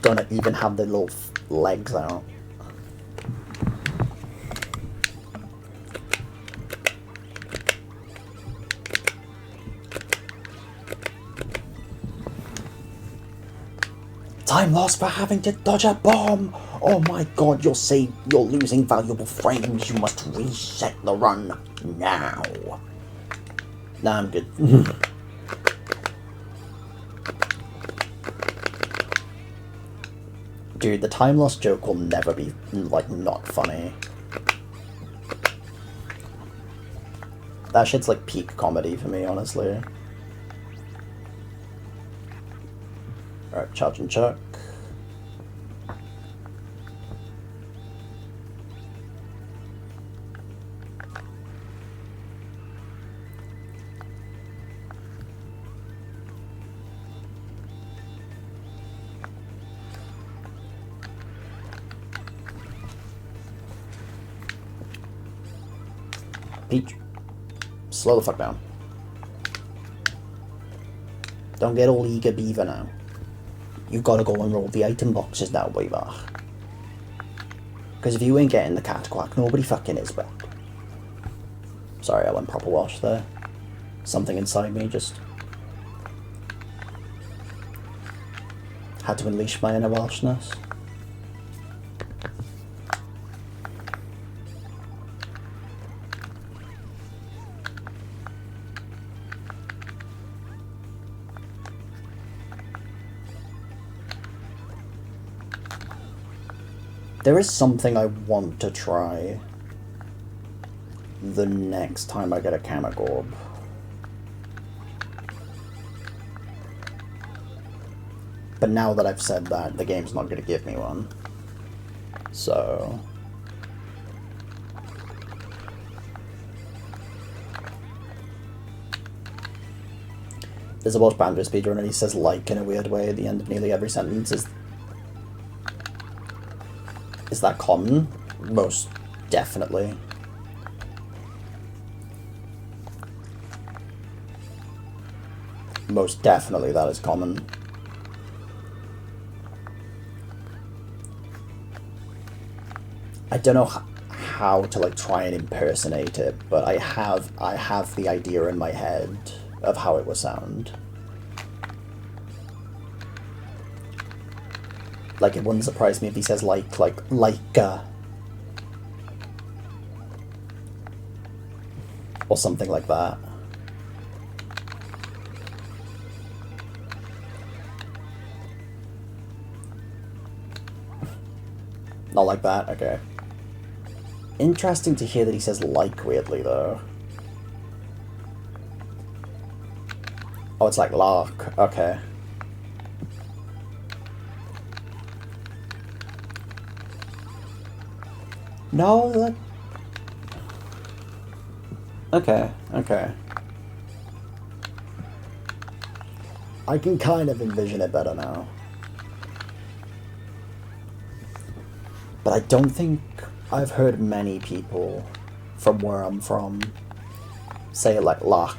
[SPEAKER 1] don't even have their little legs out. Time lost for having to dodge a bomb! Oh my god, you're losing valuable frames. You must reset the run now. Nah, I'm good. Dude, the time lost joke will never be, like, not funny. That shit's like peak comedy for me, honestly. Alright, charge and chuck. Peach, slow the fuck down. Don't get all eager beaver now. You gotta go and roll the item boxes now, Weaver. Because if you ain't getting the cat quack, nobody fucking is, bro. Sorry, I went proper wash there. Something inside me just had to unleash my inner Welshness. There is something I want to try the next time I get a Kamek Orb. But now that I've said that, the game's not going to give me one. So... There's a watch Banjo speedrun and he says like in a weird way at the end of nearly every sentence. Is that common? Most definitely. Most definitely that is common. I don't know
[SPEAKER 3] how to like try and impersonate it, but I have the idea in my head of how it would sound. Like, it wouldn't surprise me if he says like or something like that. Not like that? Okay. Interesting to hear that he says like weirdly, though. Oh, it's like lark. Okay. No, that... Okay, okay. I can kind of envision it better now. But I don't think I've heard many people from where I'm from say it like lock.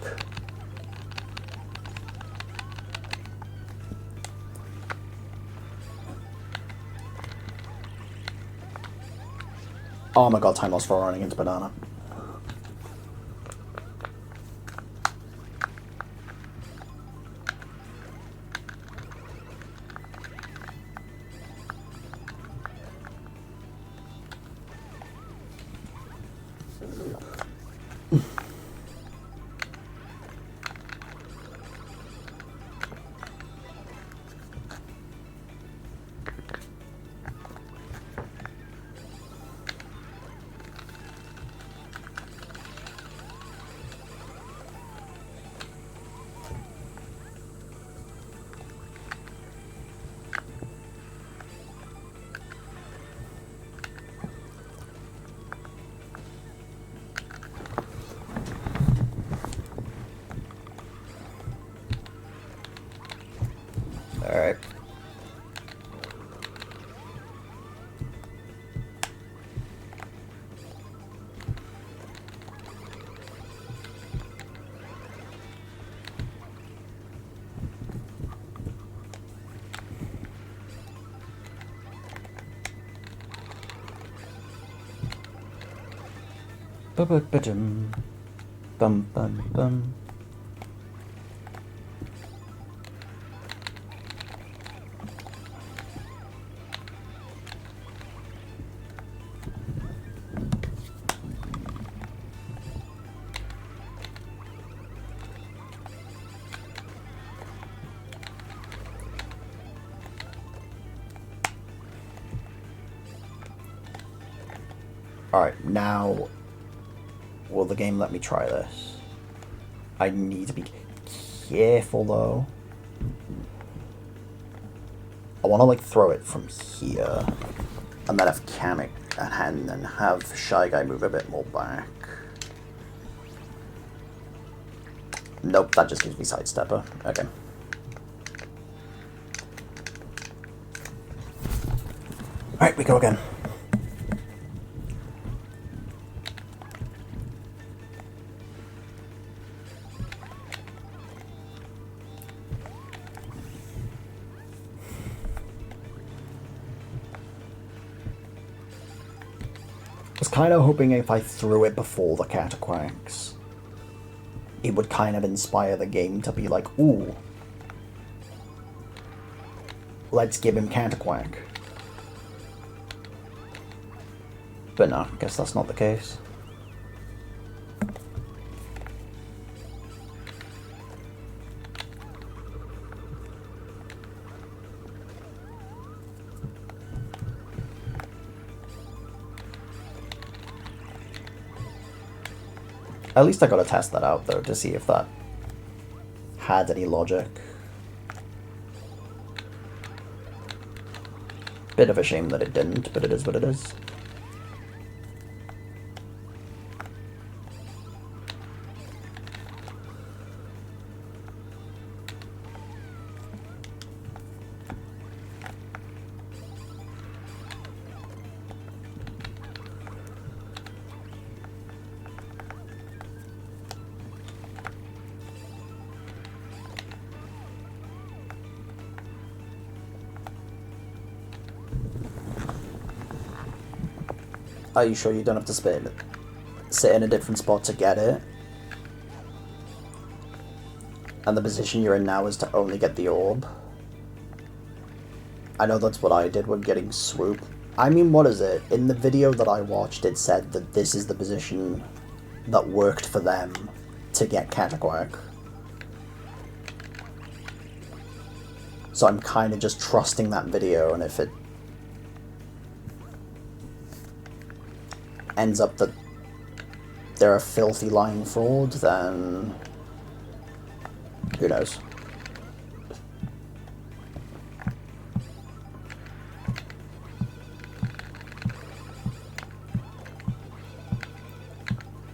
[SPEAKER 3] Oh my god, time lost for running into banana. Alright. Ba-ba-ba-dum. Bum bum bum. Alright, now will the game let me try this? I need to be careful though. I want to like throw it from here and then have Kamek and then have Shy Guy move a bit more back. Nope, that just gives me Sidestepper. Okay. Alright, we go again. I was kind of hoping if I threw it before the Cataquacks, it would kind of inspire the game to be like, ooh, let's give him Cataquack. But no, I guess that's not the case. At least I gotta test that out though to see if that had any logic. Bit of a shame that it didn't, but it is what it is.
[SPEAKER 1] Are you sure you don't have to sit in a different spot to get it? And the position you're in now is to only get the orb? I know that's what I did when getting swoop. I mean, what is it? In the video that I watched, it said that this is the position that worked for them to get Cataquack. So I'm kind of just trusting that video, and if it ends up that they're a filthy lying fraud, then who knows?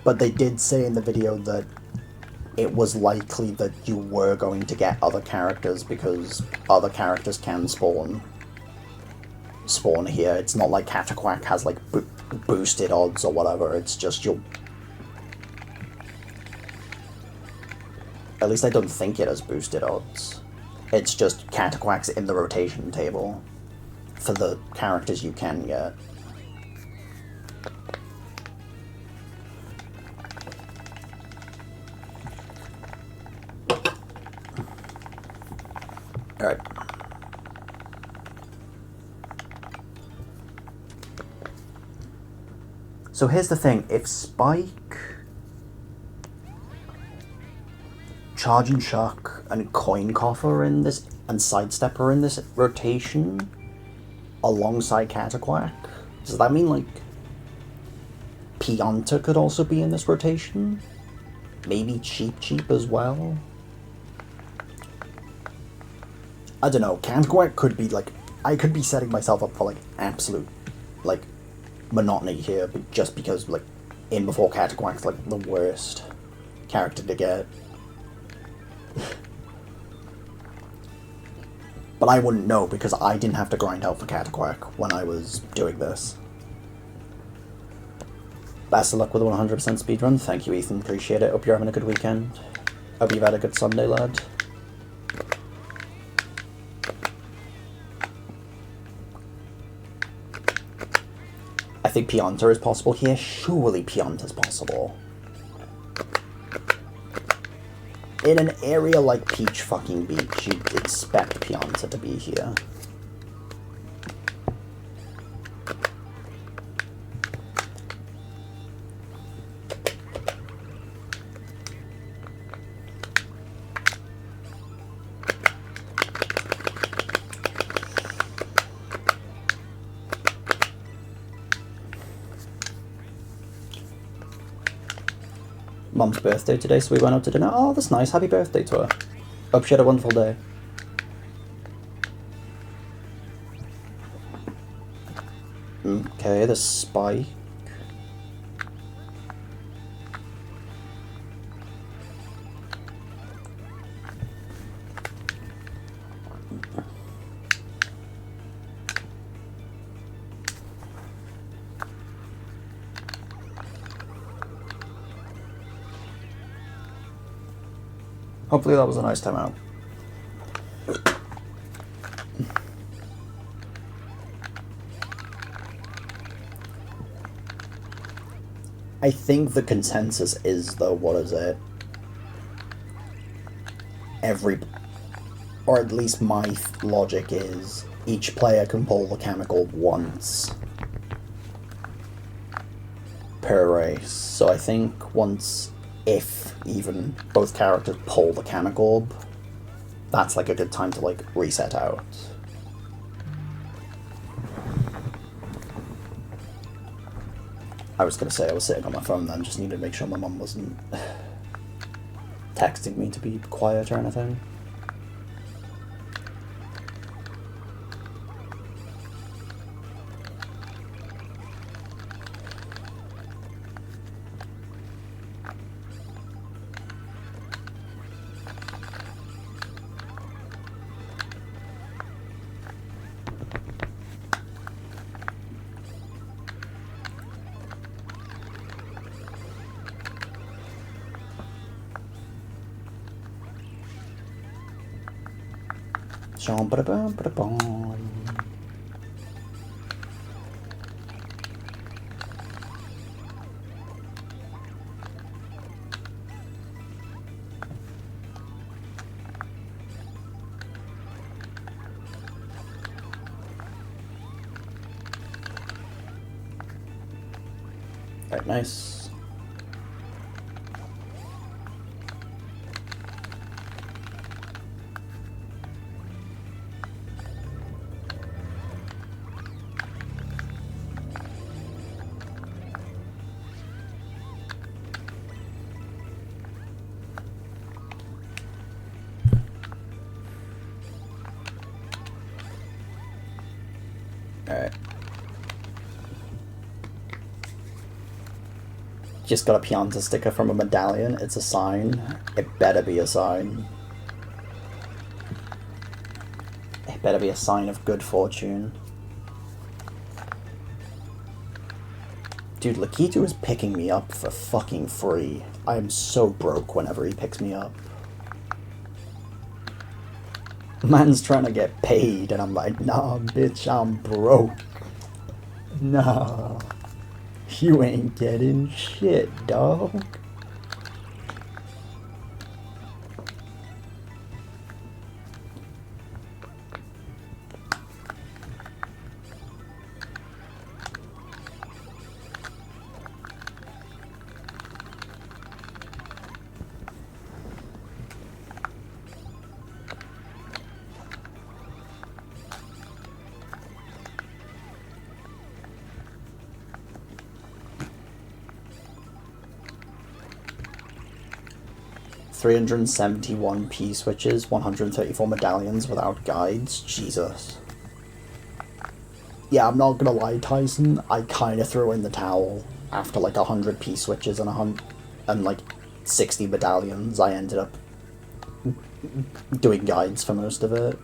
[SPEAKER 1] But they did say in the video that it was likely that you were going to get other characters because other characters can spawn here. It's not like Cataquack has like boosted odds or whatever, it's just you'll... At least I don't think it has boosted odds. It's just Cataquack's in the rotation table for the characters you can get. Alright. So here's the thing, if Spike, Charge and Chuck, and Coin Coffer are in this, and Sidestep are in this rotation, alongside Cataquack, does that mean, like, Pianta could also be in this rotation? Maybe Cheep Cheep as well? I don't know, Cataquack could be, like, I could be setting myself up for, like, absolute, like, monotony here, but just because, like, in before Cataquack's, like, the worst character to get. But I wouldn't know, because I didn't have to grind out for Cataquack when I was doing this. Best of luck with the 100% speedrun. Thank you, Ethan. Appreciate it. Hope you're having a good weekend. Hope you've had a good Sunday, lad. I think Pianta is possible here. Surely Pianta is possible. In an area like Peach fucking Beach, you'd expect Pianta to be here. Mum's birthday today, so we went out to dinner. Oh, that's nice. Happy birthday to her. Hope she had a wonderful day. Okay, the Spike. Hopefully that was a nice time out. I think the consensus is, though, what is it? Or at least my logic is, each player can pull the chemical once per race. So I think once, if even both characters pull the chemical orb, that's like a good time to like reset out. I was gonna say I was sitting on my phone then, just needed to make sure my mum wasn't texting me to be quiet or anything. Right, nice. Alright. Just got a Pianta sticker from a medallion. It's a sign. It better be a sign. It better be a sign of good fortune. Dude, Lakitu is picking me up for fucking free. I am so broke whenever he picks me up. Man's trying to get paid, and I'm like, nah, bitch, I'm broke. Nah. You ain't getting shit, dog. $371 P switches, 134 medallions without guides. Jesus. Yeah, I'm not gonna lie, Tyson. I kind of threw in the towel after like 100 P switches and like 60 medallions. I ended up doing guides for most of it.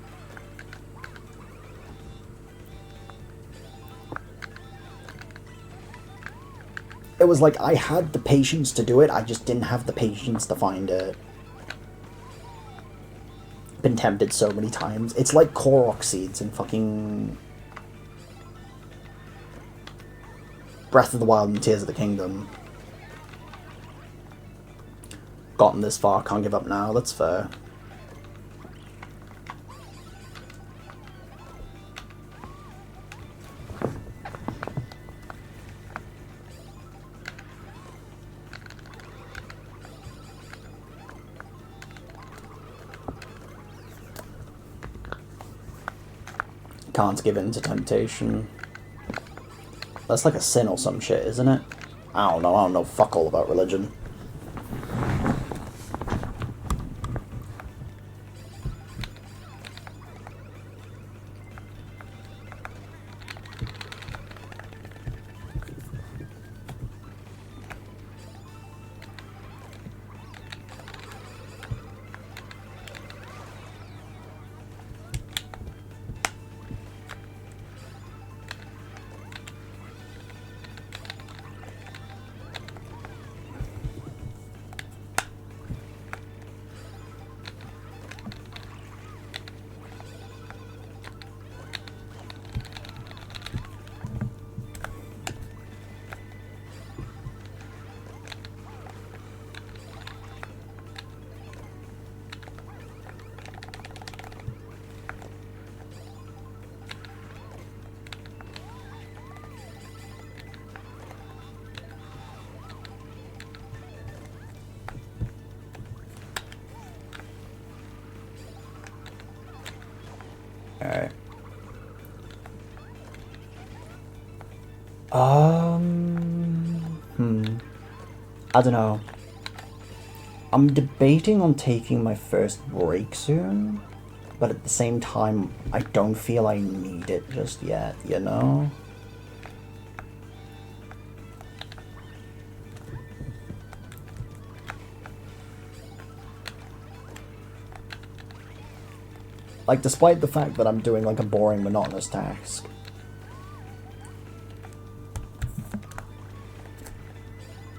[SPEAKER 1] It was like I had the patience to do it, I just didn't have the patience to find it. Been tempted so many times. It's like Korok seeds in fucking Breath of the Wild and Tears of the Kingdom. Gotten this far, can't give up now, that's fair. Can't give in to temptation. That's like a sin or some shit, isn't it? I don't know fuck all about religion. Alright. I don't know. I'm debating on taking my first break soon, but at the same time, I don't feel I need it just yet, you know? Like, despite the fact that I'm doing, like, a boring, monotonous task.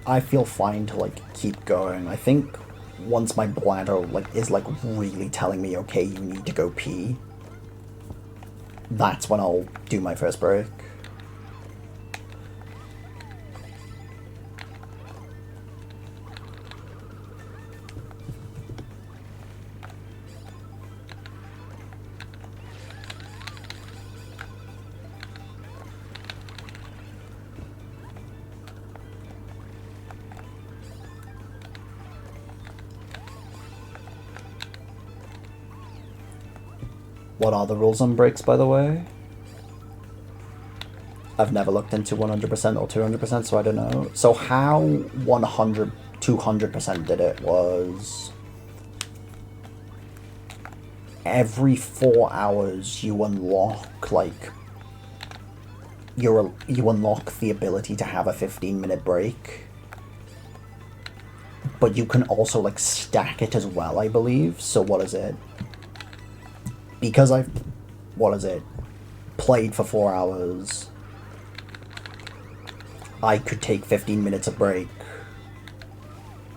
[SPEAKER 1] I feel fine to, like, keep going. I think once my bladder, like, is, like, really telling me, okay, you need to go pee, that's when I'll do my first break. What are the rules on breaks, by the way? I've never looked into 100% or 200%, so I don't know. So how 100, 200% did it was... every 4 hours you unlock, like... you unlock the ability to have a 15-minute break. But you can also, like, stack it as well, I believe. So what is it? Because I've... what is it? Played for 4 hours... I could take 15 minutes of break.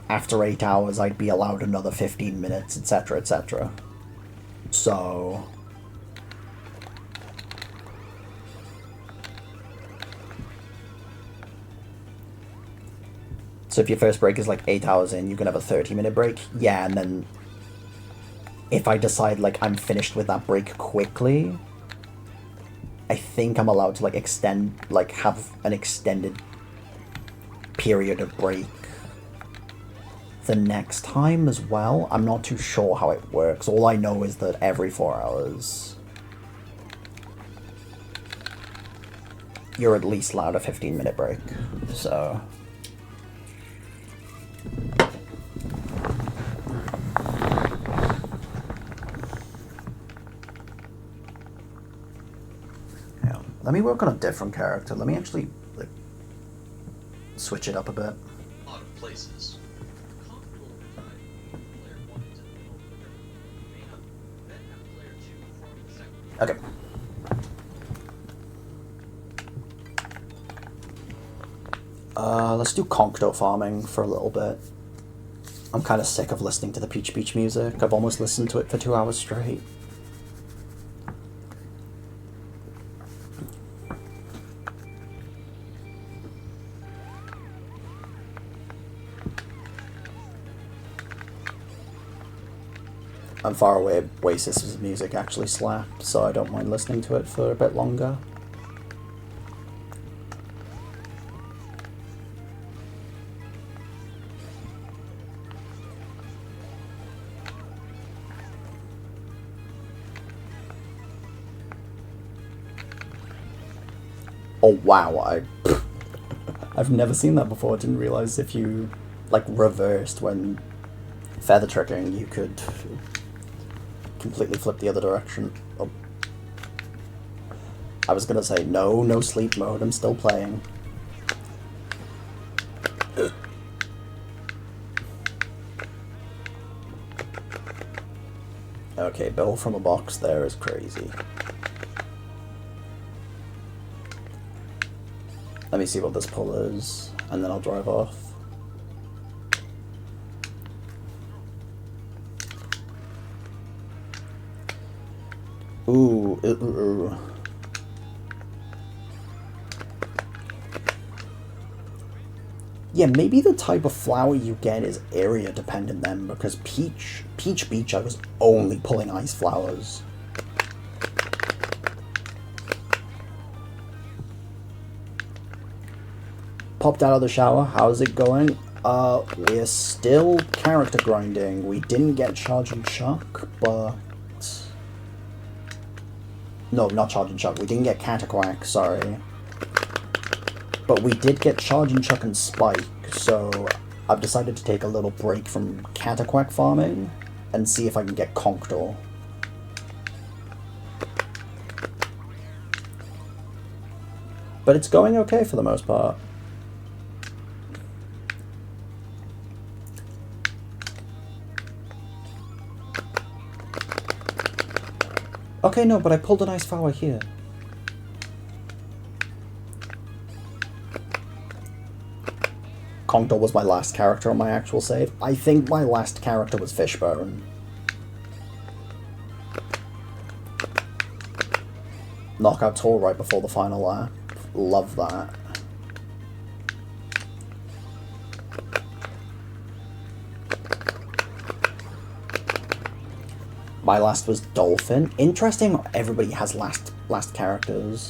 [SPEAKER 1] After 8 hours, I'd be allowed another 15 minutes, etc., etc. So... so if your first break is like 8 hours in, you can have a 30-minute break. Yeah, and then... if I decide, like, I'm finished with that break quickly... I think I'm allowed to, like, extend... like, have an extended... period of break the next time as well. I'm not too sure how it works. All I know is that every 4 hours you're at least allowed a 15-minute break. So yeah, let me work on a different character. Let me actually like switch it up a bit.
[SPEAKER 4] A lot of places.
[SPEAKER 1] Okay. Let's do Concto farming for a little bit. I'm kind of sick of listening to the Peach Beach music. I've almost listened to it for 2 hours straight. I'm far away. Oasis's music actually slaps, so I don't mind listening to it for a bit longer. Oh wow, I've never seen that before. I didn't realize if you like reversed when feather tricking, you could completely flip the other direction. Oh. I was gonna say no sleep mode. I'm still playing. Okay, Bill from a box there is crazy. Let me see what this pull is, and then I'll drive off. Ooh. Yeah, maybe the type of flower you get is area dependent then, because Peach Beach I was only pulling ice flowers. Popped out of the shower. How's it going? We're still character grinding. We didn't get Charge and Chuck, but... no, not Charge and Chuck. We didn't get Cataquack, sorry. But we did get Charge and Chuck and Spike, so I've decided to take a little break from Cataquack farming and see if I can get Conctor. But it's going okay for the most part. Okay, no, but I pulled a nice flower here. Conctor was my last character on my actual save. I think my last character was Fishbone. Knockout tour right before the final lap. Love that. My last was Dolphin. Interesting, everybody has last characters.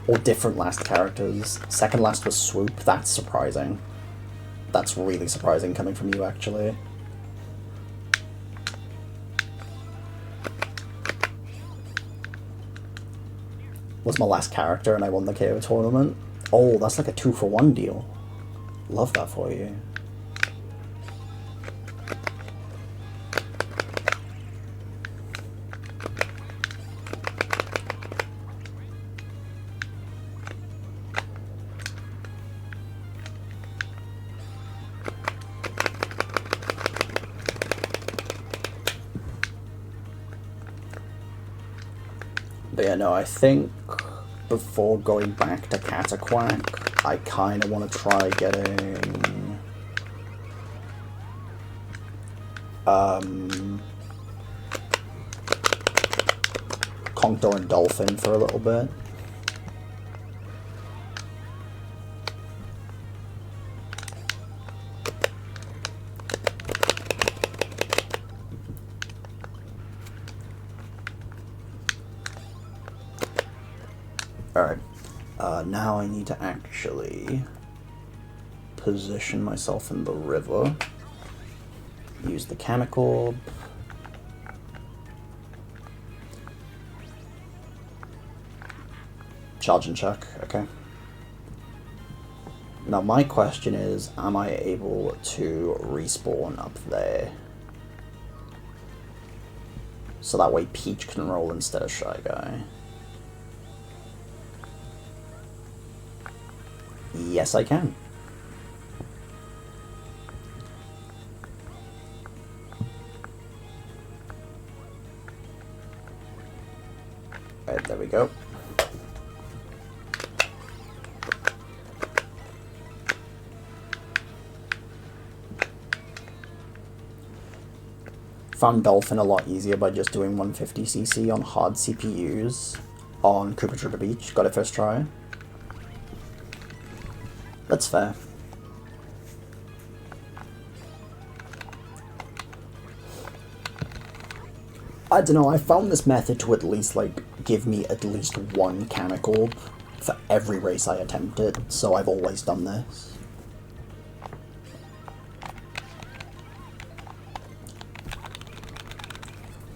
[SPEAKER 1] Or different last characters. Second last was Swoop. That's surprising. That's really surprising coming from you, actually.
[SPEAKER 3] was my last character and I won the KO tournament. Oh, that's like a 2-for-1 deal. Love that for you. But yeah, no, I think before going back to Cataquack, I kind of want to try getting Contor and Dolphin for a little bit. Alright, now I need to actually position myself in the river. Use the chemical. Charge and chuck, okay. Now my question is, am I able to respawn up there? So that way Peach can roll instead of Shy Guy. Yes, I can. Alright, there we go. Found Dolphin a lot easier by just doing 150cc on hard CPUs on Koopa Troopa Beach. Got it first try. That's fair. I don't know, I found this method to at least, like, give me at least one chemical for every race I attempted, so I've always done this.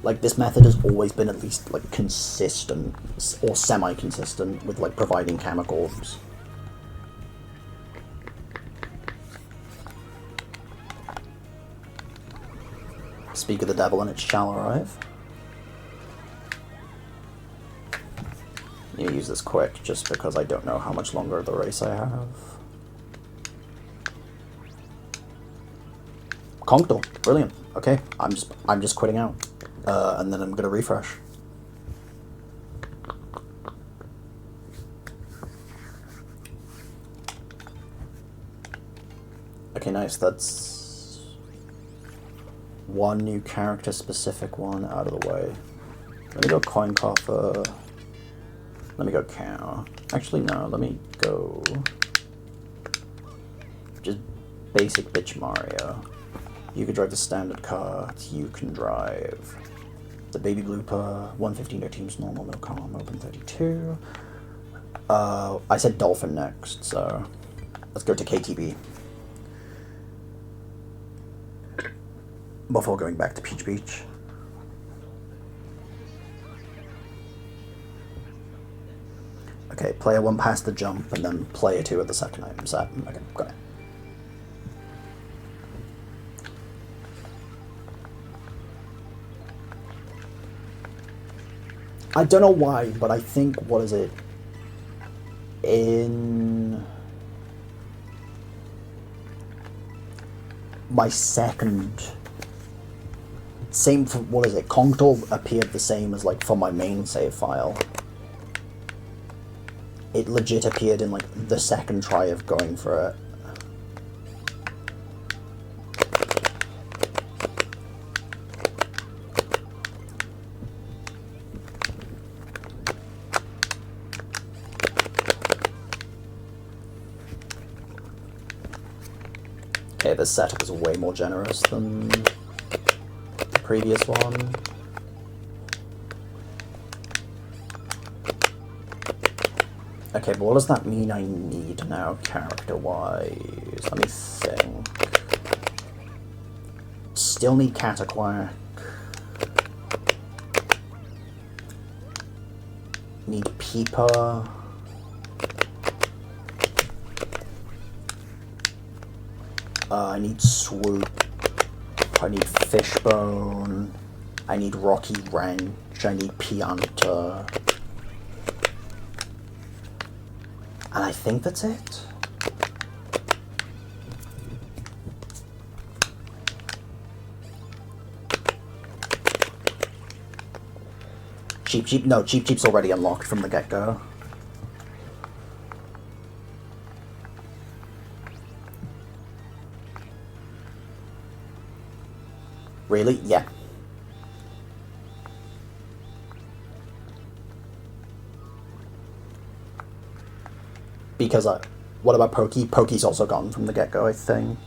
[SPEAKER 3] Like, this method has always been at least, like, consistent, or semi-consistent, with, like, providing chemicals. Speak of the devil and it shall arrive. I'm gonna use this quick just because I don't know how much longer of the race I have. Contor, brilliant. Okay, I'm just quitting out, and then I'm gonna refresh. Okay, nice. That's one new character specific one out of the way. Let me go coin coffer. Let me go cow. Actually, no, let me go just basic bitch Mario. You can drive the standard cart. You can drive the baby blooper. 150 no teams normal, no calm, open 32. I said Dolphin next, so let's go to KTB. Before going back to Peach Beach. Okay, player 1 passed the jump, and then player 2 at the second item set. Okay, got it. I don't know why, but I think, what is it? In my second... Same for, what is it? Contor appeared the same as, like, for my main save file. It legit appeared in, like, the second try of going for it. Okay, this setup is way more generous than the previous one. Okay, but what does that mean I need now, character-wise? Let me think. Still need Cataquack. Need Peeper. I need Swoop. I need Fishbone. I need Rocky Wrench. I need Pianta. And I think that's it. Cheap Cheap? No, Cheap Cheap's already unlocked from the get-go. Really? Yeah. Because what about Pokey? Pokey's also gone from the get-go, I think.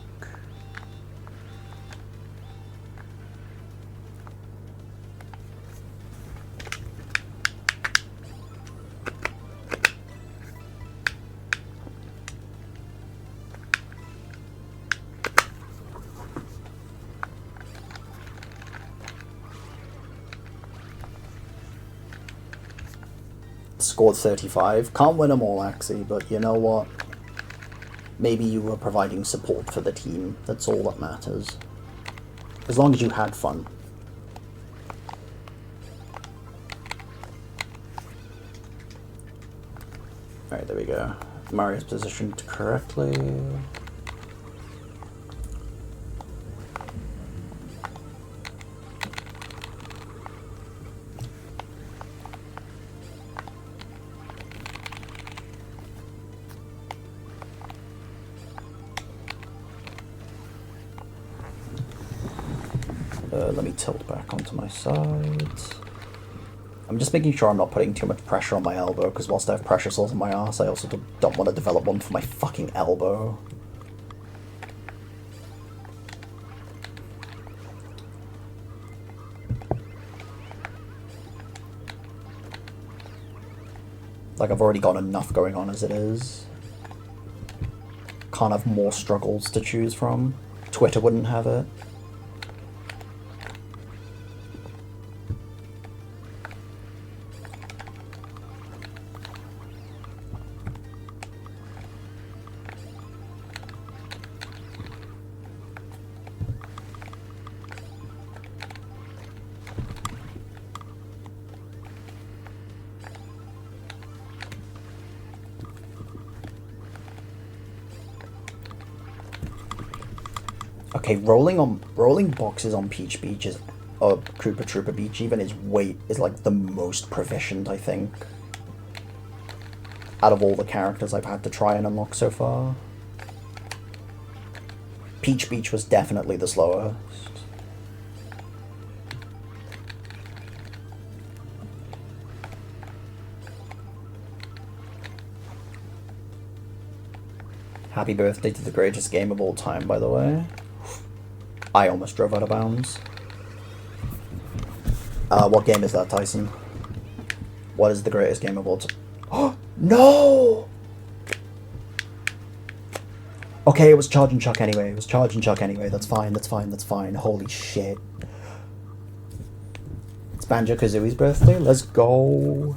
[SPEAKER 3] Scored 35. Can't win them all, Axie, but you know what? Maybe you were providing support for the team. That's all that matters. As long as you had fun. Alright, there we go. Mario's positioned correctly. Let me tilt back onto my side. I'm just making sure I'm not putting too much pressure on my elbow, because whilst I have pressure sores on my ass, I also don't want to develop one for my fucking elbow. Like, I've already got enough going on as it is. Can't have more struggles to choose from. Twitter wouldn't have it. Okay, rolling boxes on Peach Beach is, or Koopa Troopa Beach even, is like the most proficient, I think, out of all the characters I've had to try and unlock so far. Peach Beach was definitely the slowest. Happy birthday to the greatest game of all time, by the way. I almost drove out of bounds. What game is that, Tyson? What is the greatest game of all time? Oh, no! Okay, it was Charge and Chuck anyway. It was Charge and Chuck anyway. That's fine, that's fine, that's fine. Holy shit. It's Banjo-Kazooie's birthday. Let's go.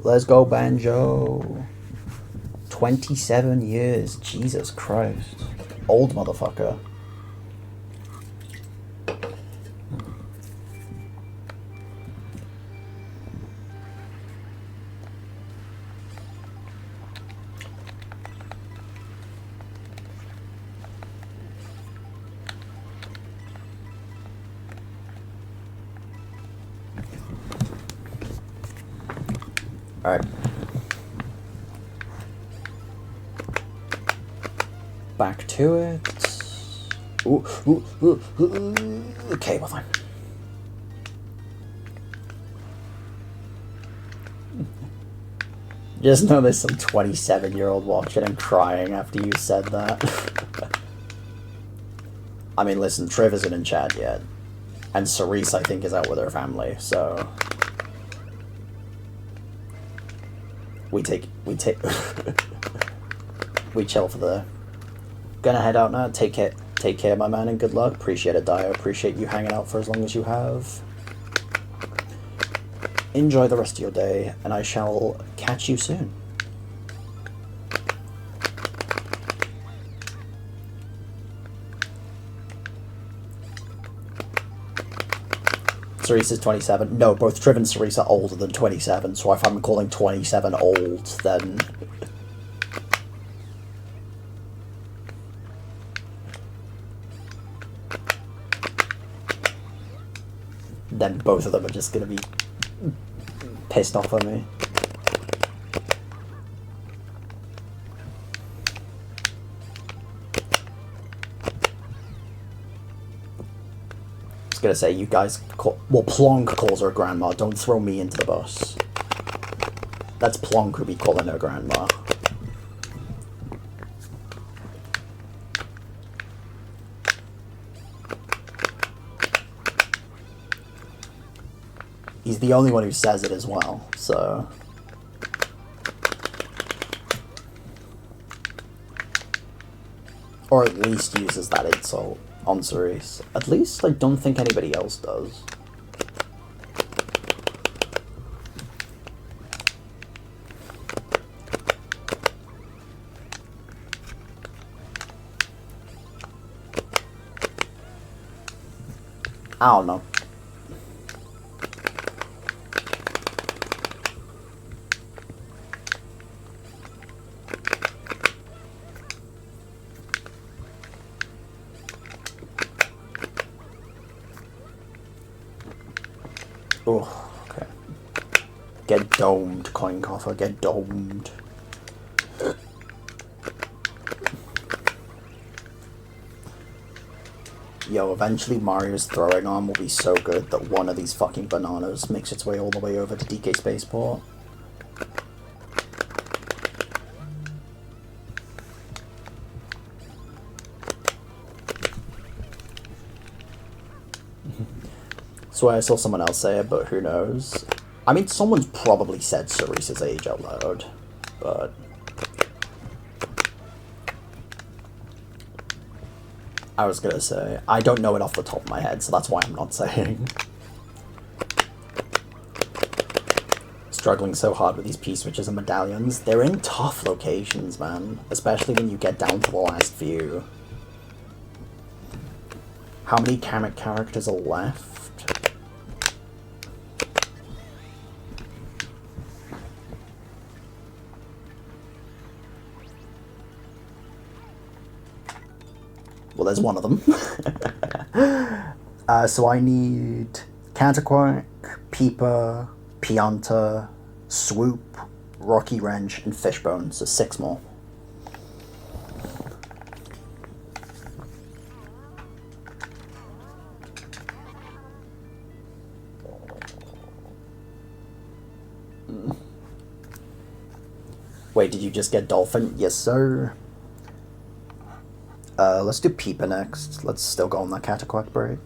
[SPEAKER 3] Let's go, Banjo. 27 years. Jesus Christ. Old motherfucker. Alright. Back to it. Ooh, ooh, ooh, ooh. Okay, well fine. Just know there's some 27-year-old watching and crying after you said that. I mean, listen, Triv isn't in chat yet. And Cerise, I think, is out with her family, so... We take
[SPEAKER 1] we chill for the. Gonna head out now. Take care, my man, and good luck. Appreciate it, Dio. Appreciate you hanging out for as long as you have. Enjoy the rest of your day, and I shall catch you soon. Cerise is 27. No, both Triv and Cerise are older than 27, so if I'm calling 27 old, then... then both of them are just gonna be pissed off at me. I was gonna say, you guys call... well, Plonk calls her grandma. Don't throw me into the bus. That's Plonk who be calling her grandma. He's the only one who says it as well, so... or at least uses that insult on Cerise. At least I don't think anybody else does. I don't know. Oh, okay. Get domed, coin coffer, get domed. Yo, eventually Mario's throwing arm will be so good that one of these fucking bananas makes its way all the way over to DK Spaceport. So I saw someone else say it, but who knows? I mean, someone's probably said Cerise's age out loud, but... I was gonna say, I don't know it off the top of my head, so that's why I'm not saying. Struggling so hard with these P-switches and medallions. They're in tough locations, man. Especially when you get down to the last few. How many Kamek characters are left? Well, there's one of them. So I need Counterquark, Peeper, Pianta, Swoop, Rocky Wrench, and Fishbone, so 6 more. Wait, did you just get Dolphin? Yes, sir. Let's do Peeper next. Let's still go on that Cataquack break.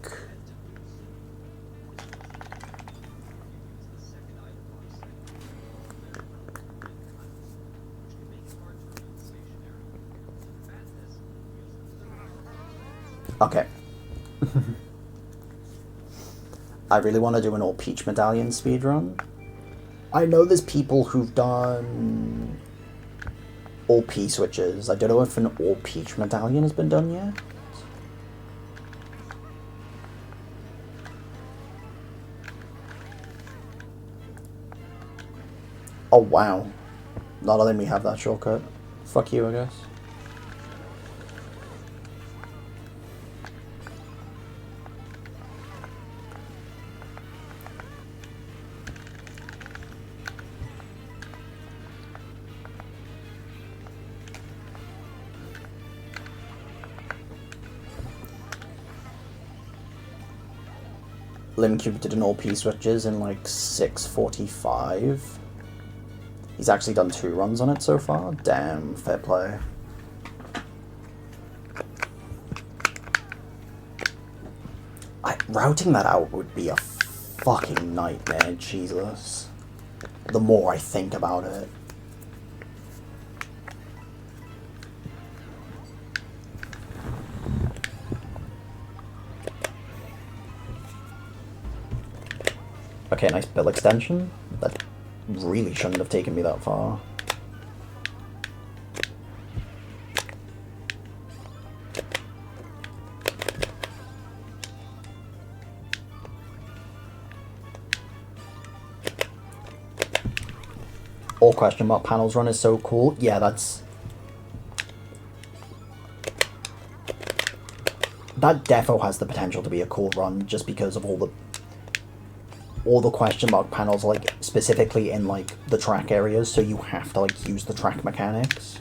[SPEAKER 1] Okay. I really want to do an all Peach Medallion speedrun. I know there's people who've done all P switches. I don't know if an all Peach Medallion has been done yet. Oh wow. Not letting me have that shortcut. Fuck you, I guess. Limcube did an all P switches in like 6:45. He's actually done 2 runs on it so far. Damn, fair play. Routing that out would be a fucking nightmare, Jesus. The more I think about it.
[SPEAKER 3] Okay, nice bill extension. That really shouldn't have taken me that far. All question mark panels run is so cool. Yeah, that defo has the potential to be a cool run just because of all the question mark panels, like specifically in like the track areas, so you have to like use the track mechanics.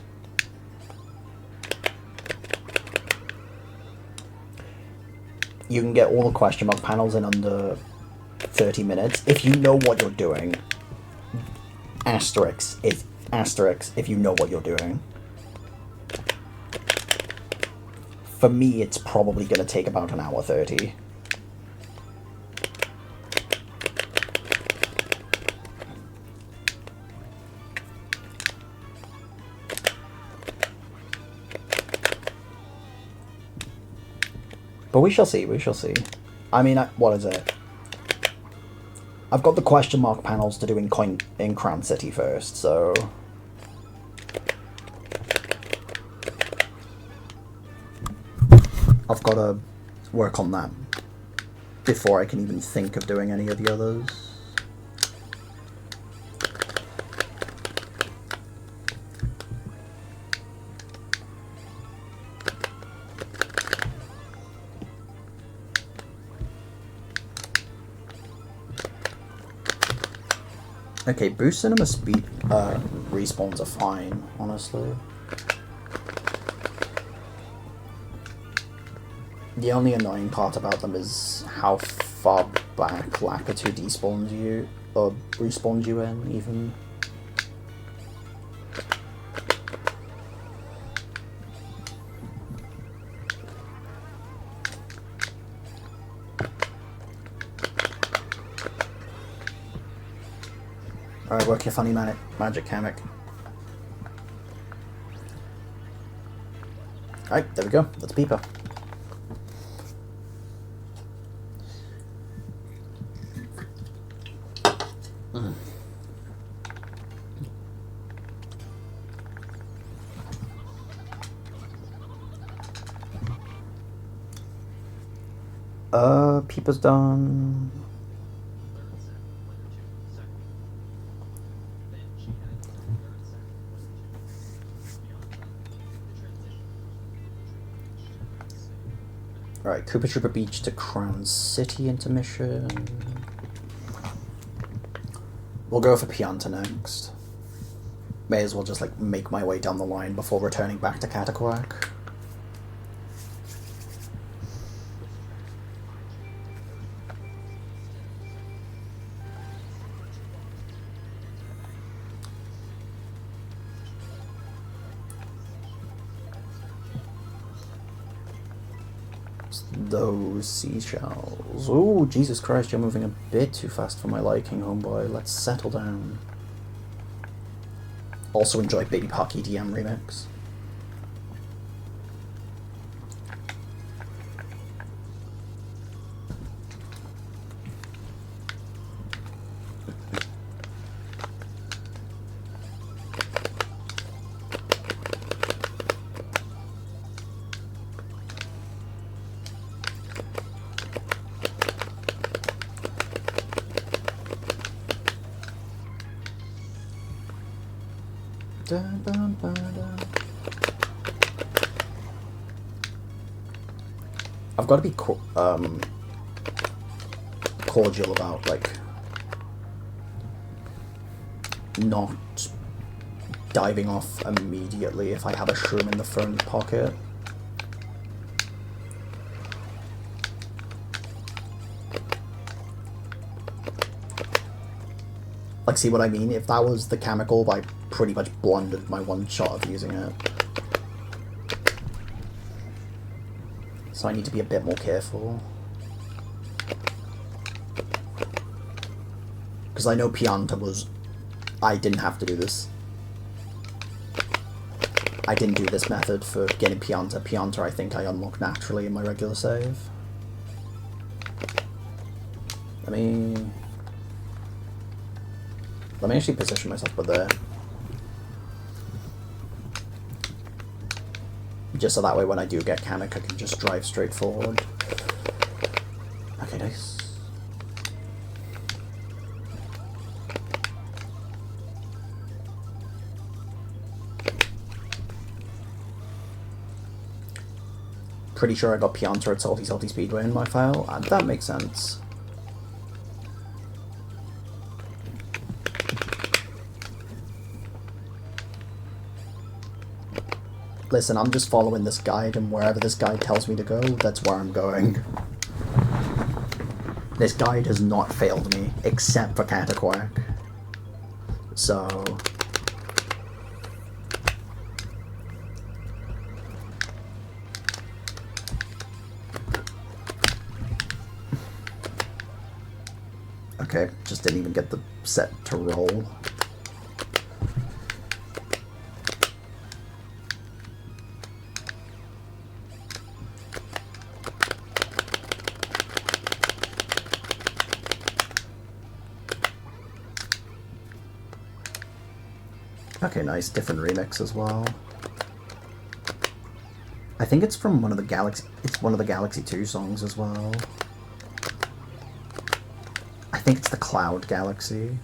[SPEAKER 3] You can get all the question mark panels in under 30 minutes if you know what you're doing. Asterisk if you know what you're doing. For me, it's probably going to take about an hour 30. But we shall see, we shall see. I mean, what is it? I've got the question mark panels to do in Crown City first, so... I've got to work on that before I can even think of doing any of the others. Okay, boost cinema speed respawns are fine, honestly. The only annoying part about them is how far back Lacquer 2 despawns you, or respawns you in, even. Alright, work your funny magic, Kamek. Alright, there we go. That's Peeper. Peeper's done. Alright, Koopa Troopa Beach to Crown City intermission. We'll go for Pianta next. May as well just like make my way down the line before returning back to Cataquack. Those seashells. Oh, Jesus Christ, you're moving a bit too fast for my liking, homeboy. Let's settle down. Also enjoy Baby Park EDM remix. I've got to be cordial about like not diving off immediately if I have a shroom in the front pocket. Like, see what I mean? If that was the chemical, I pretty much blundered my one shot of using it. So I need to be a bit more careful. Because I know Pianta was... I didn't have to do this. I didn't do this method for getting Pianta. Pianta I think I unlocked naturally in my regular save. Let me...
[SPEAKER 1] Let me actually position myself by there. Just so that way when I do get Kamek, I can just drive straight forward. Okay, nice. Pretty sure I got Pianta at Salty Salty Speedway in my file, and that makes sense. Listen, I'm just following this guide, and wherever this guide tells me to go, that's where I'm going. This guide has not failed me, except for Cataquack. So... Okay, just didn't even get the set to roll. Okay, nice. Different remix as well. I think it's from one of the Galaxy... It's one of the Galaxy 2 songs as well. I think it's the Cloud Galaxy.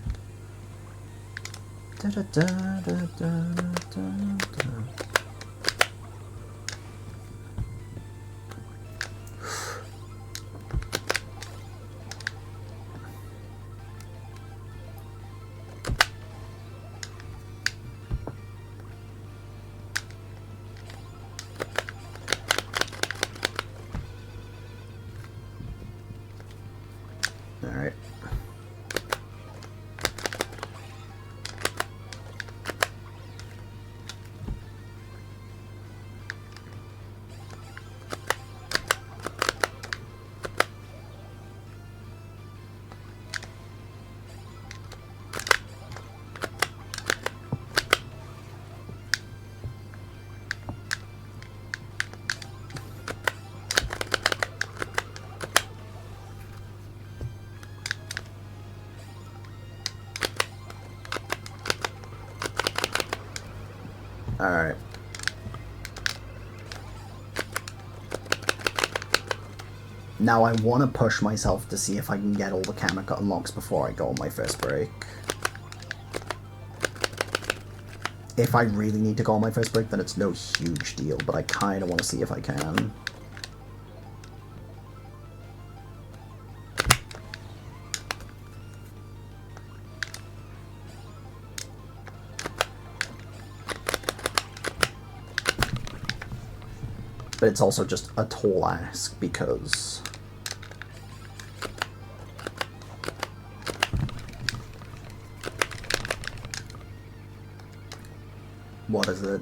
[SPEAKER 1] Da, da, da, da, da, da, da. Alright. Alright. Now I want to push myself to see if I can get all the Kamek unlocks before I go on my first break. If I really need to go on my first break, then it's no huge deal, but I kind of want to see if I can. But it's also just a tall ask because... What is it?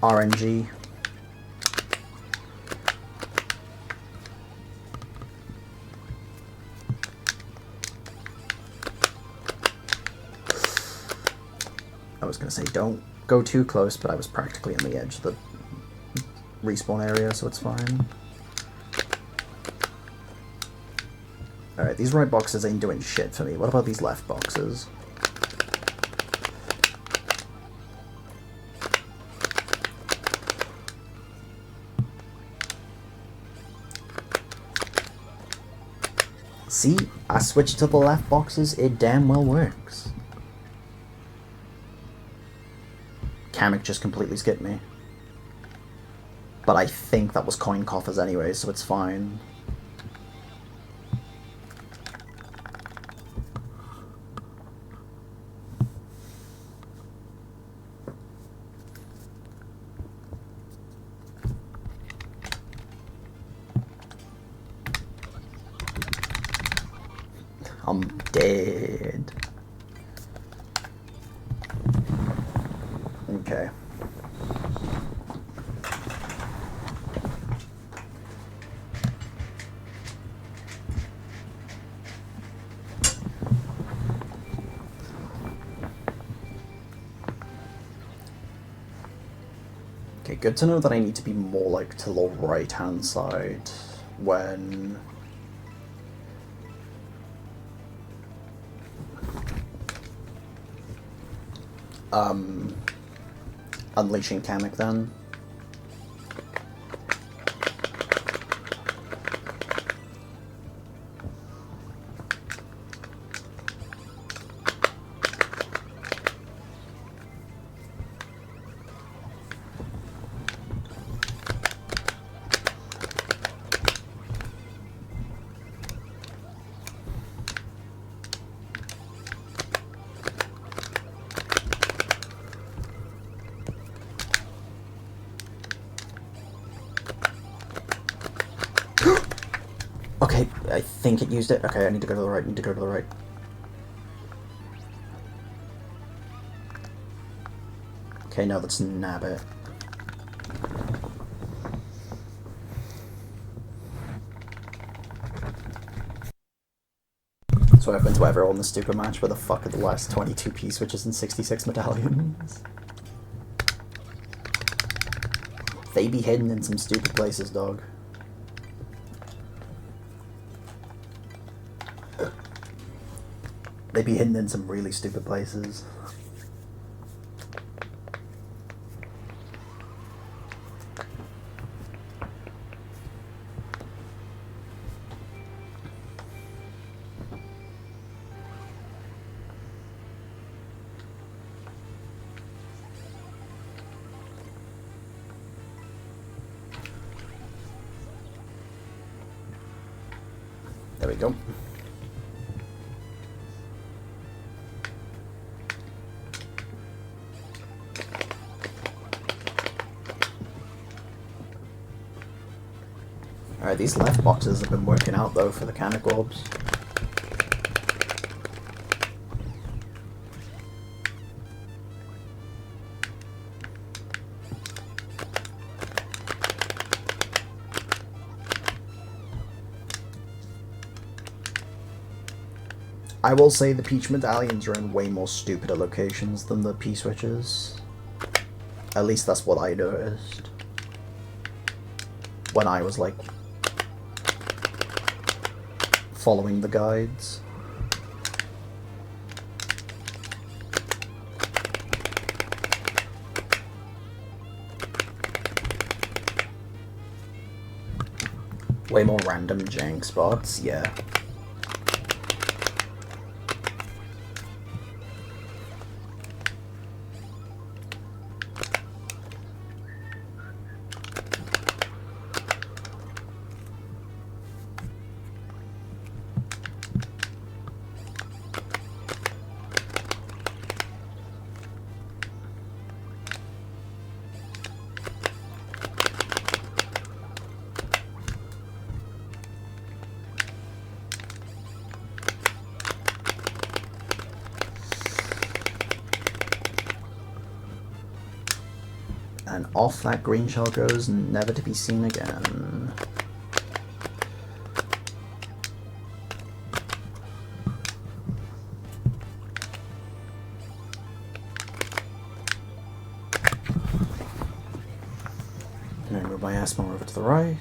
[SPEAKER 1] RNG. I was gonna say don't go too close, but I was practically on the edge of the respawn area, so it's fine. Alright, these right boxes ain't doing shit for me. What about these left boxes? See? I switched to the left boxes, it damn well works. Kamek just completely skipped me. But I think that was coin coffers anyway, so it's fine. I'm dead. Okay. Okay, good to know that I need to be more like to the right-hand side when... Unleashing Kamek then. Okay, I think it used it. Okay, I need to go to the right, Okay, now let's nab it. So I went to everyone in the stupid match. Where the fuck are the last 22 P-switches and 66 medallions? They be hidden in some stupid places, dog. They be hidden in some really stupid places. There we go. Alright, these left boxes have been working out though for the Kamek orbs. I will say the Peach medallions are in way more stupider locations than the P-switches. At least that's what I noticed. When I was, like, following the guides. Way more random jank spots, yeah. And off that green shell goes, never to be seen again. And then move my ass more over to the right.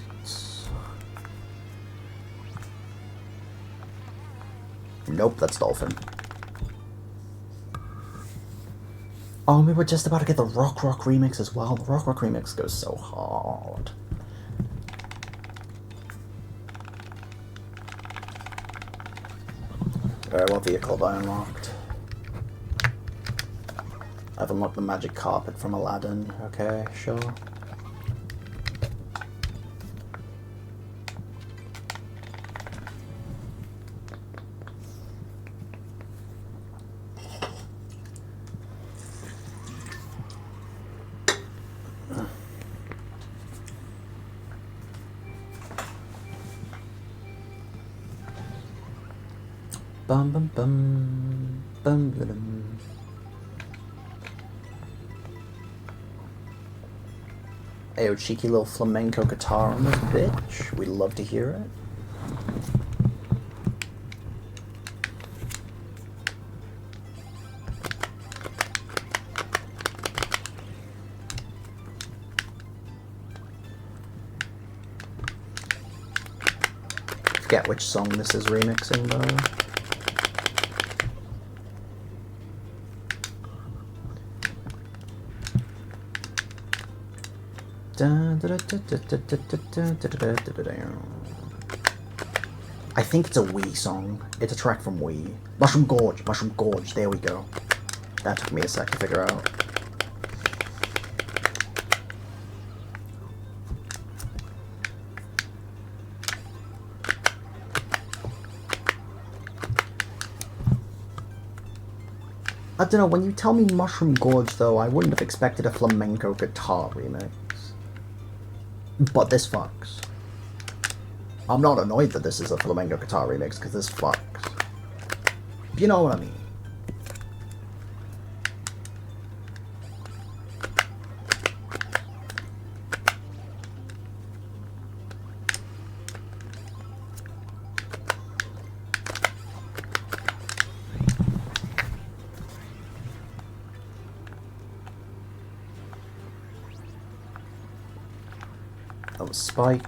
[SPEAKER 1] Nope, that's Dolphin. Oh, we were just about to get the Rock Rock remix as well. The Rock Rock remix goes so hard. Alright, what vehicle have I unlocked? I've unlocked the magic carpet from Aladdin. Okay, sure. Bum bum bum bum bum. Ayo, cheeky little flamenco guitar on this bitch. We'd love to hear it. Forget which song this is remixing though.
[SPEAKER 3] I think it's a Wii song. It's a track from Wii. Mushroom Gorge, Mushroom Gorge, there we go. That took me a sec to figure out. I don't know, when you tell me Mushroom Gorge though, I wouldn't have expected a flamenco guitar remix. But this fucks. I'm not annoyed that this is a flamenco guitar remix, because this fucks. You know what I mean. Oh, Spike.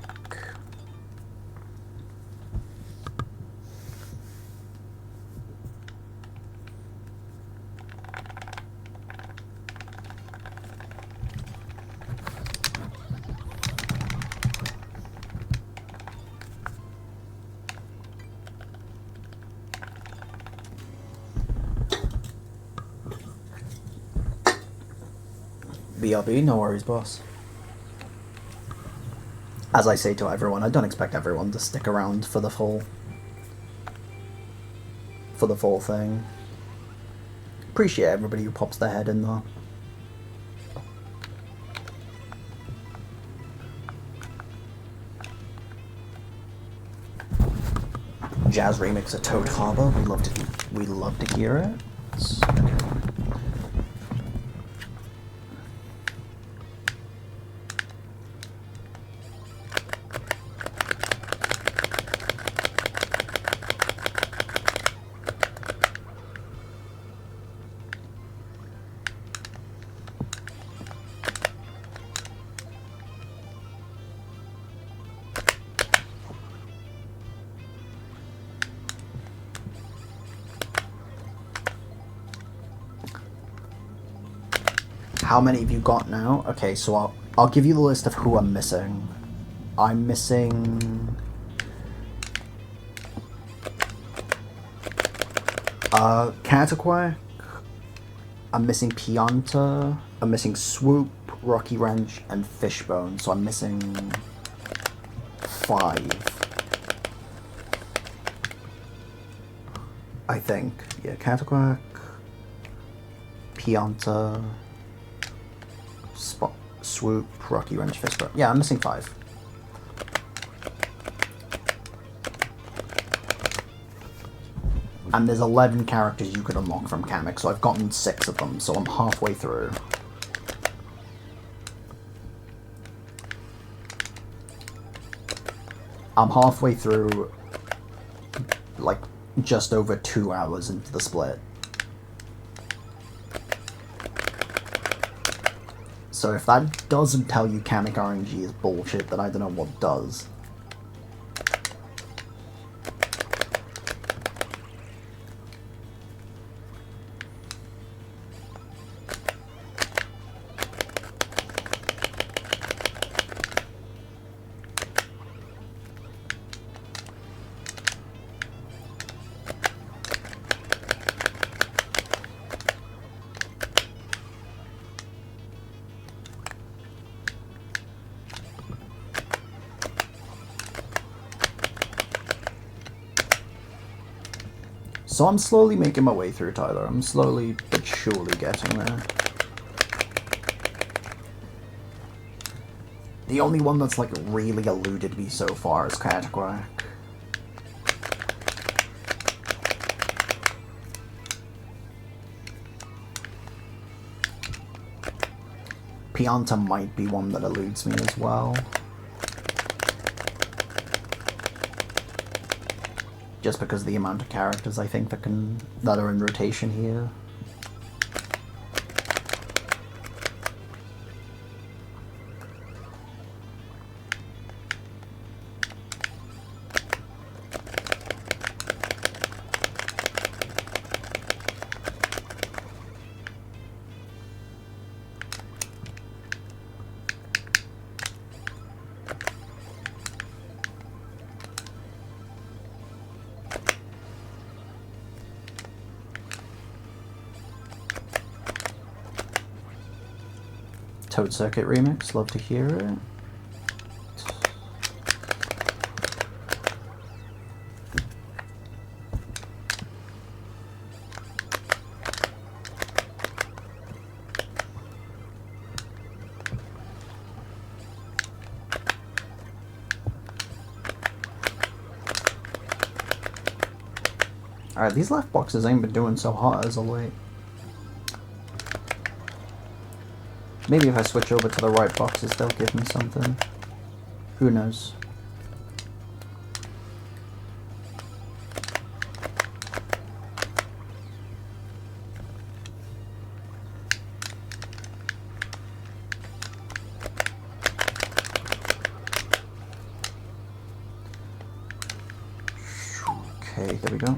[SPEAKER 3] BRB, no worries, boss. As I say to everyone, I don't expect everyone to stick around for the full thing. Appreciate everybody who pops their head in though. Jazz remix of Toad Harbor. We love to hear it. Okay. How many have you got now? Okay, so I'll give you the list of who I'm missing. I'm missing Cataquack. I'm missing Pianta. I'm missing Swoop, Rocky Wrench, and Fishbone. So I'm missing 5. I think. Yeah, Cataquack, Pianta, Swoop, Rocky Wrench, Fishbone. Yeah, I'm missing 5. And there's 11 characters you could unlock from Kamek, so I've gotten 6 of them, so I'm halfway through. I'm halfway through, like, just over 2 hours into the split. So if that doesn't tell you Kamek RNG is bullshit, then I don't know what does. So I'm slowly making my way through, Tyler. I'm slowly but surely getting there. The only one that's like really eluded me so far is Cataquack. Pianta might be one that eludes me as well. Just because of the amount of characters I think that are in rotation here.
[SPEAKER 1] Toad Circuit remix, love to hear it. Alright, these left boxes ain't been doing so hot as of late. Maybe if I switch over to the right boxes, they'll give me something. Who knows? Okay, there we go.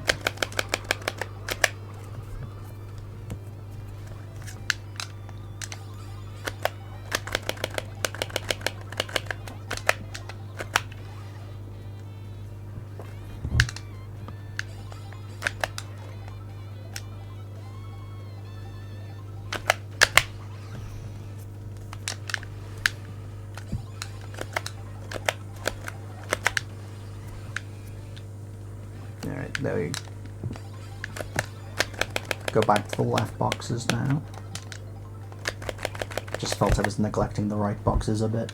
[SPEAKER 1] Alright, there we go back to the left boxes now. Just felt I was neglecting the right boxes a bit.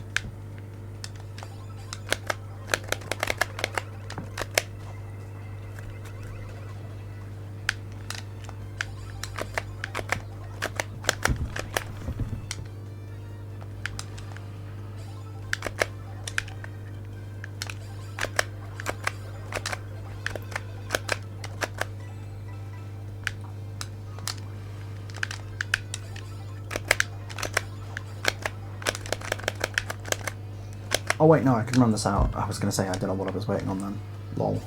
[SPEAKER 1] Oh wait, no, I can run this out. I was gonna say I don't know what I was waiting on then. Lol.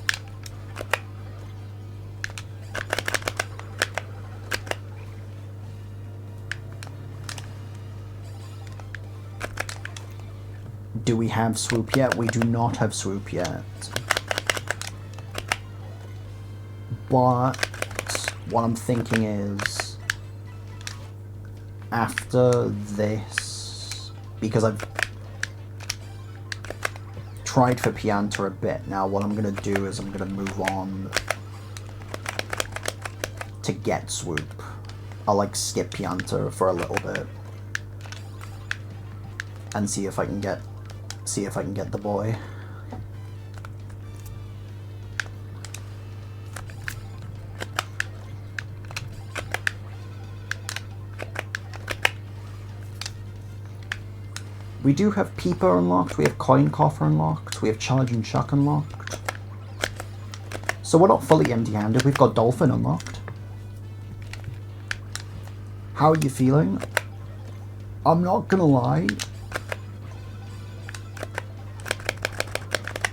[SPEAKER 1] Do we have swoop yet? We do not have swoop yet. But what I'm thinking is after this, because I've tried for Pianta a bit. Now what I'm going to do is I'm going to move on to get swoop. I'll like skip Pianta for a little bit and see if I can get the boy. We do have Peeper unlocked, we have Coin Coffer unlocked, we have Charge and Chuck unlocked. So we're not fully empty-handed, we've got Dolphin unlocked. How are you feeling? I'm not gonna lie.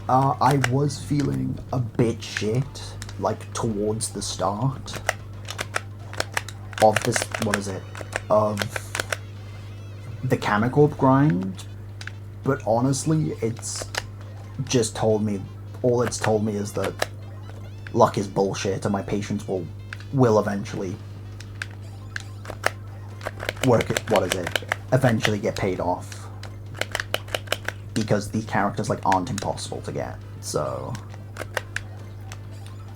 [SPEAKER 1] I was feeling a bit shit, like, towards the start of this, of the Chemical grind, but honestly, it's just told me, all it's told me is that luck is bullshit and my patience will eventually eventually get paid off, because these characters like aren't impossible to get. So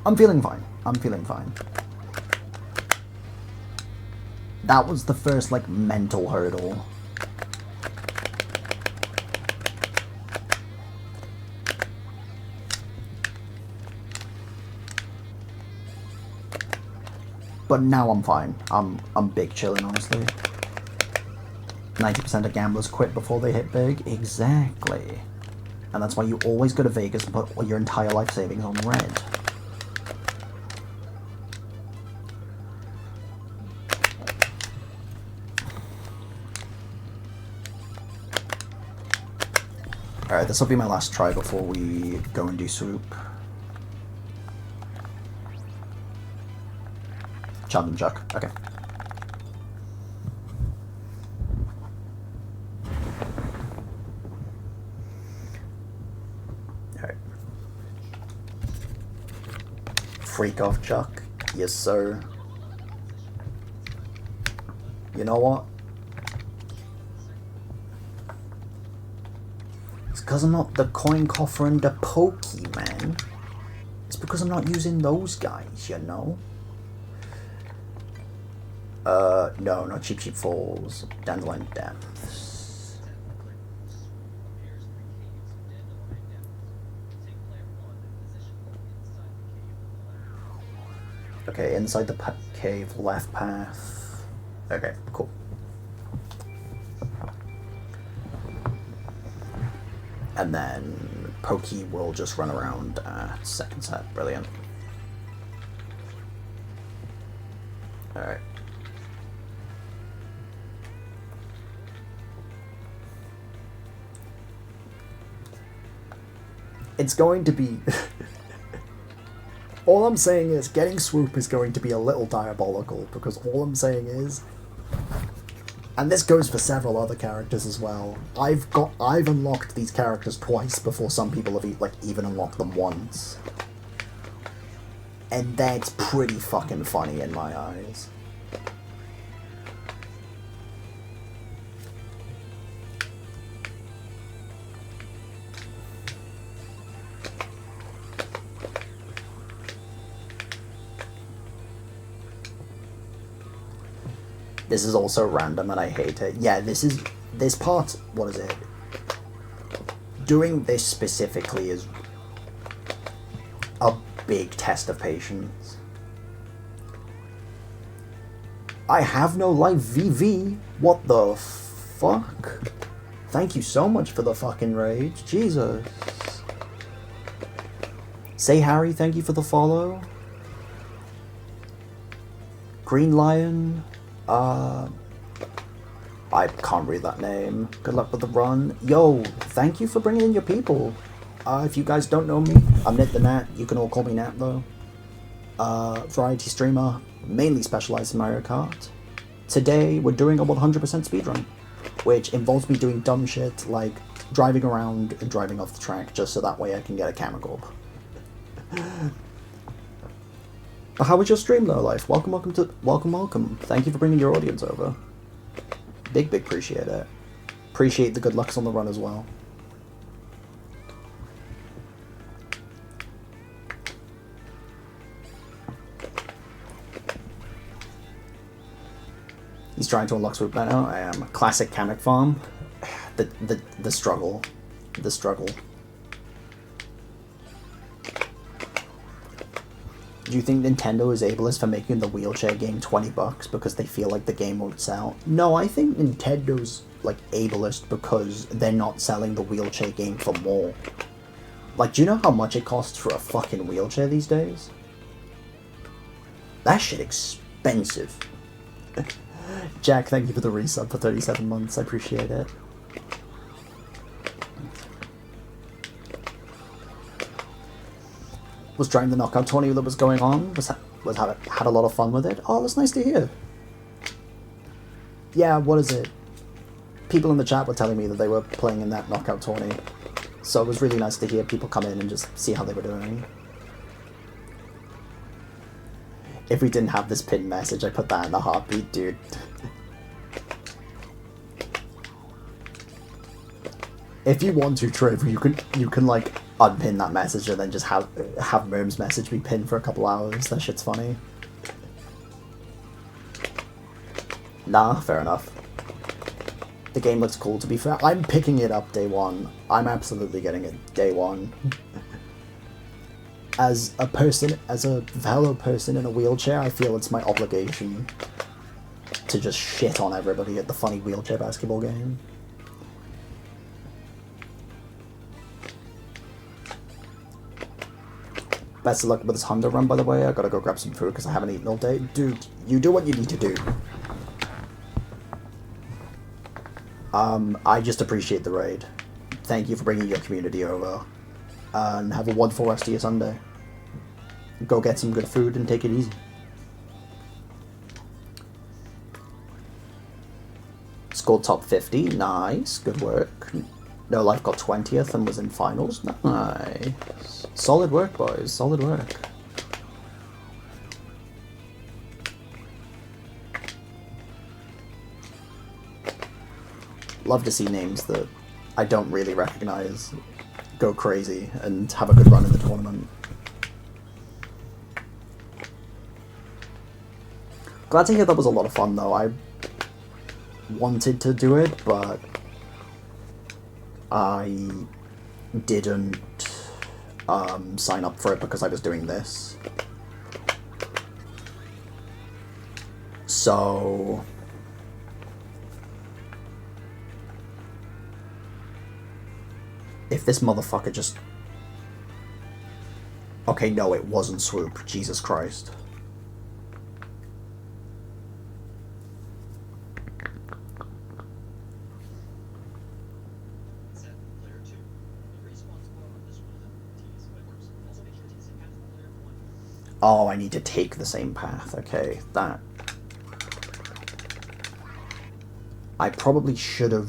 [SPEAKER 1] I'm feeling fine. That was the first like mental hurdle. But now I'm fine. I'm big chilling, honestly. 90% of gamblers quit before they hit big. Exactly. And that's why you always go to Vegas and put your entire life savings on red. Alright, this will be my last try before we go and do swoop. Chub and Chuck. Okay. Alright. Freak off, Chuck. Yes, sir. You know what?
[SPEAKER 3] It's because I'm not the coin coffer and the Pokemon. It's because I'm not using those guys, you know? No, not Cheap Cheap Falls. Dandelion Depths. Okay, inside the cave, left path. Okay, cool. And then Pokey will just run around second set. Brilliant. Alright. It's going to be... All I'm saying is getting Swoop is going to be a little diabolical, because all I'm saying is... And this goes for several other characters as well. I've unlocked these characters twice before some people have even unlocked them once. And that's pretty fucking funny in my eyes. This is also random and I hate it. Yeah, this part, what is it? Doing this specifically is a big test of patience. I have no life, VV. What the fuck? Thank you so much for the fucking rage. Jesus. Say Harry, thank you for the follow. Green Lion. I can't read that name. Good luck with the run. Yo, thank you for bringing in your people. If you guys don't know me, I'm Nit the Nat. You can all call me Nat though. Variety streamer, mainly specialized in Mario Kart. Today, we're doing a 100% speedrun, which involves me doing dumb shit like driving around and driving off the track just so that way I can get a camera gorb. How was your stream though, Life? Welcome. Thank you for bringing your audience over. Big appreciate it. Appreciate the good lucks on the run as well. He's trying to unlock Swoop now. I am. Classic Kamek Farm. The struggle. The struggle. Do you think Nintendo is ableist for making the wheelchair game $20 because they feel like the game won't sell? No, I think Nintendo's like ableist because they're not selling the wheelchair game for more. Like, do you know how much it costs for a fucking wheelchair these days? That shit expensive. Jack, thank you for the resub for 37 months. I appreciate it. Was trying the knockout tourney that was going on. Had a lot of fun with it. Oh, that's nice to hear. Yeah, what is it? People in the chat were telling me that they were playing in that knockout tourney. So it was really nice to hear people come in and just see how they were doing. If we didn't have this pinned message, I put that in the heartbeat, dude. If you want to, Trevor, you can like unpin that message and then just have Merm's message be pinned for a couple hours. That shit's funny. Nah, fair enough. The game looks cool, to be fair. I'm picking it up day one. I'm absolutely getting it day one. As a fellow person in a wheelchair, I feel it's my obligation to just shit on everybody at the funny wheelchair basketball game. Best of luck with this Honda run, by the way. I gotta go grab some food because I haven't eaten all day. Dude, you do what you need to do. I just appreciate the raid. Thank you for bringing your community over. And have a wonderful rest of your Sunday. Go get some good food and take it easy. Scored top 50. Nice. Good work. No Life got 20th and was in finals. Nice. Solid work, boys. Solid work. Love to see names that
[SPEAKER 1] I don't really recognize go crazy and have a good run in the tournament. Glad to hear that was a lot of fun though. I wanted to do it, but I didn't sign up for it because I was doing this. So if this motherfucker just... Okay, no, it wasn't Swoop. Jesus Christ. Oh, I need to take the same path. Okay, that... I probably should have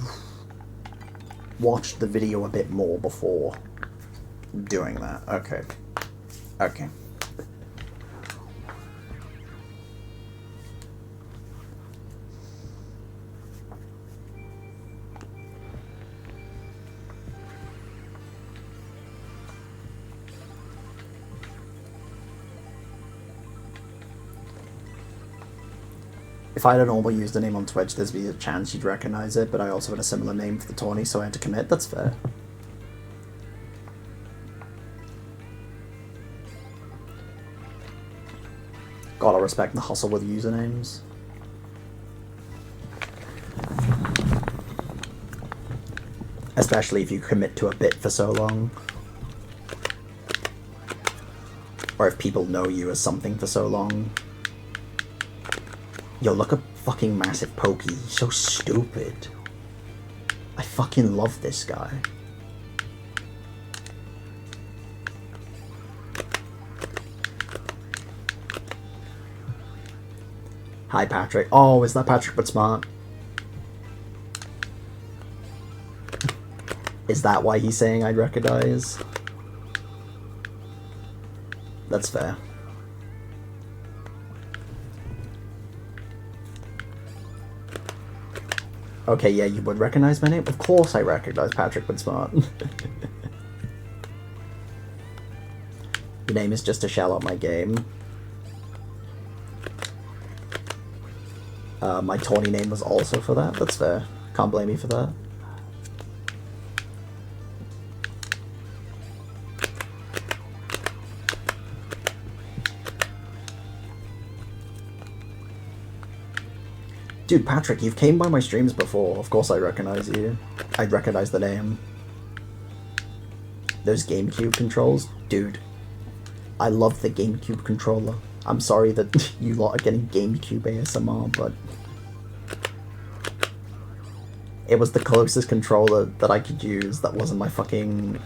[SPEAKER 1] watched the video a bit more before doing that. Okay. Okay. If I had a normal username on Twitch, there'd be a chance you'd recognize it, but I also had a similar name for the tourney, so I had to commit. That's fair. Gotta respect the hustle with usernames. Especially if you commit to a bit for so long. Or if people know you as something for so long. Yo, look at fucking Massive Pokey. He's so stupid. I fucking love this guy. Hi, Patrick. Oh, is that Patrick but smart? Is that why he's saying I'd recognize? That's fair. Okay, yeah, you would recognize my name? Of course I recognize Patrick but smart. Your name is just to shell out my game. My tourney name was also for that. That's fair. Can't blame me for that. Dude, Patrick, you've came by my streams before. Of course I recognize you. I'd recognize the name. Those GameCube controls? Dude, I love the GameCube controller. I'm sorry that you lot are getting GameCube ASMR, but... it was the closest controller that I could use that wasn't my fucking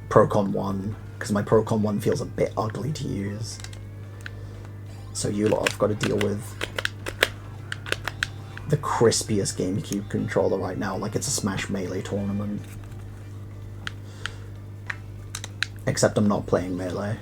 [SPEAKER 1] Procon 1, because my Procon 1 feels a bit ugly to use. So you lot have got to deal with the crispiest GameCube controller right now, like it's a Smash Melee tournament. Except I'm not playing Melee.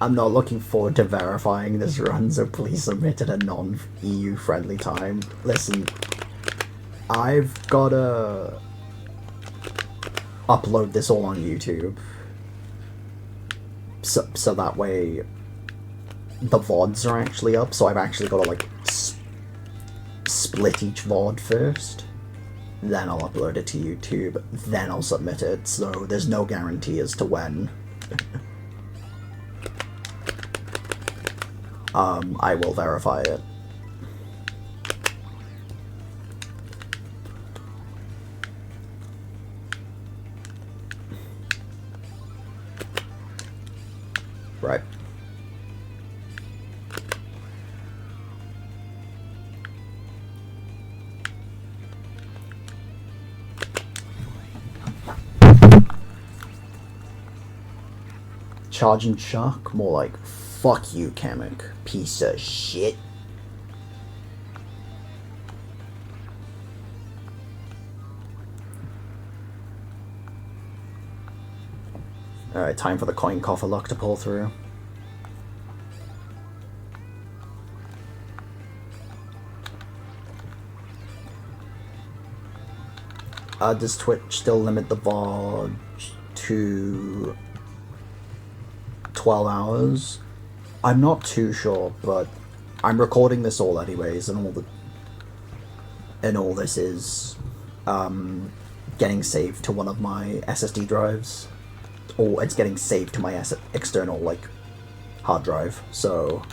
[SPEAKER 1] I'm not looking forward to verifying this run, so please submit at a non-EU friendly time. Listen, I've gotta upload this all on YouTube. So that way the VODs are actually up, so I've actually gotta like split each VOD first. Then I'll upload it to YouTube, then I'll submit it, so there's no guarantee as to when. I will verify it. Right. Charging Shark? More like, fuck you, Kamek. Piece of shit. Alright, time for the coin coffer luck to pull through. Does Twitch still limit the VOD to 12 hours? I'm not too sure, but I'm recording this all anyways, and all this is getting saved to one of my SSD drives, or it's getting saved to my external like hard drive. So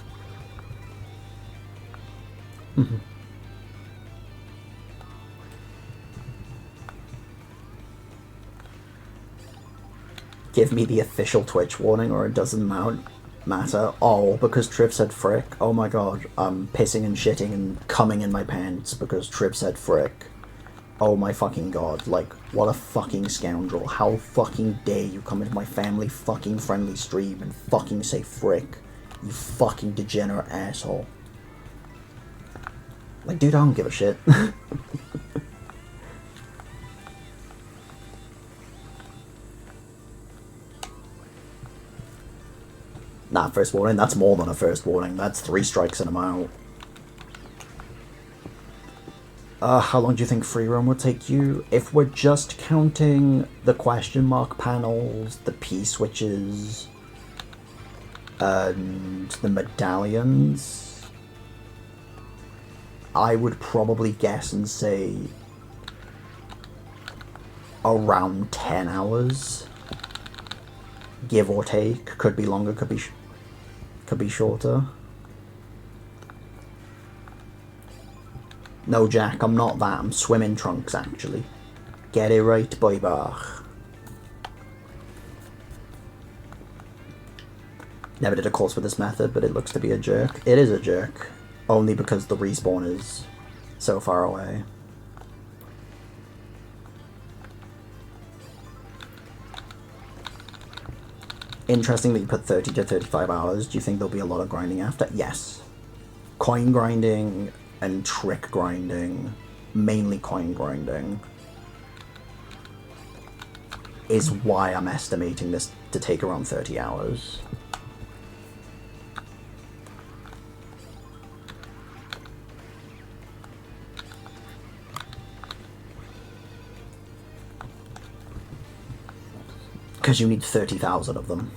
[SPEAKER 1] give me the official Twitch warning or it doesn't matter. Oh, because Triv said frick. Oh my god, I'm pissing and shitting and coming in my pants because Triv said frick. Oh my fucking god, like, what a fucking scoundrel. How fucking dare you come into my family fucking friendly stream and fucking say frick. You fucking degenerate asshole. Like, dude, I don't give a shit. Nah, first warning, that's more than a first warning. That's 3 strikes and I'm out. How long do you think free roam would take you? If we're just counting the question mark panels, the P-switches, and the medallions, I would probably guess and say around 10 hours. Give or take. Could be longer, could be shorter. No, Jack, I'm not that. I'm swimming trunks, actually. Get it right, boy bach. Never did a course with this method, but it looks to be a jerk. It is a jerk. Only because the respawn is so far away. Interesting that you put 30 to 35 hours. Do you think there'll be a lot of grinding after? Yes. Coin grinding and trick grinding, mainly coin grinding, is why I'm estimating this to take around 30 hours. Because you need 30,000 of them.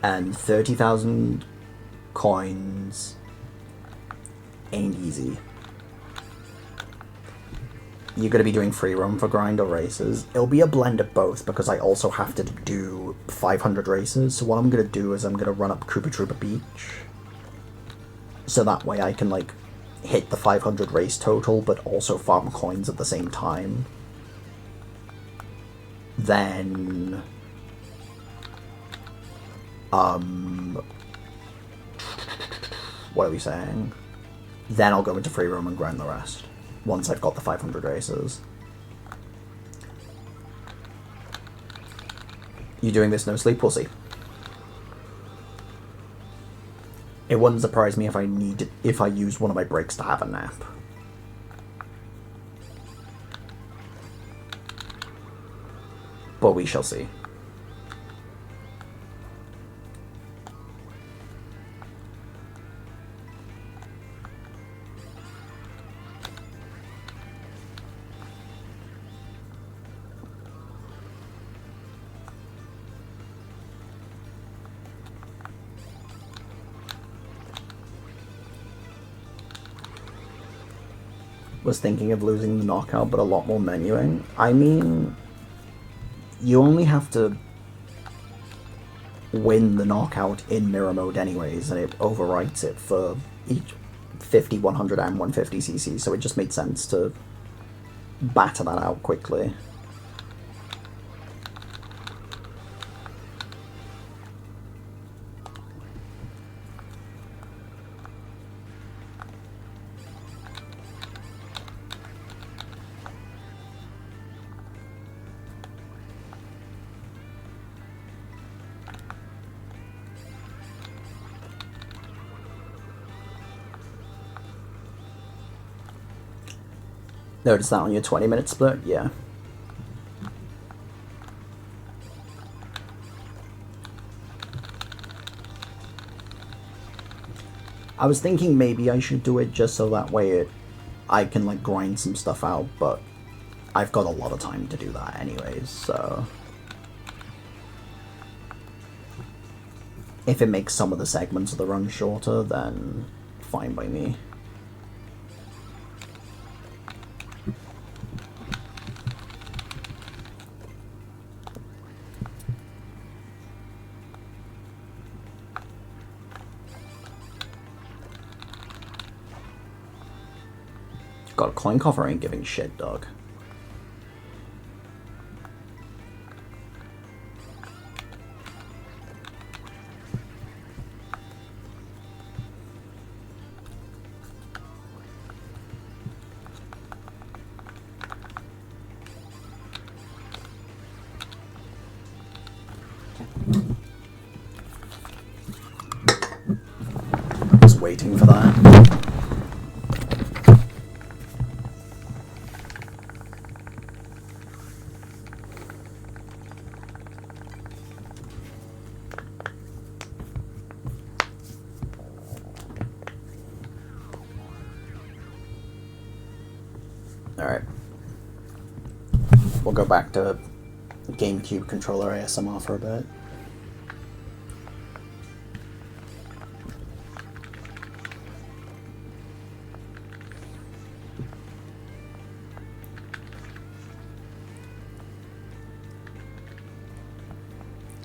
[SPEAKER 1] And 30,000 coins ain't easy. You're going to be doing free roam for grind or races. It'll be a blend of both because I also have to do 500 races. So what I'm going to do is I'm going to run up Koopa Troopa Beach. So that way I can like hit the 500 race total but also farm coins at the same time. Then what are we saying? Then I'll go into free roam and grind the rest once I've got the 500 races. You doing this no sleep? We'll see. It wouldn't surprise me if I use one of my breaks to have a nap. But we shall see. Was thinking of losing the knockout, but a lot more menuing. I mean, you only have to win the knockout in mirror mode anyways, and it overwrites it for each 50, 100, and 150cc, so it just made sense to batter that out quickly. Notice that on your 20-minute split? Yeah. I was thinking maybe I should do it just so that way I can like grind some stuff out, but I've got a lot of time to do that anyways, so... If it makes some of the segments of the run shorter, then fine by me. God, coin coffer ain't giving shit, dog. Just waiting for that. Alright. We'll go back to GameCube controller ASMR for a bit.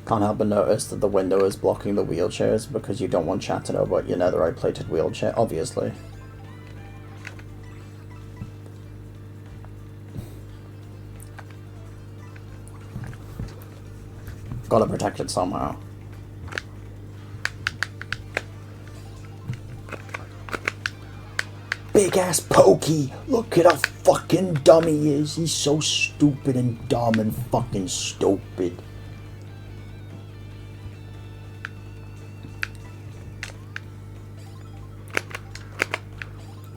[SPEAKER 1] Can't help but notice that the window is blocking the wheelchairs because you don't want chat to know about your netherite plated wheelchair, obviously. Gotta protect it somehow. Big ass Pokey! Look at how fucking dumb he is. He's so stupid and dumb and fucking stupid.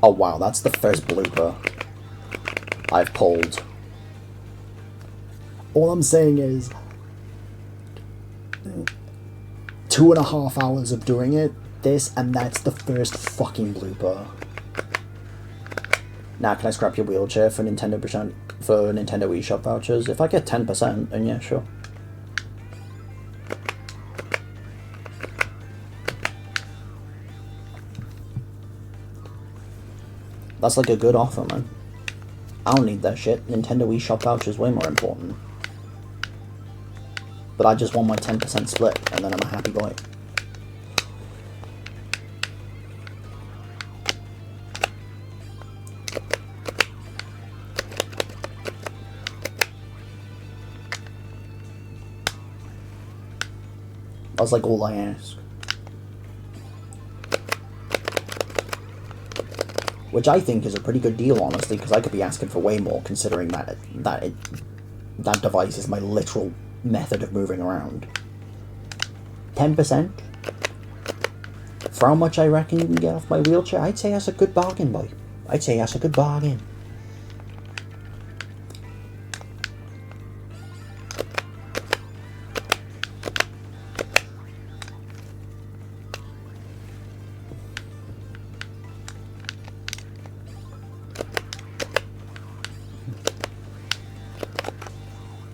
[SPEAKER 1] Oh wow, that's the first blooper I've pulled. All I'm saying is 2.5 hours of doing it, and that's the first fucking blooper. Now, can I scrap your wheelchair for Nintendo eShop vouchers? If I get 10%, then yeah, sure. That's like a good offer, man. I don't need that shit. Nintendo eShop vouchers way more important. But I just want my 10% split, and then I'm a happy boy. That's like all I ask. Which I think is a pretty good deal, honestly, because I could be asking for way more, considering that device is my literal method of moving around. 10%? For how much I reckon you can get off my wheelchair, I'd say that's a good bargain, boy. I'd say that's a good bargain.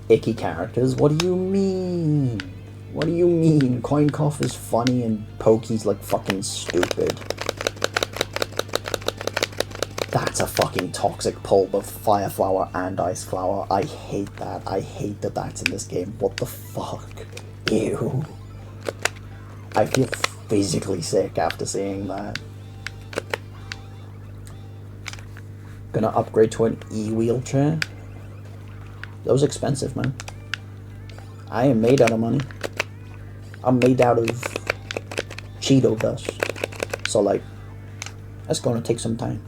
[SPEAKER 1] Icky characters? What do you mean? What do you mean? Coincoff is funny and Pokey's like fucking stupid. That's a fucking toxic pull, both Fire Flower and Ice Flower. I hate that. I hate that that's in this game. What the fuck? Ew. I feel physically sick after seeing that. Gonna upgrade to an e-wheelchair? Those are expensive, man. I am made out of money. I'm made out of Cheeto dust. So, like, that's gonna take some time.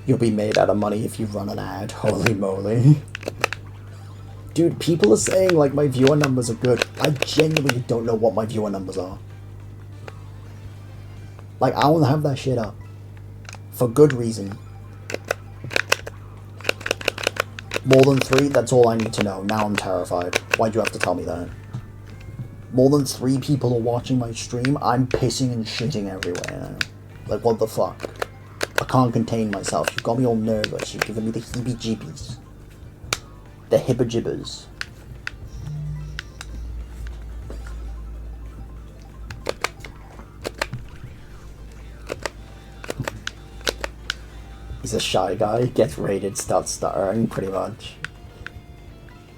[SPEAKER 3] You'll be made out of money if you run an ad. Holy moly. Dude, people are saying, like, my viewer numbers are good. I genuinely don't know what my viewer numbers are. Like, I won't have that shit up. For good reason. More than 3? That's all I need to know. Now I'm terrified. Why'd you have to tell me that? More than 3 people are watching my stream? I'm pissing and shitting everywhere now. Like, what the fuck? I can't contain myself. You got me all nervous. You're giving me the heebie-jeebies. The hibba-jibbers. He's a shy guy, gets raided, starts stuttering, pretty much.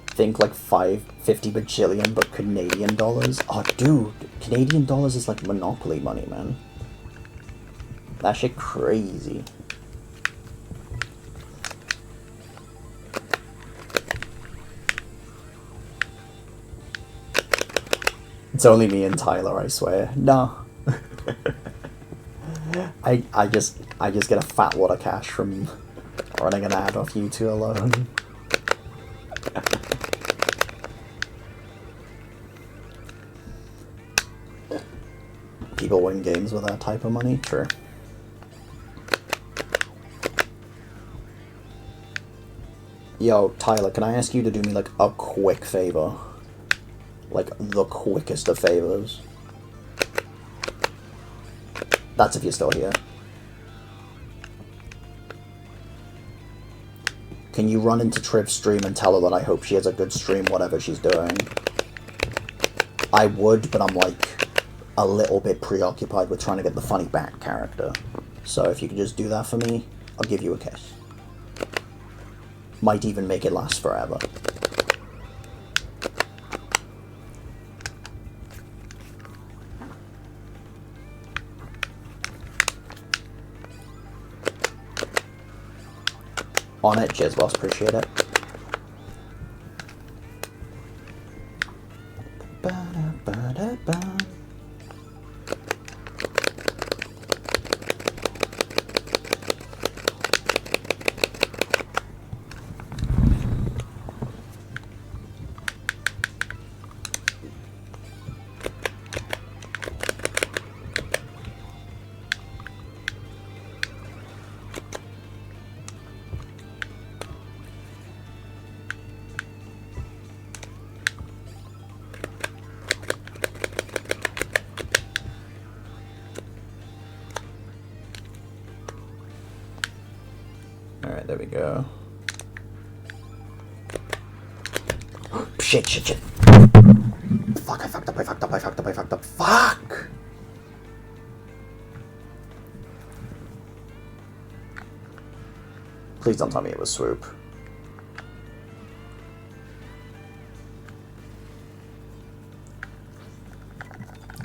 [SPEAKER 3] Think like 50 bajillion, but Canadian dollars? Oh, dude, Canadian dollars is like Monopoly money, man. That shit crazy. It's only me and Tyler, I swear. No. I just get a fat lot of cash from running an ad off you two alone. People win games with that type of money? True. Yo, Tyler, can I ask you to do me, like, a quick favor? Like, the quickest of favors. That's if you're still here. Can you run into Triv's stream and tell her that I hope she has a good stream, whatever she's doing? I would, but I'm, like, a little bit preoccupied with trying to get the funny bat character. So if you could just do that for me, I'll give you a kiss. Might even make it last forever. On it, cheers boss, appreciate it. Ba-da-ba-da-ba. Alright, there we go. Shit. Fuck, I fucked up. Fuck! Please don't tell me it was Swoop.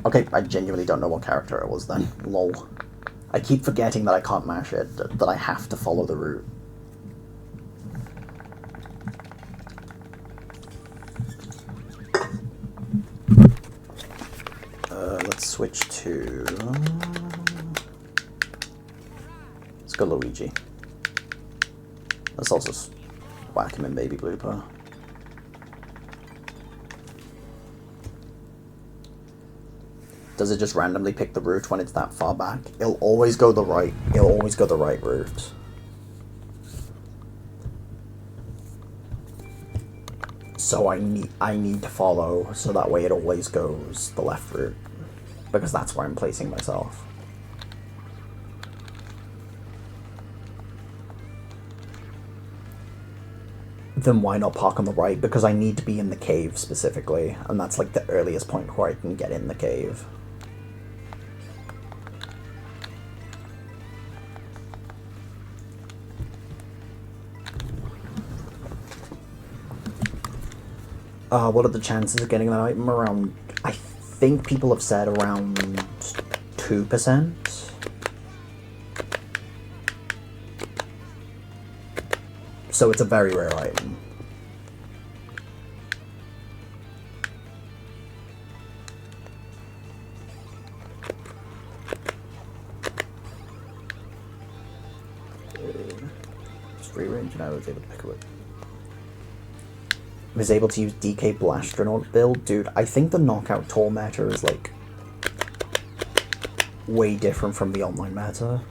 [SPEAKER 3] Okay, I genuinely don't know what character it was then. Lol. I keep forgetting that I can't mash it, that I have to follow the route. Let's switch to... Let's go Luigi. Let's also whack him in Baby Blooper. Does it just randomly pick the route when it's that far back? It'll always go the right route. So I need to follow, so that way it always goes the left route. Because that's where I'm placing myself. Then why not park on the right? Because I need to be in the cave specifically, and that's like the earliest point where I can get in the cave. What are the chances of getting that item? Around, I think people have said around 2%. So it's a very rare item. free range, and I was able to pick it. Was able to use DK Blastronaut build. Dude, I think the knockout tour meta is like way different from the online meta.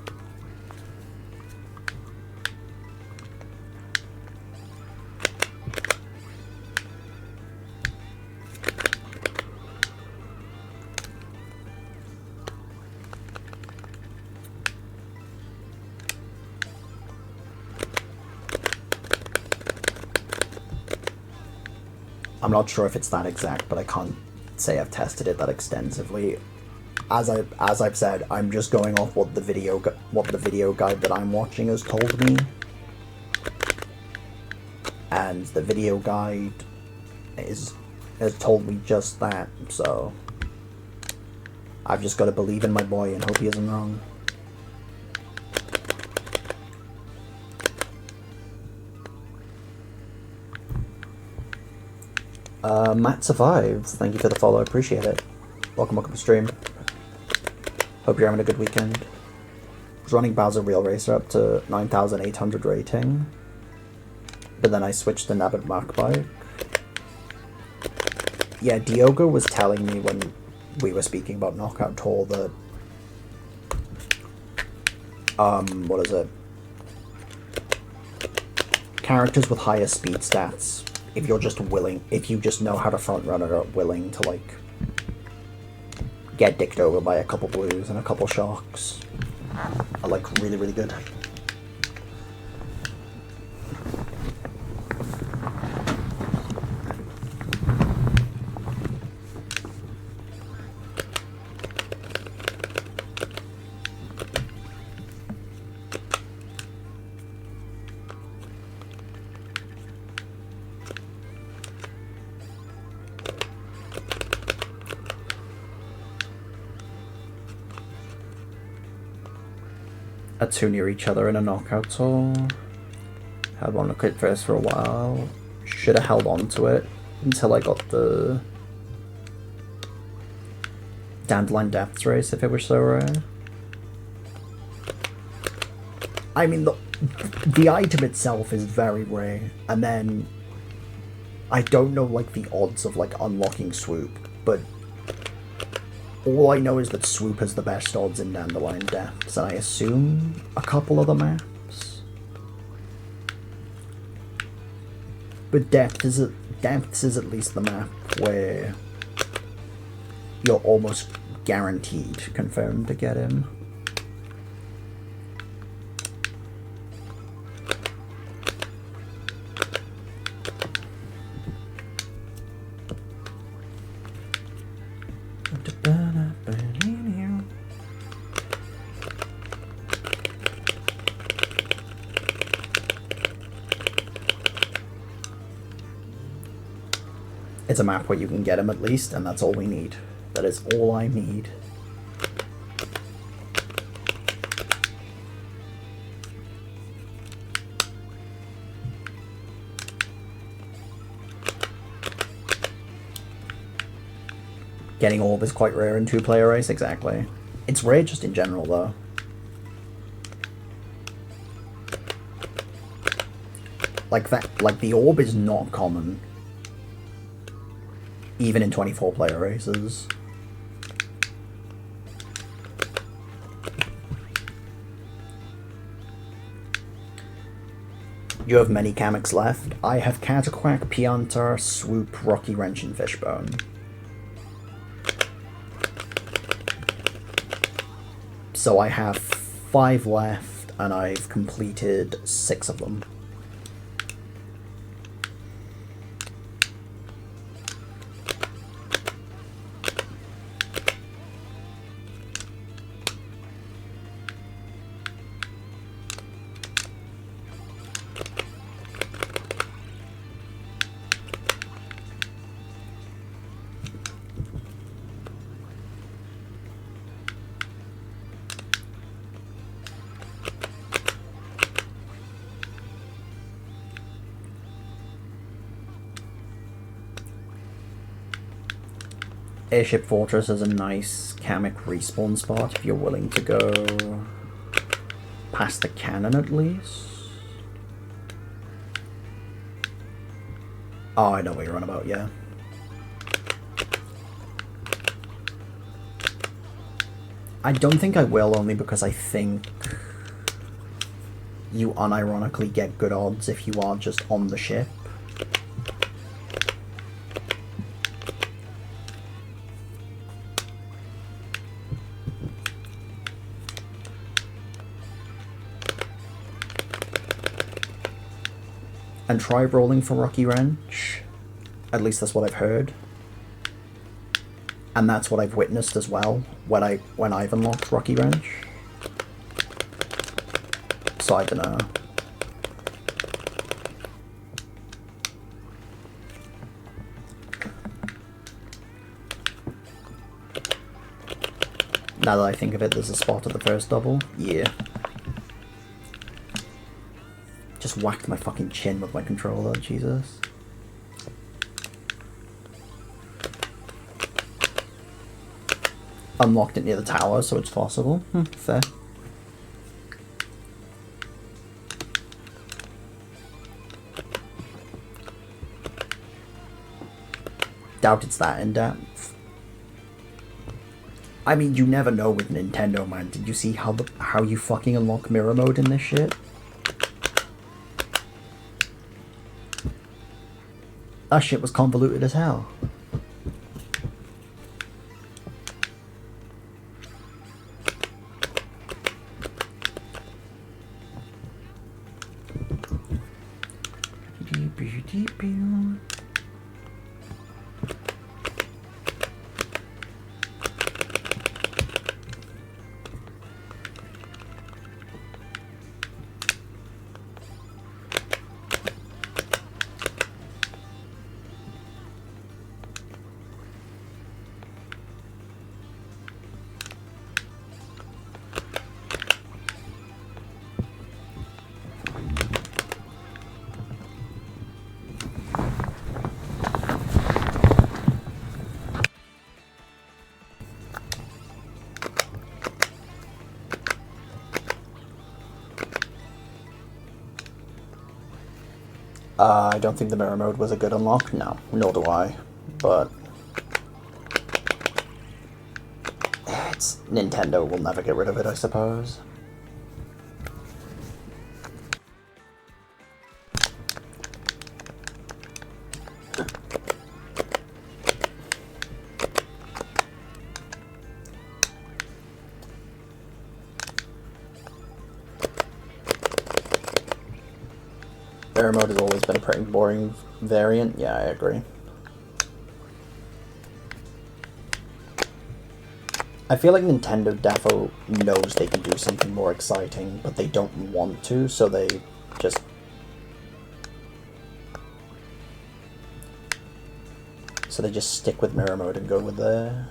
[SPEAKER 3] I'm not sure if it's that exact, but I can't say I've tested it that extensively. As I've said, I'm just going off what the video guide that I'm watching has told me, and the video guide has told me just that. So I've just got to believe in my boy and hope he isn't wrong. Matt survives. Thank you for the follow. Appreciate it. Welcome to stream. Hope you're having a good weekend. Was running Bowser Real Racer up to 9,800 rating, but then I switched to Nabbit Mark Bike. Yeah, Diogo was telling me when we were speaking about Knockout Tour that what is it? Characters with higher speed stats, if you just know how to front run or are willing to like get dicked over by a couple blues and a couple shocks, are like really, really good. Are two near each other in a knockout tour. Had one look at first for a while. Should have held on to it until I got the Dandelion Depths race if it was so rare. I mean, the item itself is very rare, and then I don't know like the odds of like unlocking Swoop, but all I know is that Swoop has the best odds in Dandelion Depths, and I assume a couple of the maps. But Depths is at least the map where you're almost guaranteed confirmed to get him. It's a map where you can get him at least, and that's all we need. That is all I need. Getting Orb is quite rare in two-player race, exactly. It's rare just in general, though. Like the Orb is not common. Even in 24-player races. You have many Kameks left. I have Cataquack, Piantar, Swoop, Rocky Wrench, and Fishbone. So I have 5 left, and I've completed 6 of them. Airship Fortress is a nice Kamek respawn spot if you're willing to go past the cannon at least. Oh, I know what you're on about, yeah. I don't think I will, only because I think you unironically get good odds if you are just on the ship. And try rolling for Rocky Wrench. At least that's what I've heard. And that's what I've witnessed as well when I've unlocked Rocky Wrench. So I don't know. Now that I think of it, there's a spot at the first double. Yeah. Just whacked my fucking chin with my controller, Jesus. Unlocked it near the tower, so it's possible. Fair. Doubt it's that in-depth. I mean, you never know with Nintendo, man. Did you see how you fucking unlock mirror mode in this shit? That shit was convoluted as hell. I don't think the mirror mode was a good unlock. No, nor do I. But it's Nintendo will never get rid of it, I suppose. Mirror mode has always been a pretty boring variant. Yeah, I agree. I feel like Nintendo defo knows they can do something more exciting, but they don't want to, so they just... So they just stick with mirror mode and go with the...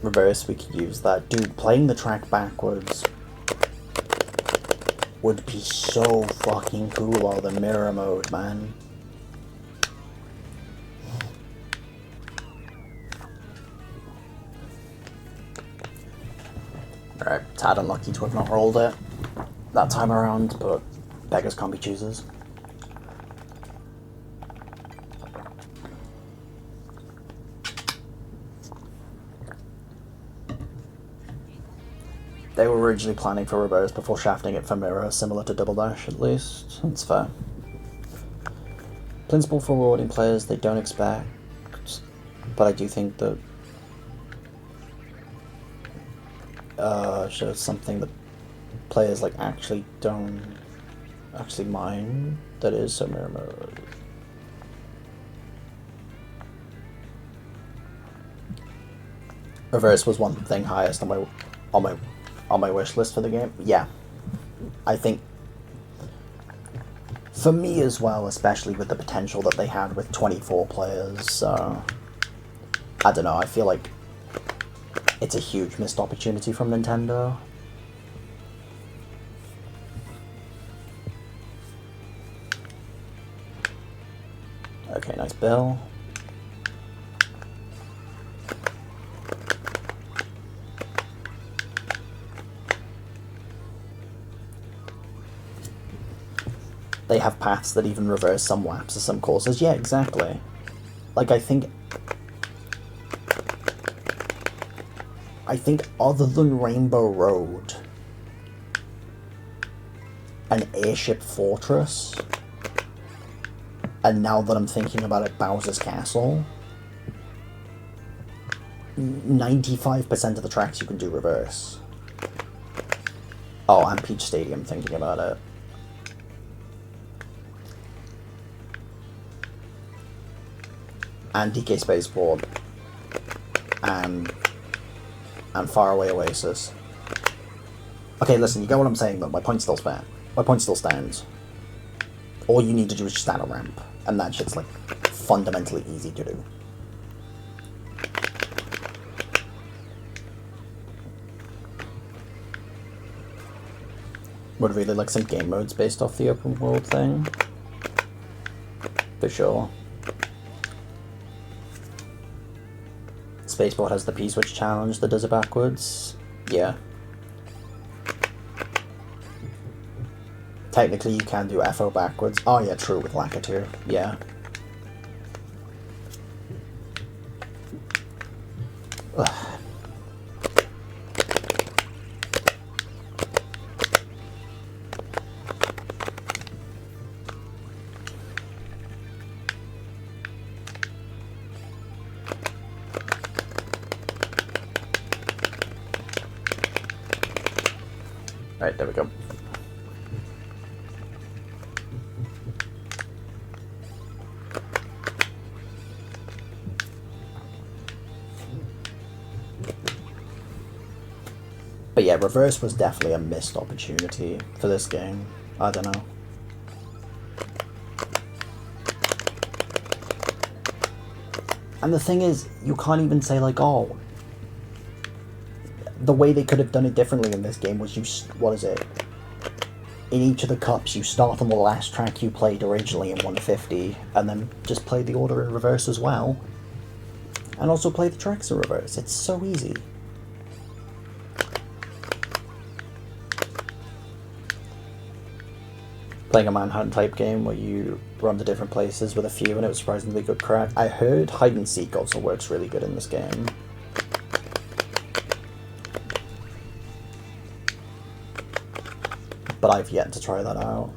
[SPEAKER 3] Reverse, we could use that. Dude, playing the track backwards would be so fucking cool on the mirror mode, man. Alright, tad unlucky to have not rolled it that time around, but beggars can't be choosers. They were originally planning for reverse before shafting it for mirror, similar to Double Dash at least. That's fair. Principle for rewarding players they don't expect, but I do think that shows something that players like actually don't mind. That is so mirror mode. Reverse was one thing highest on my wish list for the game. Yeah, I think For me as well, especially with the potential that they had with 24 players, I don't know, I feel like it's a huge missed opportunity from Nintendo. Okay, nice bill. They have paths that even reverse some laps of some courses. Yeah, exactly. Like, I think other than Rainbow Road and Airship Fortress, and now that I'm thinking about it, Bowser's Castle, 95% of the tracks you can do reverse. Oh, and Peach Stadium, thinking about it. And DK Spaceport. And Faraway Oasis. Okay, listen, you get what I'm saying though. My point still stands. All you need to do is just add a ramp, and that shit's like fundamentally easy to do. Would really like some game modes based off the open world thing. For sure. Spaceport has the P-switch challenge that does it backwards. Yeah. Technically you can do FO backwards. Oh yeah, true, with Lacketeer. Yeah. Ugh. Alright, there we go. But yeah, reverse was definitely a missed opportunity for this game. I don't know. And the thing is, you can't even say like, oh, the way they could have done it differently in this game was what is it? In each of the cups, you start on the last track you played originally in 150, and then just play the order in reverse as well. And also play the tracks in reverse. It's so easy. Playing a Manhunt type game where you run to different places with a few, and it was surprisingly good crack. I heard hide and seek also works really good in this game. But I've yet to try that out.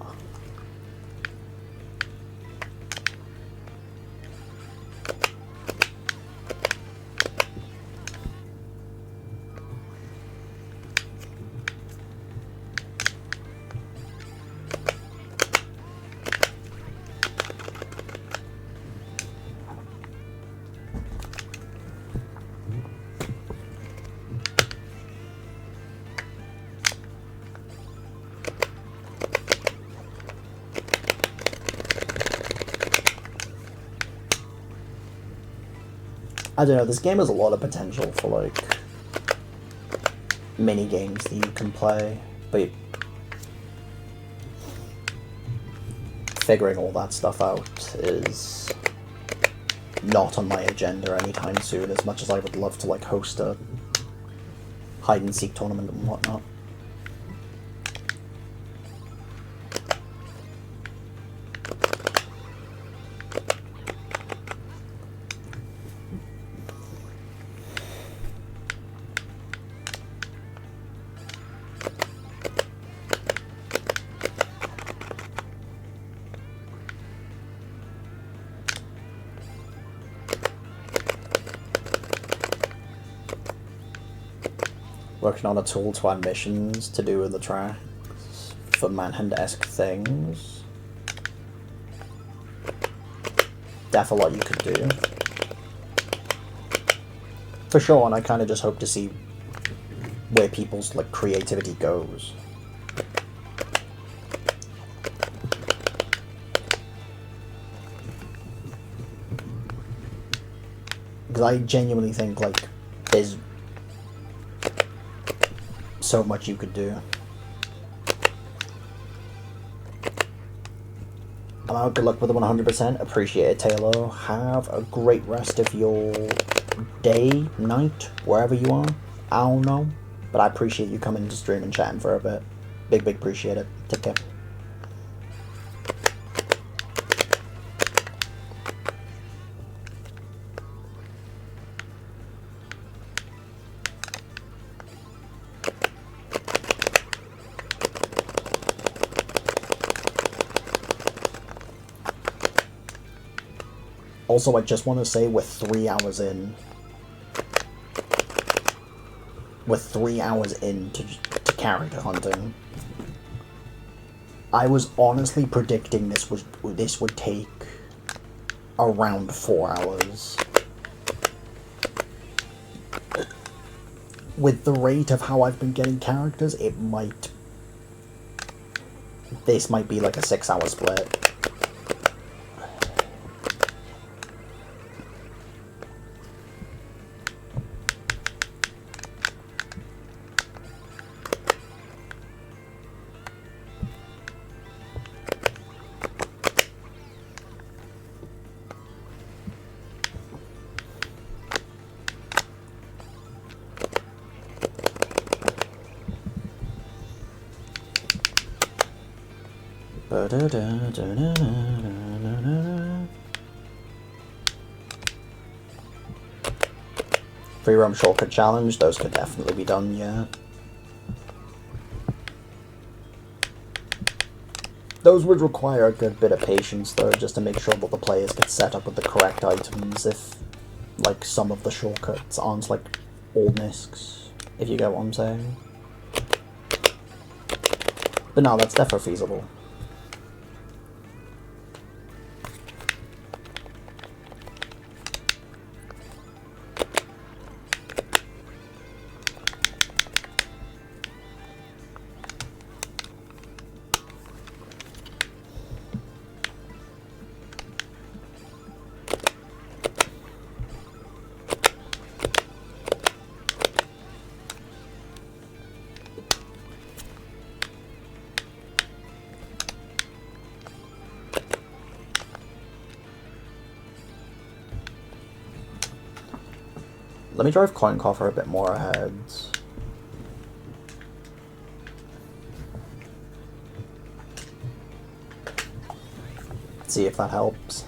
[SPEAKER 3] I don't know, this game has a lot of potential for, like, mini games that you can play, but figuring all that stuff out is not on my agenda anytime soon, as much as I would love to, like, host a hide-and-seek tournament and whatnot. Working on a tool to add missions to do with the tracks for Manhunt-esque things. Definitely a lot you could do. For sure, and I kind of just hope to see where people's like creativity goes. because I genuinely think, like, there's so much you could do. I'm out. Good luck with the 100%. Appreciate it, Taylor. Have a great rest of your day, night, wherever you are. I don't know. But I appreciate you coming to stream and chatting for a bit. Big appreciate it. Take care. Also, I just want to say we're 3 hours in. We're 3 hours into character hunting. I was honestly predicting this would take around 4 hours. With the rate of how I've been getting characters, this might be like a 6-hour split. Free roam shortcut challenge, those could definitely be done, yeah. Those would require a good bit of patience though, just to make sure that the players get set up with the correct items if, like, some of the shortcuts aren't, like, old nisks, if you get what I'm saying. But no, that's definitely feasible. Let me drive Coin Coffer a bit more ahead. See if that helps.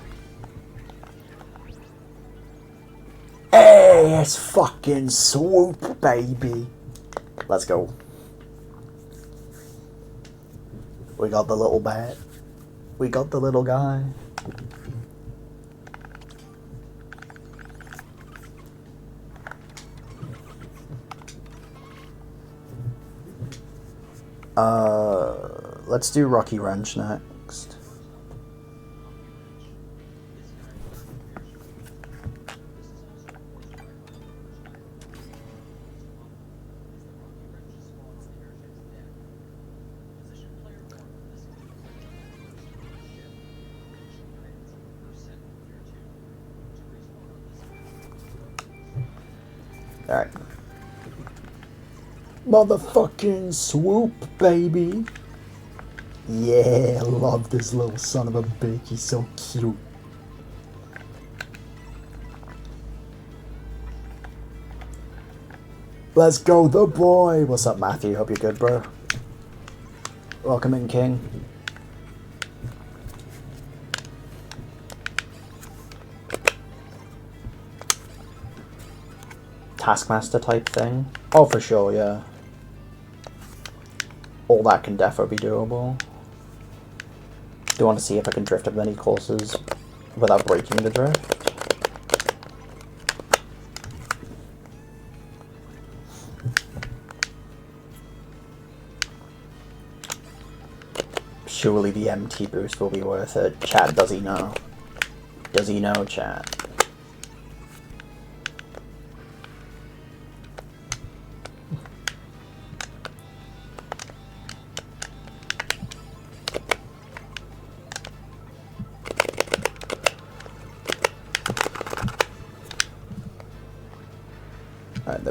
[SPEAKER 3] Hey, it's fucking swoop, baby. Let's go. We got the little bat. We got the little guy. Let's do Rocky Ranch next. Alright. Motherfucking swoop, baby. Yeah, I love this little son of a bitch. He's so cute. Let's go, the boy. What's up, Matthew? Hope you're good, bro. Welcome in, King. Taskmaster type thing. Oh, for sure, yeah. All that can definitely be doable. Do want to see if I can drift up many courses without breaking the drift. Surely the MT boost will be worth it. Chat, does he know? Does he know, chat?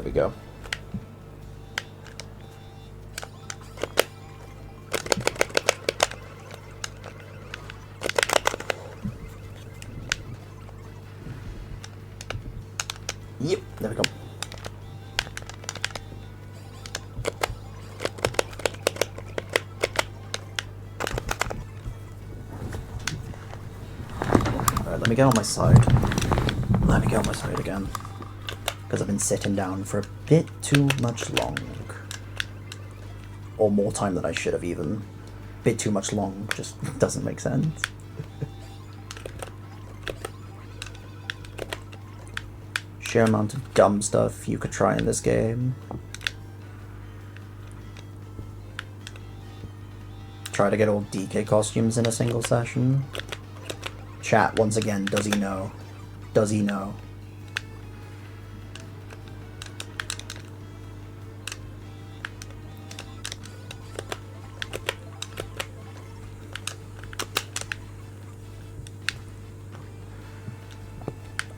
[SPEAKER 1] there we go. Yep, there we go. Alright, let me get on my side. Let me get on my side again. Because I've been sitting down for a bit too much long. Or more time than I should have even. Bit too much long just doesn't make sense. Sheer amount of dumb stuff you could try in this game. Try to get all DK costumes in a single session. Chat, once again, does he know? Does he know?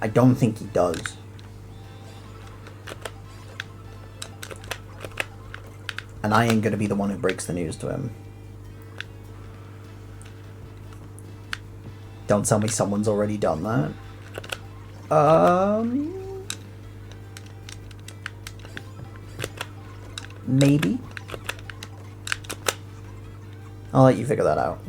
[SPEAKER 1] I don't think he does. And I ain't gonna be the one who breaks the news to him. Don't tell me someone's already done that. Maybe? I'll let you figure that out.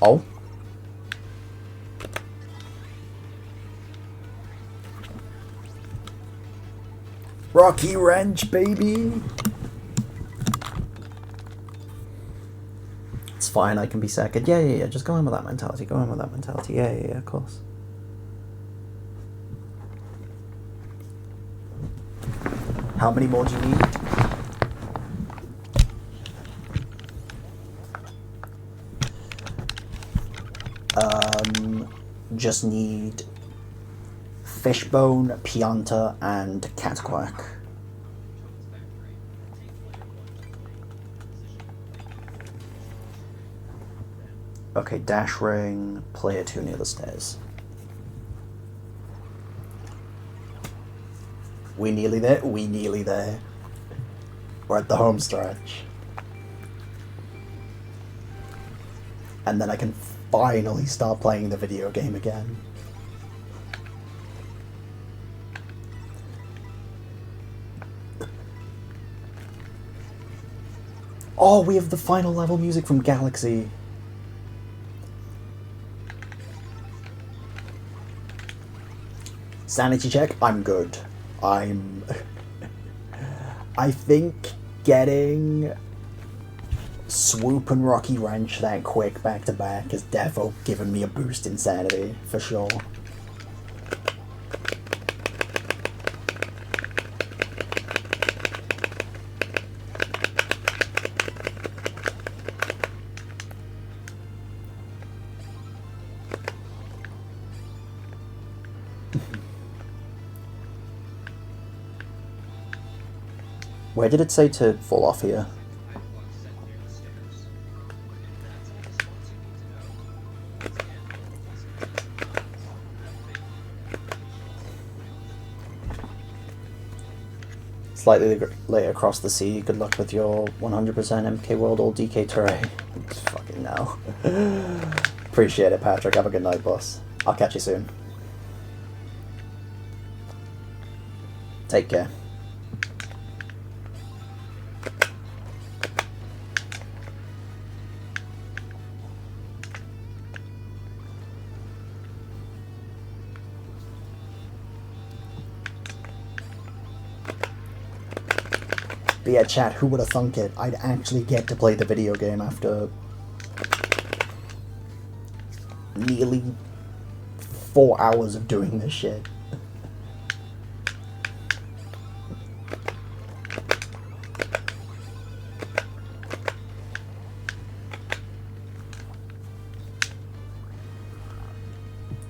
[SPEAKER 1] Oh? Rocky Wrench, baby! It's fine, I can be second. Yeah, just go in with that mentality, go in with that mentality. Yeah, of course. How many more do you need? Just need Fishbone, Pianta, and Catquack. Okay, Dash Ring, player 2 near the stairs. We nearly there? We nearly there. We're at the home stretch. And then I can finally start playing the video game again. Oh, we have the final level music from Galaxy. Sanity check, I'm good. I think getting Swoop and Rocky Wrench that quick back to back has defo given me a boost in sanity, for sure. Where did it say to fall off here? Slightly later across the sea. Good luck with your 100% MK World or DK terrain. Fucking no. Appreciate it, Patrick. Have a good night, boss. I'll catch you soon. Take care. But yeah, chat, who would have thunk it? I'd actually get to play the video game after nearly 4 hours of doing this shit.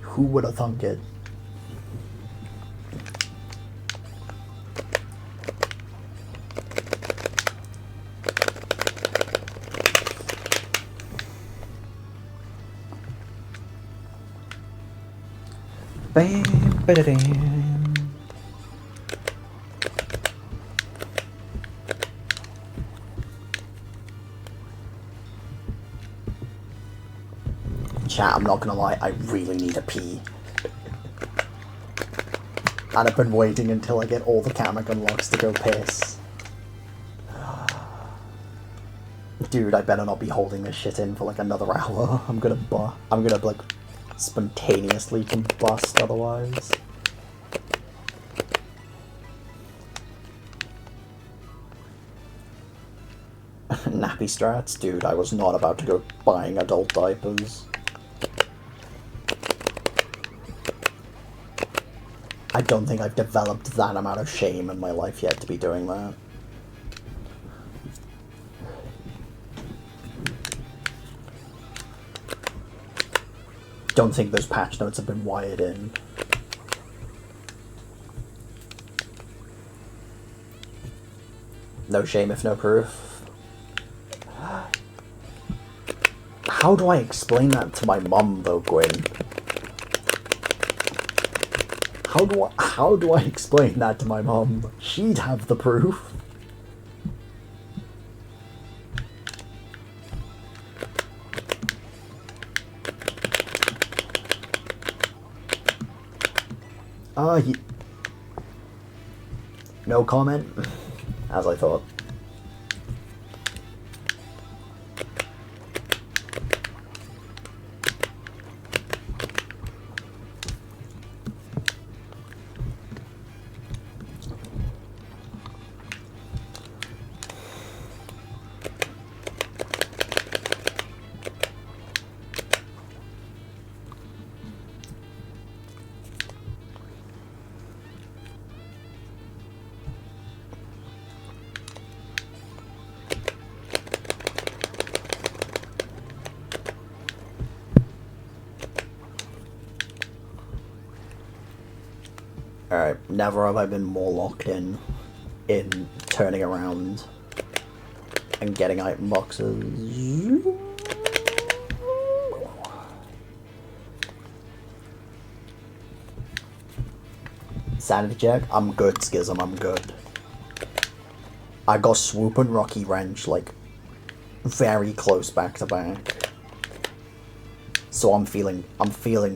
[SPEAKER 1] Who would have thunk it?
[SPEAKER 3] Bam, ba-da-dam. Chat, I'm not gonna lie, I really need a pee. And I've been waiting until I get all the Kamek unlocks to go piss. Dude, I better not be holding this shit in for like another hour. I'm gonna like spontaneously combust otherwise. Nappy strats? Dude, I was not about to go buying adult diapers. I don't think I've developed that amount of shame in my life yet to be doing that. Don't think those patch notes have been wired in. No shame if no proof. How do I explain that to my mum though, Gwyn? How do I explain that to my mum? She'd have the proof. No comment, as I thought. Alright, never have I been more locked in turning around and getting item boxes. Sanity check? I'm good, Schism, I'm good. I got Swoop and Rocky Wrench, like, very close back to back. So I'm feeling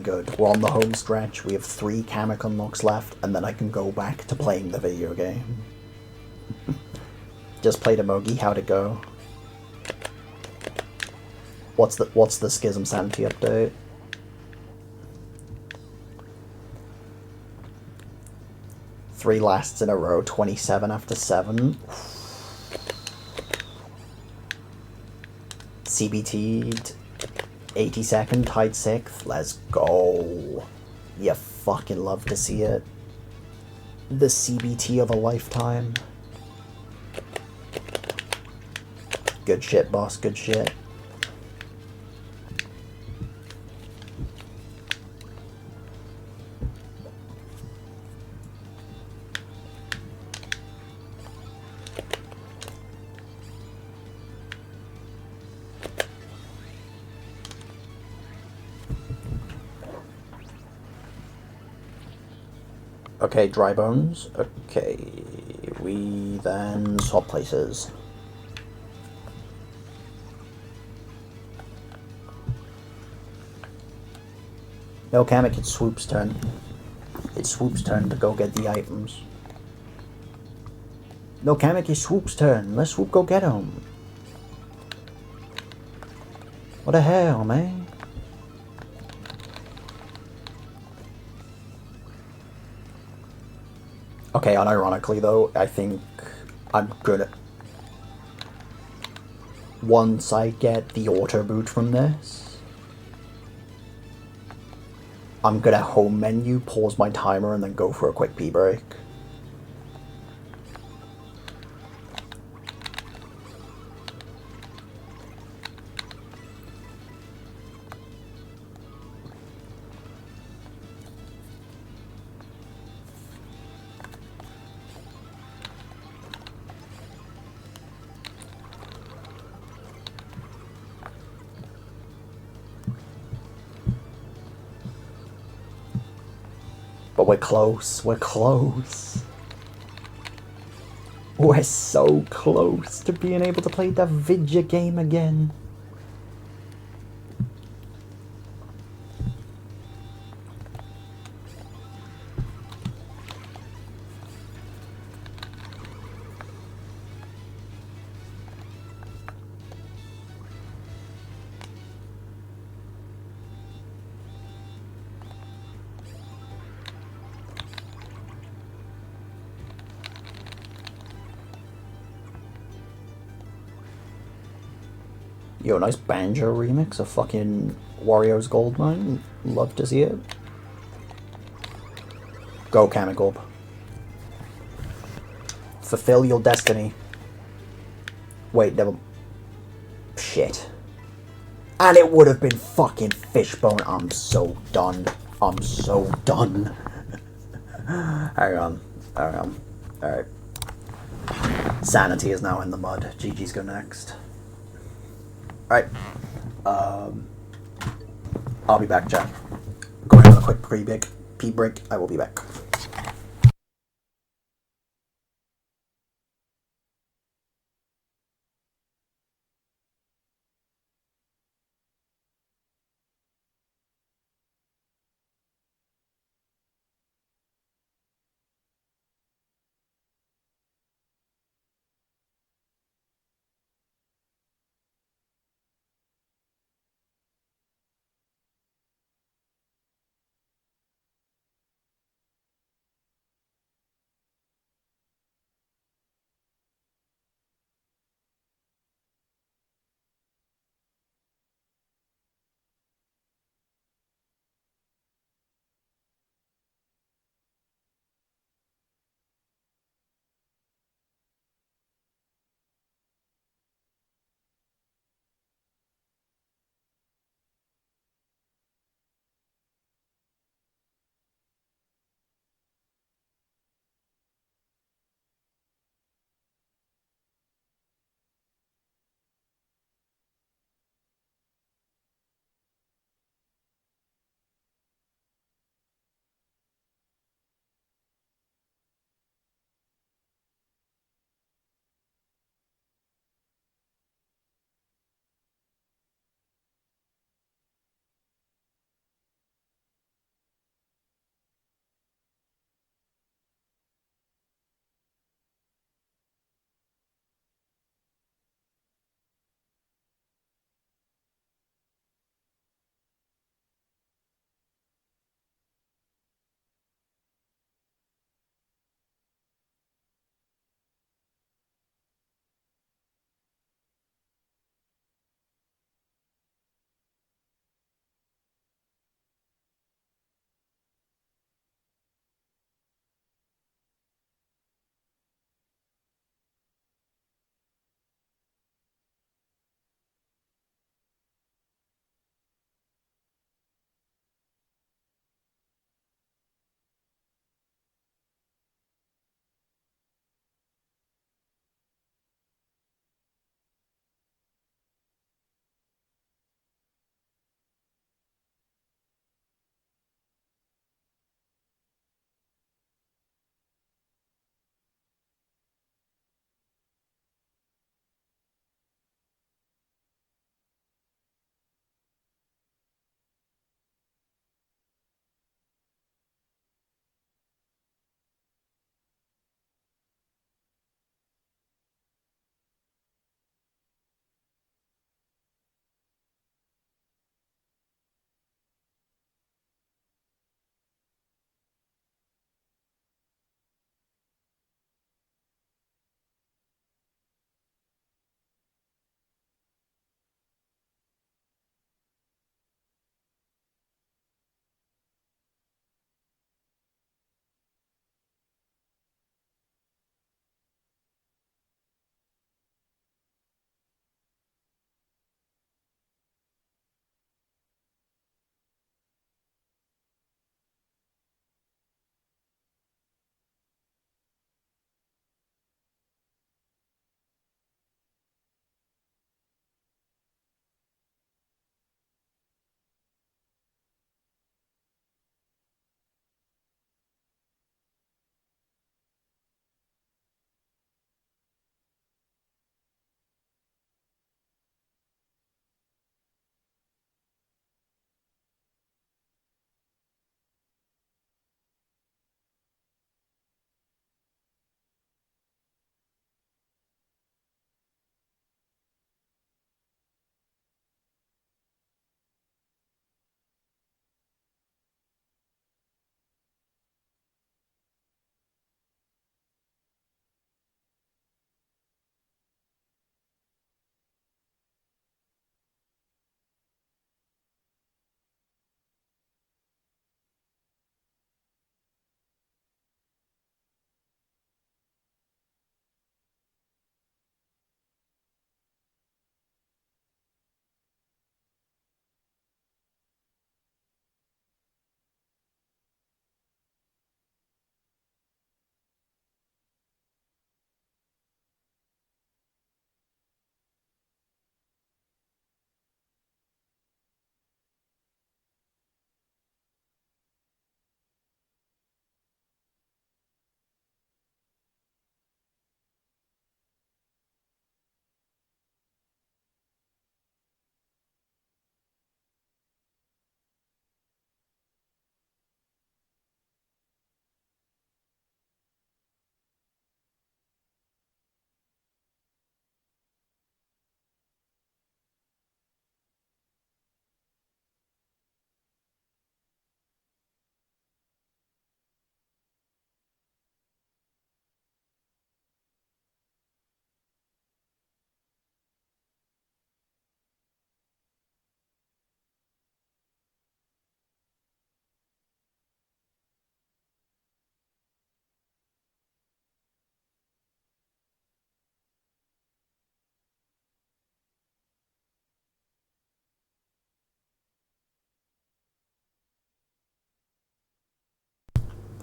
[SPEAKER 3] good. We're on the home stretch. We have 3 Kamek unlocks left, and then I can go back to playing the video game. Just played Emogi. How'd it go? What's the Schism Sanity update? Three lasts in a row. 27 after 7. CBT'd. 82nd, tied 6th. Let's go. You fucking love to see it. The CBT of a lifetime. Good shit, boss. Good shit. Okay, dry bones. Okay, we then swap places. No, Kamek, it's Swoop's turn. It's Swoop's turn to go get the items. No, Kamek, it's Swoop's turn. Let Swoop go get them. What the hell, man? Okay, unironically though, I think I'm good. Once I get the auto boot from this, I'm gonna home menu, pause my timer, and then go for a quick pee break. But we're close. We're close. We're so close to being able to play that video game again. Yo, nice banjo remix of fucking Wario's Goldmine. Love to see it. Go, Kamigorp. Fulfill your destiny. Wait, never. Shit. And it would have been fucking Fishbone. I'm so done. I'm so done. Hang on. Hang on. Alright. Sanity is now in the mud. GG's go next. Alright. I'll be back, chat. Going on a quick pee break. I will be back.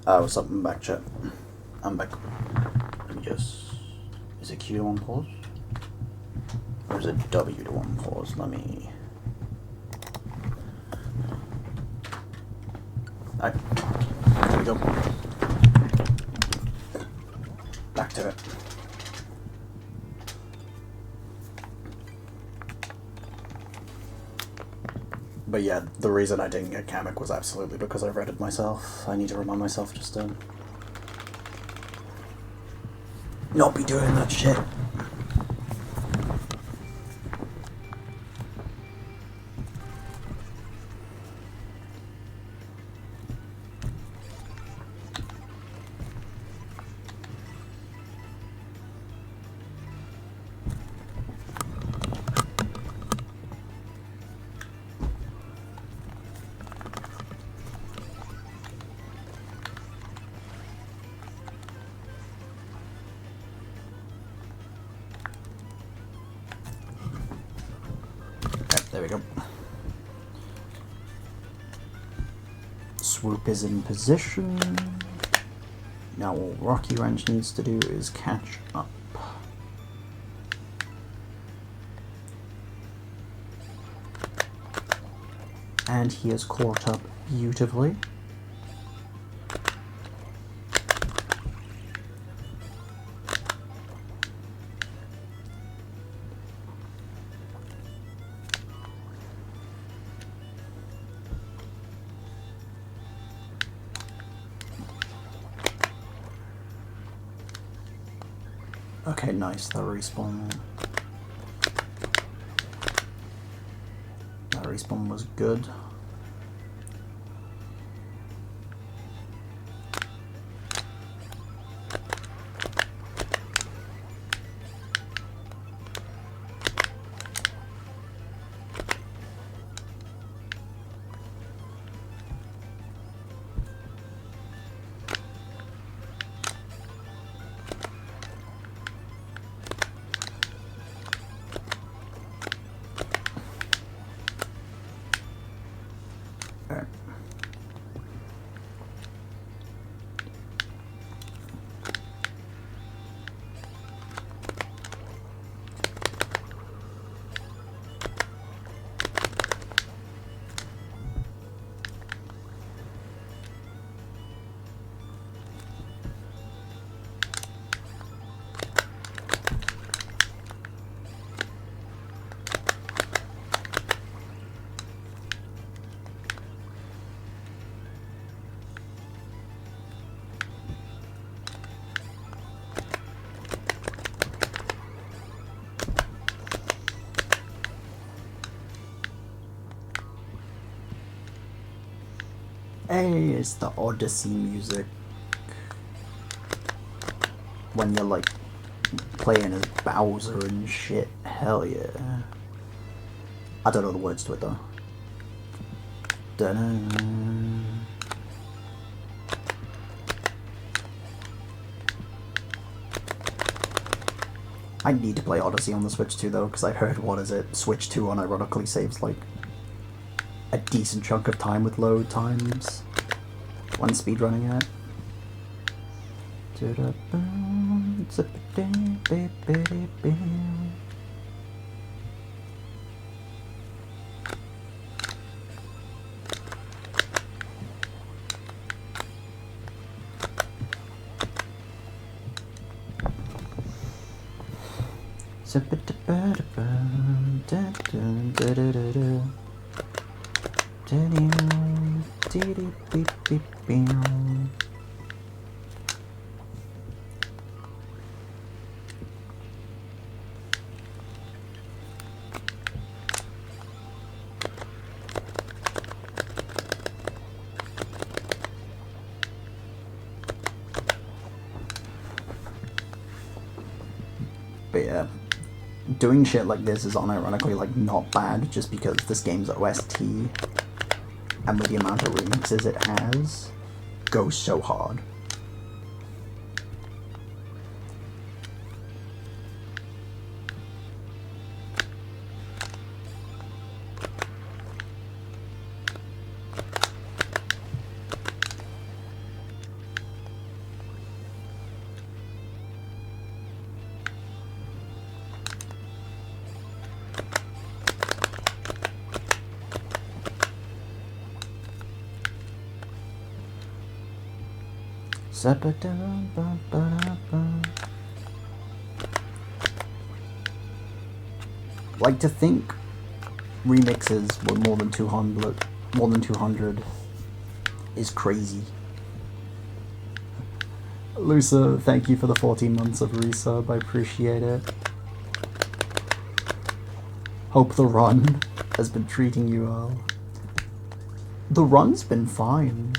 [SPEAKER 1] Oh, something back, chat. I'm back. Let me just. Is it Q to unpause? Or is it W to unpause? Let me. Alright. There we go. Back to it. But yeah, the reason I didn't get Kamek was absolutely because I read it myself. I need to remind myself just to not be doing that shit. There we go. Swoop is in position. Now all Rocky Ranch needs to do is catch up. And he has caught up beautifully. Okay, nice, that respawn. That respawn was good. Hey, it's the Odyssey music. When you're like playing as Bowser and shit. Hell yeah. I don't know the words to it though. Dun-dun. I need to play Odyssey on the Switch 2 though, because I heard, what is it, Switch 2 unironically saves like a decent chunk of time with load times when speedrunning it. But yeah, doing shit like this is unironically like not bad, just because this game's OST and with the amount of remixes it has, goes so hard.
[SPEAKER 3] Like to think remixes were more than 200 is crazy. Lusa, thank you for the 14 months of resub, I appreciate it. Hope the run has been treating you well. The run's been fine.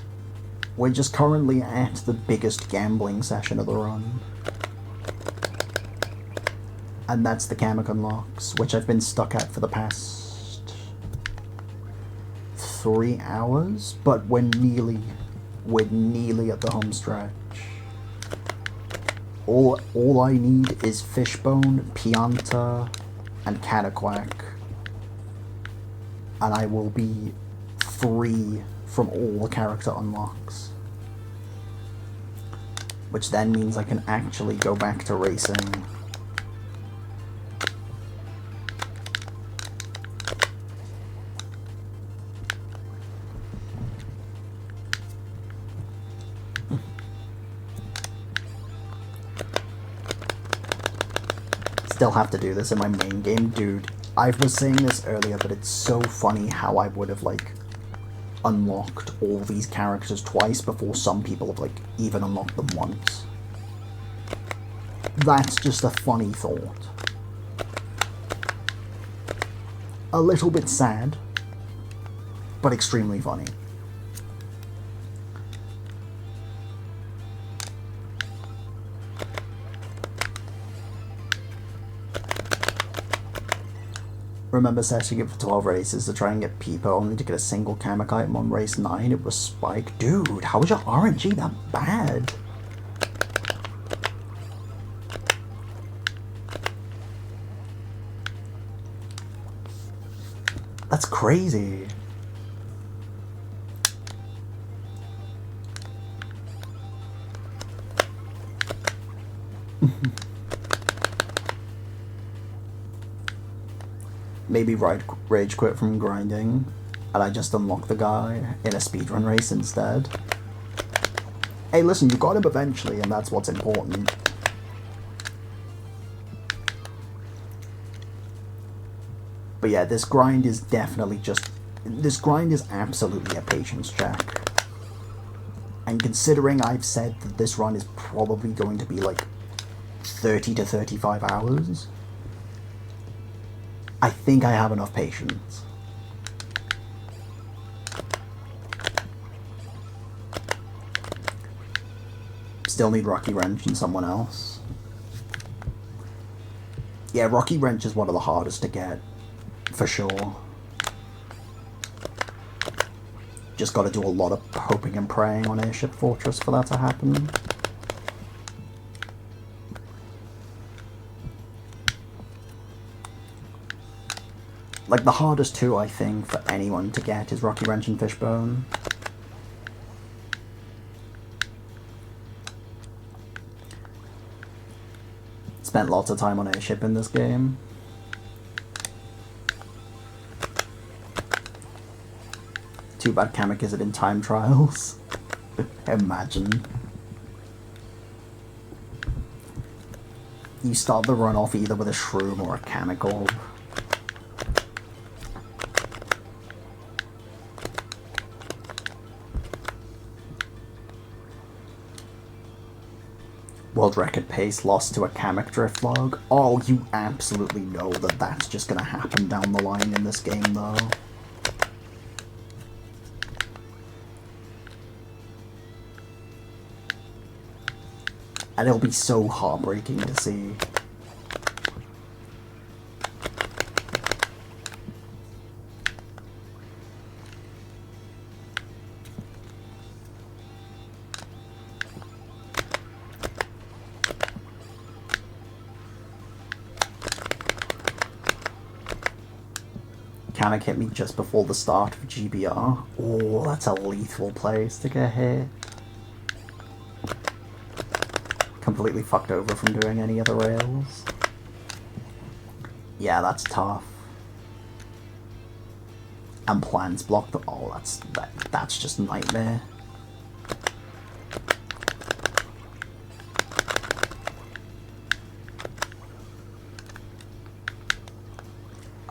[SPEAKER 3] We're just currently at the biggest gambling session of the run. And that's the Kamek unlocks, which I've been stuck at for the past 3 hours, but we're nearly at the home stretch. All I need is Fishbone, Pianta, and Cataquack, and I will be free from all the character unlocks. Which then means I can actually go back to racing. Still have to do this in my main game. Dude, I was saying this earlier, but it's so funny how I would have, like, unlocked all these characters twice before some people have, like, even unlocked them once. That's just a funny thought. A little bit sad, but extremely funny. Remember setting it for 12 races to try and get Peepo, only to get a single Kamek item on race 9. It was Spike. Dude, how is your RNG that bad? That's crazy. Maybe rage quit from grinding, and I just unlock the guy in a speedrun race instead. Hey, listen, you got him eventually, and that's what's important. But yeah, this grind is definitely just... This grind is absolutely a patience check. And considering I've said that this run is probably going to be like 30 to 35 hours... I think I have enough patience. Still need Rocky Wrench and someone else. Yeah, Rocky Wrench is one of the hardest to get, for sure. Just gotta do a lot of hoping and praying on Airship Fortress for that to happen. Like, the hardest two, I think, for anyone to get is Rocky Wrench and Fishbone. Spent lots of time on Airship in this game. Too bad Kamek isn't in time trials. Imagine. You start the run off either with a Shroom or a Kamek Orb. World record pace lost to a Kamek drift log. Oh, you absolutely know that that's just gonna happen down the line in this game, though. And it'll be so heartbreaking to see. Kamek hit me just before the start of GBR. Oh, that's a lethal place to get hit. Completely fucked over from doing any other rails. Yeah, that's tough. And plans blocked. Oh, that's just nightmare.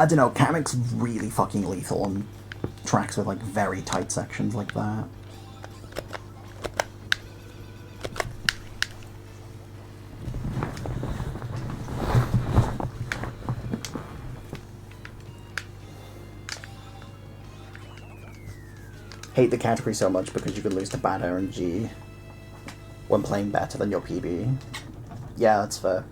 [SPEAKER 3] I don't know, Kamek's really fucking lethal on tracks with like very tight sections like that. Hate the category so much because you could lose to bad RNG when playing better than your PB. Yeah, that's fair.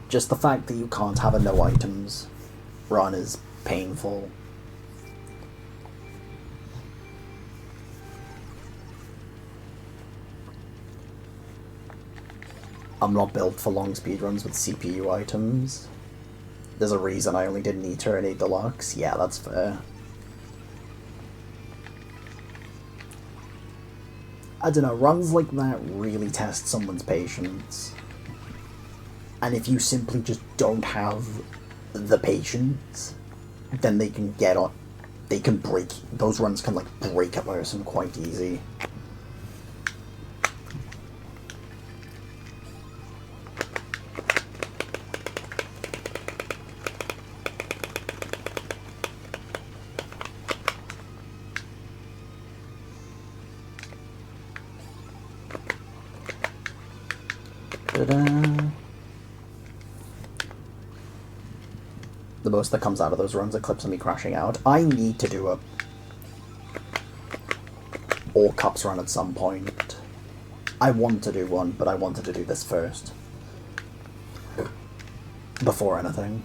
[SPEAKER 3] Just the fact that you can't have a no items run is painful. I'm not built for long speedruns with CPU items. There's a reason I only did an Eternity Deluxe. Yeah, that's fair. I don't know, runs like that really test someone's patience. And if you simply just don't have the patience, then they can get on. They can break. Those runs can, like, break a person quite easy. The most that comes out of those runs are clips of me crashing out. I need to do a all cups run at some point. I want to do one, but I wanted to do this first. Before anything.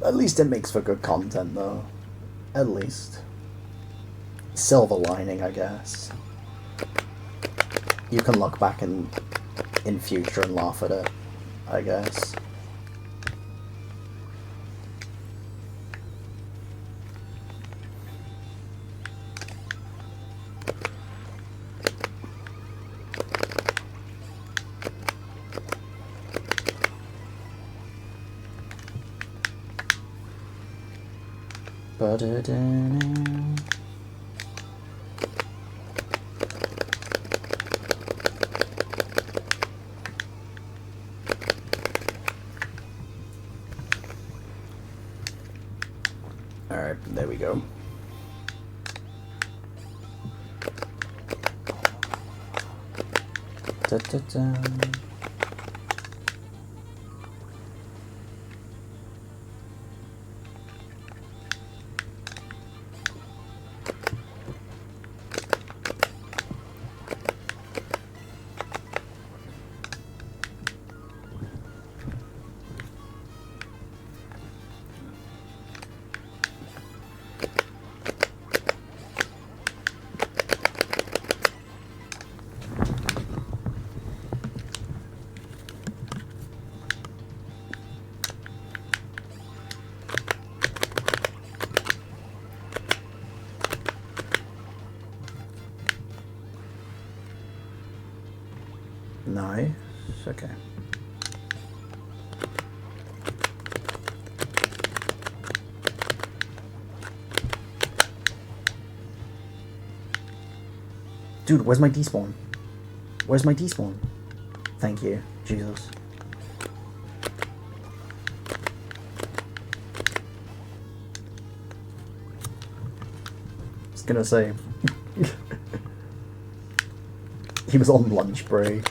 [SPEAKER 3] At least it makes for good content, though. At least. Silver lining, I guess. You can look back in future and laugh at it, I guess. Alright, there we go. Da, da, da. Nice. Okay. Dude, where's my despawn? Where's my despawn? Thank you, Jesus. I was gonna say. He was on lunch break.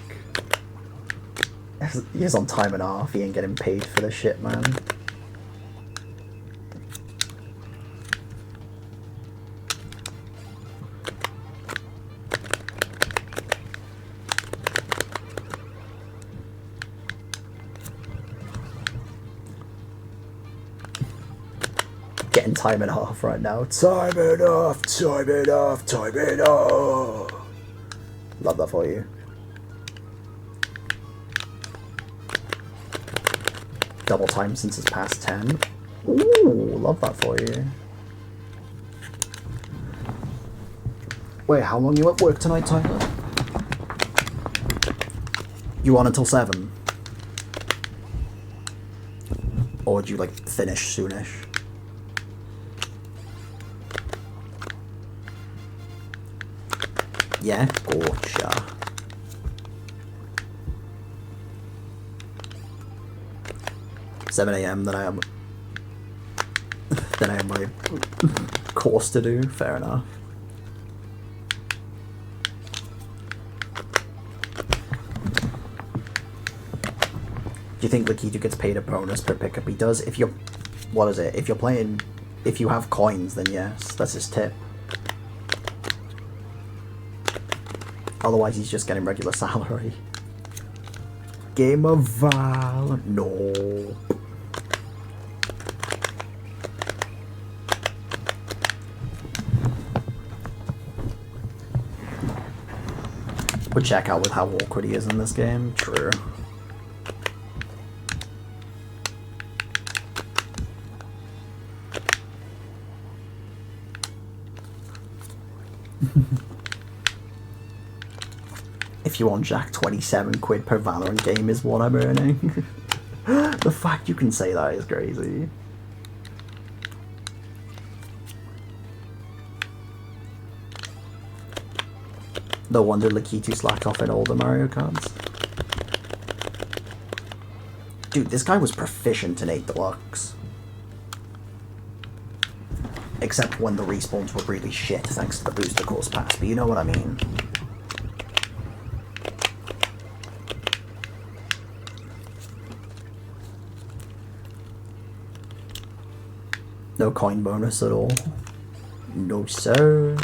[SPEAKER 3] He was on time and a half. He ain't getting paid for this shit, man. getting time and a half right now. Time it off, time it off, time it off. Love that for you. Double time since it's past 10. Ooh, love that for you. Wait, how long you at work tonight, Tyler? You on until 7? Or would you like finish soonish? Yeah, gotcha. $7 AM, then I have my course to do. Fair enough. Do you think Lakitu gets paid a bonus per pickup? He does. If you're, what is it? If you're playing, if you have coins, then yes, that's his tip. Otherwise, he's just getting regular salary. Game of Val. No. Would check out with how awkward he is in this game. True. If you want Jack, 27 quid per Valorant game is what I'm earning. The fact you can say that is crazy. No wonder Lakitu slacked off in all the Mario Karts. Dude, this guy was proficient in 8 Deluxe. Except when the respawns were really shit thanks to the booster course pass, but you know what I mean. No coin bonus at all. No sir.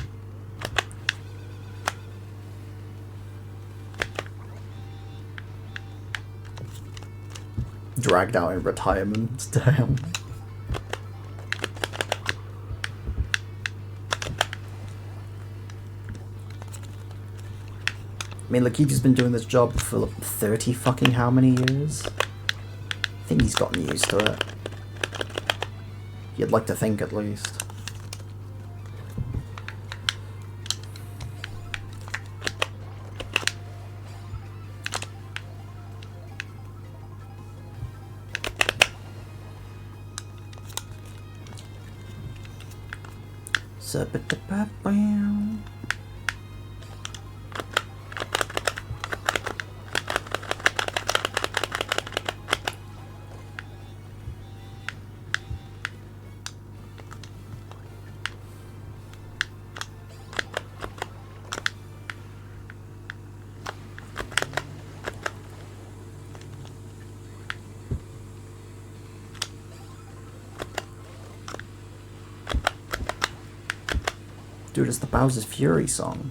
[SPEAKER 3] Dragged out in retirement. Damn. I mean, Lakitu's been doing this job for like 30 fucking how many years? I think he's gotten used to it. You'd like to think, at least. Dude, it's the Bowser's Fury song.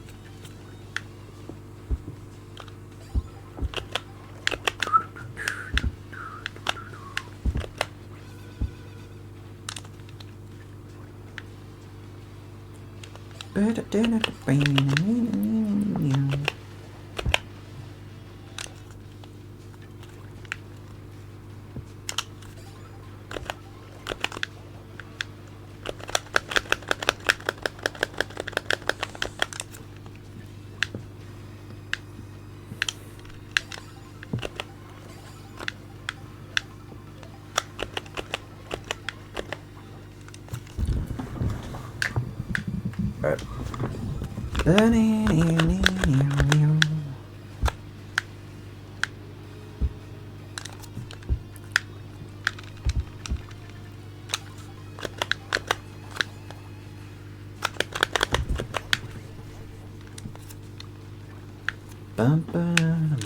[SPEAKER 3] Bum, bum.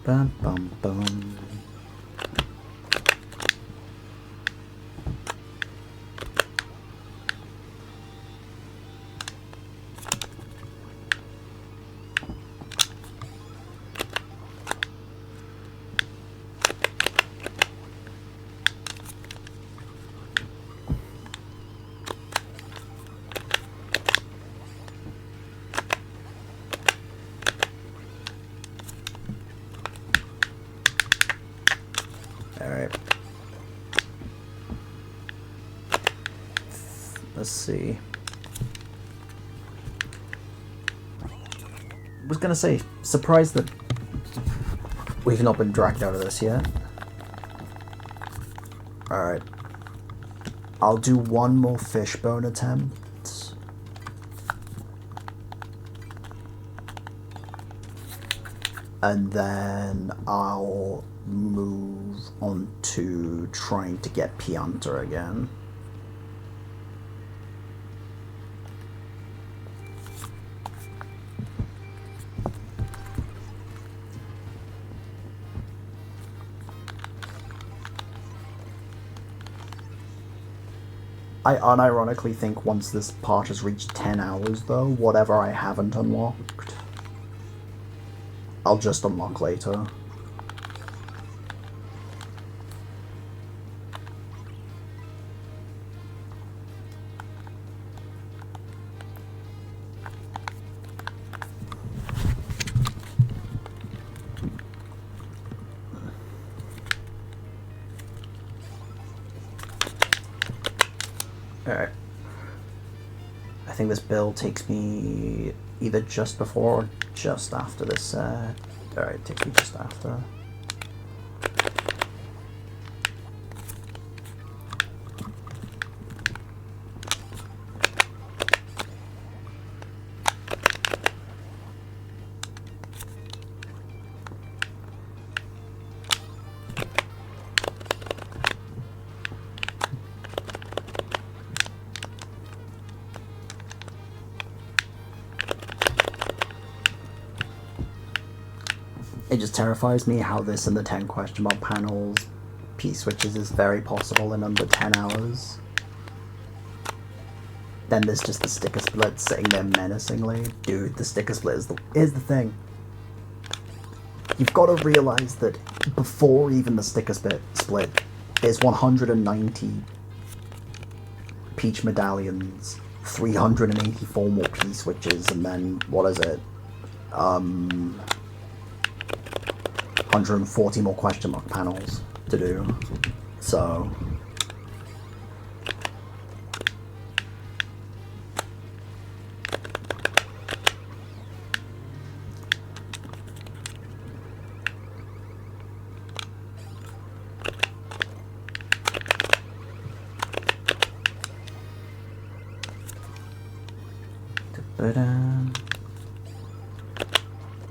[SPEAKER 3] Bum, bum, bum.
[SPEAKER 1] Let's see. I was gonna say, surprised that we've not been dragged out of this yet. Alright. I'll do one more fishbone attempt. And then I'll move on to trying to get Pianta again. I unironically think once this part has reached 10 hours though, whatever I haven't unlocked, I'll just unlock later. Alright. I think this build takes me either just before or just after this set. Alright, it takes me just after. It just terrifies me how this and the 10 question mark panels P-switches is very possible in under 10 hours. Then there's just the sticker split sitting there menacingly. Dude, the sticker split is the thing. You've got to realize that before even the sticker split, there's 190 Peach medallions, 384 more P-switches, and then, what is it? 140 more question mark panels to do. So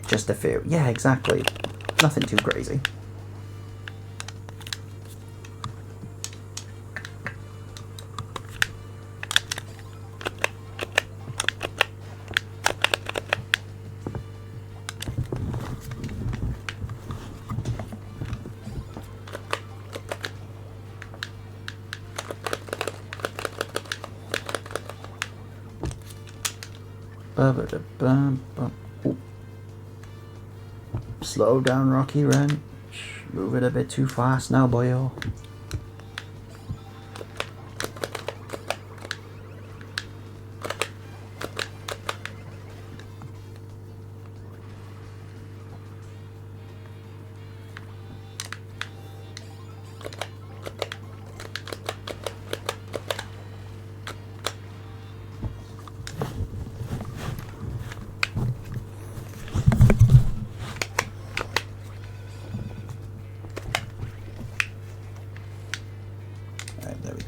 [SPEAKER 1] just a few. Yeah, exactly. Nothing too crazy. Ooh. Slow down, Rocky Wrench. Move it a bit too fast now, boyo.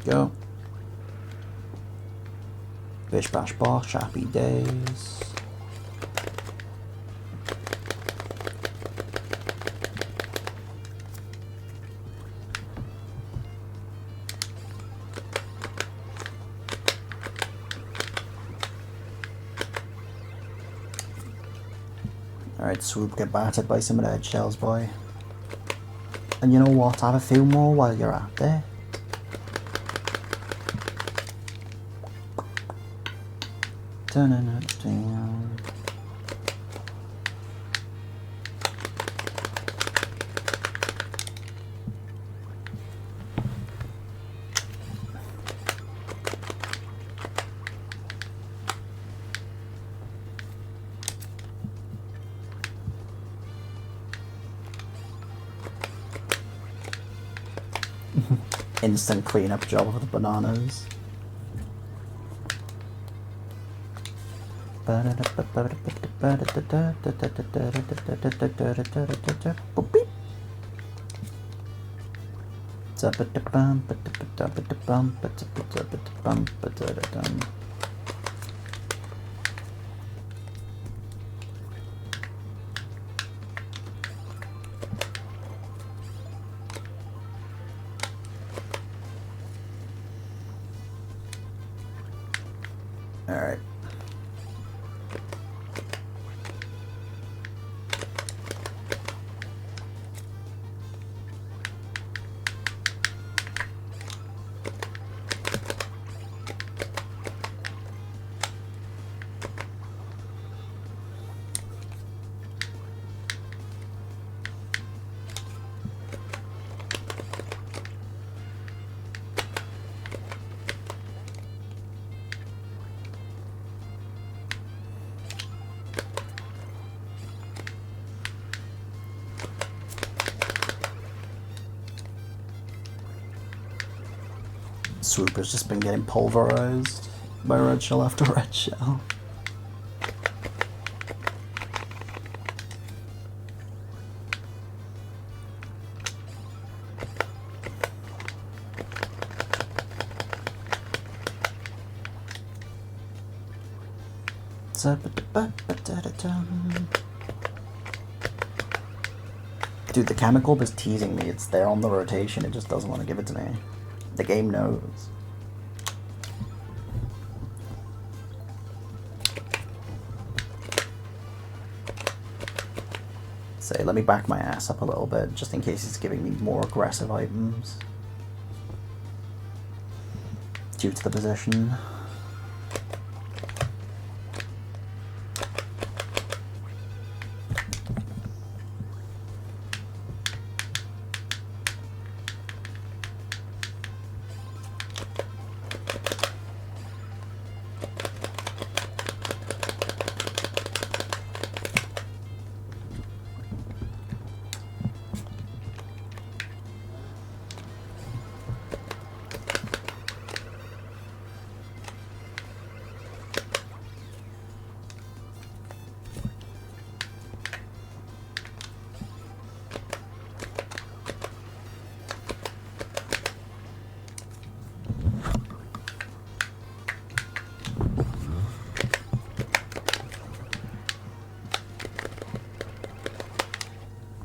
[SPEAKER 1] Go. Bish bash bosh, happy days. Alright, Swoop, get battered by some of the head shells, boy. And you know what? Have a few more while you're out there. Turning it down. Instant cleanup job of the bananas. Alright. Swooper's just been getting pulverized by red shell after red shell. Dude, the chemical is teasing me. It's there on the rotation. It just doesn't want to give it to me. The game knows. Say, let me back my ass up a little bit, just in case it's giving me more aggressive items. Due to the position.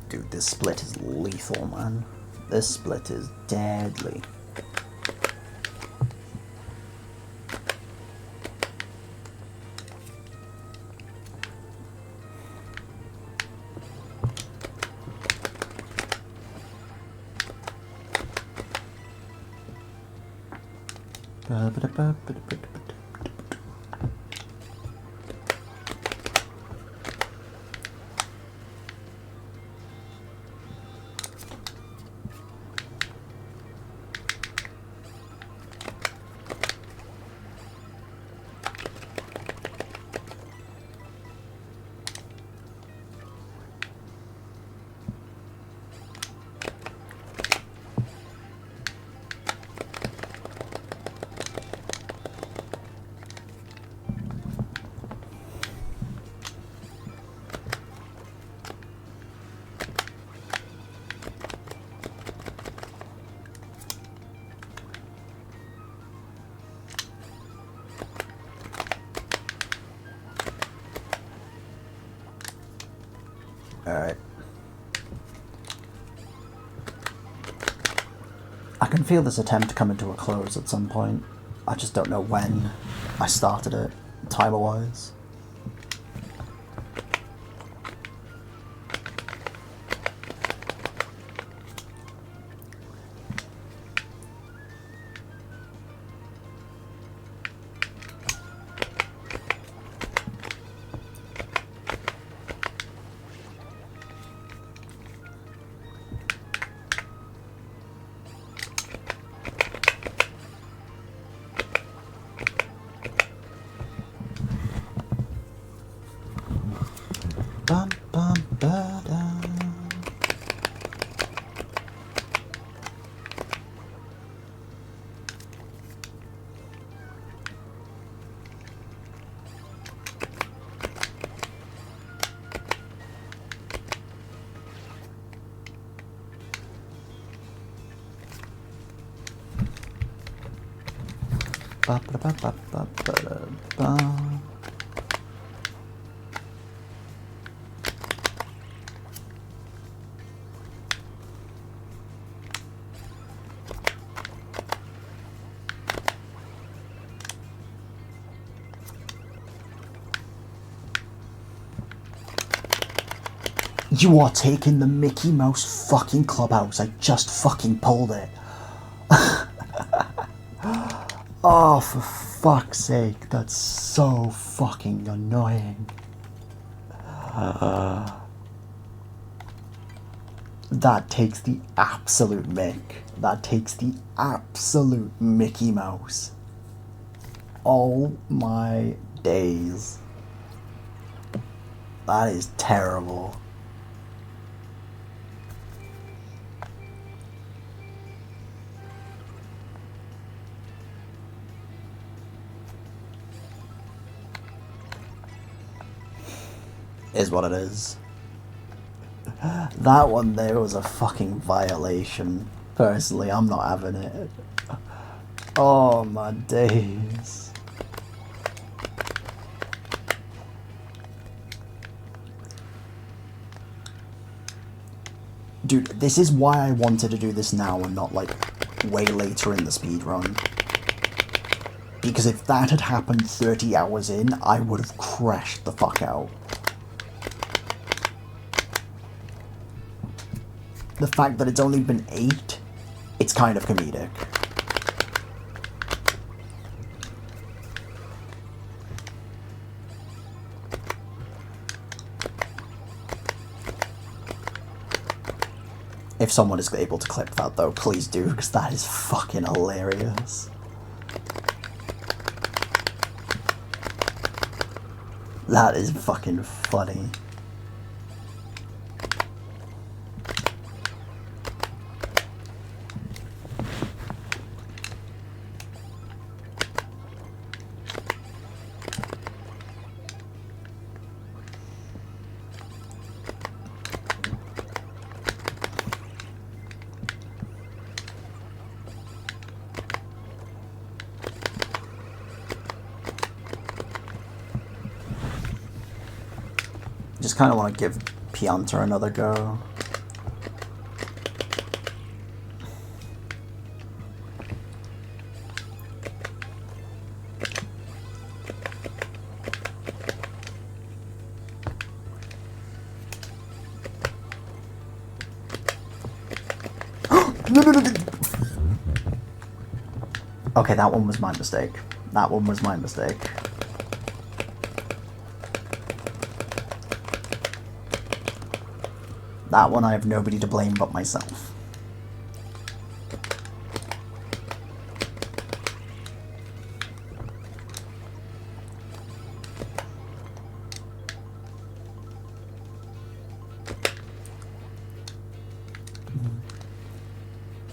[SPEAKER 1] Dude, this split is lethal, man. This split is deadly. Alright. I can feel this attempt coming to a close at some point. I just don't know when I started it, timer-wise.
[SPEAKER 3] Ba, ba, ba, ba, ba, ba, ba. You are taking the Mickey Mouse fucking clubhouse. I just fucking pulled it. Oh, for fuck's sake. That's so fucking annoying. That takes the absolute mick. That takes the absolute Mickey Mouse. Oh my days. That is terrible. Is what it is. That one there was a fucking violation. Personally, I'm not having it. Oh my days. Dude, this is why I wanted to do this now and not like way later in the speedrun. Because if that had happened 30 hours in, I would have crashed the fuck out. The fact that it's only been 8, it's kind of comedic. If someone is able to clip that though, please do, because that is fucking hilarious. That is fucking funny. Just kind of want to give Pianta another go. No. Okay, that one was my mistake. That one was my mistake. That one I have nobody to blame but myself.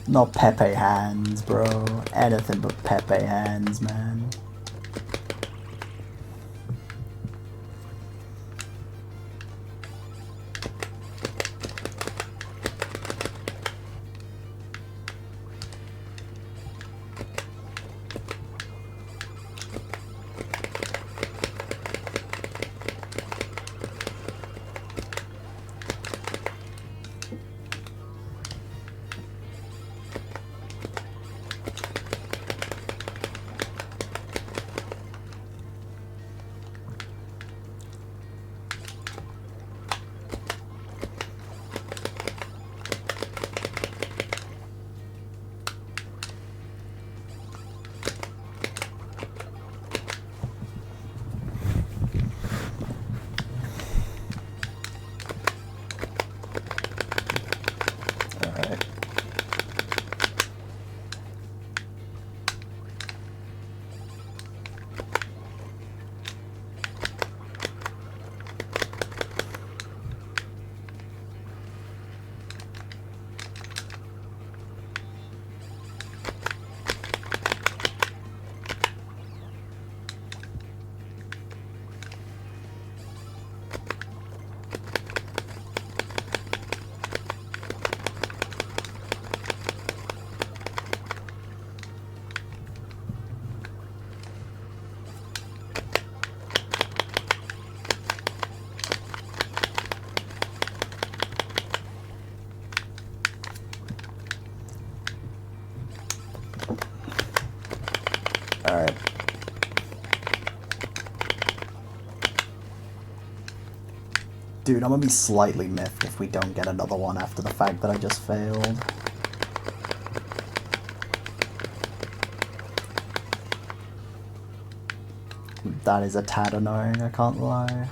[SPEAKER 3] Not Pepe hands, bro. Anything but Pepe hands, man. Dude, I'm gonna be slightly miffed if we don't get another one after the fact that I just failed. That is a tad annoying, I can't lie.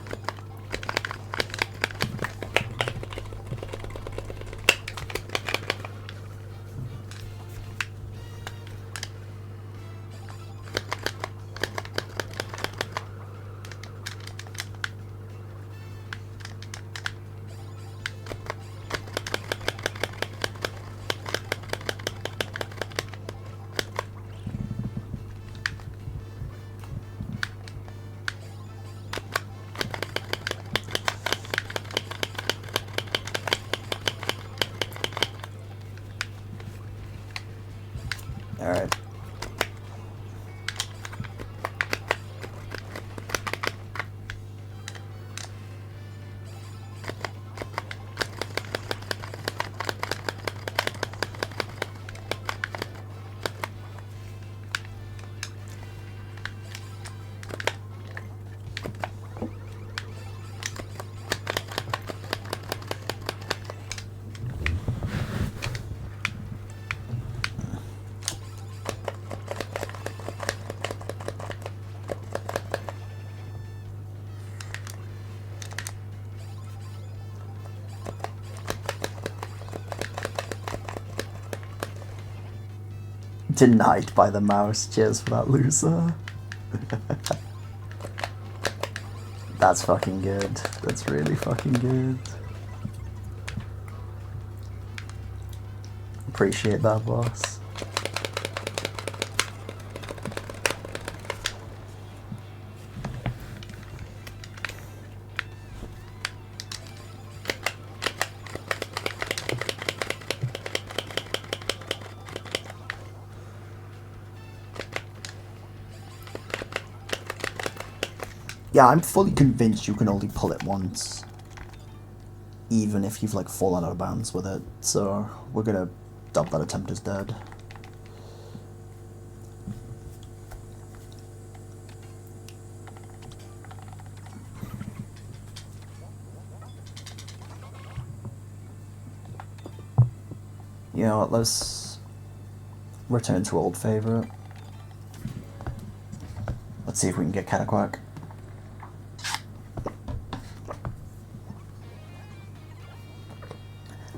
[SPEAKER 3] Alright. Denied by the mouse. Cheers for that, loser. That's fucking good. That's really fucking good. Appreciate that, boss. Yeah, I'm fully convinced you can only pull it once, even if you've like fallen out of bounds with it, so we're gonna dump that attempt as dead. You know what, let's return to old favorite. Let's see if we can get Cataquack.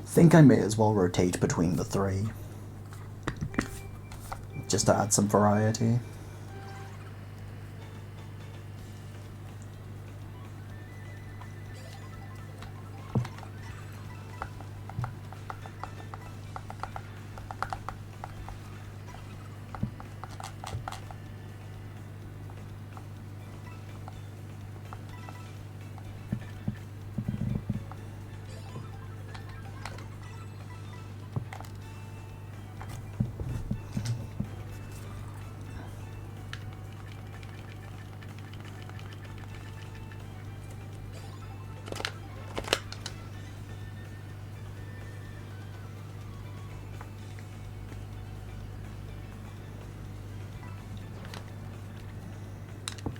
[SPEAKER 3] Think I may as well rotate between the three, just to add some variety.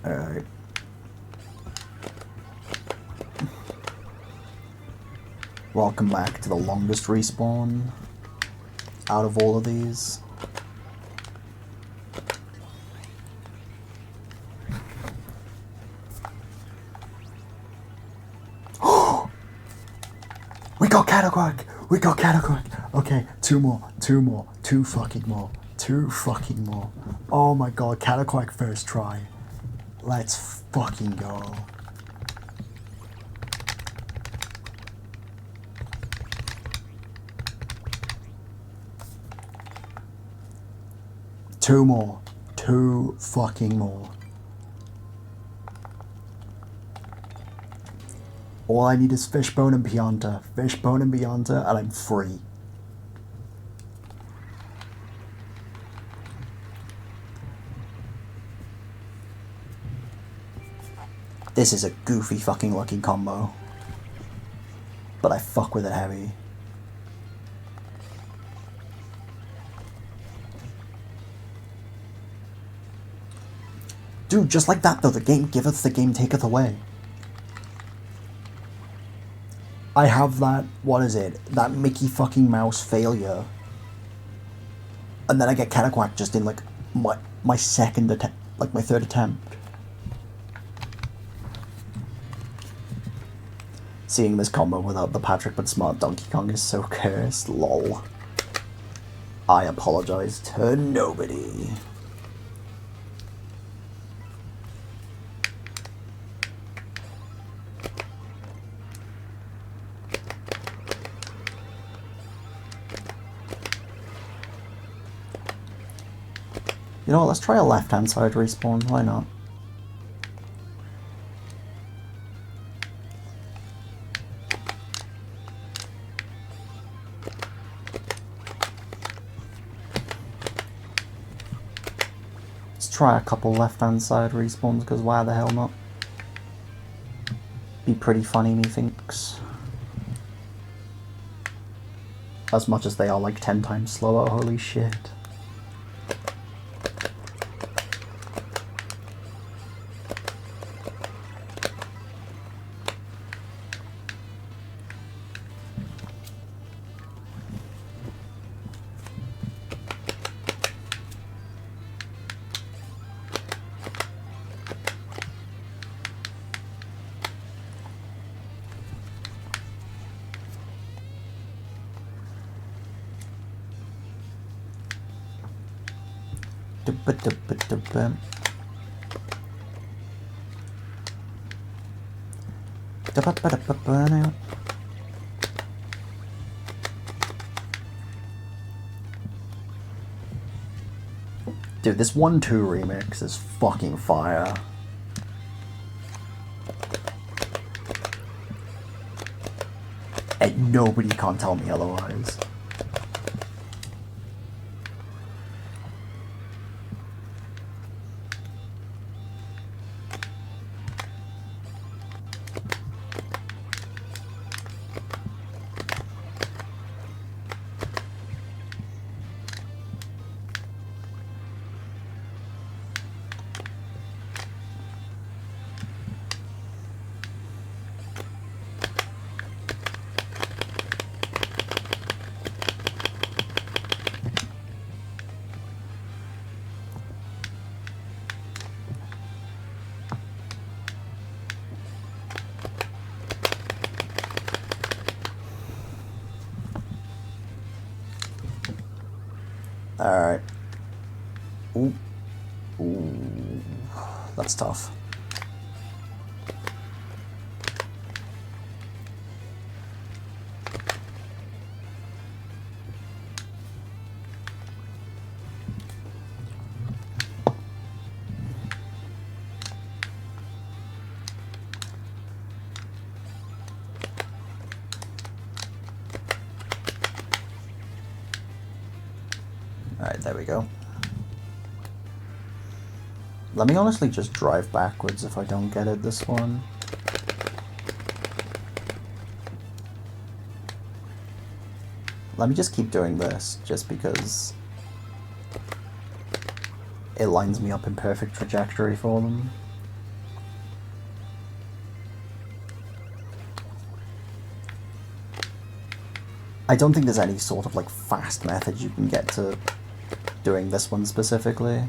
[SPEAKER 3] Alright. Welcome back to the longest respawn out of all of these. We got Cataquack! We got Cataquack! Okay, two fucking more. Oh my god, Cataquack first try. Let's fucking go. Two fucking more. All I need is Fishbone and Pianta, and I'm free. This is a goofy fucking lucky combo, but I fuck with it heavy. Dude, just like that though, the game giveth, the game taketh away. I have that, what is it? That Mickey fucking Mouse failure. And then I get Cataquack just in like my second attempt, like my third attempt. Seeing this combo without the Patrick but smart Donkey Kong is so cursed, lol. I apologize to nobody. You know what, let's try a left-hand side respawn, why not? Let's try a couple left-hand side respawns, because why the hell not? Be pretty funny, methinks. As much as they are like 10 times slower, holy shit. Dude, this 1-2 remix is fucking fire. And nobody can't tell me otherwise. Alright. Ooh. Ooh. That's tough. Alright, there we go. Let me honestly just drive backwards if I don't get it this one. Let me just keep doing this, just because it lines me up in perfect trajectory for them. I don't think there's any sort of like fast method you can get to doing this one specifically.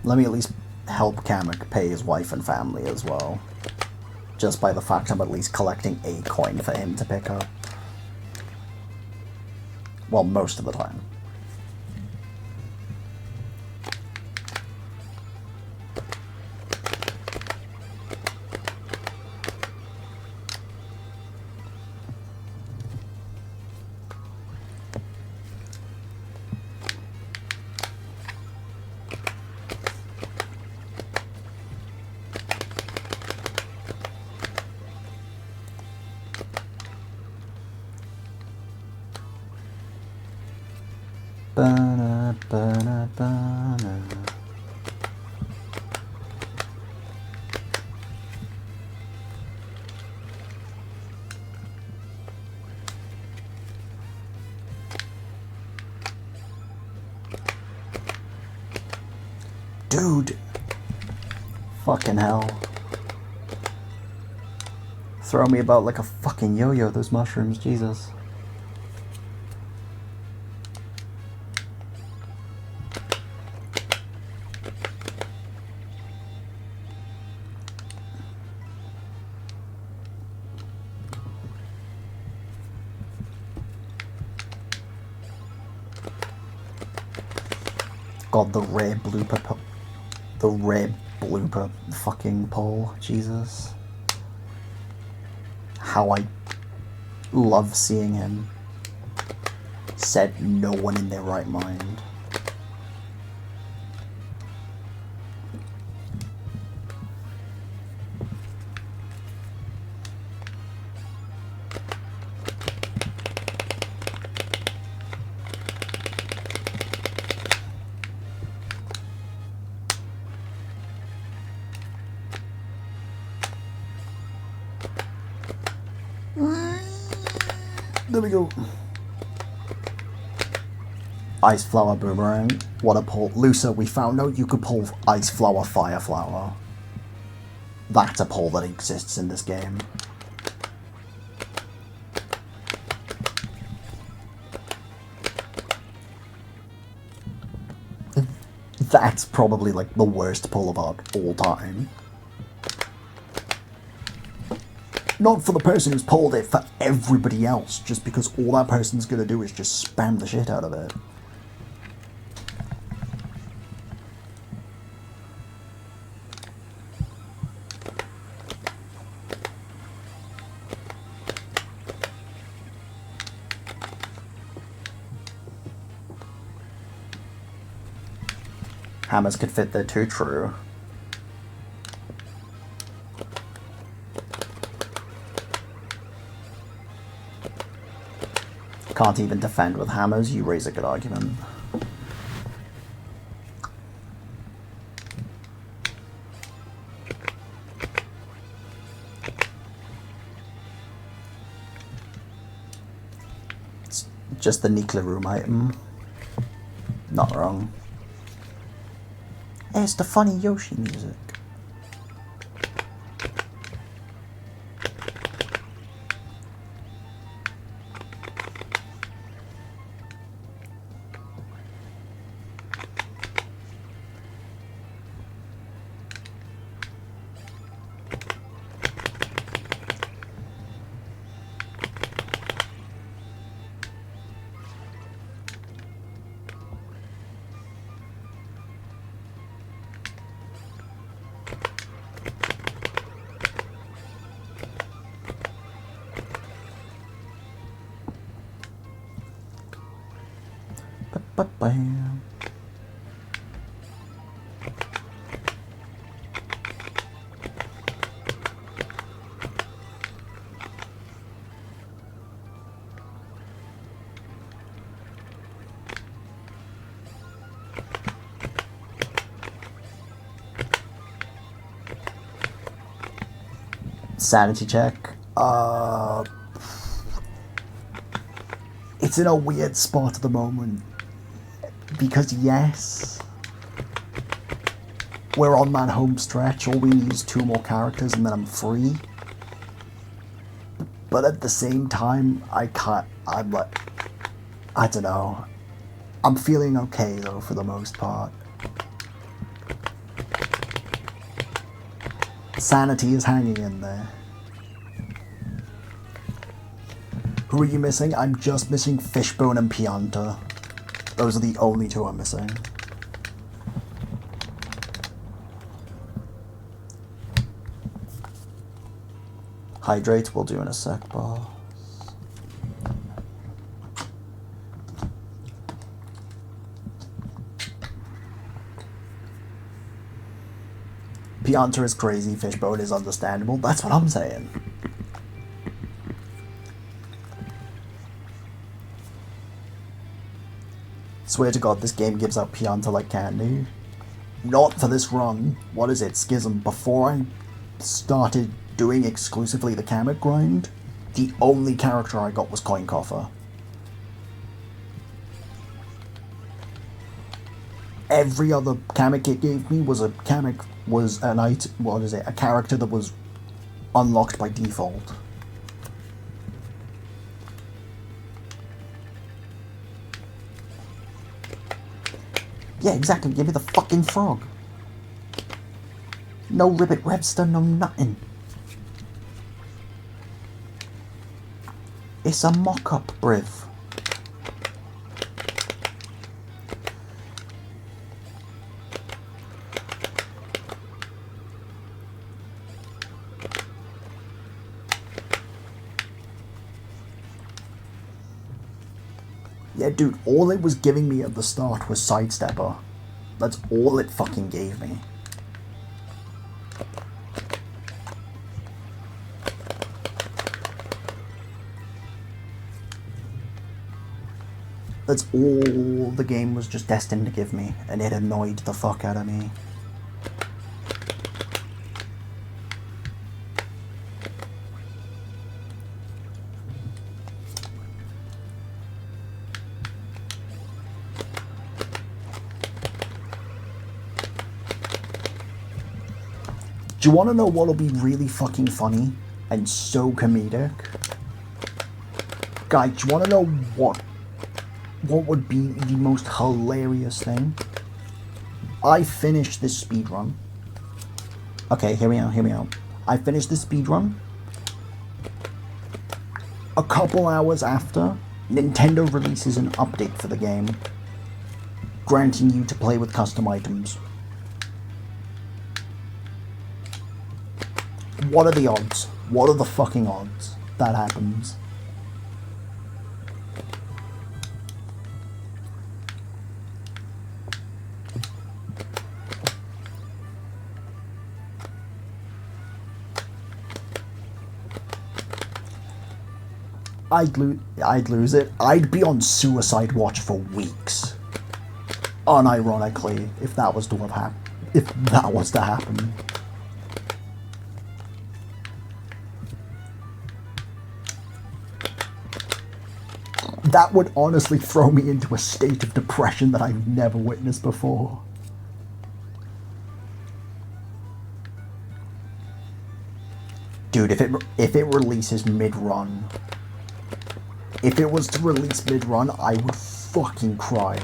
[SPEAKER 3] Let me at least help Kamek pay his wife and family as well. Just by the fact I'm at least collecting a coin for him to pick up. Well, most of the time.
[SPEAKER 1] Ba-na, ba-na, ba-na. Dude! Fucking hell. Throw me about like a fucking yo-yo, those mushrooms, Jesus. God, the rare blooper fucking poll, Jesus. How I love seeing him. Said no one in their right mind. There we go. Ice Flower Boomerang. What a pull. Lusa, we found out you could pull Ice Flower Fire Flower. That's a pull that exists in this game. That's probably like the worst pull of all time. Not for the person who's pulled it, for everybody else, just because all that person's gonna do is just spam the shit out of it. Hammers could fit there too, true. Can't even defend with hammers, you raise a good argument. It's just the Nikla room item. Not wrong. It's the funny Yoshi music. Ba-bam. Sanity check. It's in a weird spot at the moment. Because yes, we're on that home stretch, all we need is 2 more characters and then I'm free. But at the same time, I'm like, I don't know. I'm feeling okay though for the most part. Sanity is hanging in there. Who are you missing? I'm just missing Fishbone and Pianta. Those are the only 2 I'm missing. Hydrate we'll do in a sec, boss. Pianta is crazy, Fishbone is understandable. That's what I'm saying.
[SPEAKER 3] Swear to God, this game gives out Pianta like candy. Not for this run. What is it, Schism? Before I started doing exclusively the Kamek grind, the only character I got was Coin Coffer. Every other Kamek it gave me was a Kamek was an item. What is it? A character that was unlocked by default. Yeah, exactly. Give me the fucking frog. No ribbit webster, no nothing. It's a mock-up, Briv. Yeah, dude, all it was giving me at the start was Sidestepper. That's all it fucking gave me. That's all the game was just destined to give me, and it annoyed the fuck out of me. Do you want to know what'll be really fucking funny and so comedic? Guys, do you want to know what would be the most hilarious thing? I finished this speedrun. Okay, hear me out. I finished this speedrun. A couple hours after, Nintendo releases an update for the game, granting you to play with custom items. What are the odds? What are the fucking odds that happens? I'd lose it. I'd be on suicide watch for weeks. Unironically, if that was to happen. That would honestly throw me into a state of depression that I've never witnessed before. Dude, if it releases mid-run, if it was to release mid-run, I would fucking cry.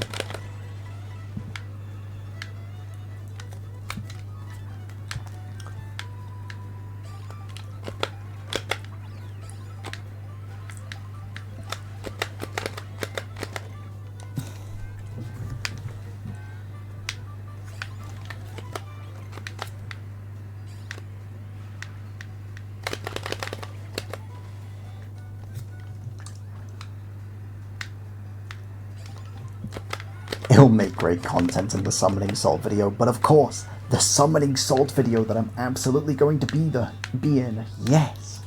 [SPEAKER 3] It'll make great content in the Summoning Salt video, but of course, the Summoning Salt video that I'm absolutely going to be in, yes.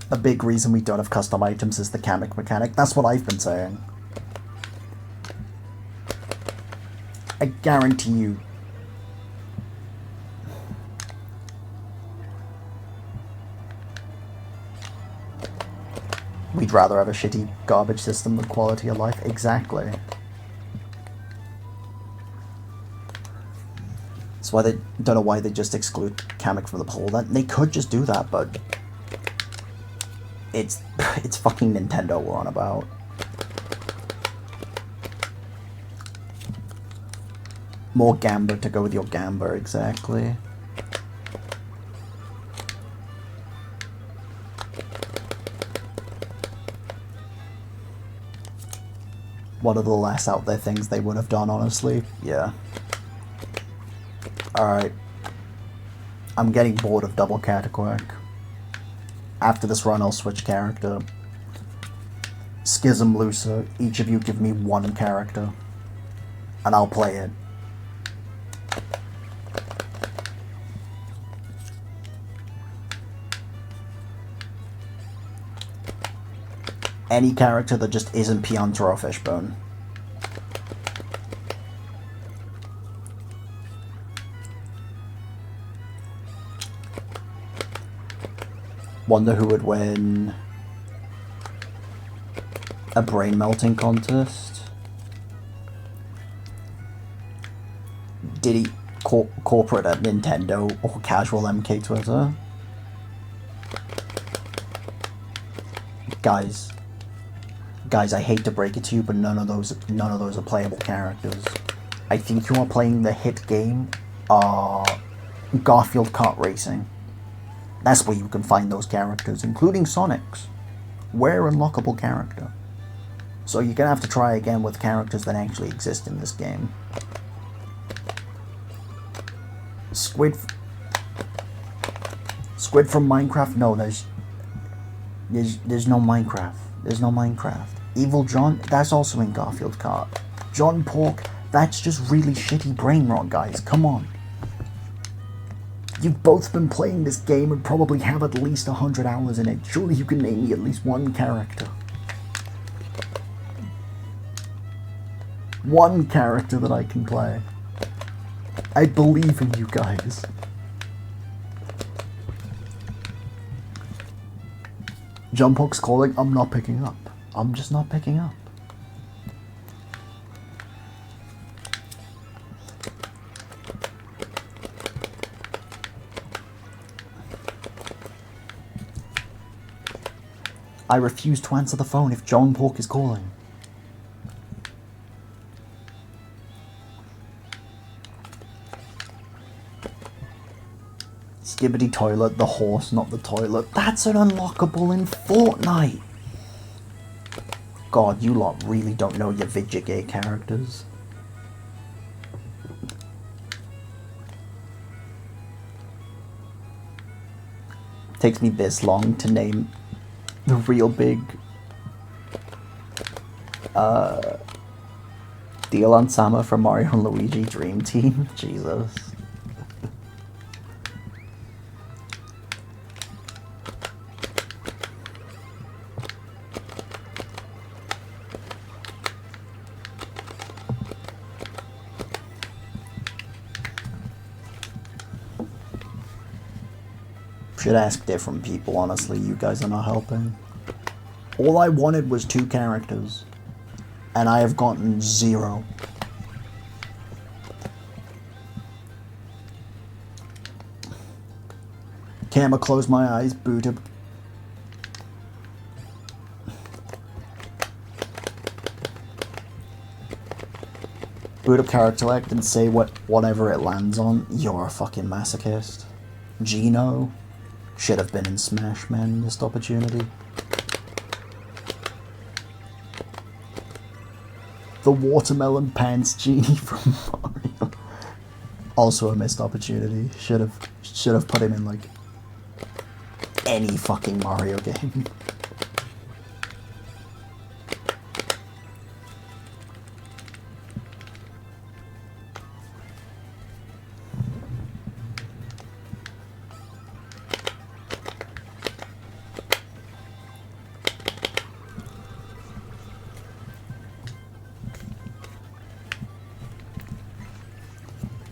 [SPEAKER 3] A big reason we don't have custom items is the Kamek mechanic. That's what I've been saying. I guarantee you. We'd rather have a shitty garbage system than quality of life. Exactly. That's why they don't know why they just exclude Kamek from the poll. They could just do that, but it's fucking Nintendo we're on about. More Gamba to go with your Gamba, exactly. One of the less out there things they would have done, honestly. Yeah. Alright. I'm getting bored of double Cataquark. After this run, I'll switch character. Schism, Lucer, each of you give me one character, and I'll play it. Any character that just isn't Pianta or Fishbone. Wonder who would win a brain melting contest. Diddy corporate at Nintendo or casual MK Twitter. Guys, I hate to break it to you, but none of those are playable characters. I think you are playing the hit game, Garfield Kart Racing. That's where you can find those characters, including Sonic's rare unlockable character. So you're gonna have to try again with characters that actually exist in this game. Squid from Minecraft? No, there's no Minecraft. There's no Minecraft. Evil John? That's also in Garfield Kart. John Pork? That's just really shitty brain rot, guys. Come on. You've both been playing this game and probably have at least 100 hours in it. Surely you can name me at least one character. One character that I can play. I believe in you guys. Jump Hook's calling. I'm not picking up. I'm just not picking up. I refuse to answer the phone if John Pork is calling. Skibbity toilet, the horse, not the toilet. That's an unlockable in Fortnite. God, you lot really don't know your video game characters. Takes me this long to name the real big deal on Sama from Mario and Luigi Dream Team. Jesus. Should ask different people, honestly. You guys are not helping. All I wanted was 2 characters, and I have gotten 0. Camera, close my eyes, boot up. Boot up character select and say whatever it lands on. You're a fucking masochist. Gino should have been in Smash Man, missed opportunity. The watermelon pants genie from Mario. Also a missed opportunity. Should have put him in like any fucking Mario game.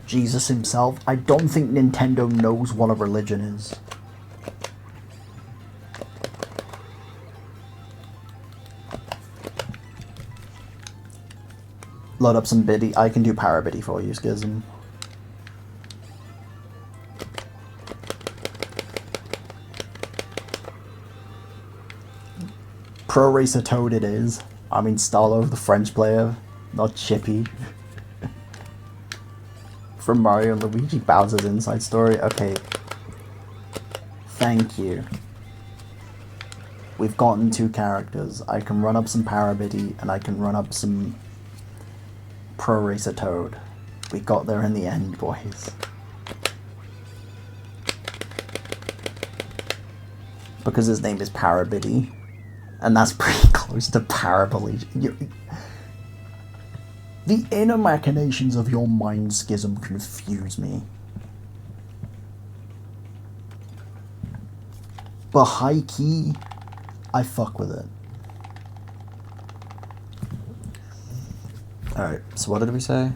[SPEAKER 3] Jesus himself. I don't think Nintendo knows what a religion is. Load up some biddy. I can do parabiddy for you, Schism. Pro Racer Toad it is. I mean Starlo, the French player, not Chippy. From Mario and Luigi Bowser's Inside Story. Okay. Thank you. We've gotten 2 characters. I can run up some Parabiddy and I can run up some Pro Racer Toad. We got there in the end, boys. Because his name is Parabiddy. And that's pretty close to paraplegia. The inner machinations of your mind schism confuse me. But high key, I fuck with it. Alright, so what did we say?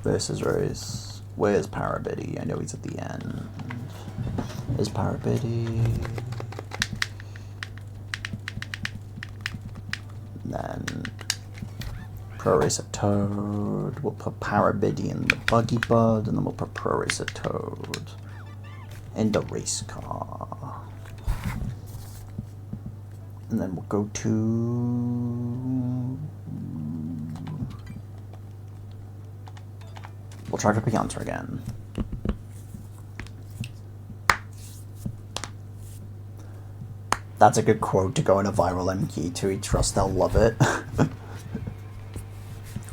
[SPEAKER 3] Versus race. Where's Parabiddy? I know he's at the end. Is Parabiddy? Then Pro Racer Toad. We'll put Parabiddy in the Buggy Bud, and then we'll put Pro Racer Toad in the race car. And then we'll go to... We'll try for Pianter again. That's a good quote to go in a viral MK tweet. Trust they'll love it.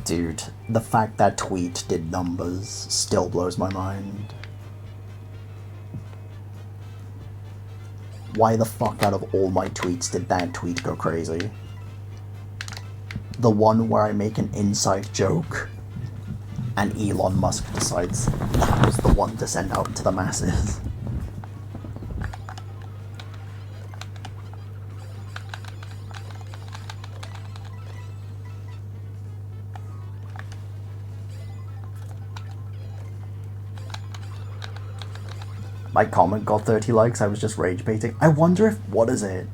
[SPEAKER 3] Dude, the fact that tweet did numbers still blows my mind. Why the fuck out of all my tweets did that tweet go crazy? The one where I make an inside joke and Elon Musk decides that was the one to send out to the masses. My comment got 30 likes, I was just rage baiting. I wonder if, what is it?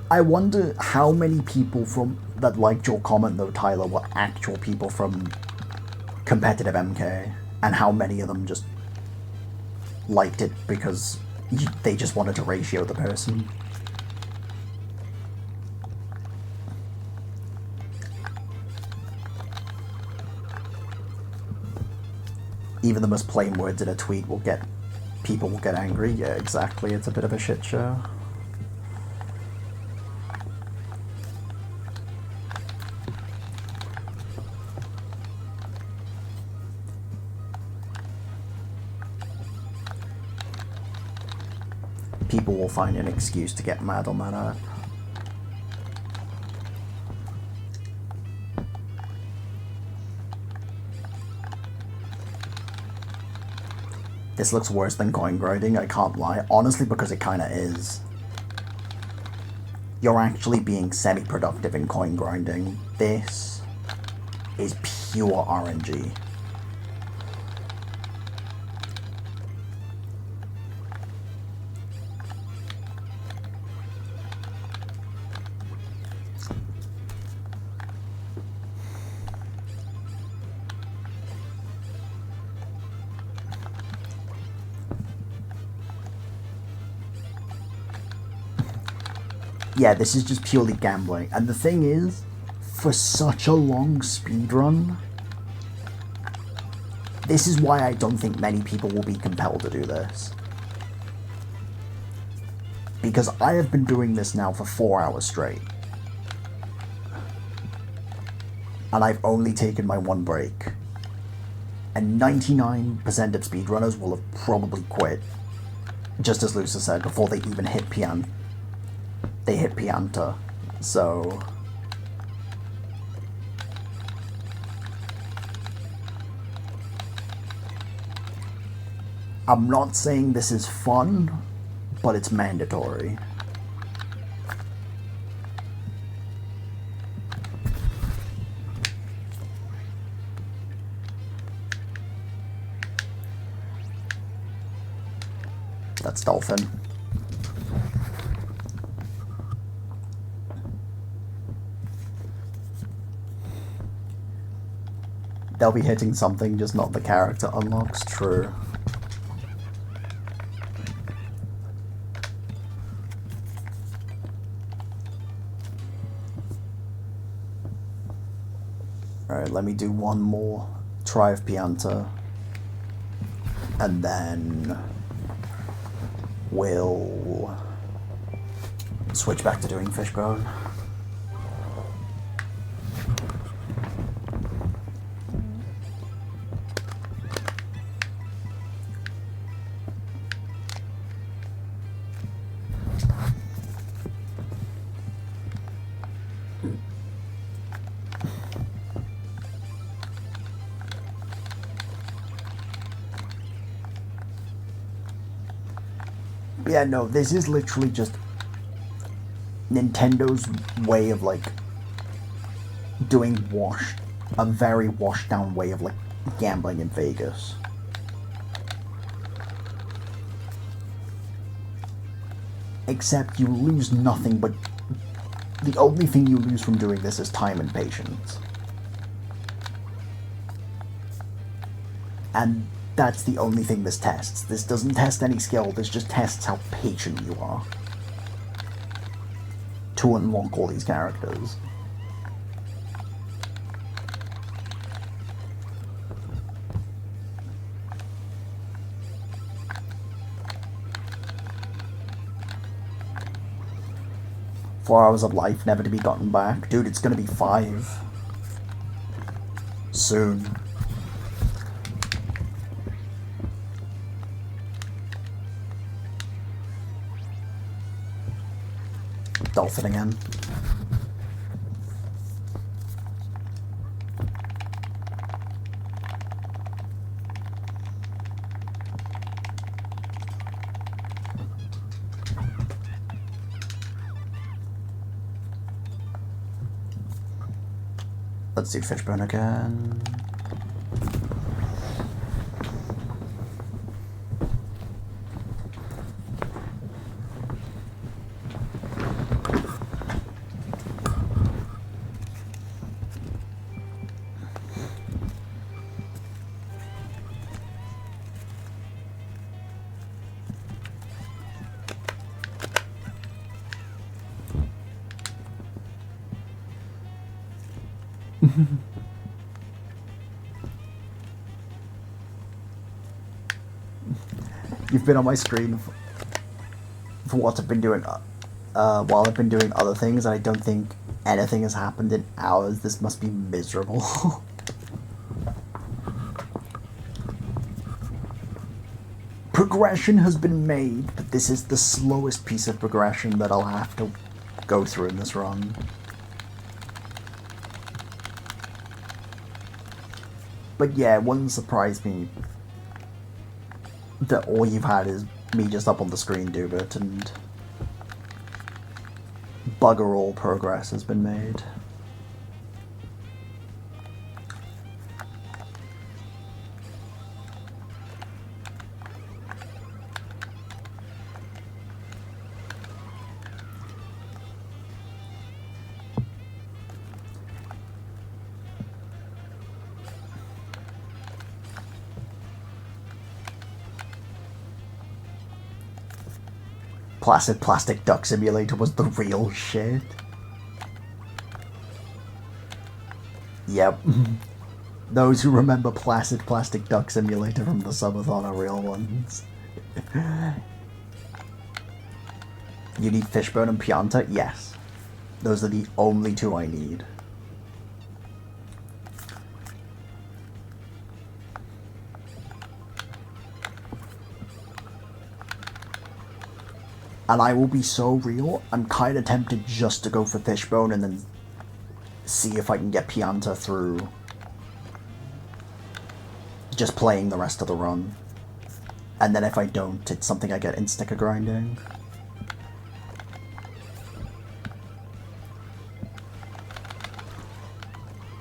[SPEAKER 3] I wonder how many people from that liked your comment though, Tyler, were actual people from competitive MK, and how many of them just liked it because they just wanted to ratio the person. Even the most plain words in a tweet will get, people will get angry. Yeah, exactly. It's a bit of a shit show. People will find an excuse to get mad on that app. This looks worse than coin grinding, I can't lie. Honestly, because it kinda is. You're actually being semi-productive in coin grinding. This is pure RNG. Yeah, this is just purely gambling. And the thing is, for such a long speedrun, this is why I don't think many people will be compelled to do this. Because I have been doing this now for 4 hours straight. And I've only taken my one break. And 99% of speedrunners will have probably quit, just as Lucia said, before they even hit Pian. They hit Pianta, so... I'm not saying this is fun, but it's mandatory. That's Dolphin. They'll be hitting something, just not the character unlocks. True. Alright, let me do one more try of Pianta. And then we'll switch back to doing Fishbone. Yeah, no, this is literally just Nintendo's way of, like, doing a very washed down way of, like, gambling in Vegas. Except you lose nothing, but the only thing you lose from doing this is time and patience. And that's the only thing this tests. This doesn't test any skill, this just tests how patient you are to unlock all these characters. Four hours of life never to be gotten back. Dude, it's gonna be 5. Soon. Dolphin again. Let's do Fishbone again. You've been on my screen for what I've been doing while I've been doing other things, and I don't think anything has happened in hours. This must be miserable. Progression has been made, but this is the slowest piece of progression that I'll have to go through in this run. But yeah, it wouldn't surprise me that all you've had is me just up on the screen do it, and bugger all progress has been made. Placid Plastic Duck Simulator was the real shit. Yep. Those who remember Placid Plastic Duck Simulator from the subathon are real ones. You need Fishbone and Pianta? Yes. Those are the only 2 I need. And I will be so real, I'm kind of tempted just to go for Fishbone and then see if I can get Pianta through just playing the rest of the run. And then if I don't, it's something I get in sticker grinding.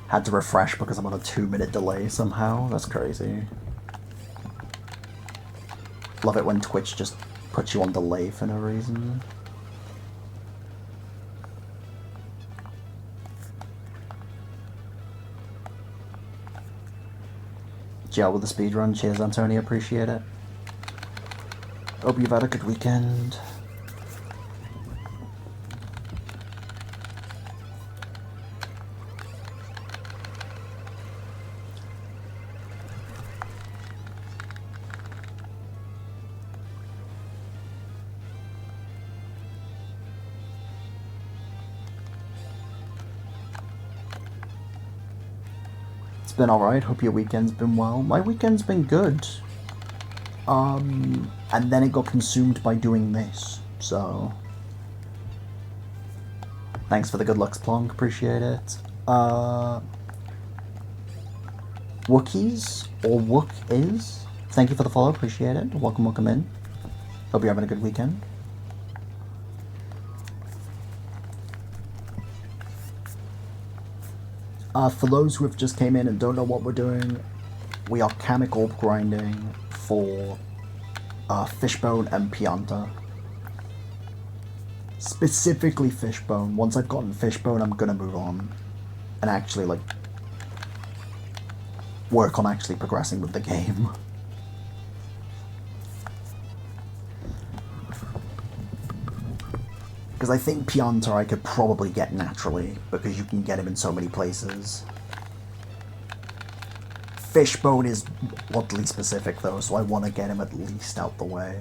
[SPEAKER 3] Had to refresh because I'm on a 2-minute delay somehow. That's crazy. Love it when Twitch just puts you on delay for no reason. Gel with the speedrun. Cheers, Antonio. Appreciate it. Hope you've had a good weekend. Been alright, hope your weekend's been well. My weekend's been good. And then it got consumed by doing this, so... Thanks for the good looks, Plonk, appreciate it. Wookiees, or Wook is, thank you for the follow, appreciate it. Welcome in. Hope you're having a good weekend. For those who have just came in and don't know what we're doing, we are chemical grinding for Fishbone and Pianta. Specifically Fishbone. Once I've gotten Fishbone, I'm gonna move on and actually, like, work on actually progressing with the game. Because I think Pianta I could probably get naturally, because you can get him in so many places. Fishbone is oddly specific though, so I want to get him at least out the way.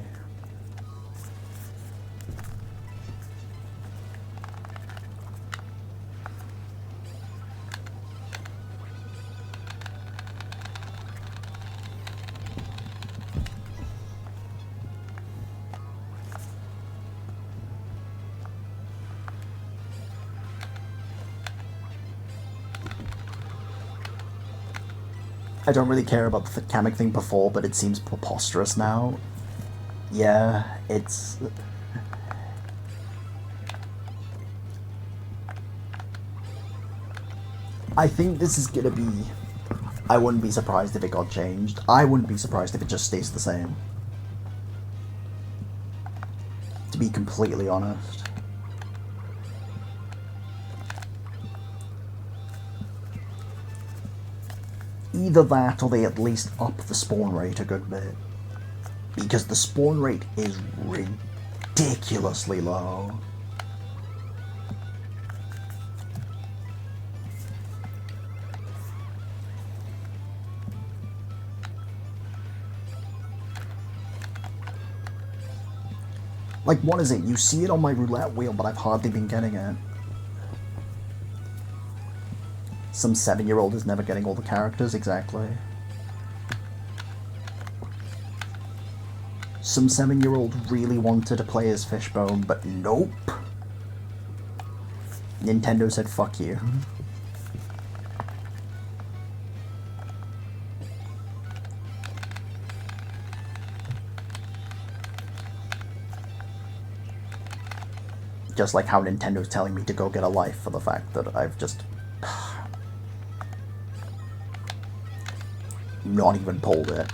[SPEAKER 3] I don't really care about the Kamek thing before, but it seems preposterous now. Yeah, it's... I think this is gonna be... I wouldn't be surprised if it got changed. I wouldn't be surprised if it just stays the same. To be completely honest. Either that or they at least up the spawn rate a good bit. Because the spawn rate is ridiculously low. Like, what is it? You see it on my roulette wheel, but I've hardly been getting it. Some 7-year-old is never getting all the characters, exactly. Some 7-year-old really wanted to play as Fishbone, but nope. Nintendo said fuck you. Just like how Nintendo's telling me to go get a life for the fact that I've just... not even pulled it.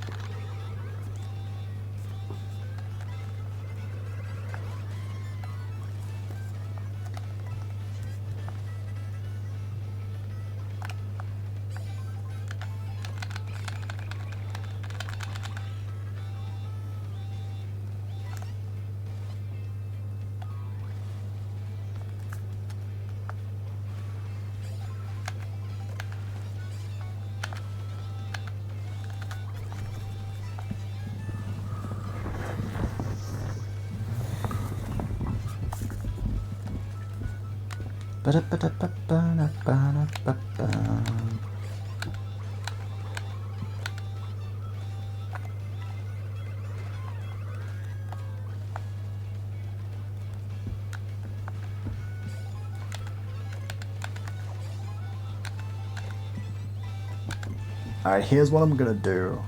[SPEAKER 3] Alright, here's what I'm gonna do.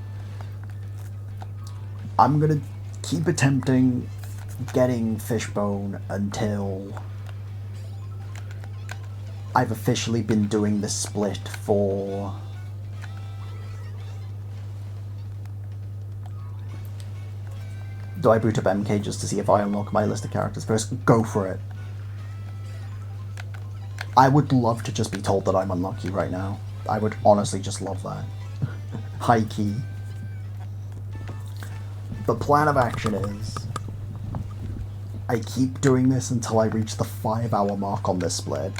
[SPEAKER 3] I'm gonna keep attempting getting Fishbone until I've officially been doing the split for do I boot up MK just to see if I unlock my list of characters first? Go for it. I would love to just be told that I'm unlucky right now. I would honestly just love that. High key. The plan of action is I keep doing this until I reach the 5-hour mark on this split.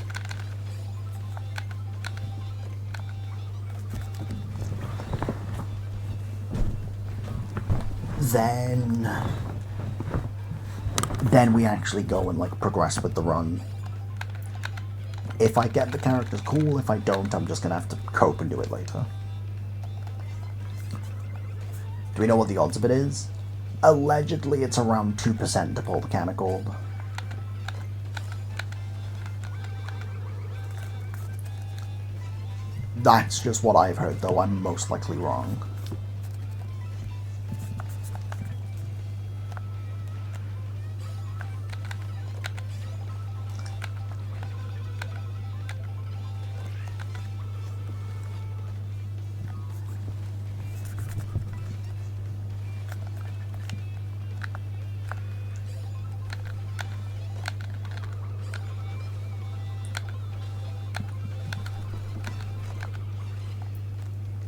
[SPEAKER 3] Then we actually go and like progress with the run. If I get the characters, cool. If I don't, I'm just gonna have to cope and do it later. Do we know what the odds of it is? Allegedly, it's around 2% to pull the Kamek Gold. That's just what I've heard, though. I'm most likely wrong.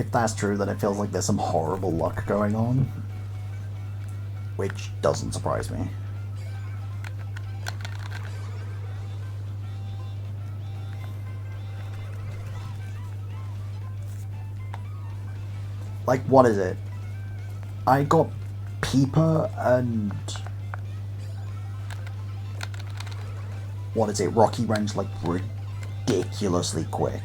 [SPEAKER 3] If that's true, then it feels like there's some horrible luck going on. Which doesn't surprise me. Like, what is it? I got Peeper and... what is it? Rocky Wrench, like, ridiculously quick.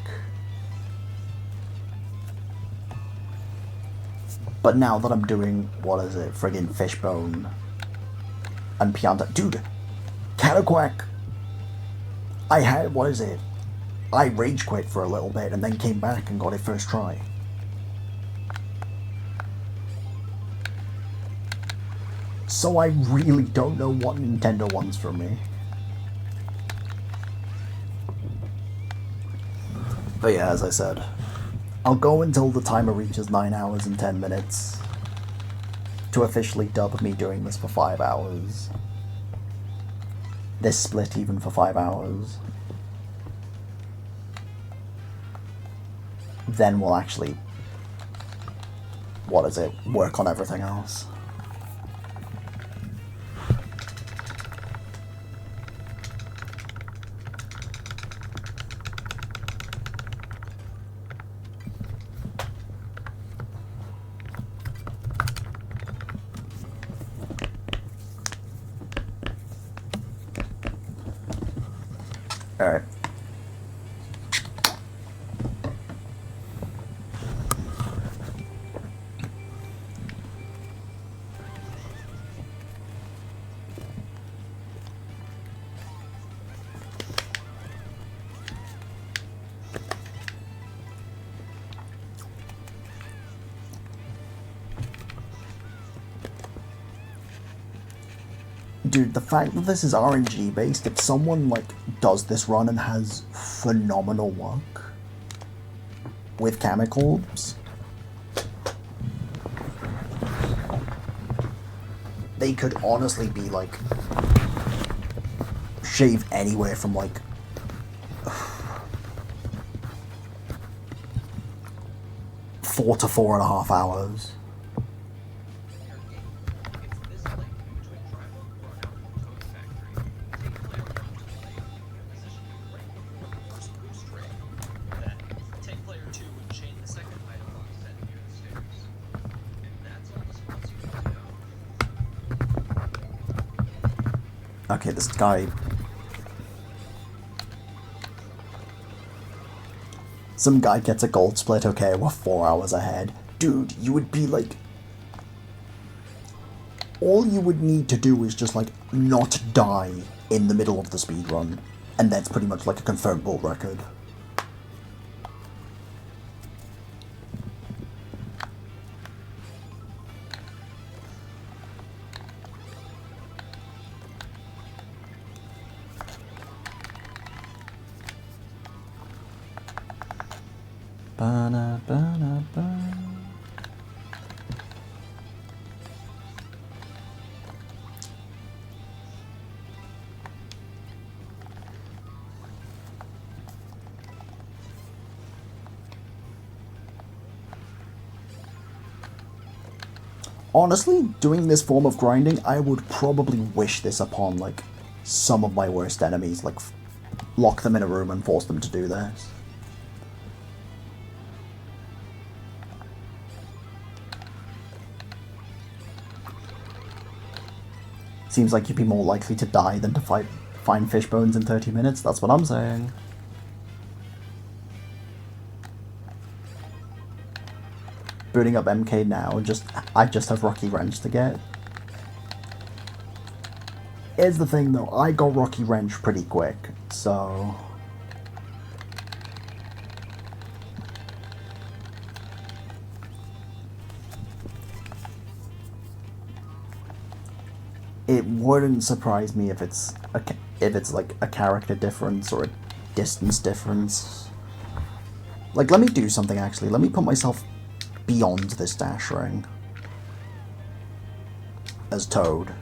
[SPEAKER 3] But now that I'm doing, what is it? Friggin' Fishbone and Pianta. Dude! Cataquack! I had, what is it? I rage quit for a little bit and then came back and got it first try. So I really don't know what Nintendo wants from me. But yeah, as I said, I'll go until the timer reaches 9 hours and 10 minutes to officially dub me doing this for 5 hours. This split even for 5 hours. Then we'll actually, what is it, work on everything else. Alright. Dude, the fact that this is RNG based, if someone like does this run and has phenomenal luck with chemicals, they could honestly be like shave anywhere from like 4 to 4.5 hours. Okay, this guy... Some guy gets a gold split, okay, we're 4 hours ahead. Dude, you would be like... all you would need to do is just like not die in the middle of the speedrun. And that's pretty much like a confirmed world record. Ba-na-ba-na-ba. Honestly, doing this form of grinding, I would probably wish this upon, like, some of my worst enemies, like, lock them in a room and force them to do this. Seems like you'd be more likely to die than to find fish bones in 30 minutes, that's what I'm saying. Booting up MK now, I just have Rocky Wrench to get. Here's the thing though, I got Rocky Wrench pretty quick, so... it wouldn't surprise me if it's like a character difference or a distance difference. Like, let me do something actually. Let me put myself beyond this dash ring as Toad.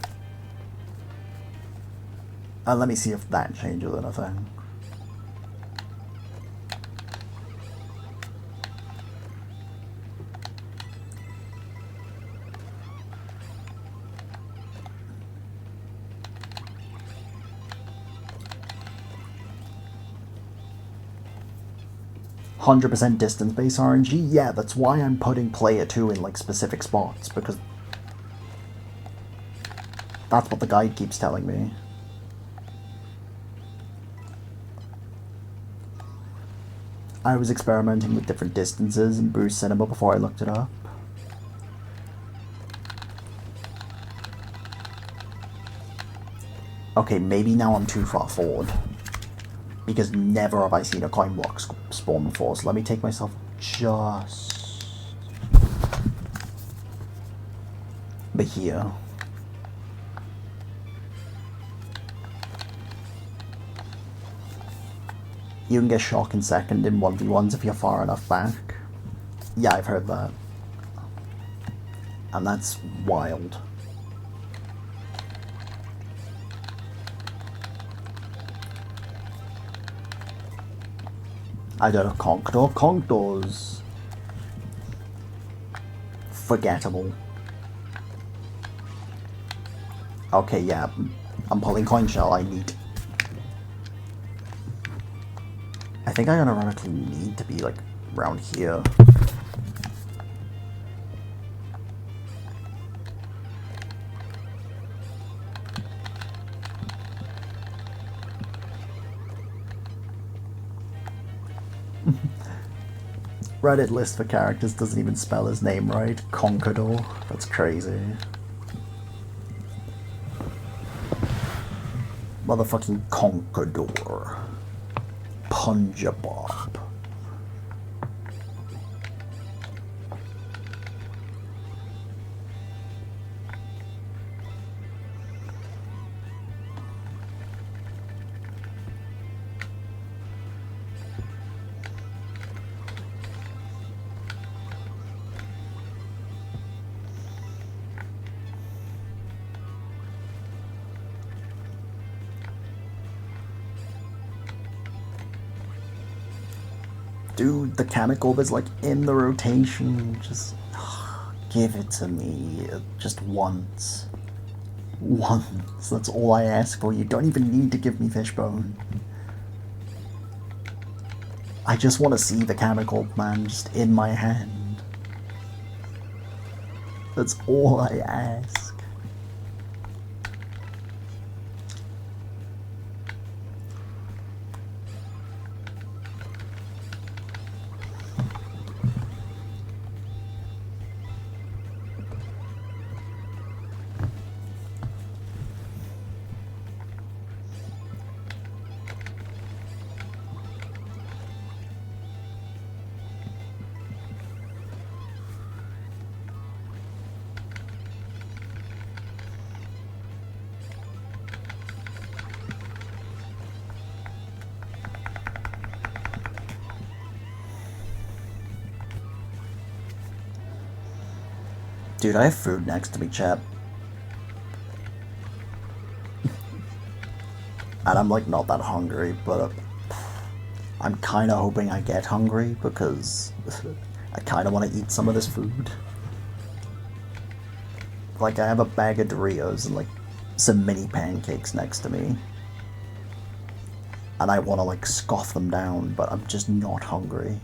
[SPEAKER 3] And let me see if that changes anything. 100% distance-based RNG? Yeah, that's why I'm putting player 2 in, like, specific spots, because that's what the guide keeps telling me. I was experimenting with different distances in Boost Cinema before I looked it up. Okay, maybe now I'm too far forward. Because never have I seen a coin block spawn before, so let me take myself just... But here. You can get shock in second in 1v1s if you're far enough back. Yeah, I've heard that. And that's wild. I don't know, Conk Door's forgettable. Okay, yeah, I'm pulling coin shell, I need... I think I ironically need to be, like, around here. Reddit list for characters doesn't even spell his name right. Conquador. That's crazy. Motherfucking Conquador. Punjabob. Dude, the Kamek is like in the rotation. Just give it to me. Just once. Once. That's all I ask for. You don't even need to give me Fishbone. I just want to see the Kamek man just in my hand. That's all I ask. Dude, I have food next to me, chat. And I'm like not that hungry, but I'm kind of hoping I get hungry because I kind of want to eat some of this food. Like, I have a bag of Doritos and like some mini pancakes next to me. And I want to like scoff them down, but I'm just not hungry.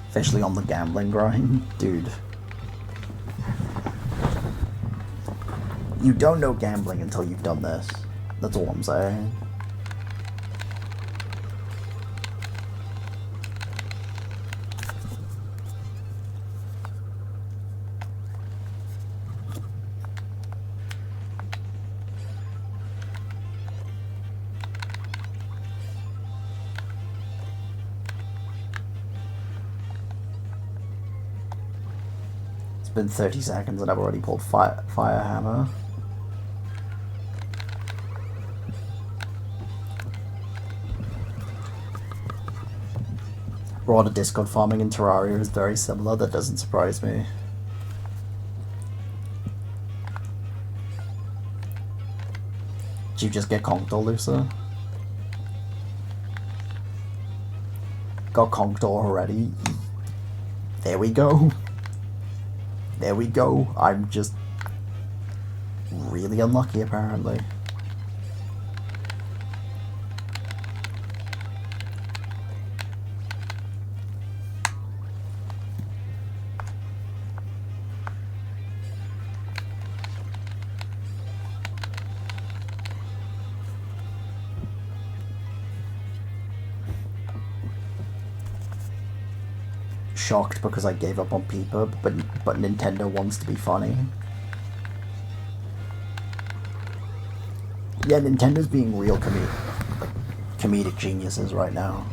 [SPEAKER 3] Especially on the gambling grind, dude. You don't know gambling until you've done this. That's all I'm saying. Been 30 seconds and I've already pulled Fire Hammer. Broader Discord farming in Terraria is very similar, that doesn't surprise me. Did you just get conked, Lusa? Got conked already? There we go. There we go. I'm just really unlucky, apparently. shocked because I gave up on Peeper, but Nintendo wants to be funny. Yeah, Nintendo's being real comedic geniuses right now.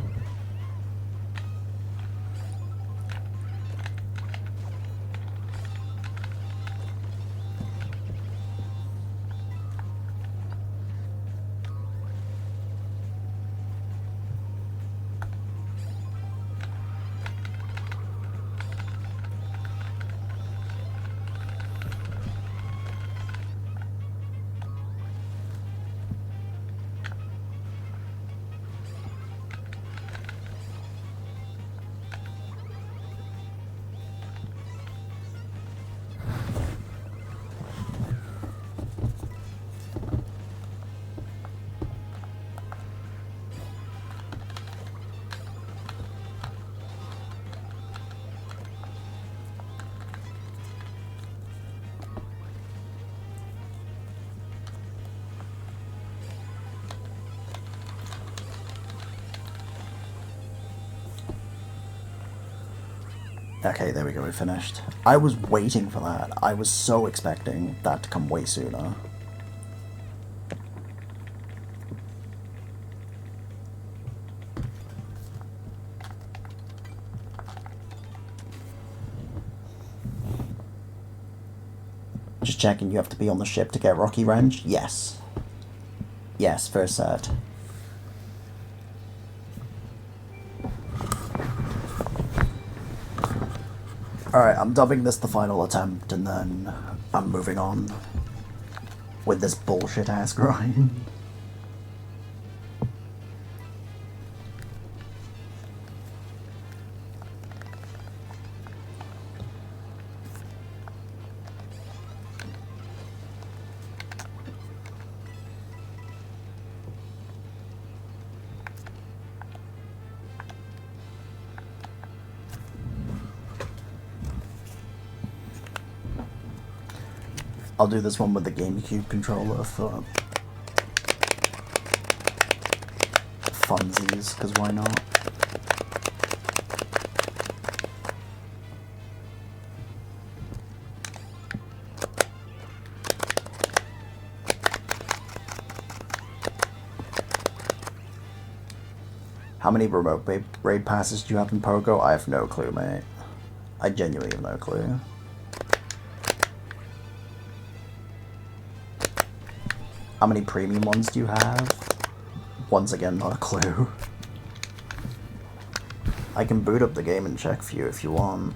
[SPEAKER 3] Okay, there we go, we finished. I was waiting for that. I was so expecting that to come way sooner. Just checking, you have to be on the ship to get Rocky Wrench? Yes. Yes, first set. Alright, I'm dubbing this the final attempt, and then I'm moving on with this bullshit-ass grind. I'll do this one with the GameCube controller for funsies, because why not? How many remote raid passes do you have in Pogo? I have no clue, mate. I genuinely have no clue. How many premium ones do you have? Once again, not a clue. I can boot up the game and check for you if you want.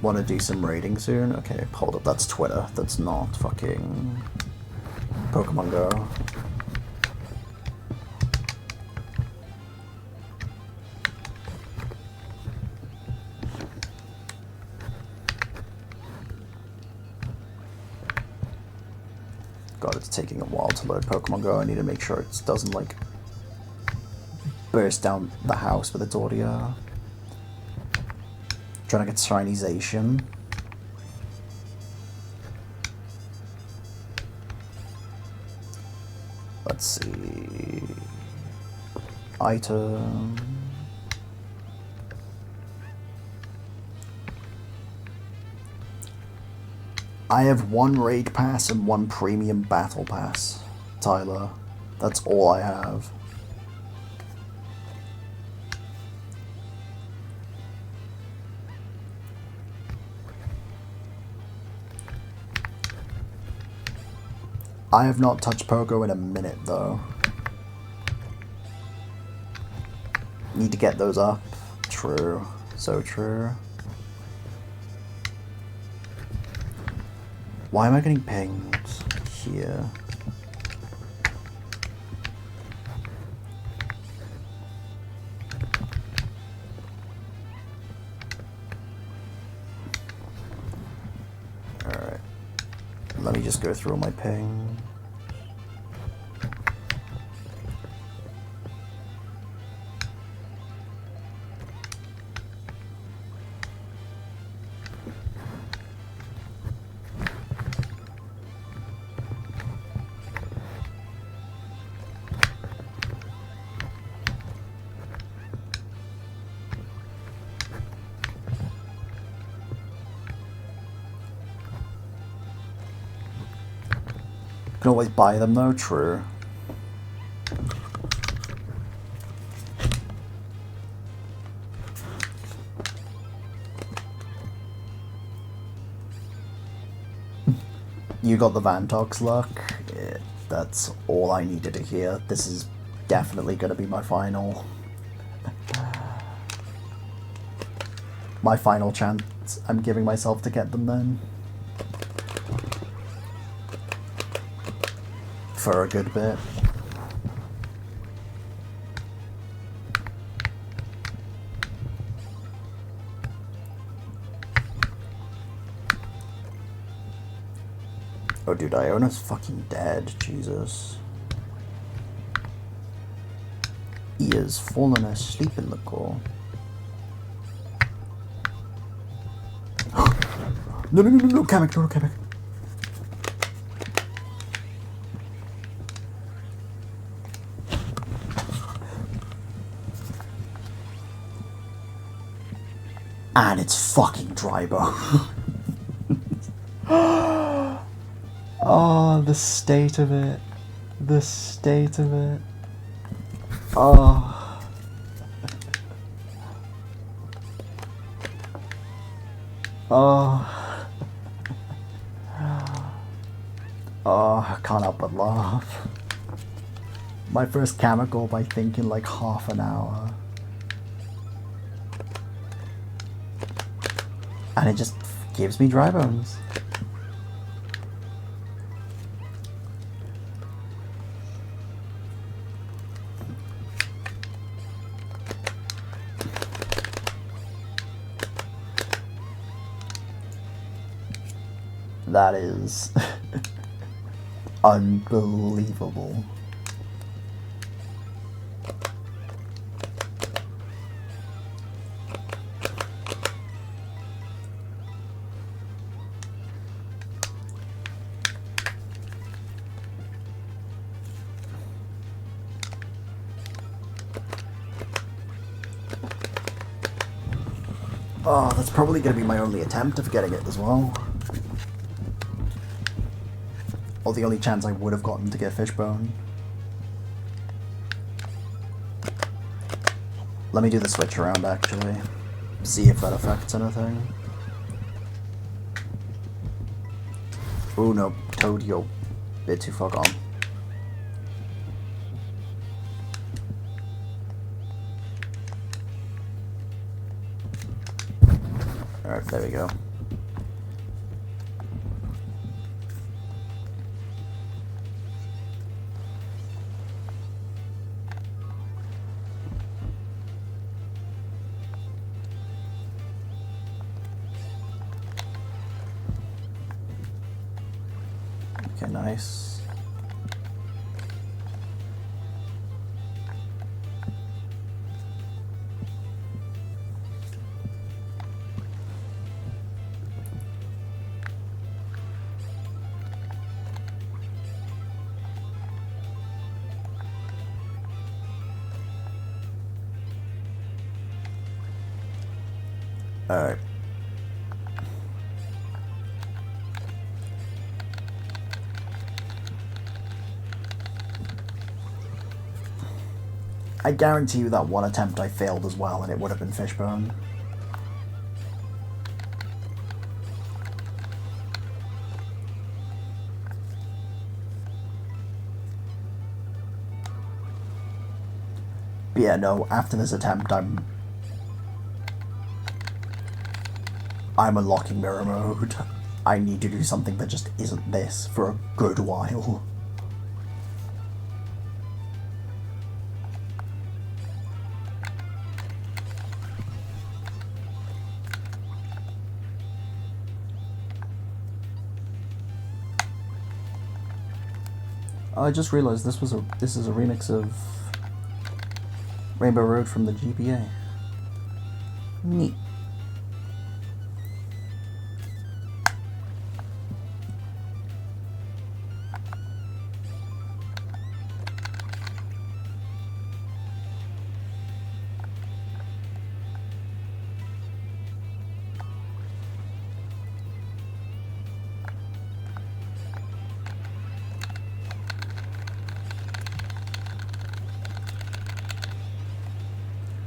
[SPEAKER 3] Want to do some raiding soon? Okay, hold up, that's Twitter. That's not fucking Pokemon Go. God, it's taking a while to load Pokemon Go. I need to make sure it doesn't, like, burst down the house with its audio. Trying to get Chinization. Let's see. Item. I have one raid pass and one premium battle pass, Tyler. That's all I have. I have not touched Pogo in a minute, though. Need to get those up. True. So true. Why am I getting pinged here? Alright. Let me just go through all my ping. Can always buy them though, true. You got the Vantox luck. Yeah, that's all I needed to hear. This is definitely going to be my final. My final chance I'm giving myself to get them then. For a good bit. Oh dude, Iona's fucking dead, Jesus. He has fallen asleep in the core. No, Kamek, no, Kamek. And it's fucking Drybo. Oh, the state of it. The state of it. Oh. Oh. Oh, I can't help but laugh. My first chemical by thinking like half an hour. And it just gives me dry bones. That is unbelievable. Oh, that's probably going to be my only attempt of getting it as well. Or the only chance I would have gotten to get Fishbone. Let me do the switch around actually. See if that affects anything. Oh no, Toad, you're a bit too far gone. Alright, there we go. Okay, nice. Alright. I guarantee you that one attempt I failed as well and it would have been Fishbone. But yeah, no, after this attempt I'm unlocking mirror mode. I need to do something that just isn't this for a good while. I just realized this is a remix of Rainbow Road from the GBA. Neat.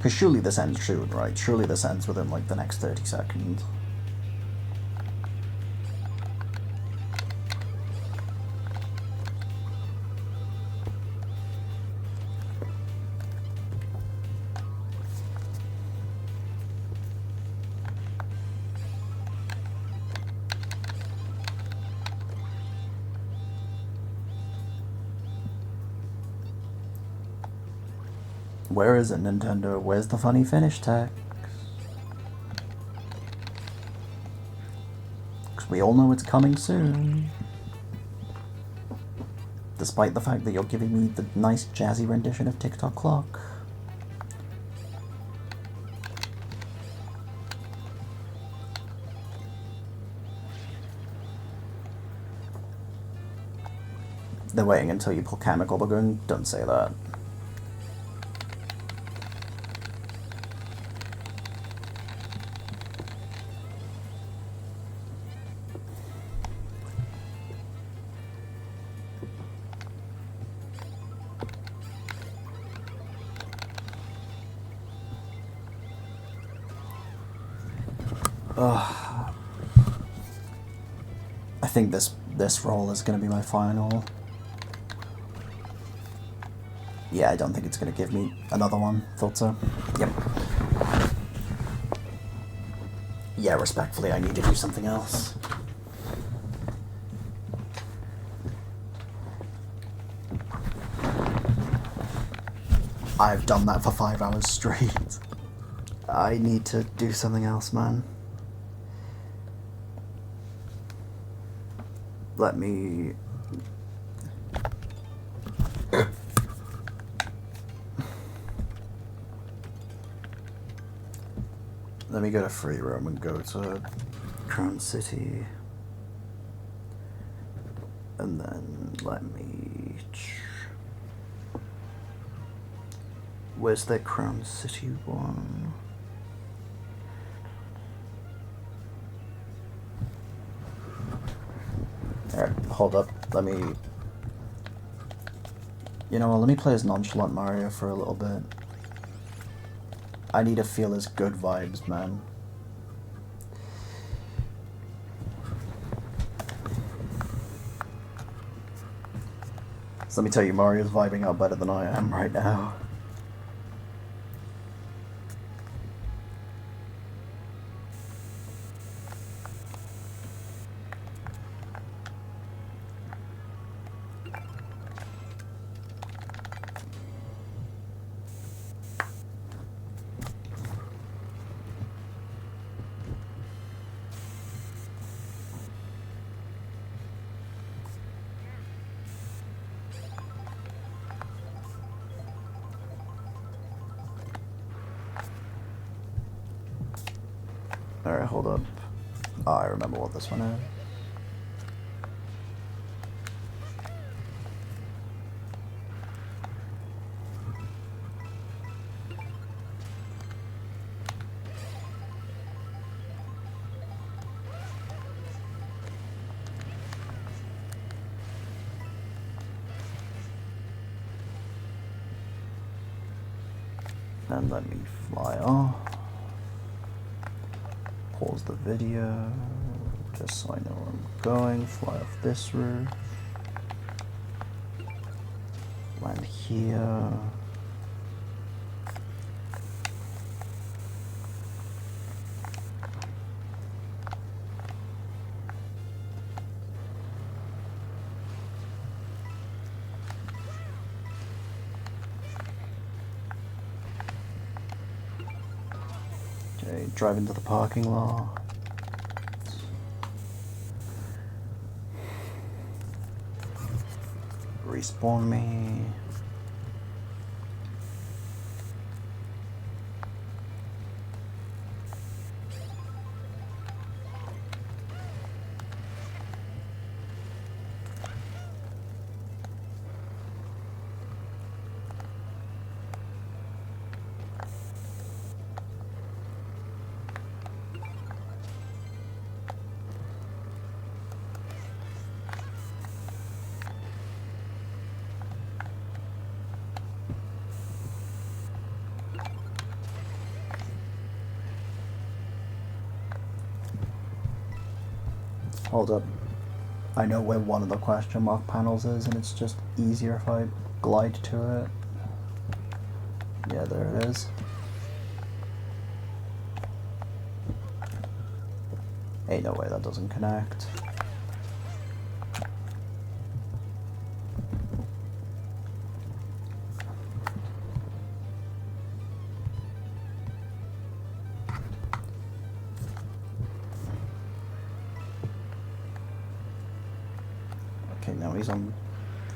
[SPEAKER 1] Because surely this ends soon, right? Surely this ends within, like, the next 30 seconds. Where is it, Nintendo? Where's the funny finish text? Because we all know it's coming soon. Despite the fact that you're giving me the nice jazzy rendition of TikTok Clock. They're waiting until you pull Chemical Lagoon. Don't say that. I think this roll is going to be my final. Yeah, I don't think it's going to give me another one. Thought so. Yep. Yeah, respectfully, I need to do something else. I've done that for 5 hours straight. I need to do something else, man. Let me... Let me go to Free Roam and go to Crown City. And then let me... Where's that Crown City one? Alright, hold up. Let me... You know what, let me play as Nonchalant Mario for a little bit. I need to feel his good vibes, man. So let me tell you, Mario's vibing out better than I am right now. Alright, hold up. Oh, I remember what this one is. And let me fly off. Pause the video, just so I know where I'm going. Fly off this roof. Land here. Okay, drive into the parking lot. Respawn me.
[SPEAKER 3] Hold up. I know where one of the question mark panels is, and it's just easier if I glide to it. Yeah, there it is. Ain't no way that doesn't connect. Okay, now he's on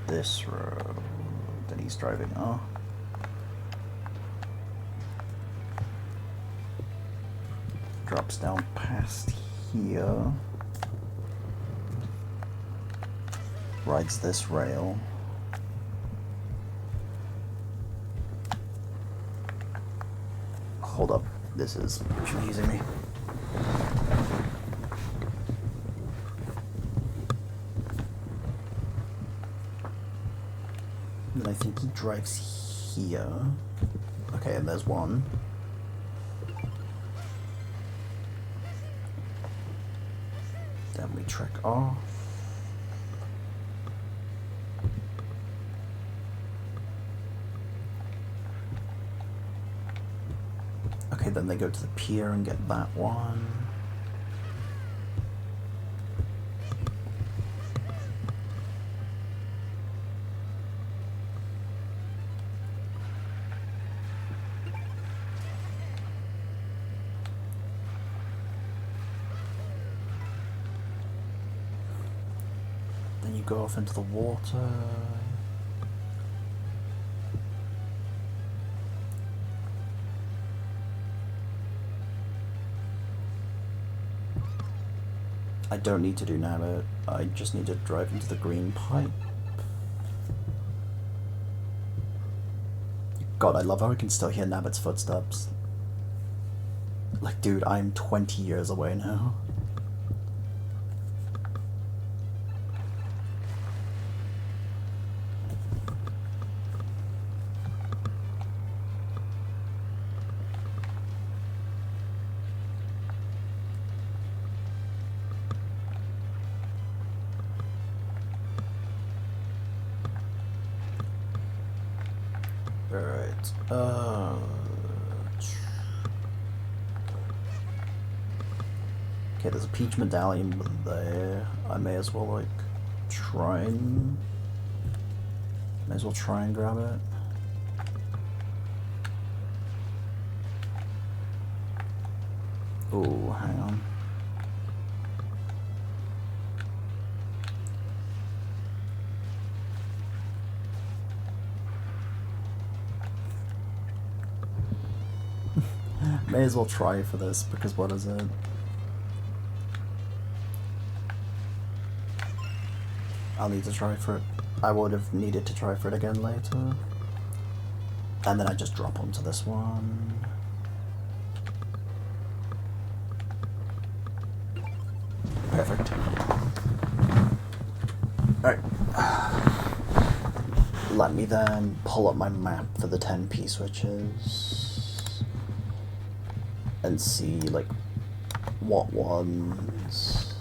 [SPEAKER 3] this road that he's driving on. Drops down past here. Rides this rail. Hold up, this is confusing me. Then I think he drives here. Okay, and there's one. Then we trek off. Okay, then they go to the pier and get that one. Then you go off into the water. I don't need to do Nabbit, I just need to drive into the green pipe. God, I love how I can still hear Nabbit's footsteps. Like, dude, I'm 20 years away now. Alright, okay, there's a peach medallion there. I may as well, like, try and grab it. Oh, hang on. May as well try for this, because what is it? I'll need to try for it. I would have needed to try for it again later. And then I just drop onto this one. Perfect. Alright. Let me then pull up my map for the 10p switches. And see, like, what ones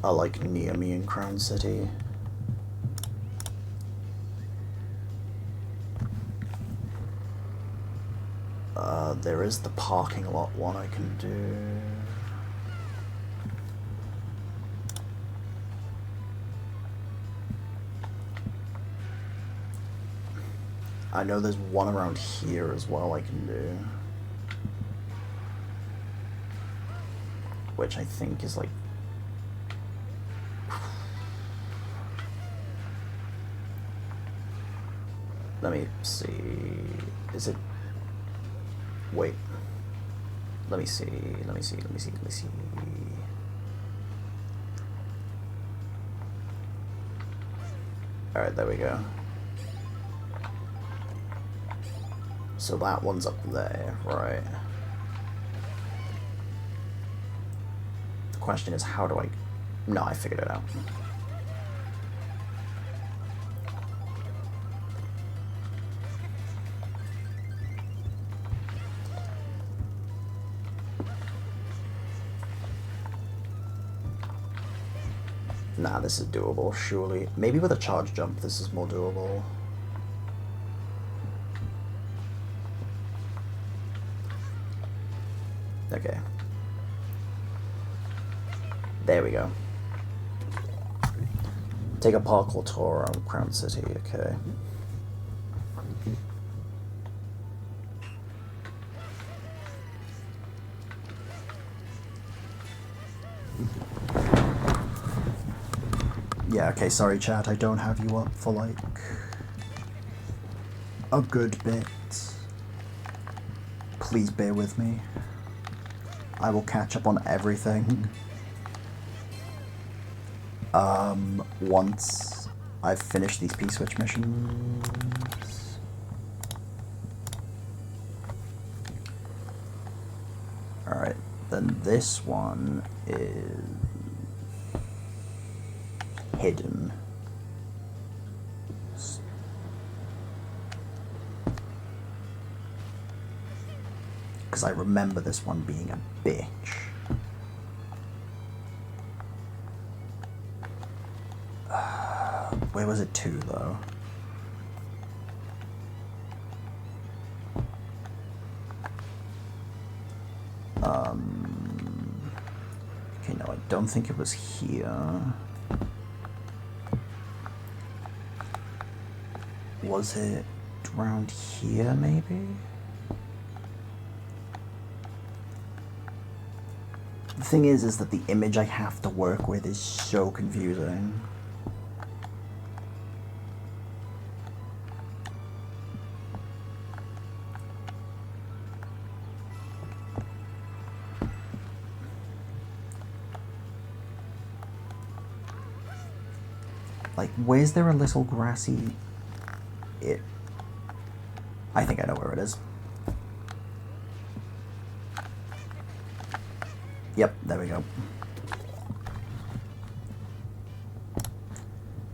[SPEAKER 3] are, like, near me in Crown City. There is the parking lot one I can do. I know there's one around here as well I can do. Which I think is like... Let me see... Is it... Wait. Let me see... Alright, there we go. So that one's up there, right? The question is, how do I... No, I figured it out.
[SPEAKER 1] Nah, this is doable, surely. Maybe with a charge jump, this is more doable. Okay. There we go. Take a parkour tour around Crown City, okay. Yeah, okay, sorry chat, I don't have you up for like a good bit. Please bear with me. I will catch up on everything. Once I've finished these P-switch missions. Alright, then this one is hidden. Because I remember this one being a bitch. Where was it to, though? Okay, no, I don't think it was here. Was it around here, maybe? The thing is that the image I have to work with is so confusing. Like, where's there a little grassy... I think I know where it is. Yep, there we go.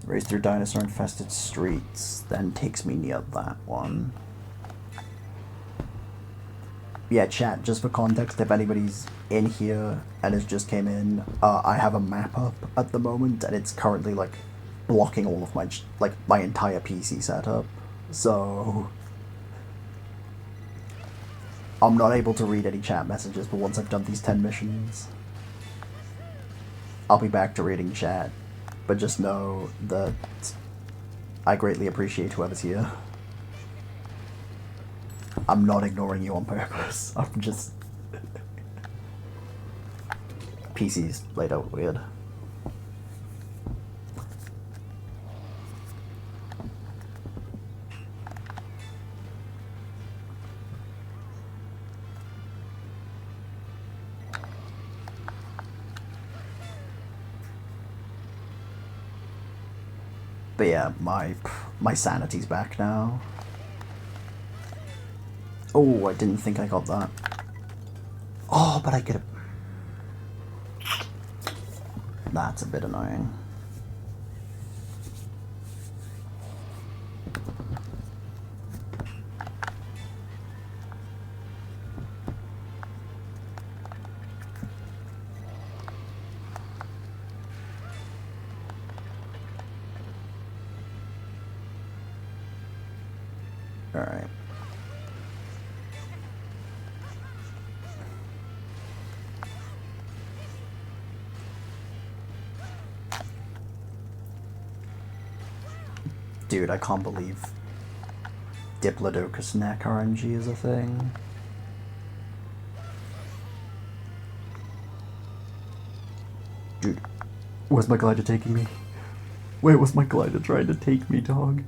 [SPEAKER 1] Race through dinosaur-infested streets, then takes me near that one. Yeah, chat, just for context, if anybody's in here and has just came in, I have a map up at the moment, and it's currently, like, blocking all of my, my entire PC setup. So... I'm not able to read any chat messages, but once I've done these 10 missions, I'll be back to reading chat. But just know that I greatly appreciate whoever's here. I'm not ignoring you on purpose. I'm just... PC's laid out weird. But yeah, my sanity's back now. Oh, I didn't think I got that. Oh, but I could have... That's a bit annoying. Alright. Dude, I can't believe Diplodocus neck RNG is a thing. Dude, where's my glider taking me? Where was my glider trying to take me, dog?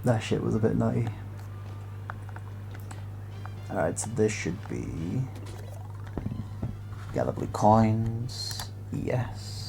[SPEAKER 1] That shit was a bit nutty. Alright, so this should be... Gather blue coins. Yes.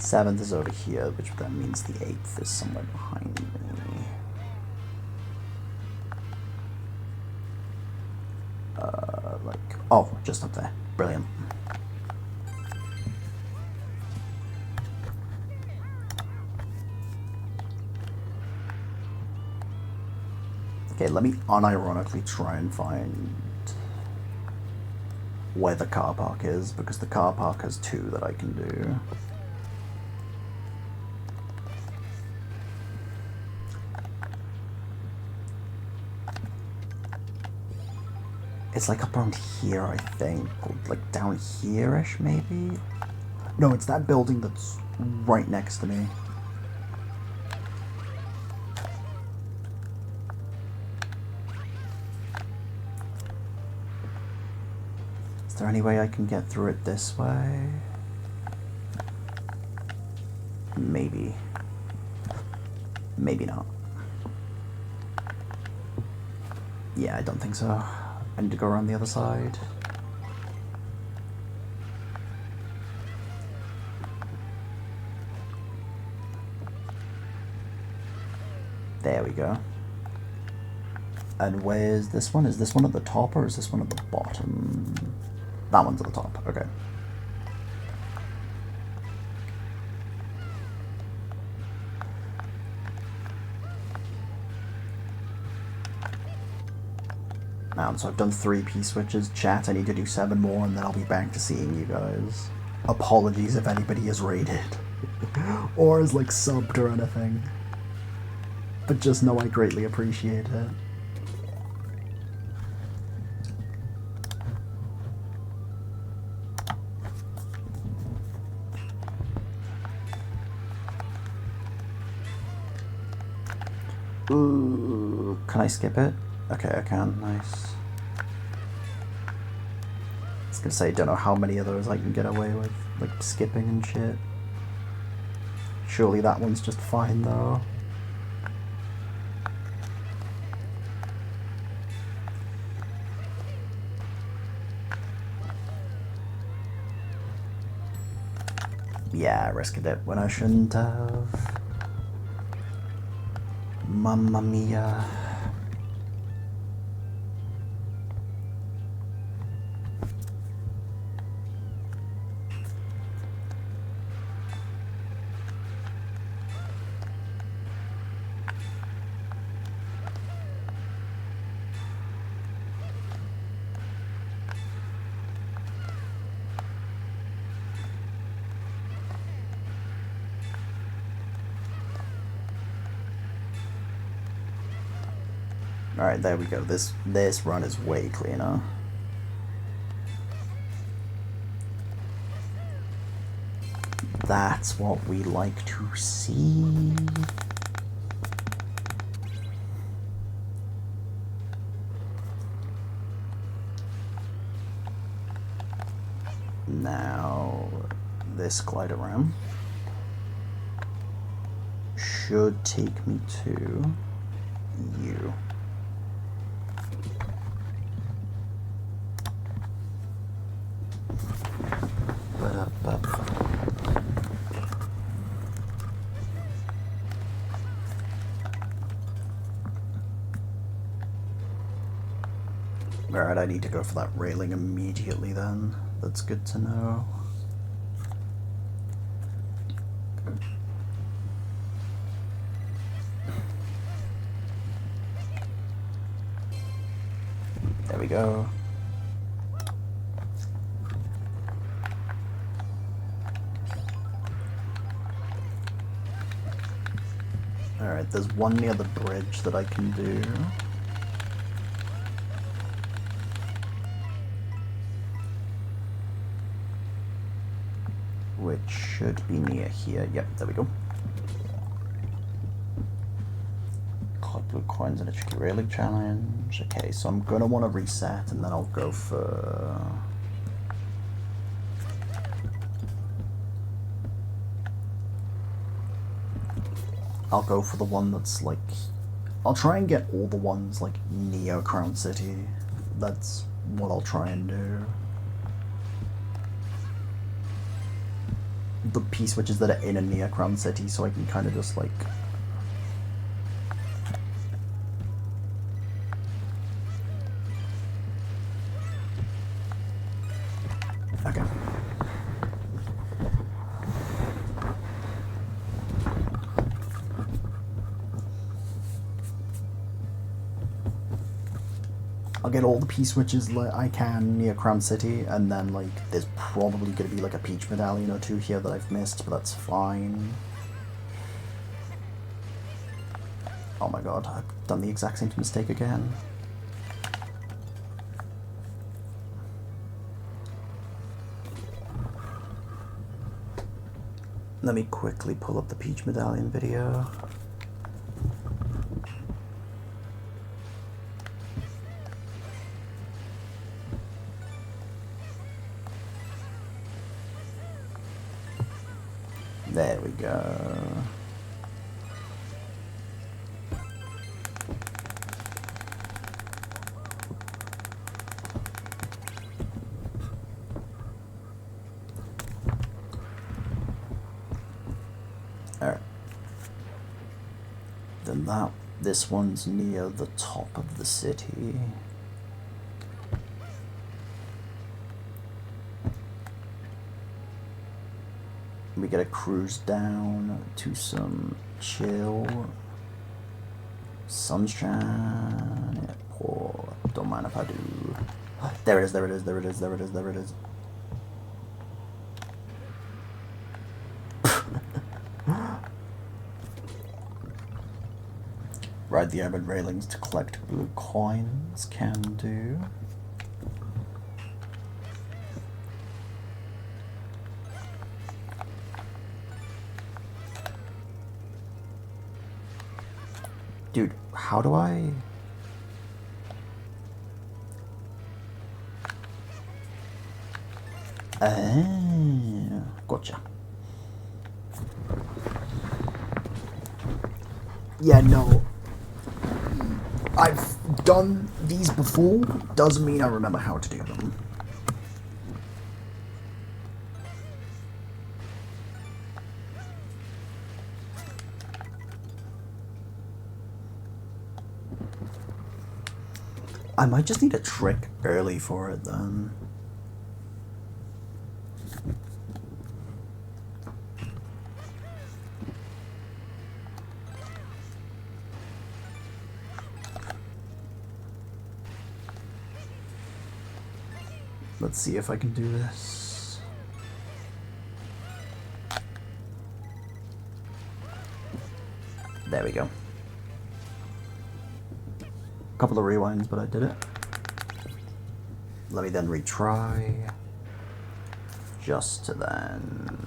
[SPEAKER 3] 7th is over here, which then means the 8th is somewhere behind me. Oh, just up there. Brilliant. Okay, let me unironically try and find where the car park is, because the car park has 2 that I can do. It's like up around here, I think. Like down here-ish, maybe? No, it's that building that's right next to me. Is there any way I can get through it this way? Maybe. Maybe not. Yeah, I don't think so. I need to go around the other side. There we go. And where's this one? Is this one at the top or is this one at the bottom? That one's at the top, okay. So I've done 3 P-switches. Chat, I need to do 7 more and then I'll be back to seeing you guys. Apologies if anybody is rated. or is like subbed or anything. But just know I greatly appreciate it. Ooh, can I skip it? Okay, I can. Nice. I was gonna say, I don't know how many of those I can get away with, like skipping and shit. Surely that one's just fine though. Yeah, I risked it when I shouldn't have. Mamma mia. Alright, there we go. This run is way cleaner. That's what we like to see. Now, this glider ram should take me to you. Alright, I need to go for that railing immediately then. That's good to know. There we go. Alright, there's one near the bridge that I can do. Which should be near here. Yep, there we go. Collect blue coins and a tricky railing challenge. Okay, so I'm gonna want to reset and then I'll go for... I'll go for the one that's like... I'll try and get all the ones like near Crown City. That's what I'll try and do. the P-switches that are in and near Crown City, so I can kind of just, like... Okay. I'll get all the P-switches I can near Crown City, and then, like, there's probably going to be, like, a Peach medallion or two here that I've missed, but that's fine. Oh my god, I've done the exact same mistake again. Let me quickly pull up the Peach medallion video. There we go. Alright. Then this one's near the top of the city. We gotta cruise down to some chill sunshine airport. Don't mind if I do. There it is, there it is, there it is, there it is, there it is. Ride the urban railings to collect blue coins. Can do. Dude, how do I... Gotcha. Yeah, no. I've done these before, doesn't mean I remember how to do them. I might just need a trick early for it then. Let's see if I can do this. There we go. Couple of rewinds, but I did it. Let me then retry. Just to then...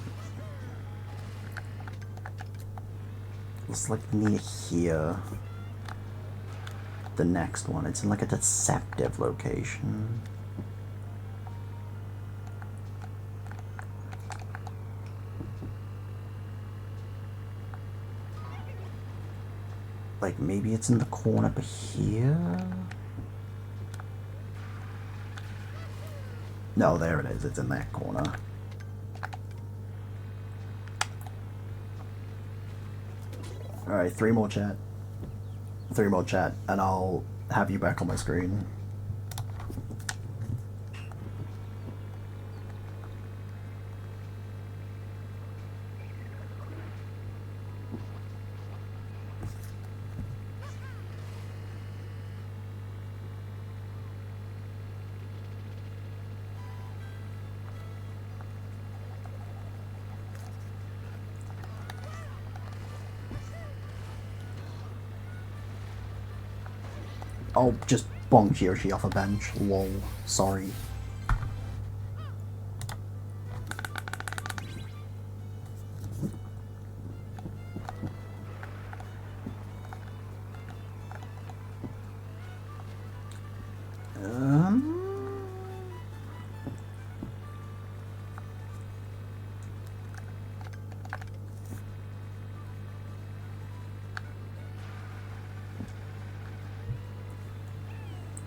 [SPEAKER 3] It's like near here. The next one. It's in like a deceptive location. Like, maybe it's in the corner up here? No, there it is. It's in that corner. Alright, 3 more chat. 3 more chat, and I'll have you back on my screen. I'll just bonk Hiroshi off a bench. Lol. Sorry.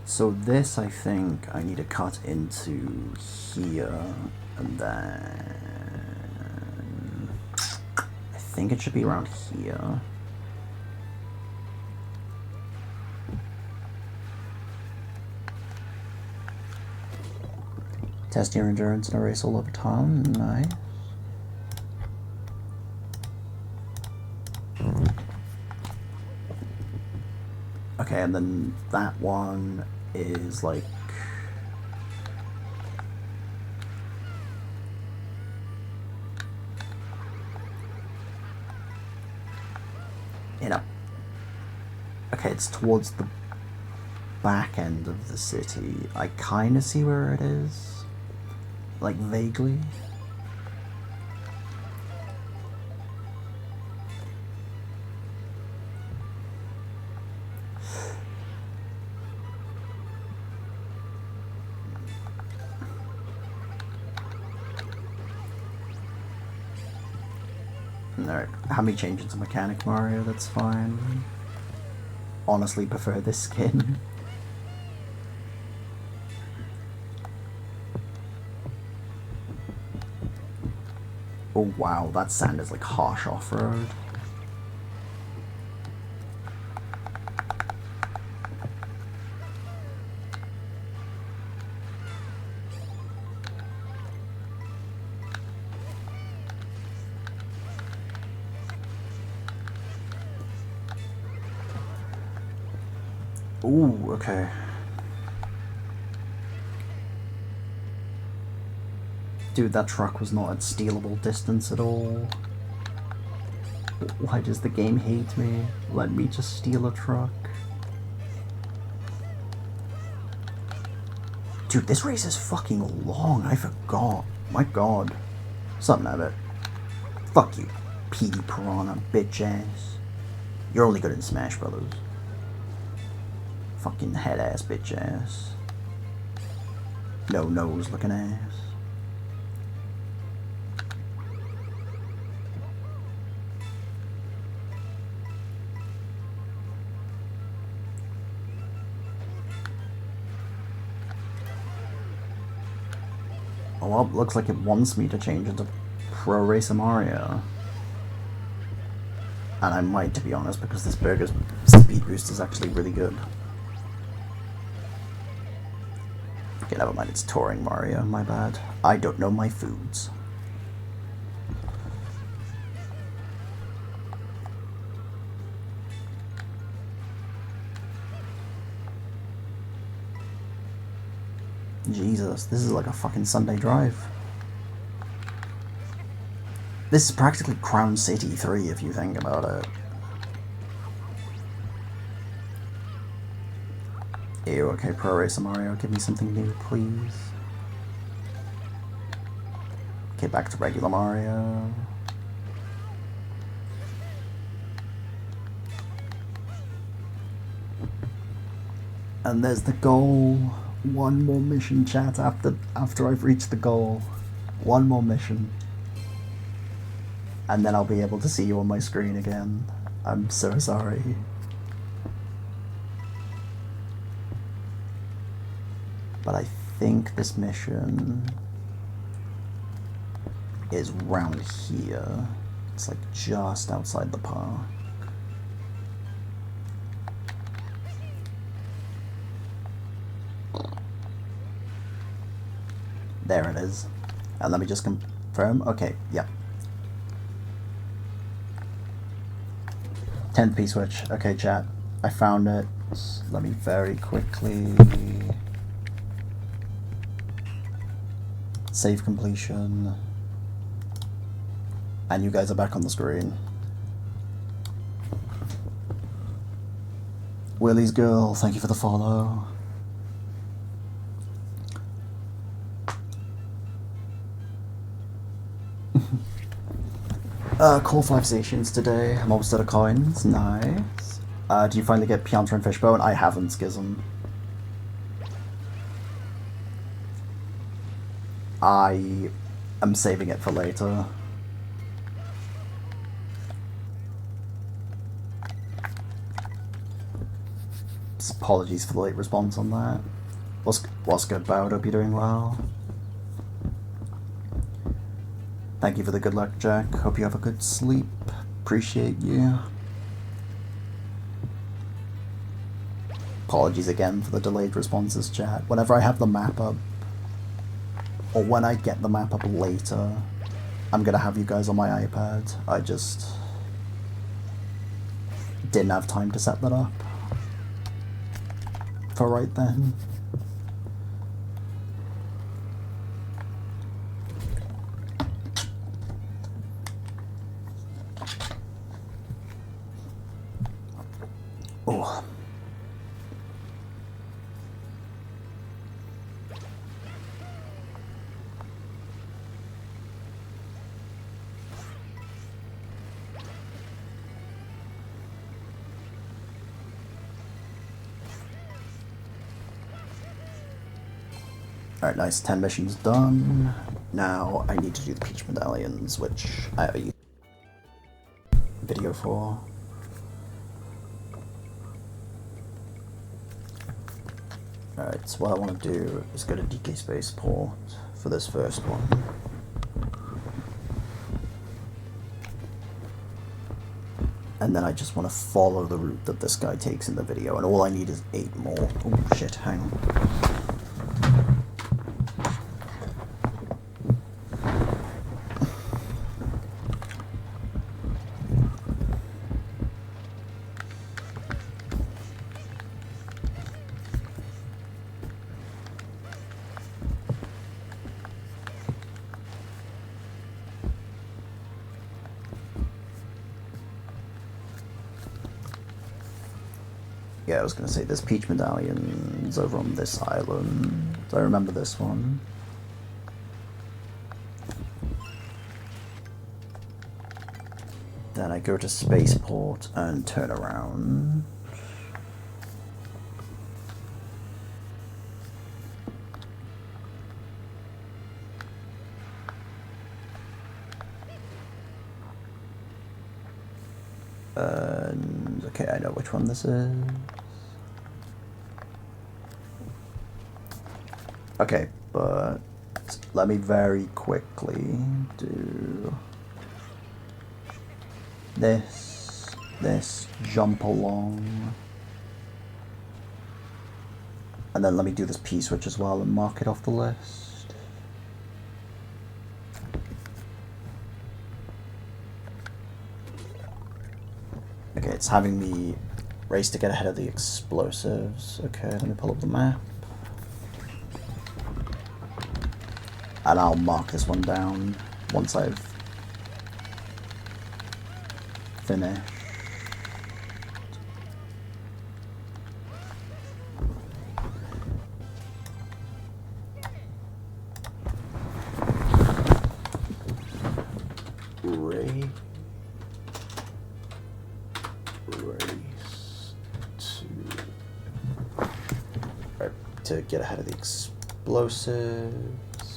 [SPEAKER 3] So this, I think, I need to cut into here, and then...
[SPEAKER 1] think it should be around here. Test your endurance in a race all over time. Nice. Okay, and then that one is like... you know. Okay, it's towards the back end of the city. I kind of see where it is. Like, vaguely. Alright, have me change into Mechanic Mario, that's fine. Honestly prefer this skin. Oh wow, that sand is like harsh off-road. Ooh, okay. Dude, that truck was not at stealable distance at all. Why does the game hate me? Let me just steal a truck. Dude, this race is fucking long. I forgot. My god. Something of it. Fuck you, Petey Piranha, bitch ass. You're only good in Smash Brothers. Fucking head ass, bitch ass. No nose looking ass. Oh well, looks like it wants me to change into Pro Racer Mario. And I might, to be honest, because this burger's speed boost is actually really good. Okay, never mind, it's Touring Mario, my bad. I don't know my foods. Jesus, this is like a fucking Sunday drive. This is practically Crown City 3 if you think about it. Ew, okay, Pro Racer Mario, give me something new, please. Okay, back to regular Mario. And there's the goal. One more mission, chat, after I've reached the goal. One more mission. And then I'll be able to see you on my screen again. I'm so sorry. But I think this mission is round here. It's like just outside the park. There it is. And let me just confirm. Okay, yeah. 10th P-switch. Okay, chat. I found it. Let me very quickly... save completion. And you guys are back on the screen. Willie's girl, thank you for the follow. Call 5 stations today. I'm almost out of coins. Nice. Do you finally get Pianta and Fishbone? I haven't, Schism. I am saving it for later. Apologies for the late response on that. What's good, Bow? Hope you're doing well. Thank you for the good luck, Jack. Hope you have a good sleep. Appreciate you. Apologies again for the delayed responses, chat. Whenever I have the map up, or when I get the map up later, I'm gonna have you guys on my iPad. I just didn't have time to set that up for right then. Oh. Alright, nice. 10 missions done. Now I need to do the Peach Medallions, which I have a video for. Alright, so what I want to do is go to DK Spaceport for this first one. And then I just want to follow the route that this guy takes in the video, and all I need is 8 more. Oh shit, hang on. Yeah, I was going to say, there's Peach Medallions over on this island. I remember this one. Then I go to Spaceport and turn around. And okay, I know which one this is. Okay, but let me very quickly do this, jump along, and then let me do this P-switch as well and mark it off the list. Okay, it's having me race to get ahead of the explosives. Okay, let me pull up the map. And I'll mark this one down once I've finished. To get ahead of the explosives.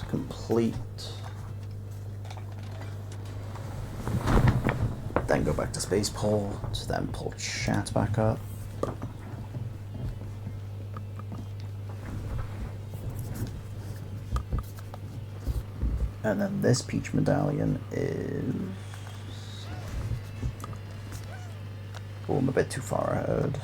[SPEAKER 1] Complete. Then go back to Spaceport, then pull chat back up. And then this Peach Medallion is... Oh, I'm a bit too far ahead.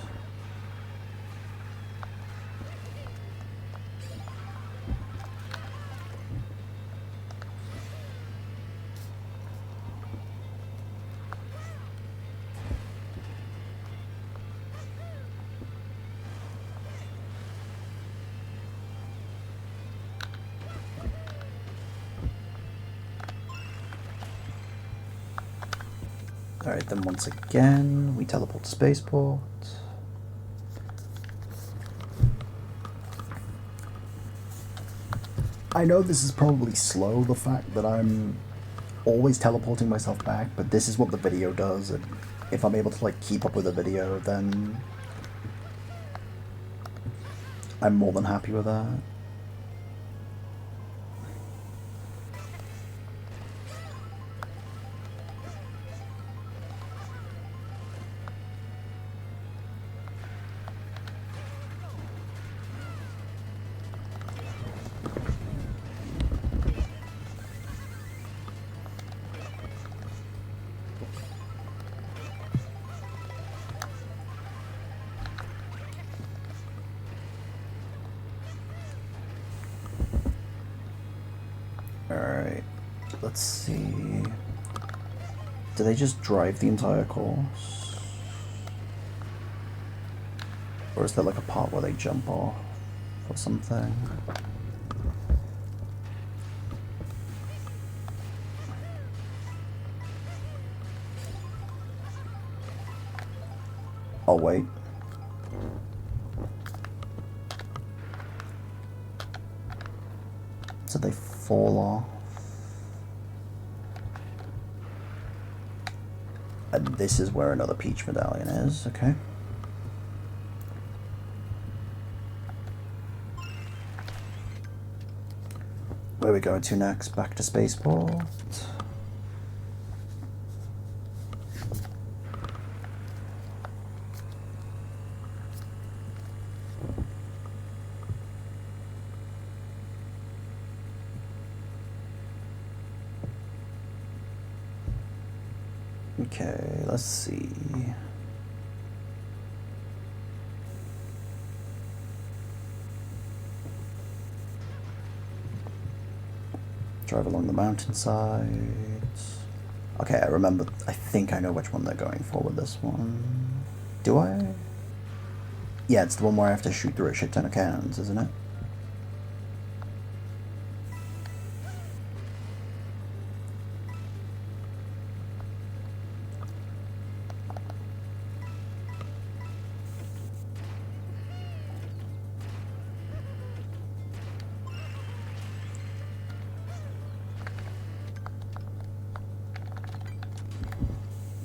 [SPEAKER 1] Alright, then once again, we teleport to Spaceport. I know this is probably slow, the fact that I'm always teleporting myself back, but this is what the video does, and if I'm able to like keep up with the video, then I'm more than happy with that.
[SPEAKER 3] let's see. Do they just drive the entire course? Or is there like a part where they jump off or something? Oh wait. So they fall off. And this is where another Peach medallion is, okay. Where we go to next? Back to Spaceport. Okay, let's see. Drive along the mountainside. Okay, I remember. I think I know which one they're going for with this one. Do I? Yeah, it's the one where I have to shoot through a shit ton of cannons, isn't it?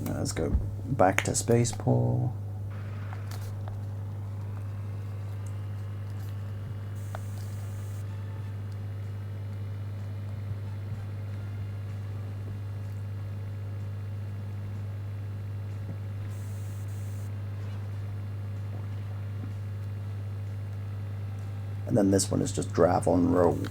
[SPEAKER 3] Let's go back to Spaceport. And then this one is just drive on road.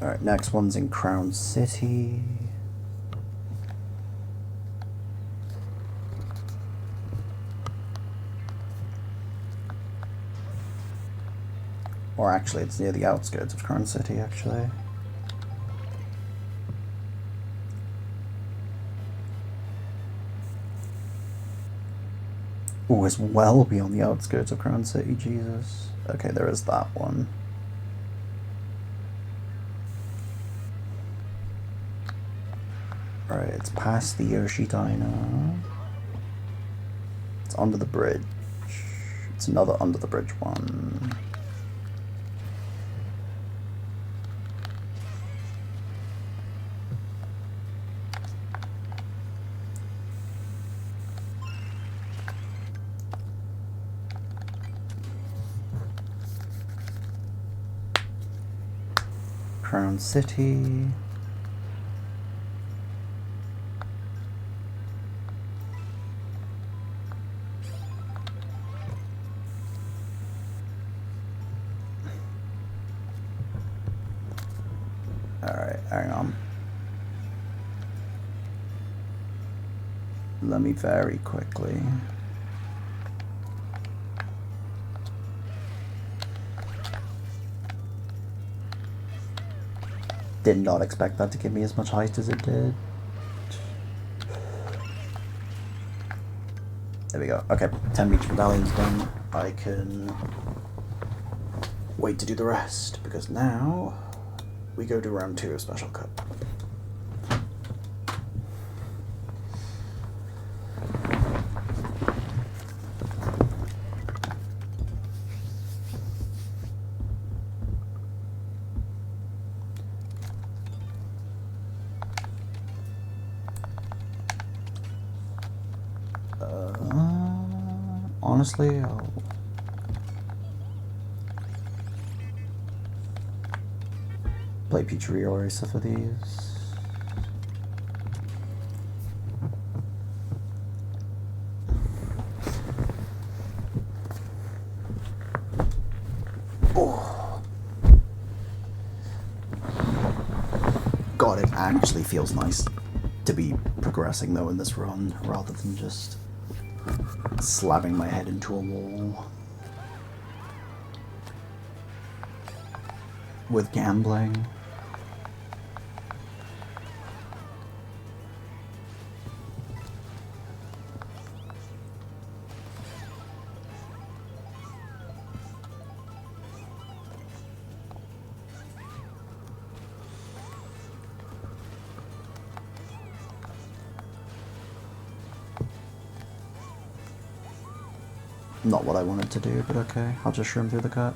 [SPEAKER 3] Alright, next one's in Crown City. Or actually, it's near the outskirts of Crown City, actually. Oh, as well beyond the outskirts of Crown City, Jesus. Okay, there is that one. Alright, it's past the Yoshi Diner. It's under the bridge. It's another under the bridge one. Crown City. Alright, hang on. Let me very quickly. Did not expect that to give me as much height as it did. There we go. Okay, 10 Peach medallions done. I can wait to do the rest, because now we go to round 2 of Special Cup. Honestly, I'll play Pizzeria Racer for these. God, it actually feels nice to be progressing though in this run, rather than just slamming my head into a wall with gambling. Not what I wanted to do, but okay. I'll just shroom through the cut.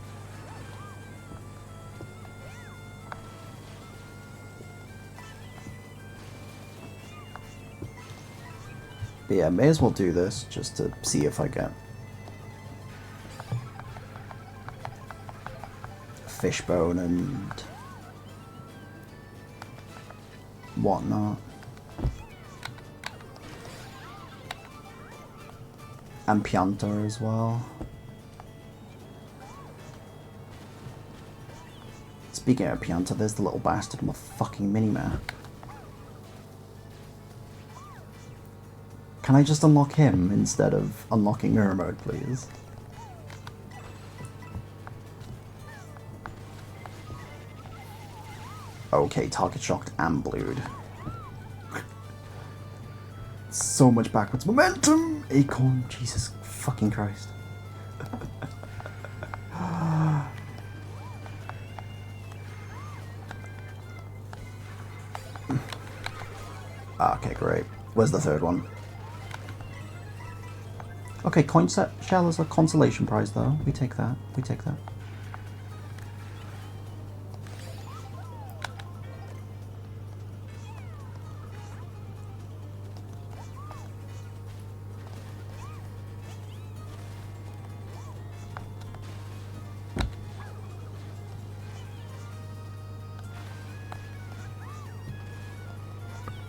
[SPEAKER 3] But yeah, may as well do this just to see if I get fishbone and whatnot. And Pianta as well. Speaking of Pianta, there's the little bastard on the fucking minimap. Can I just unlock him instead of unlocking mirror mode, please? Okay, target shocked and blued. So much backwards momentum! Acorn, Jesus fucking Christ. Okay, great. Where's the third one? Okay, coin set shell is a consolation prize though. We take that. We take that.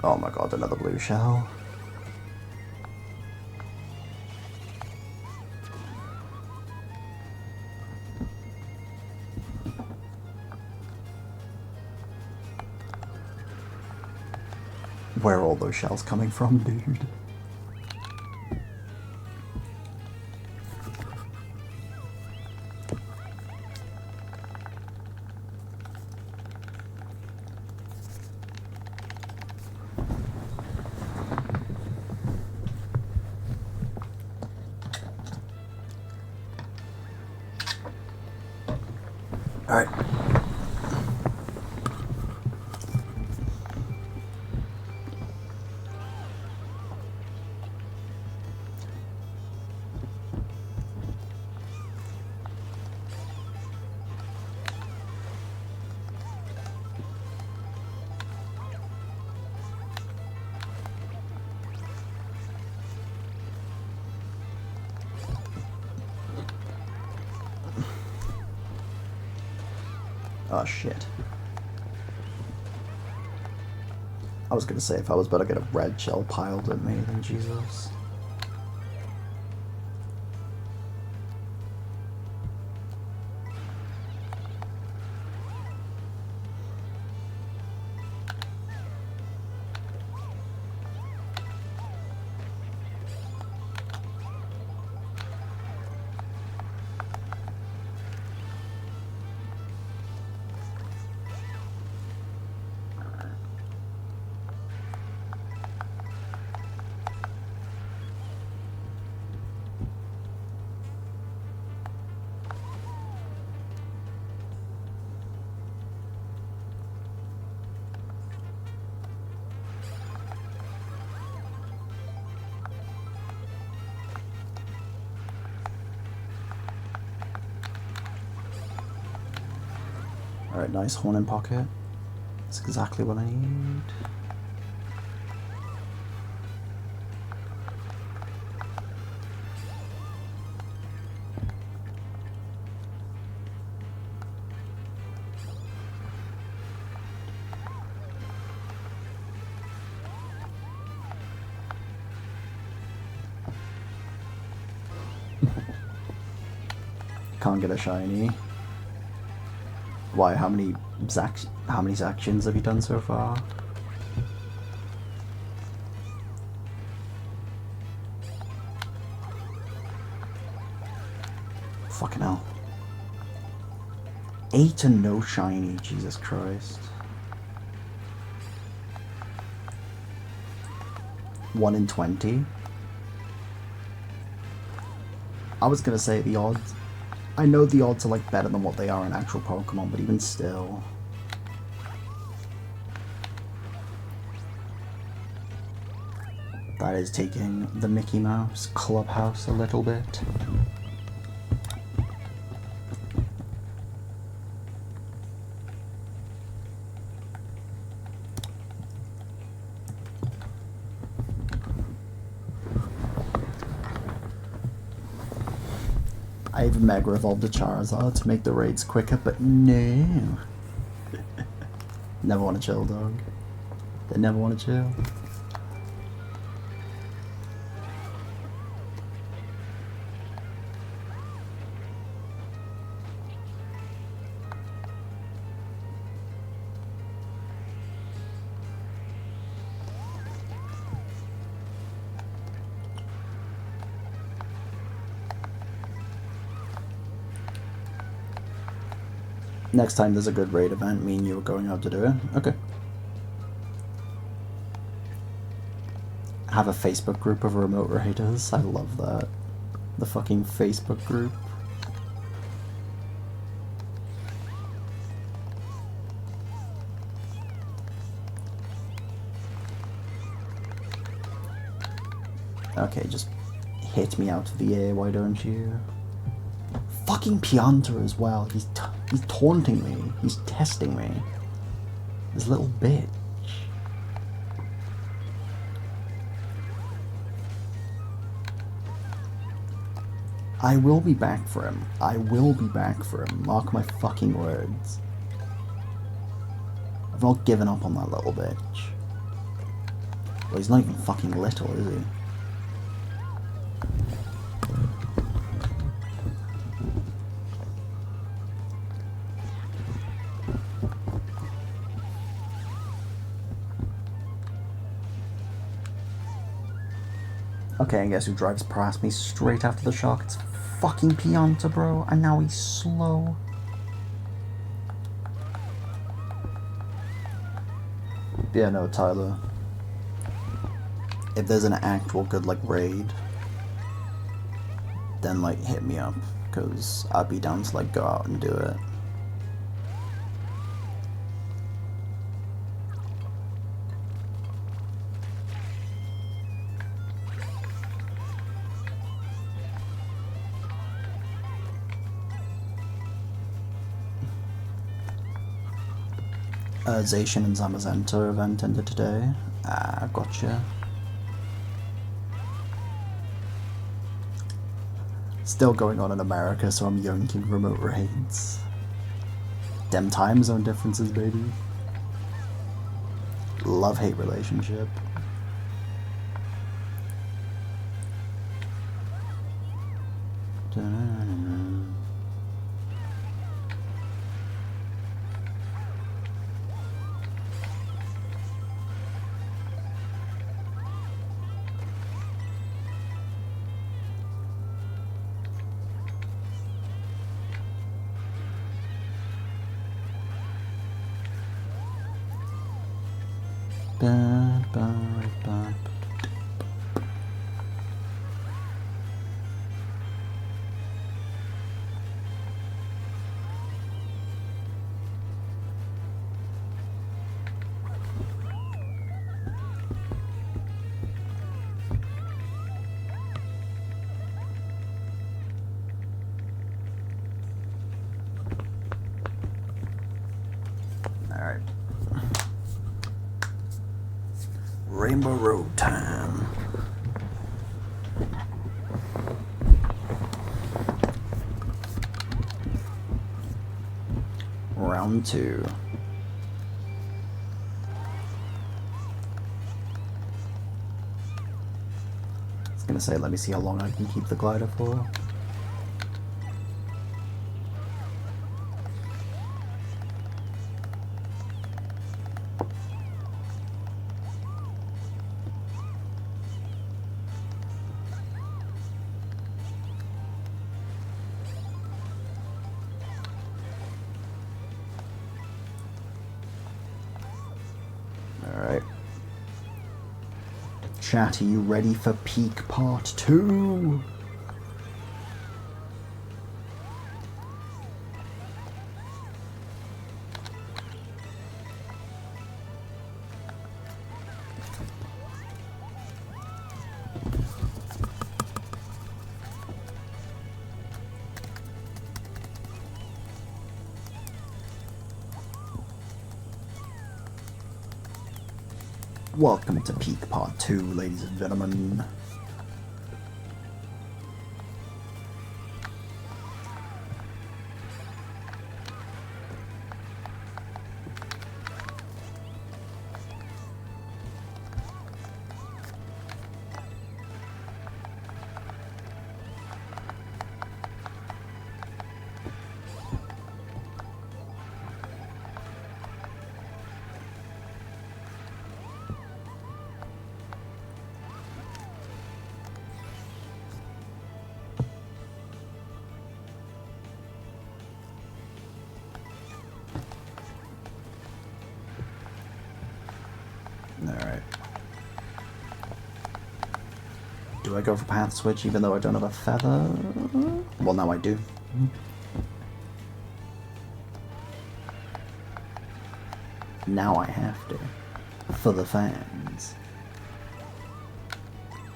[SPEAKER 3] Oh my god, another blue shell. Where are all those shells coming from, dude? Alright. Oh shit. I was gonna say if I was better get a red shell piled at me, then Jesus. Alright, nice horn in pocket. That's exactly what I need. Can't get a shiny.
[SPEAKER 1] Why? How many sections have you done so far? Fucking hell. 8 and no shiny, Jesus Christ. 1 in 20. I was gonna say the odds. I know the odds are like better than what they are in actual Pokemon, but even still. That is taking the Mickey Mouse Clubhouse a little bit. I've Mega Evolved a Charizard to make the raids quicker, but no. Never want to chill, dog. They never want to chill. Next time there's a good raid event, me and you are going out to do it. Okay. Have a Facebook group of remote raiders. I love that. The fucking Facebook group. Okay, just hit me out of the air, why don't you? Fucking Pianta as well. He's taunting me. He's testing me. This little bitch. I will be back for him. I will be back for him. Mark my fucking words. I've not given up on that little bitch. Well, he's not even fucking little, is he? Okay, and guess who drives past me straight after the shock? It's fucking Pianta, bro. And now he's slow. Yeah, no, Tyler. If there's an actual good, like, raid, then, like, hit me up. Because I'd be down to, like, go out and do it. Zacian and Zamazenta event ended today. Ah, gotcha. Still going on in America, so I'm yoinking remote raids. Dem time zone differences, baby. Love-hate relationship. Alright. Rainbow Road time. Round 2. I was gonna say, let me see how long I can keep the glider for.
[SPEAKER 3] Chat, are you ready for Peak Part 2? Welcome to Peak Part 2, ladies and gentlemen. Alright. Do I go for path switch even though I don't have a feather? Well, now I do. Now I have to. For the fans.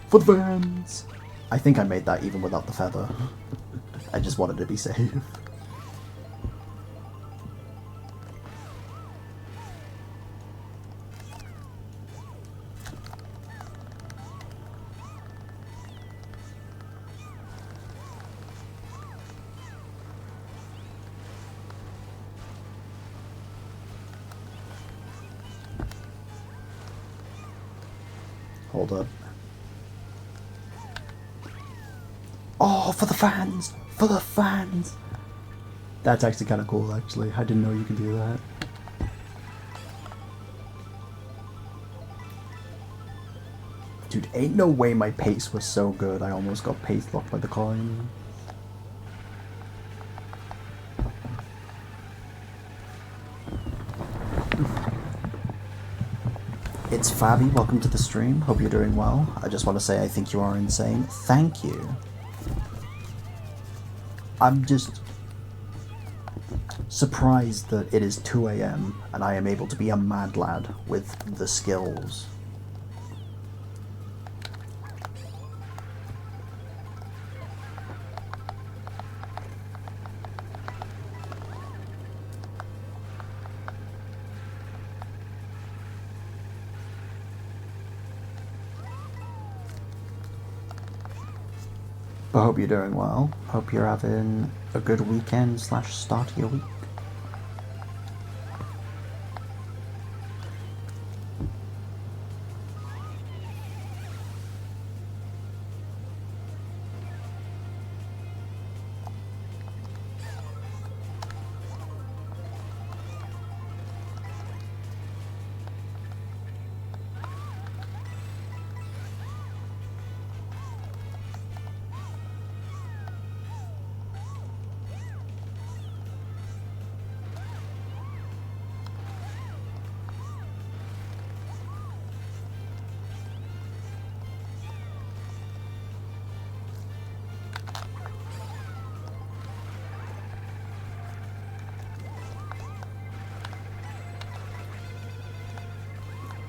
[SPEAKER 3] For the fans! I think I made that even without the feather. I just wanted to be safe. Hold up. Oh, for the fans! For the fans! That's actually kind of cool, actually. I didn't know you could do that. Dude, ain't no way my pace was so good. I almost got pace locked by the coin. It's Fabi, welcome to the stream. Hope you're doing well. I just want to say I think you are insane. Thank you. I'm just surprised that it is 2 AM and I am able to be a mad lad with the skills. I hope you're doing well. Hope you're having a good weekend / start of your week.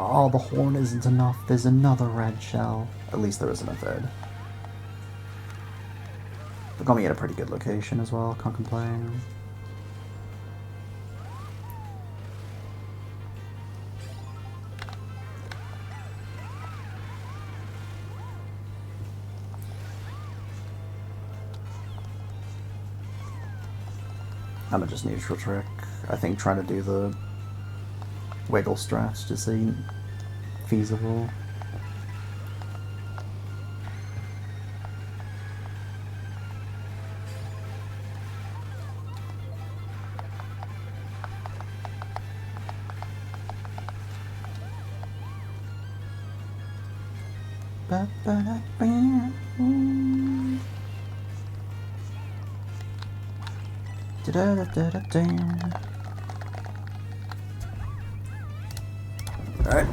[SPEAKER 3] Oh, the horn isn't enough. There's another red shell. At least there isn't a third. They got me at a pretty good location as well. Can't complain. I'm just neutral trick. I think trying to do the wiggle strats just ain't feasible. Alright.